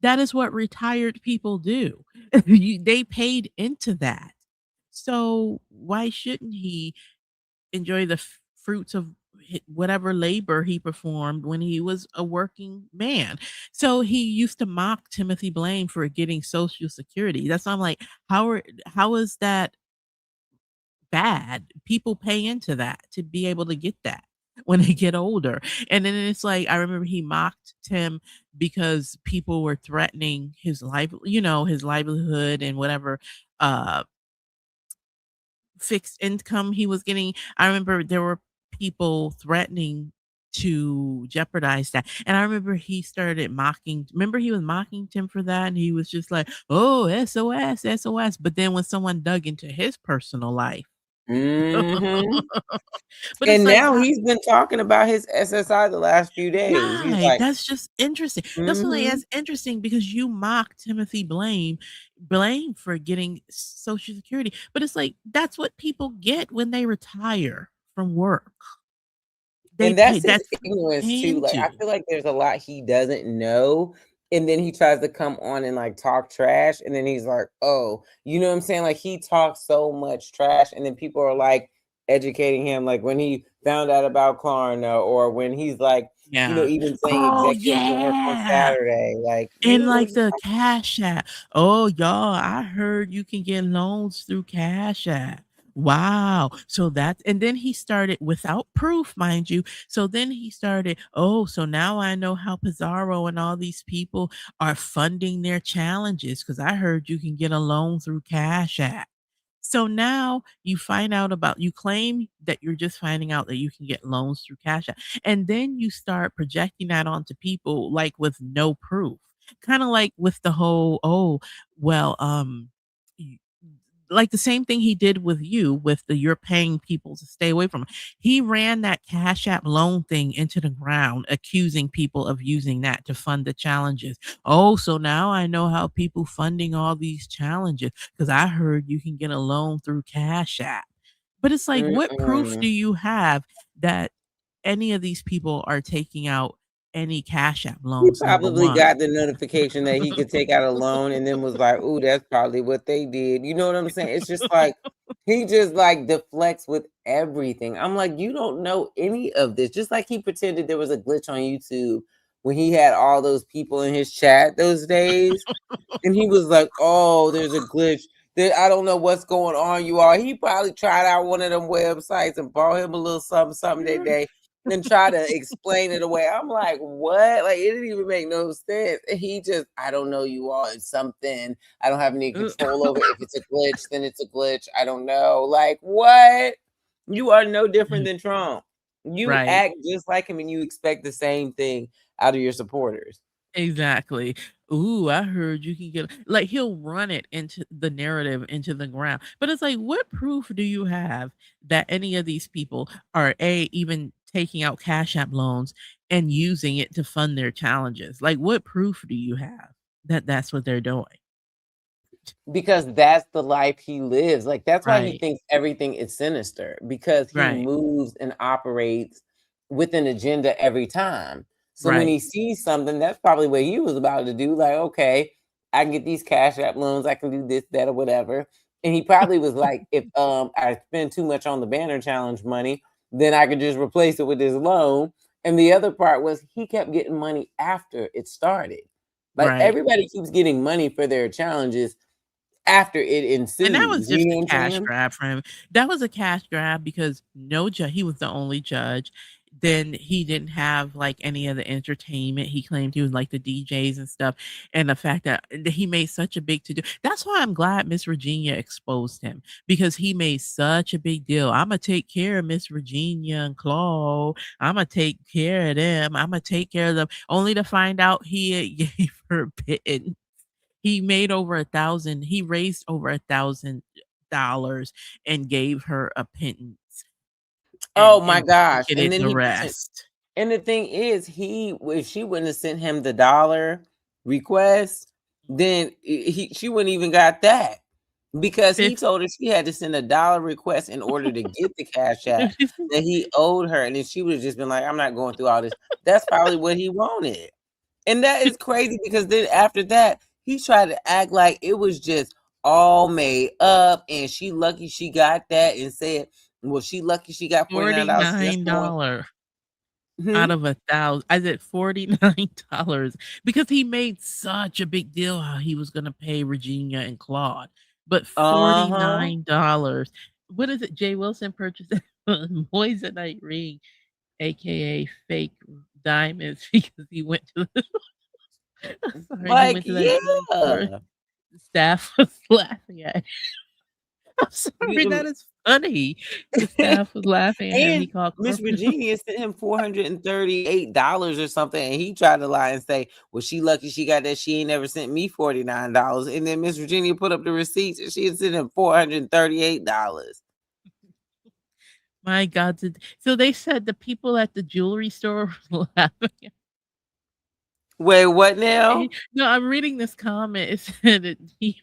That is what retired people do. They paid into that. So why shouldn't he enjoy the fruits of whatever labor he performed when he was a working man? So he used to mock Timothy Blaine for getting Social Security. That's why I'm like, how is that bad? People pay into that to be able to get that when they get older. And then it's like, I remember he mocked Tim because people were threatening his life, his livelihood and whatever uh fixed income he was getting. I remember there were people threatening to jeopardize that. And I remember he started mocking, remember he was mocking Tim for that, and he was just like, "Oh, SOS, SOS." But then when someone dug into his personal life, Mm-hmm. but it's And like, now he's been talking about his SSI the last few days. He's right, like, that's just interesting. That's what mm-hmm. that's interesting because you mock Timothy Blaine for getting Social Security, but it's like that's what people get when they retire from work. They And pay that's his that's ignorance pay too. Like, I into. feel like there's a lot he doesn't know. And then he tries to come on and like talk trash. And then he's like, oh, you know what I'm saying? Like, he talks so much trash. And then people are like educating him. Like, when he found out about Klarna, or when he's like, Yeah. even saying Oh, executives will work on yeah. Saturday. Like, And you know, like just the Cash App. Oh, y'all, I heard you can get loans through Cash App. Wow. So that, and then he started without proof, mind you. So then he started, oh, so now I know how Pizarro and all these people are funding their challenges because I heard you can get a loan through Cash App. So now you claim that you're just finding out that you can get loans through Cash App. And then you start projecting that onto people like with no proof. Kind of like with the whole, oh, well, y- like the same thing he did with you with the you're paying people to stay away from it. He ran that Cash App loan thing into the ground, accusing people of using that to fund the challenges. Oh, so now I know how people funding all these challenges because I heard you can get a loan through Cash App. But it's like, what proof do mm-mm. you have that any of these people are taking out any Cash App He loans? Number probably one. got the notification that he could take out a loan and then was like, "Ooh, that's probably what they did." You know what I'm saying? It's just like he just like deflects with everything. I'm like, you don't know any of this. Just like he pretended there was a glitch on YouTube when he had all those people in his chat those days. And he was like, "Oh, there's a glitch. I don't know what's going on, you all." He probably tried out one of them websites and bought him a little something, something that day, and try to explain it away. I'm like, what? Like, it didn't even make no sense. And he just, I don't know, you all. It's something. I don't have any control over it. If it's a glitch, then it's a glitch. I don't know. Like, what? You are no different than Trump. You Right. act just like him and you expect the same thing out of your supporters. Exactly. Ooh, I heard you can get like he'll run it into the narrative into the ground. But it's like, what proof do you have that any of these people are even taking out Cash App loans and using it to fund their challenges? Like, what proof do you have that that's what they're doing? Because that's the life he lives. Like, that's why he Right. thinks everything is sinister, because he Right. moves and operates with an agenda every time. So when Right. he sees something, that's probably what he was about to do. Like, okay, I can get these Cash App loans, I can do this, that, or whatever. And he probably was like, if I spend too much on the banner challenge money, then I could just replace it with this loan. And the other part was he kept getting money after it started. Like, Right. everybody keeps getting money for their challenges after it And that ensues, was you just know a what I'm cash saying? grab for him. That was a cash grab because no judge, he was the only judge. Then he didn't have like any of the entertainment. He claimed he was like the DJs and stuff. And the fact that he made such a big to do. That's why I'm glad Miss Virginia exposed him because he made such a big deal. I'm going to take care of Miss Virginia and Claude. I'm going to take care of them. I'm going to take care of them. Only to find out he had gave her bitten. He made over 1,000 he raised over $1,000 and gave her a pittance Oh my and gosh, and pocketed then the he pretend rest. and the thing is, if she wouldn't have sent him the dollar request, then she wouldn't even got that. because he Fif- told her she had to send a dollar request in order to get the cash app that he owed her, and then she would have just been like, "I'm not going through all this." That's probably what he wanted, and that is crazy because then after that, he tried to act like it was just all made up, and she lucky she got that, and said, "Well, she lucky she got $49." That's going. $49 Hmm? out of 1,000. I said $49 because he made such a big deal how he was gonna pay Regina and Claude. But Uh huh. $49. What is it? Jay Wilson purchased a moissanite ring, aka fake diamonds, because he went to the sorry, he Like, went to that jewelry store. yeah. The staff was laughing at him. I'm sorry, You, that is funny. The staff was laughing at him. He and called Miss corporate. Virginia sent him $438 or something, and he tried to lie and say, "Well, she lucky she got that. She ain't never sent me $49." And then Miss Virginia put up the receipts, and she had sent him $438. My God, so they said the people at the jewelry store were laughing. Wait, what now? No, I'm reading this comment. It said that he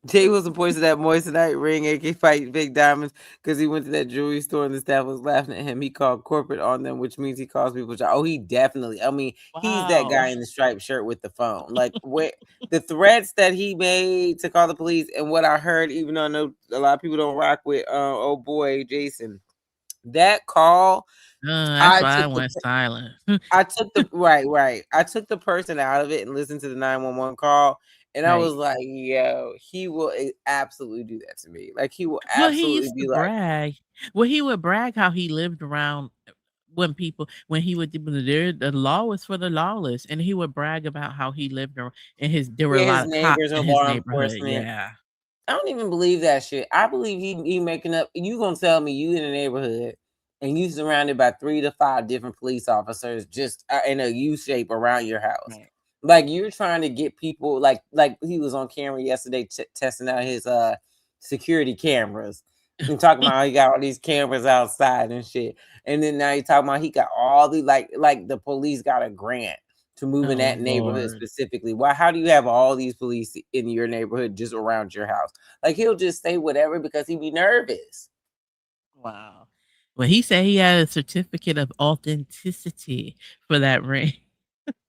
Jay Wilson points to that moissanite ring, aka fight big diamonds, because he went to that jewelry store and the staff was laughing at him. He called corporate on them, which means he calls people. Oh, he definitely. I mean, he's that wow. guy in the striped shirt with the phone. Like where the threats that he made to call the police, and what I heard, even though I know a lot of people don't rock with, oh boy, Jason, that call. That's I why I took the went silent. I took the right. I took the person out of it and listened to the 911 call, and I Right. was like, "Yo, he will absolutely do that to me. Like he will Well, he absolutely used to be like, brag. Well, he would brag how he lived around when he would the law was for the lawless, and he would brag about how he lived around and there were a yeah, lot his of cops neighbors are in his law neighborhood. enforcement." Yeah. I don't even believe that shit. I believe he making up. You gonna tell me you in a neighborhood and you surrounded by 3 to 5 different police officers just in a U shape around your house. Right. Like you're trying to get people like he was on camera yesterday testing out his security cameras and talking about how he got all these cameras outside and shit. And then now he talking about he got all the like the police got a grant to move in Oh that neighborhood Lord. specifically. Why? How do you have all these police in your neighborhood just around your house? Like he'll just say whatever because he be nervous. Wow. Well, he said he had a certificate of authenticity for that ring.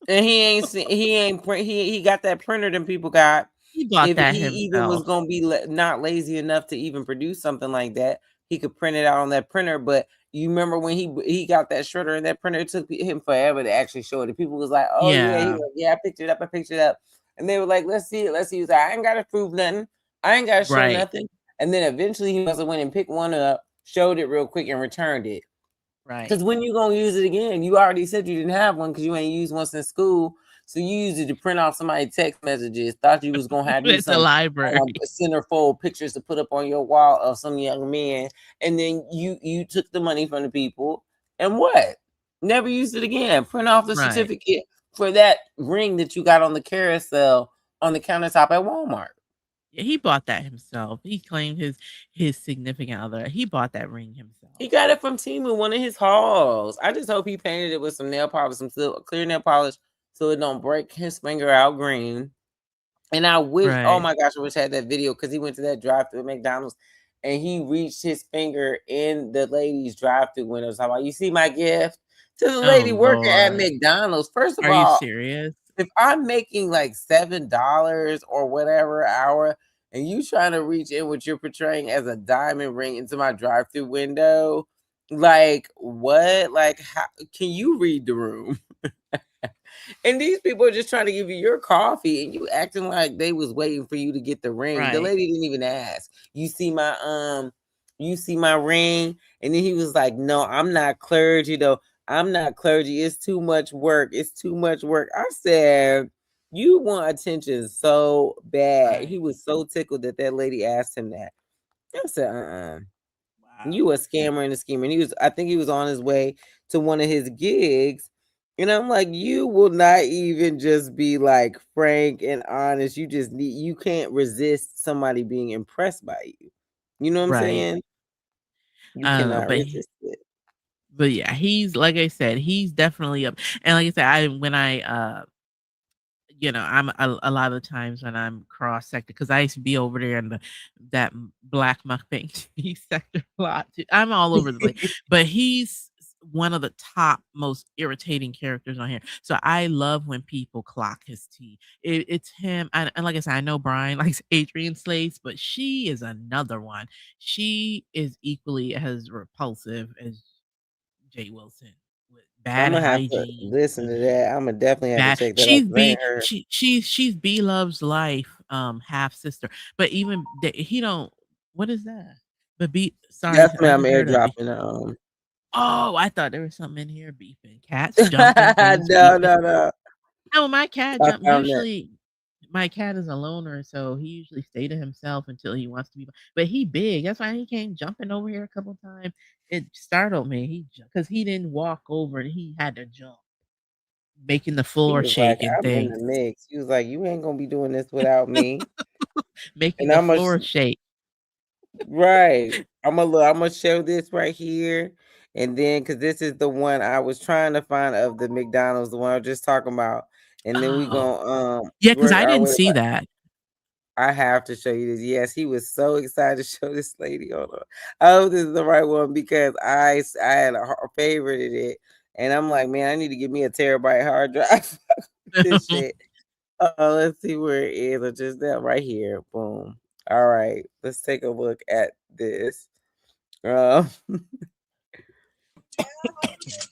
And he got that printer them people got. He bought If he that even was himself. gonna be not lazy enough to even produce something like that, he could print it out on that printer. But you remember when he got that shredder and that printer, it took him forever to actually show it. And people was like, "Oh yeah," he Yeah. was, "Yeah, I picked it up, I picked it up," and they were like, "Let's see it, let's see." He was like, "I ain't gotta prove nothing, I ain't gotta show Right. nothing." And then eventually he must have went and picked one up, showed it real quick, and returned it. Right. Because when you gonna use it again? You already said you didn't have one because you ain't used one since school. So you used it to print off somebody's text messages. Thought you was gonna have you At the some library. centerfold pictures to put up on your wall of some young men, and then you took the money from the people and what? Never used it again. Print off the Right. certificate for that ring that you got on the carousel on the countertop at Walmart. Yeah, he bought that himself. He claimed his significant other. He bought that ring himself. He got it from Timu, one of his hauls. I just hope he painted it with some nail polish, some clear nail polish, so it don't break his finger out green. And I wish, oh Right. my gosh, I wish I had that video because he went to that drive-through at McDonald's and he reached his finger in the lady's drive-through window. Talking about, "You see my gift?" To the Oh lady working at Lord. McDonald's. First of Are you all, serious? if I'm making like $7 or whatever an hour, and you trying to reach in what you're portraying as a diamond ring into my drive-through window, like what? Like, how can you read the room? And these people are just trying to give you your coffee, and you acting like they was waiting for you to get the ring. The Right. lady didn't even ask. You see my ring, and then he was like, "No, I'm not clergy though. I'm not clergy. It's too much work. It's too much work." I said, "You want attention so bad." Right. He was so tickled that that lady asked him that. I said, Wow. You a scammer and a schemer." And I think he was on his way to one of his gigs. And I'm like, you will not even just be like frank and honest. You can't resist somebody being impressed by you. You know what I'm Right. saying? You I don't know, cannot resist it. but yeah, he's like I said, he's definitely up. And like I said, I when I I'm a lot of the times when I'm cross sector because I used to be over there in that black mukbang TV sector a lot. Too. I'm all over the place, but he's one of the top most irritating characters on here. So I love when people clock his tea. It's him, and like I said, I know Brian likes Adrian Slates, but she is another one. She is equally as repulsive as Jay Wilson with I'm bad gonna have to hygiene. listen to that. I'm gonna definitely have to Bad. check that out She's 'cause I ain't B. heard. She's B Love's life, half sister. But even he don't. What is that? But B. Sorry, That's me. I I'm haven't heard of it. airdropping. Oh, I thought there was something in here beeping. Cats jumping, things No, beeping. no, no. No, my cat I jump. found that. Usually, my cat is a loner, so he usually stay to himself until he wants to be. But he big. That's why he came jumping over here a couple times. It startled me. Because he didn't walk over. He had to jump, making the He floor was like, shake and I'm in things. the mix. He was like, you ain't gonna be doing this without me. Making And the I'm gonna floor shake. right. I'm gonna show this right here, and then because this is the one I was trying to find of the McDonald's, the one I was just talking about, and then we Oh. gonna Yeah, because work I our didn't way. see that. I have to show you this. Yes, he was so excited to show this lady. Hold on. I hope this is the right one because I had favorited it, and I'm like, man, I need to get me a terabyte hard drive. This shit. Let's see where it is. Or just that right here. Boom. All right, let's take a look at this. Um,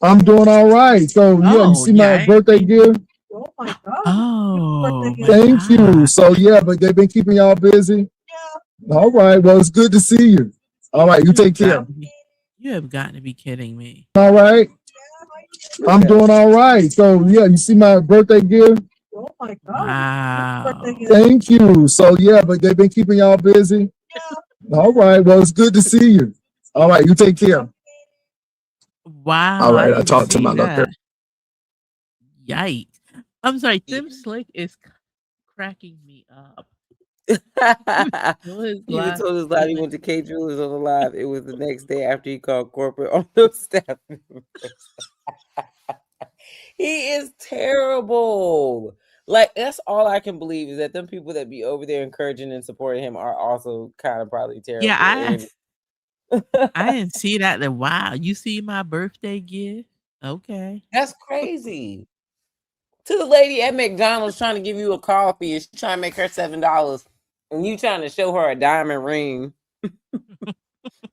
I'm doing all right. So yeah, you Oh, see yeah, my I ain't birthday seen gift? Oh my Thank you. god. So yeah, but they've been keeping y'all busy. All right. Well, it's good to see you. All right. You You take have care. got to be you have got to be kidding me. All right. I'm okay. doing all right. So yeah, you see my birthday gift? Wow. Thank you. So yeah, but they've been keeping y'all busy. All right. Well, it's good to see you. All right. You take care. Wow, All I right. I didn't talked to see my little girl. that. Yikes. I'm sorry, Yeah. Tim Slick is cracking me up. Well, his He even live told his live his he li went to K Jewelers on the live. It was the next day after he called corporate on those staff members. He is terrible. Like that's all I can believe is that them people that be over there encouraging and supporting him are also kind of probably Yeah, terrible. And I didn't see that. Then wow, you see my birthday gift? Okay. that's crazy. To the lady at McDonald's trying to give you a coffee and she trying to make her $7 and you trying to show her a diamond ring.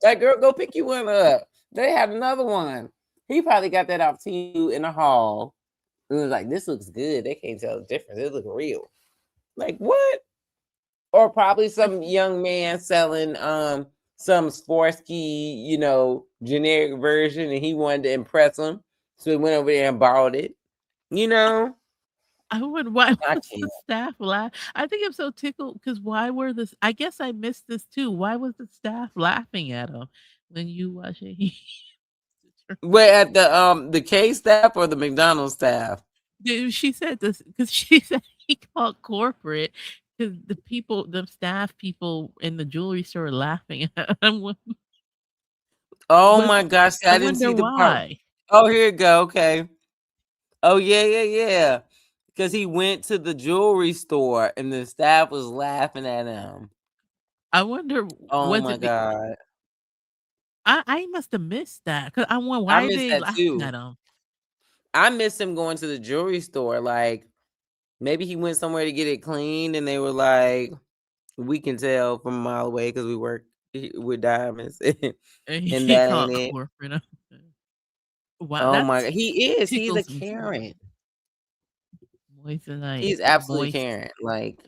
Like, girl, go pick you one up. They had another one. He probably got that off to you in the hall. It was like, this looks good. They can't tell the difference. It look real. Like what? Or probably some young man selling some Sporsky, generic version, and he wanted to impress him. So he went over there and bought it. You know? I would why I was the can't. staff laugh? I think I'm so tickled because why were this I guess I missed this too. Why was the staff laughing at him when you watching Wait, at the K staff or the McDonald's staff? Dude, she said this because she said he called corporate because the staff people in the jewelry store were laughing at him. Oh Was my gosh, see, I I didn't wonder see the part. why. Oh, here you go. Okay. Oh yeah, yeah, yeah. Because he went to the jewelry store and the staff was laughing at him. I wonder Oh was my it be god, I must have missed that because I wonder I why are miss they that laughing too. at him? I miss him going to the jewelry store. Like maybe he went somewhere to get it cleaned, and they were like, "We can tell from a mile away because we work with diamonds, And and he that ain't called it." corporate. Wow, Oh my that's god, he is. He's a tickles me. Karen. Moissanite, He's absolutely moist. Karen, like,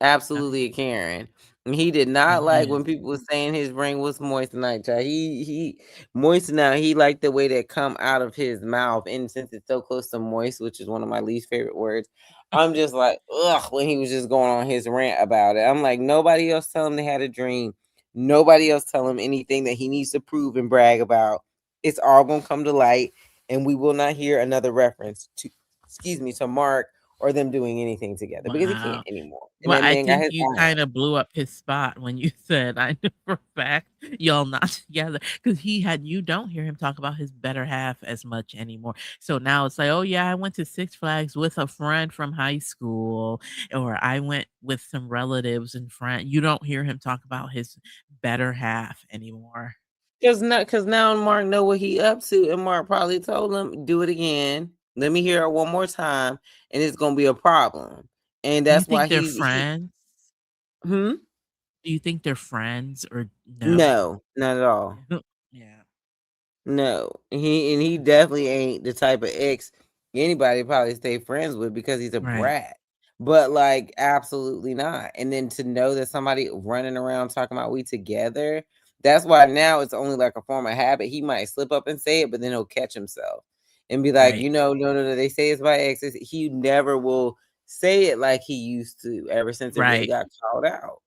absolutely a Karen. And he did not He like is. when people were saying his ring was moissanite, child. He moissanite, he liked the way that come out of his mouth, and since it's so close to moist, which is one of my least favorite words, I'm just like, ugh, when he was just going on his rant about it. I'm like, nobody else tell him they had a dream. Nobody else tell him anything that he needs to prove and brag about. It's all gonna come to light, and we will not hear another reference to, excuse me, to Mark or them doing anything together because he can't Wow. anymore. And Well, that I man got think his you eye. kind of blew up his spot when you said, "I know for a fact y'all not together," because you don't hear him talk about his better half as much anymore. So now it's like, "Oh yeah, I went to Six Flags with a friend from high school," or "I went with some relatives and friend." You don't hear him talk about his better half anymore. Because now Mark know what he up to, and Mark probably told him, "Do it again. Let me hear it one more time, and it's gonna be a problem." And Do you that's why think they're he friends? hmm? Do you think they're friends or no? No, not at all. Yeah, No, he definitely ain't the type of ex anybody probably stay friends with because he's a right, brat. But like, absolutely not. And then to know that somebody running around talking about we together, that's why now it's only like a form of habit. He might slip up and say it, but then he'll catch himself and be like, right, no, no, no. They say it's my exes. He never will say it like he used to ever since it really right. got called out.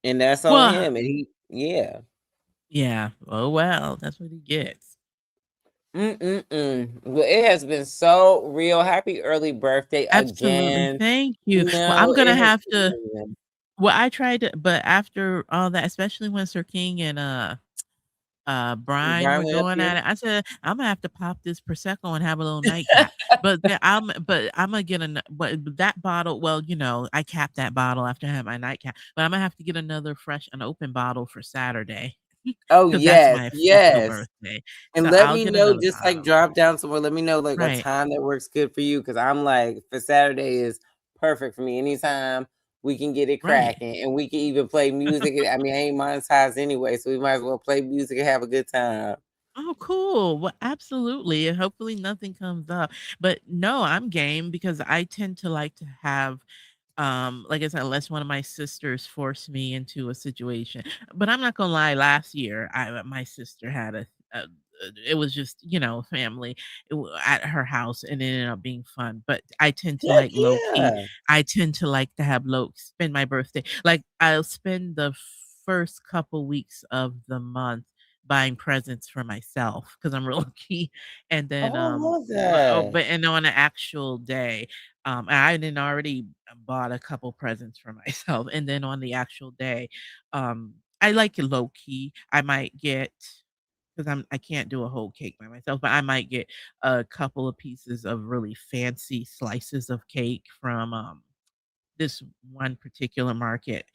And that's on Well, him. And yeah. yeah. Oh well, that's what he gets. Well, it has been so real. Happy early birthday Absolutely. again. Thank you. Well, No, I'm gonna it has have to. been. Well, I tried to, but after all that, especially when Sir King and Brian Brian were went up going here. at it, I said I'm gonna have to pop this prosecco and have a little nightcap. But I'm gonna get but that bottle. Well, I capped that bottle after I had my nightcap, but I'm gonna have to get another fresh, an open bottle for Saturday Oh because that's yes, my official yes. birthday. And So let I'll me get know, another just like bottle. drop down somewhere. Let me know like a Right. time that works good for you. Cause I'm like, for Saturday is perfect for me. Anytime we can get it Right. cracking and we can even play music. I mean, I ain't monetized anyway, so we might as well play music and have a good time. Oh, cool. Well, absolutely. And hopefully nothing comes up. But no, I'm game because I tend to like to have like I said, unless one of my sisters forced me into a situation. But I'm not gonna lie, last year my sister had it was just, family at her house and it ended up being fun. But I tend to Heck like low key. yeah. I tend to like to have low spend my birthday. Like I'll spend the first couple weeks of the month buying presents for myself because I'm real key, and then Oh, I love oh, that. but and on the actual day, I didn't already bought a couple presents for myself, and then on the actual day, I like it low key. I might get because I can't do a whole cake by myself, but I might get a couple of pieces of really fancy slices of cake from this one particular market,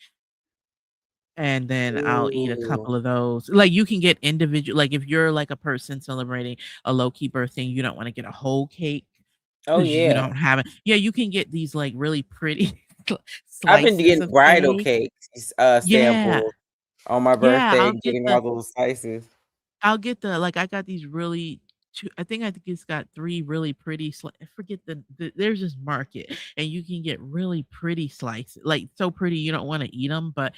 and then I'll eat a Ooh. couple of those. Like, you can get individual like, if you're, like, a person celebrating a low-key birthday, and you don't wanna get a whole cake Oh because you yeah. don't have it. Yeah, you can get these, like, really pretty I've been slices getting of bridal cake. cakes, Yeah. samples on my Yeah, birthday, getting all those slices. I'll get the like, I got these really 2 I think it's got 3 really pretty I forget there's this market, and you can get really pretty slices, like, so pretty you don't wanna eat them, but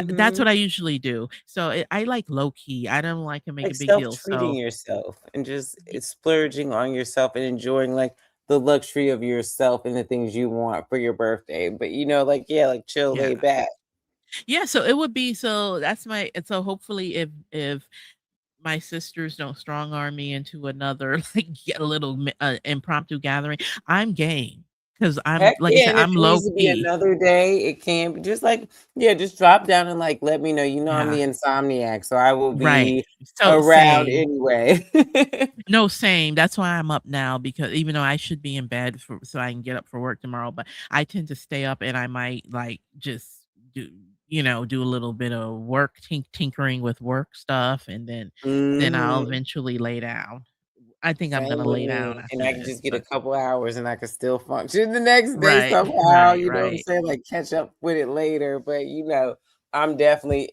that's what Mhm. I usually do. So, I like low key, I don't like to make Like a big deal, self-treating so yourself and just y splurging on yourself and enjoying, like, the luxury of yourself and the things you want for your birthday, but, like, yeah, like, chill, yeah. lay back. Yeah, so it would be so that's my and so hopefully if my sisters don't strong arm me into another, like, get a little impromptu gathering, I'm game because 'cause I'm Heck like I yeah, said, and if I'm it low needs to be key. another day, it can be just like yeah, just drop down and, like, let me know. I'm Yeah, the insomniac, so I will right. be So, around same. anyway. No, same. That's why I'm up now because even though I should be in bed so I can get up for work tomorrow, but I tend to stay up and I might like just do do a little bit of work tinkering with work stuff and then I'll Mhm. eventually lay down. I think I'm Same gonna with lay down me, and after I can this. just get a But couple hours and I can still function the next day right, somehow, right, you know what I'm right. saying? Like, catch up with it later, but, I'm definitely,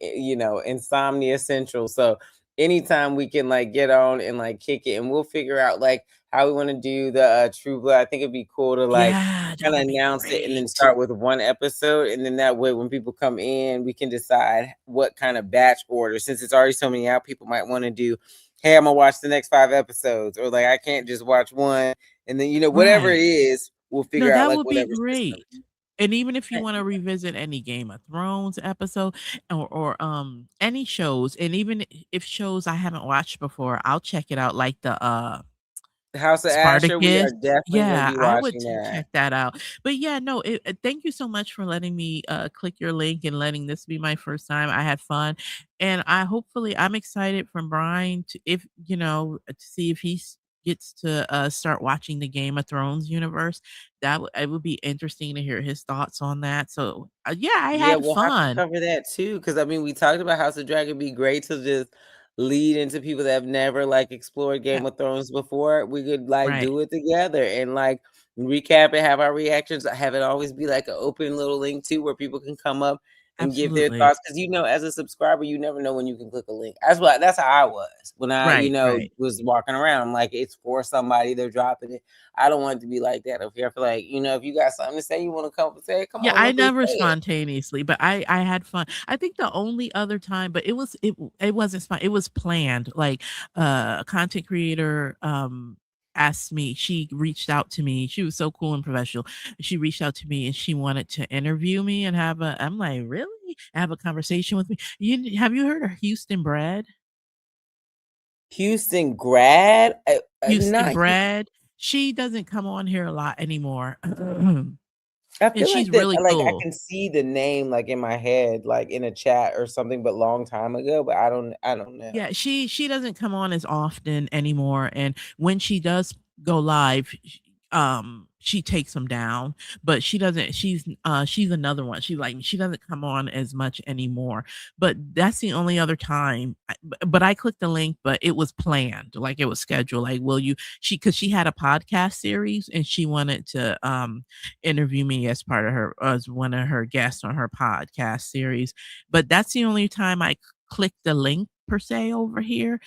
insomnia central, so anytime we can, like, get on and, like, kick it, and we'll figure out, like, how we wanna do the, True Blood. I think it'd be cool to, like, Yeah, that kinda would be announce it and then great. start with one episode, and then that way when people come in, we can decide what kind of batch order. Since it's already so many out, people might wanna do, "Hey, Imma watch the next 5 episodes," or, like, "I can't just watch 1," and then, whatever it Right. is, we'll No, figure out, that like, would be whatever system. great. And even if you Right. wanna revisit any Game of Thrones episode or any shows, and even if shows I haven't watched before, I'll check it out, like House of Asher, we are Spartacus. definitely going to Yeah, be I would watching that. check that out. But yeah, no, thank you so much for letting me click your link and letting this be my first time. I had fun, and I'm excited for Brian to if to see if gets to start watching the Game of Thrones universe. It would be interesting to hear his thoughts on that. So yeah, I Yeah, had we'll have to fun. cover that too, because I mean, we talked about House of Dragon. It'd be great to just lead into people that have never like explored Yeah, Game of Thrones before. We could like right. do it together and like recap it, have our reactions, have it always be like an open little link too, where people can come up and give their Absolutely. thoughts. Because as a subscriber, you never know when you can click a link. That's how I was when I Right, right. was walking around. I'm like, it's for somebody. They're dropping it. I don't want it to be like that up here. I feel like if you got something to say, you want to come and say it. Come Yeah, on I up and never say it. spontaneously, but I had fun. I think the only other time, but it wasn't it was planned. Like a content creator asked me, she reached out to me. She was so cool and professional. She reached out to me and she wanted to interview me and I'm like, really? Have a conversation with me. Have you heard of Houston Bread? Houston grad? Houston Not. Bread. She doesn't come on here a lot anymore. I And feel she's like that. really Like I cool. can see the name like in my head, like in a chat or something, but long time ago. But I don't. I don't Yeah, know. she doesn't come on as often anymore, and when she does go live, she takes them down, but she doesn't she's another one. She doesn't come on as much anymore, but that's the only other time. But I clicked the link, but it was planned, like it was scheduled. Like, will you? Because she had a podcast series and she wanted to interview me as part of her as one of her guests on her podcast series. But that's the only time I click the link per se over here.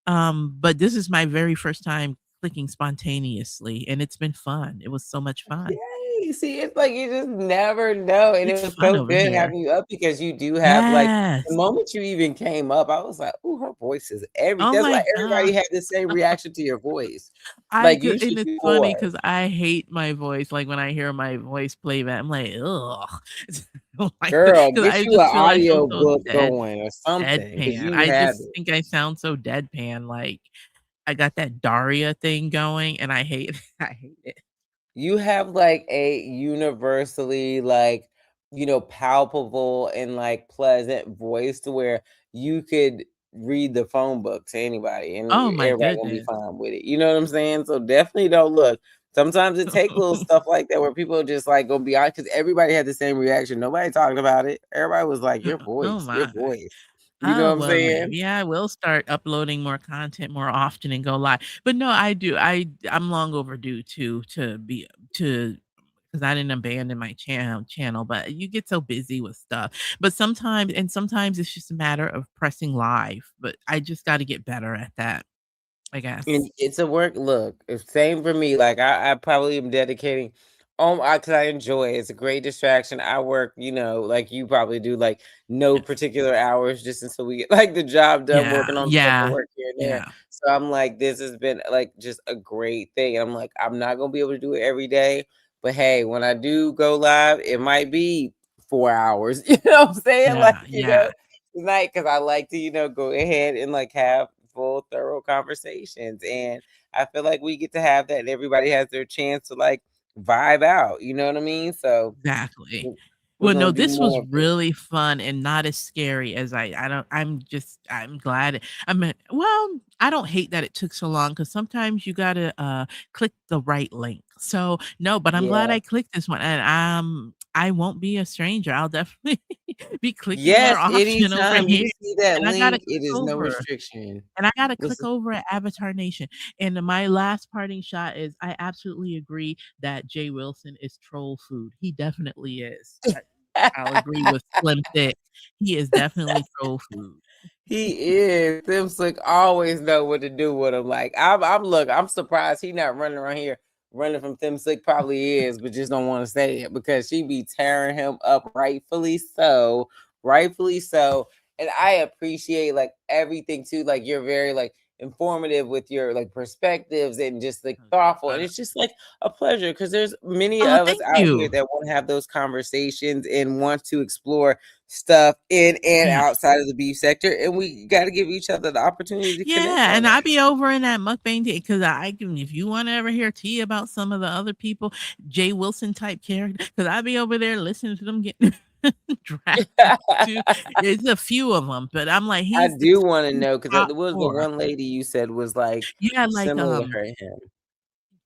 But this is my very first time clicking spontaneously, and it's been fun. It was so much fun. Yay! See, it's like you just never know, and it It's was fun so over good here. having you up because you do have like the Yes. moment you even came up, I was like, "Ooh, her voice is every." Oh That's my why god. everybody had the same reaction to your voice. I Like could, you and should it's do funny more, because I hate my voice. Like when I hear my voice playback, I'm like, ugh. Like, girl. because Get I you an just feel I sound audio so book going or something because deadpan. you I have just it. think I sound so deadpan. Like I got that Daria thing going, and I hate I hate it. You have like a universally like palpable and like pleasant voice to where you could read the phone book to anybody and Oh my everybody gonna be goodness. fine with it. You know what I'm saying? So definitely don't look. Sometimes it take little stuff like that where people just like gonna be honest because everybody had the same reaction. Nobody talked about it. Everybody was like, Oh your my. voice. You know Oh, what I'm well, saying? maybe I will start uploading more content more often and go live. But no, I do. I'm long overdue to be to because I didn't abandon my channel, but you get so busy with stuff. But sometimes it's just a matter of pressing live. But I just got to get better at that, I And guess. it's a work look, it's same for me, like, I probably am dedicating because I enjoy it, it's a great distraction, I work, like you probably do, like, no Yes. particular hours just until we get, like, the job done Yeah, working on stuff for yeah, work here and there, yeah, so I'm like, this has been, like, just a great thing, and I'm like, I'm not gonna be able to do it every day, but hey, when I do go live, it might be 4 hours, you know what I'm saying? Like, yeah, yeah. tonight because I like to, go ahead and like have full, thorough conversations. And I feel like we get to have that and everybody has their chance to like vibe out. You know what I mean? So Exactly. we're Well, no, gonna do this was more of it. really fun and not as scary as I don't I'm glad well, I don't hate that it took so long because sometimes you gotta click the right link. So no, but I'm glad Yeah. I clicked this one and I won't be a stranger. I'll definitely be clicking more Yes, often over anytime you here. see that And I gotta link, click it is no over. restriction. And I gotta What's click over at Avatar Nation. And my last parting shot is I absolutely agree that Jay Wilson is troll food. He definitely is. I'll agree with Slim Thick. He is definitely troll food. He is. Them slick always know what to do with him. Like I'm surprised he not running around here running from them slick probably is, but just don't want to say it because she be tearing him up rightfully so. Rightfully so. And I appreciate like everything too. Like you're very like informative with your like perspectives and just like thoughtful. And it's just like a pleasure because there's many Oh, of us thank out here you. that want to have those conversations and want to explore stuff in and Yes. outside of the beef sector. And we got to give each other the opportunity to connect Yeah, on and it. I be over in that mukbang because I can. If you want to ever hear tea about some of the other people, Jay Wilson type character, because I be over there listening to them getting dragged too. It's a few of them, but I'm like, I he's the do want to know because top there was the 4. one lady you said was like Yeah, like similar to her and him.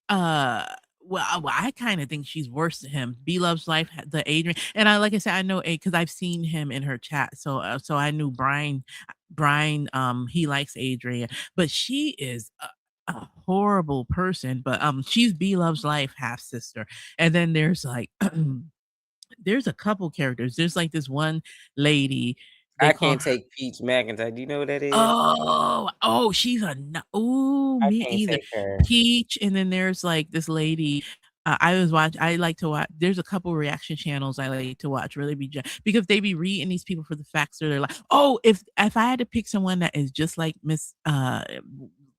uh, well, I kind of think she's worse than him. B Loves Life, the Adrian, and I like I said, I know A because I've seen him in her chat, so I knew Brian. Brian, he likes Adrian, but she is a horrible person. But she's B Loves Life half sister, and then there's like there's a couple characters. There's like this one lady they I call can't her. take Peach McIntyre. Do you know what that is? Oh, she's a no ooh, I me can't either. take her. Peach, and then there's, like, this lady, I like to watch there's a couple reaction channels I like to watch, really be because they be reading these people for the facts or they're like, "Oh, if I had to pick someone that is just like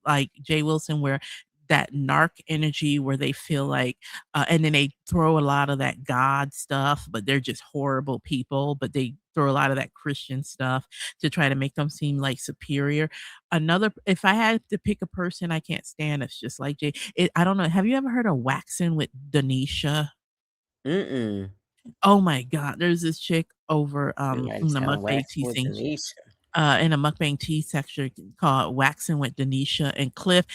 like Jay Wilson, where that narc energy where they feel like and then they throw a lot of that God stuff, but they're just horrible people, but they throw a lot of that Christian stuff to try to make them seem like superior. Another, if I had to pick a person I can't stand, it's just like Jay. I don't know. Have you ever heard of Waxing with Denisha? Mm-mm. Oh my God, there's this chick over Somebody in the sound mukbang waxing tea with thing, Anisha. in a mukbang tea section called Waxing with Denisha and Cliff.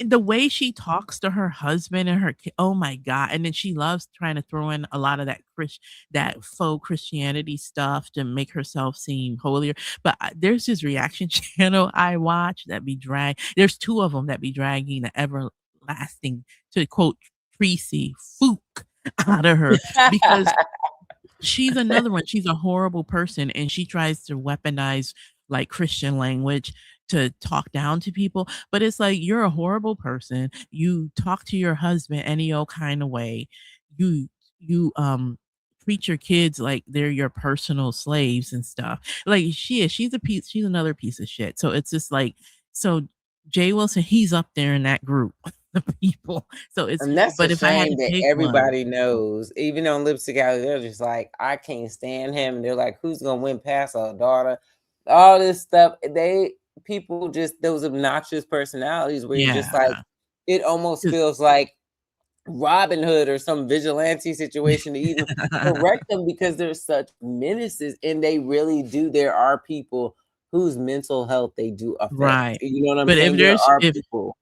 The way she talks to her husband and her oh my God. And then she loves trying to throw in a lot of that faux Christianity stuff to make herself seem holier. But there's this reaction channel I watch that be there's 2 of them that be dragging the everlasting, to quote Tracy, "fook" out of her because she's another one. She's a horrible person, and she tries to weaponize, like, Christian language to talk down to people, but it's like, you're a horrible person. You talk to your husband any old kind of way. You you treat your kids like they're your personal slaves and stuff. Like, she's another piece of shit. So it's just like so Jay Wilson, he's up there in that group of people. So it's And that's a but if I had shame to that pick one. everybody knows. Even on Lipstick Alley, they're just like, I can't stand him. And they're like, who's gonna win past our daughter? All this stuff. People just those obnoxious personalities where you're just like, Yeah. it almost feels like Robin Hood or some vigilante situation to even correct them because they're such menaces and they really do. There are people whose mental health they do affect. Right. You know what I'm But saying? There are people.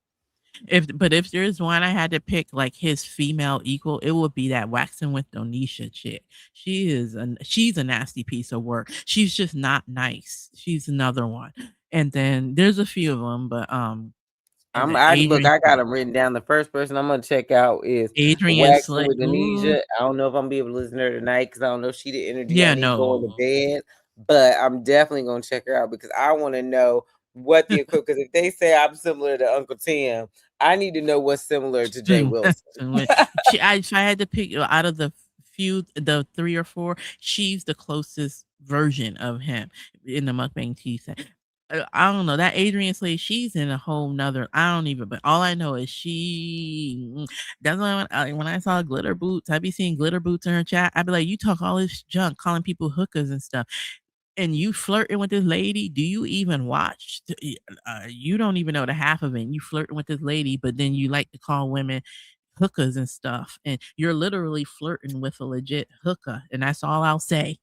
if there's one I had to pick like his female equal, it would be that Waxing with Donisha chick. She's a nasty piece of work. She's just not nice. She's another one. And then there's a few of them, but and then Look, Adrian I got them written down. The first person I'm gonna check out is Adrian's Waxing like, with ooh, Anisha. I don't know if I'm gonna be able to listen to her tonight because I don't know if she the energy I yeah, need going to no. bed. But I'm definitely gonna check her out because I want to know what the equip. Because if they say I'm similar to Uncle Tim, I need to know what's similar to Jay Wilson. So when if I had to pick out of the 3 or 4, she's the closest version of him in the mukbang tea set. I don't know that Adrian Slade. She's in a whole nother. I don't even. But all I know is that's why when I saw glitter boots, I be seeing glitter boots in her chat. I'd be like, you talk all this junk, calling people hookers and stuff, and you flirting with this lady. Do you even watch? You don't even know the half of it. You flirting with this lady, but then you like to call women hookers and stuff, and you're literally flirting with a legit hooker, and that's all I'll say.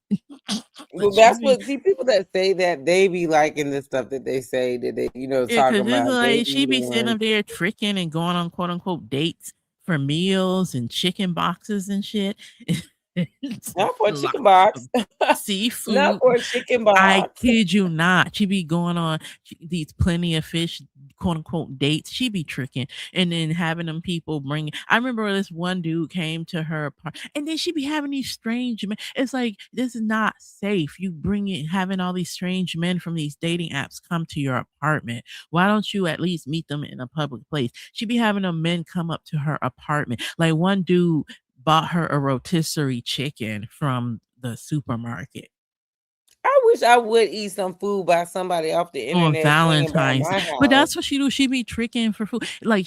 Well, But she that's be what people that say that they be liking the stuff that they say that they yeah, talking because it's about. They like be she the be sitting ones. up there tricking and going on quote unquote dates for meals and chicken boxes and shit. It's Not for a chicken lots box. of Not seafood. for a chicken I box. kid you not. She be going on these plenty of fish, quote unquote dates. She be tricking and then having them people bring. I remember this one dude came to her apartment, and then she be having these strange men. It's like this is not safe. You bring it having all these strange men from these dating apps come to your apartment. Why don't you at least meet them in a public place? She be having them men come up to her apartment. Like one dude bought her a rotisserie chicken from the supermarket. I wish wish I would eat some food by somebody off the on internet swinging by Valentine's. my But house. that's what she do. She be tricking for food. Like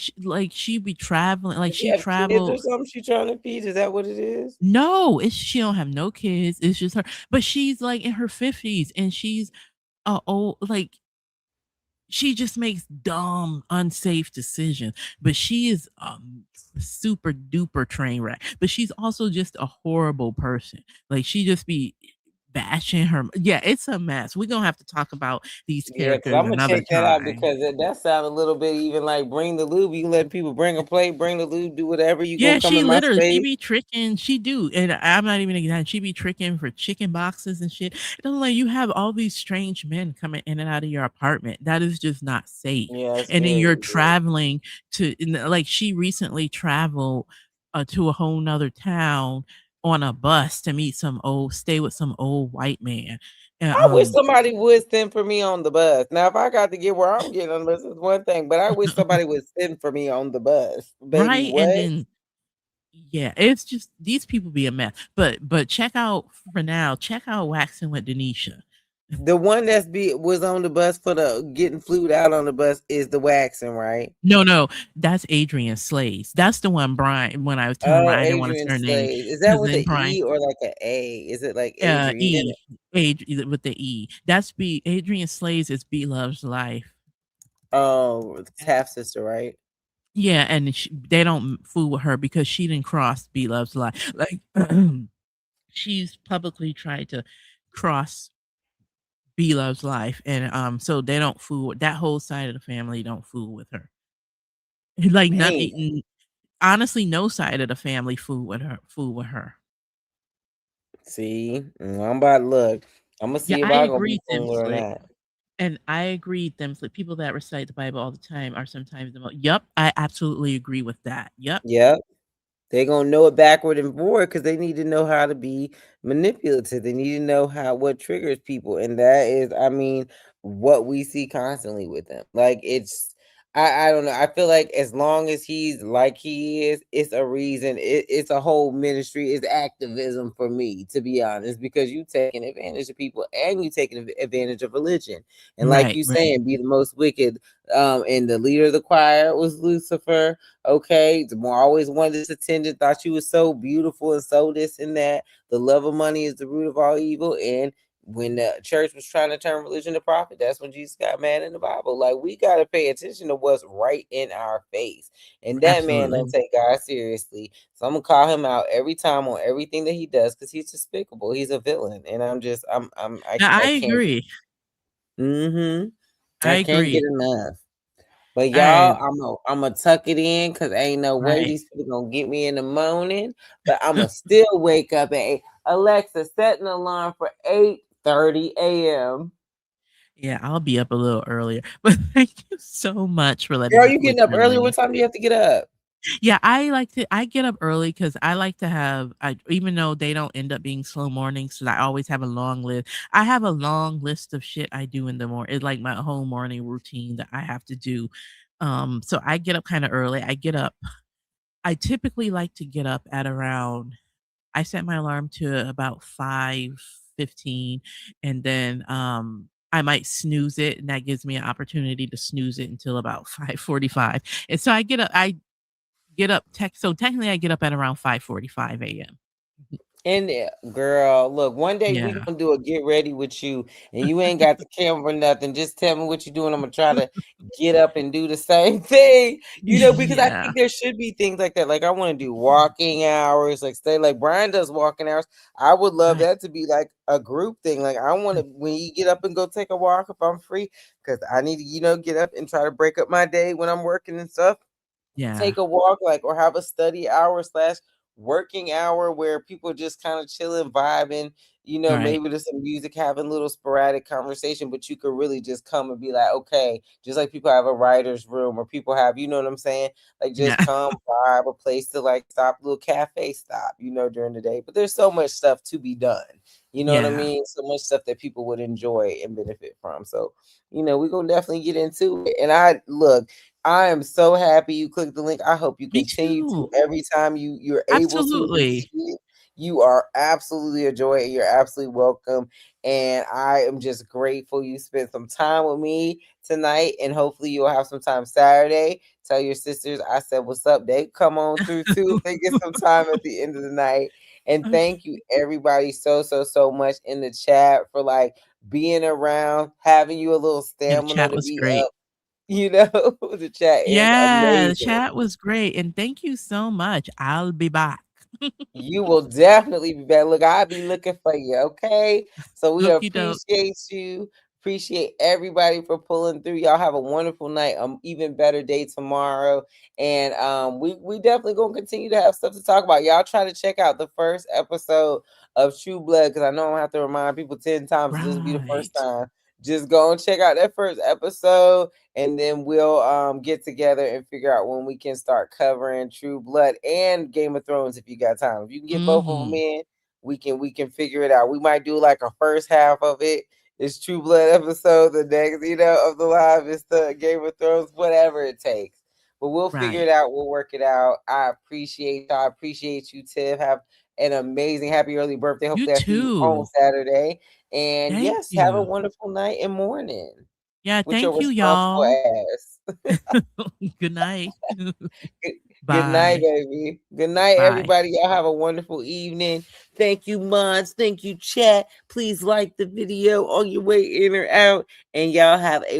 she be traveling. Like Does she she have kids or traveled. something she trying to feed? Is that what it is? No, it's she don't have no kids. It's just her. But she's like in her 50s and she's old like she just makes dumb, unsafe decisions. But she is super duper train wreck. But she's also just a horrible person. Like she just be bashing her. Yeah, it's a mess. We're gonna have to talk about these Yeah, because characters I'm gonna another check that out time. because that sound a little bit even like bring the lube. You let people bring a plate, bring the lube, do whatever. You gonna Yeah, come she in my literally she space? be tricking, she do, and I'm not even exaggerating. She be tricking for chicken boxes and shit. And I'm like, you have all these strange men coming in and out of your apartment. That is just not safe. Yeah, it's And then very you're weird. traveling like she recently traveled to a whole nother town on a bus to stay with some old white man. And I wish somebody would send for me on the bus. Now, if I got to get where I'm getting on the bus, is one thing, but I wish somebody would send for me on the bus. Baby, right, and what? then yeah, it's just these people be a mess. But check out for now. Check out Waxing with Denisha. The one was on the bus for the getting flued out on the bus is the waxing, right? No, that's Adrian Slays. That's the one Brian. When I was telling Oh, Brian, I didn't want to say Adrian her name Slade. Is that because with then the Brian, E or like a A? Is it like Adrian? E, with the E. That's B. Adrian Slays is B Love's Life. Oh, it's half sister, right? Yeah, and they don't fool with her because she didn't cross B Love's Life. Like she's publicly tried to cross B Love's life, and so they don't fool that whole side of the family. Don't fool with her. Like Man, nothing. Honestly, no side of the family fool with her. Fool with her. see, I'm about to look. I'm gonna Yeah, see if I I'm gonna be agree, them fooler or slick. not. And I agree, them slick. People that recite the Bible all the time are sometimes the most. Yup, I absolutely agree with that. Yup. Yep. They're gonna know it backward and forward because they need to know how to be manipulative. They need to know what triggers people, and that is, I mean, what we see constantly with them. Like I don't know. I feel like as long as he's like he is, it's a reason. It's a whole ministry. It's activism for me, to be honest, because you taking advantage of people and you taking advantage of religion. And like Right, you right. saying, be the most wicked. And the leader of the choir was Lucifer. Okay, the more always wanted this attention, thought you was so beautiful and so this and that. The love of money is the root of all evil. And when the church was trying to turn religion to profit, that's when Jesus got mad in the Bible. Like we gotta pay attention to what's right in our face. And that man don't Absolutely. take God seriously. So I'm gonna call him out every time on everything that he does because he's despicable. He's a villain. And Yeah, I I can't. agree. Mm-hmm. I I can't get agree. enough. But y'all, I I'm gonna tuck it in because ain't no way right. these people gonna get me in the morning. But I'm gonna still wake up at Alexa, set an alarm for 8:30 a.m. Yeah, I'll be up a little earlier. But thank you so much for letting Girl, me you flick getting up your early? What lane. time do you have to get up? Yeah, I get up early because I like to have I even though they don't end up being slow mornings, 'cause I always have a long list. I have a long list of shit I do in the morning. It's like my whole morning routine that I have to do. So I get up kind of early. I typically like to get up at around I set my alarm to about 5:15 and then I might snooze it and that gives me an opportunity to snooze it until about 5:45. And so so technically I get up at around 5:45 AM. And girl, look, one day we Yeah. gonna do a get ready with you, and you ain't got the camera or nothing. Just tell me what you're doing. I'm gonna try to get up and do the same thing, because I Yeah. think there should be things like that. Like I want to do walking hours, like stay like Brian does walking hours. I would love Right. that to be like a group thing. Like I want to when you get up and go take a walk if I'm free, because I need to, get up and try to break up my day when I'm working and stuff, Yeah. take a walk, like, or have a study hour slash working hour where people just kind of chilling, vibing, Right. maybe there's some music, having little sporadic conversation, but you could really just come and be like, okay, just like people have a writer's room or people have, you know what I'm saying? Like just Yeah. come vibe, a place to like stop, little cafe stop, during the day. But there's so much stuff to be done. You know what I Yeah. mean? So much stuff that people would enjoy and benefit from. So, we're gonna definitely get into it. And I am so happy you clicked the link. I hope you Me continue to too. every time you're able to see Absolutely. it. You are absolutely a joy and you're absolutely welcome. And I am just grateful you spent some time with me tonight. And hopefully you'll have some time Saturday. Tell your sisters I said what's up. They come on through too if they get some time at the end of the night. And thank you everybody so much in the chat for like being around, having you a little Yeah, the stamina chat to was be great. up. The chat is Yeah, the amazing. chat was great, and thank you so much. I'll be back. You will definitely be back. Look, I'll be looking for you. Okay. So we Okie doke. appreciate you. Appreciate everybody for pulling through. Y'all have a wonderful night. Even better day tomorrow. And we definitely gonna continue to have stuff to talk about. Y'all try to check out the first episode of True Blood because I know I don't have to remind people 10 times. This will be the first Right. time. Just go and check out that first episode, and then we'll get together and figure out when we can start covering True Blood and Game of Thrones if you got time. If you can get both of them Mhm. in, we can figure it out. We might do like a first half of it is True Blood episode, the next of the live is the Game of Thrones, whatever it takes. But we'll figure Right. it out. We'll work it out. I appreciate y'all. I appreciate you, Tiff. Have an amazing, happy early birthday. You Hopefully I see you on too. Saturday. And Thank yes, have a you. wonderful night and morning Yeah, with your thank you, responsible y'all. ass. Good night. Good, good night, Bye. baby. Good night, Bye. everybody. Y'all have a wonderful evening. Thank you, mods. Thank you, chat. Please like the video on your way in or out. And y'all have a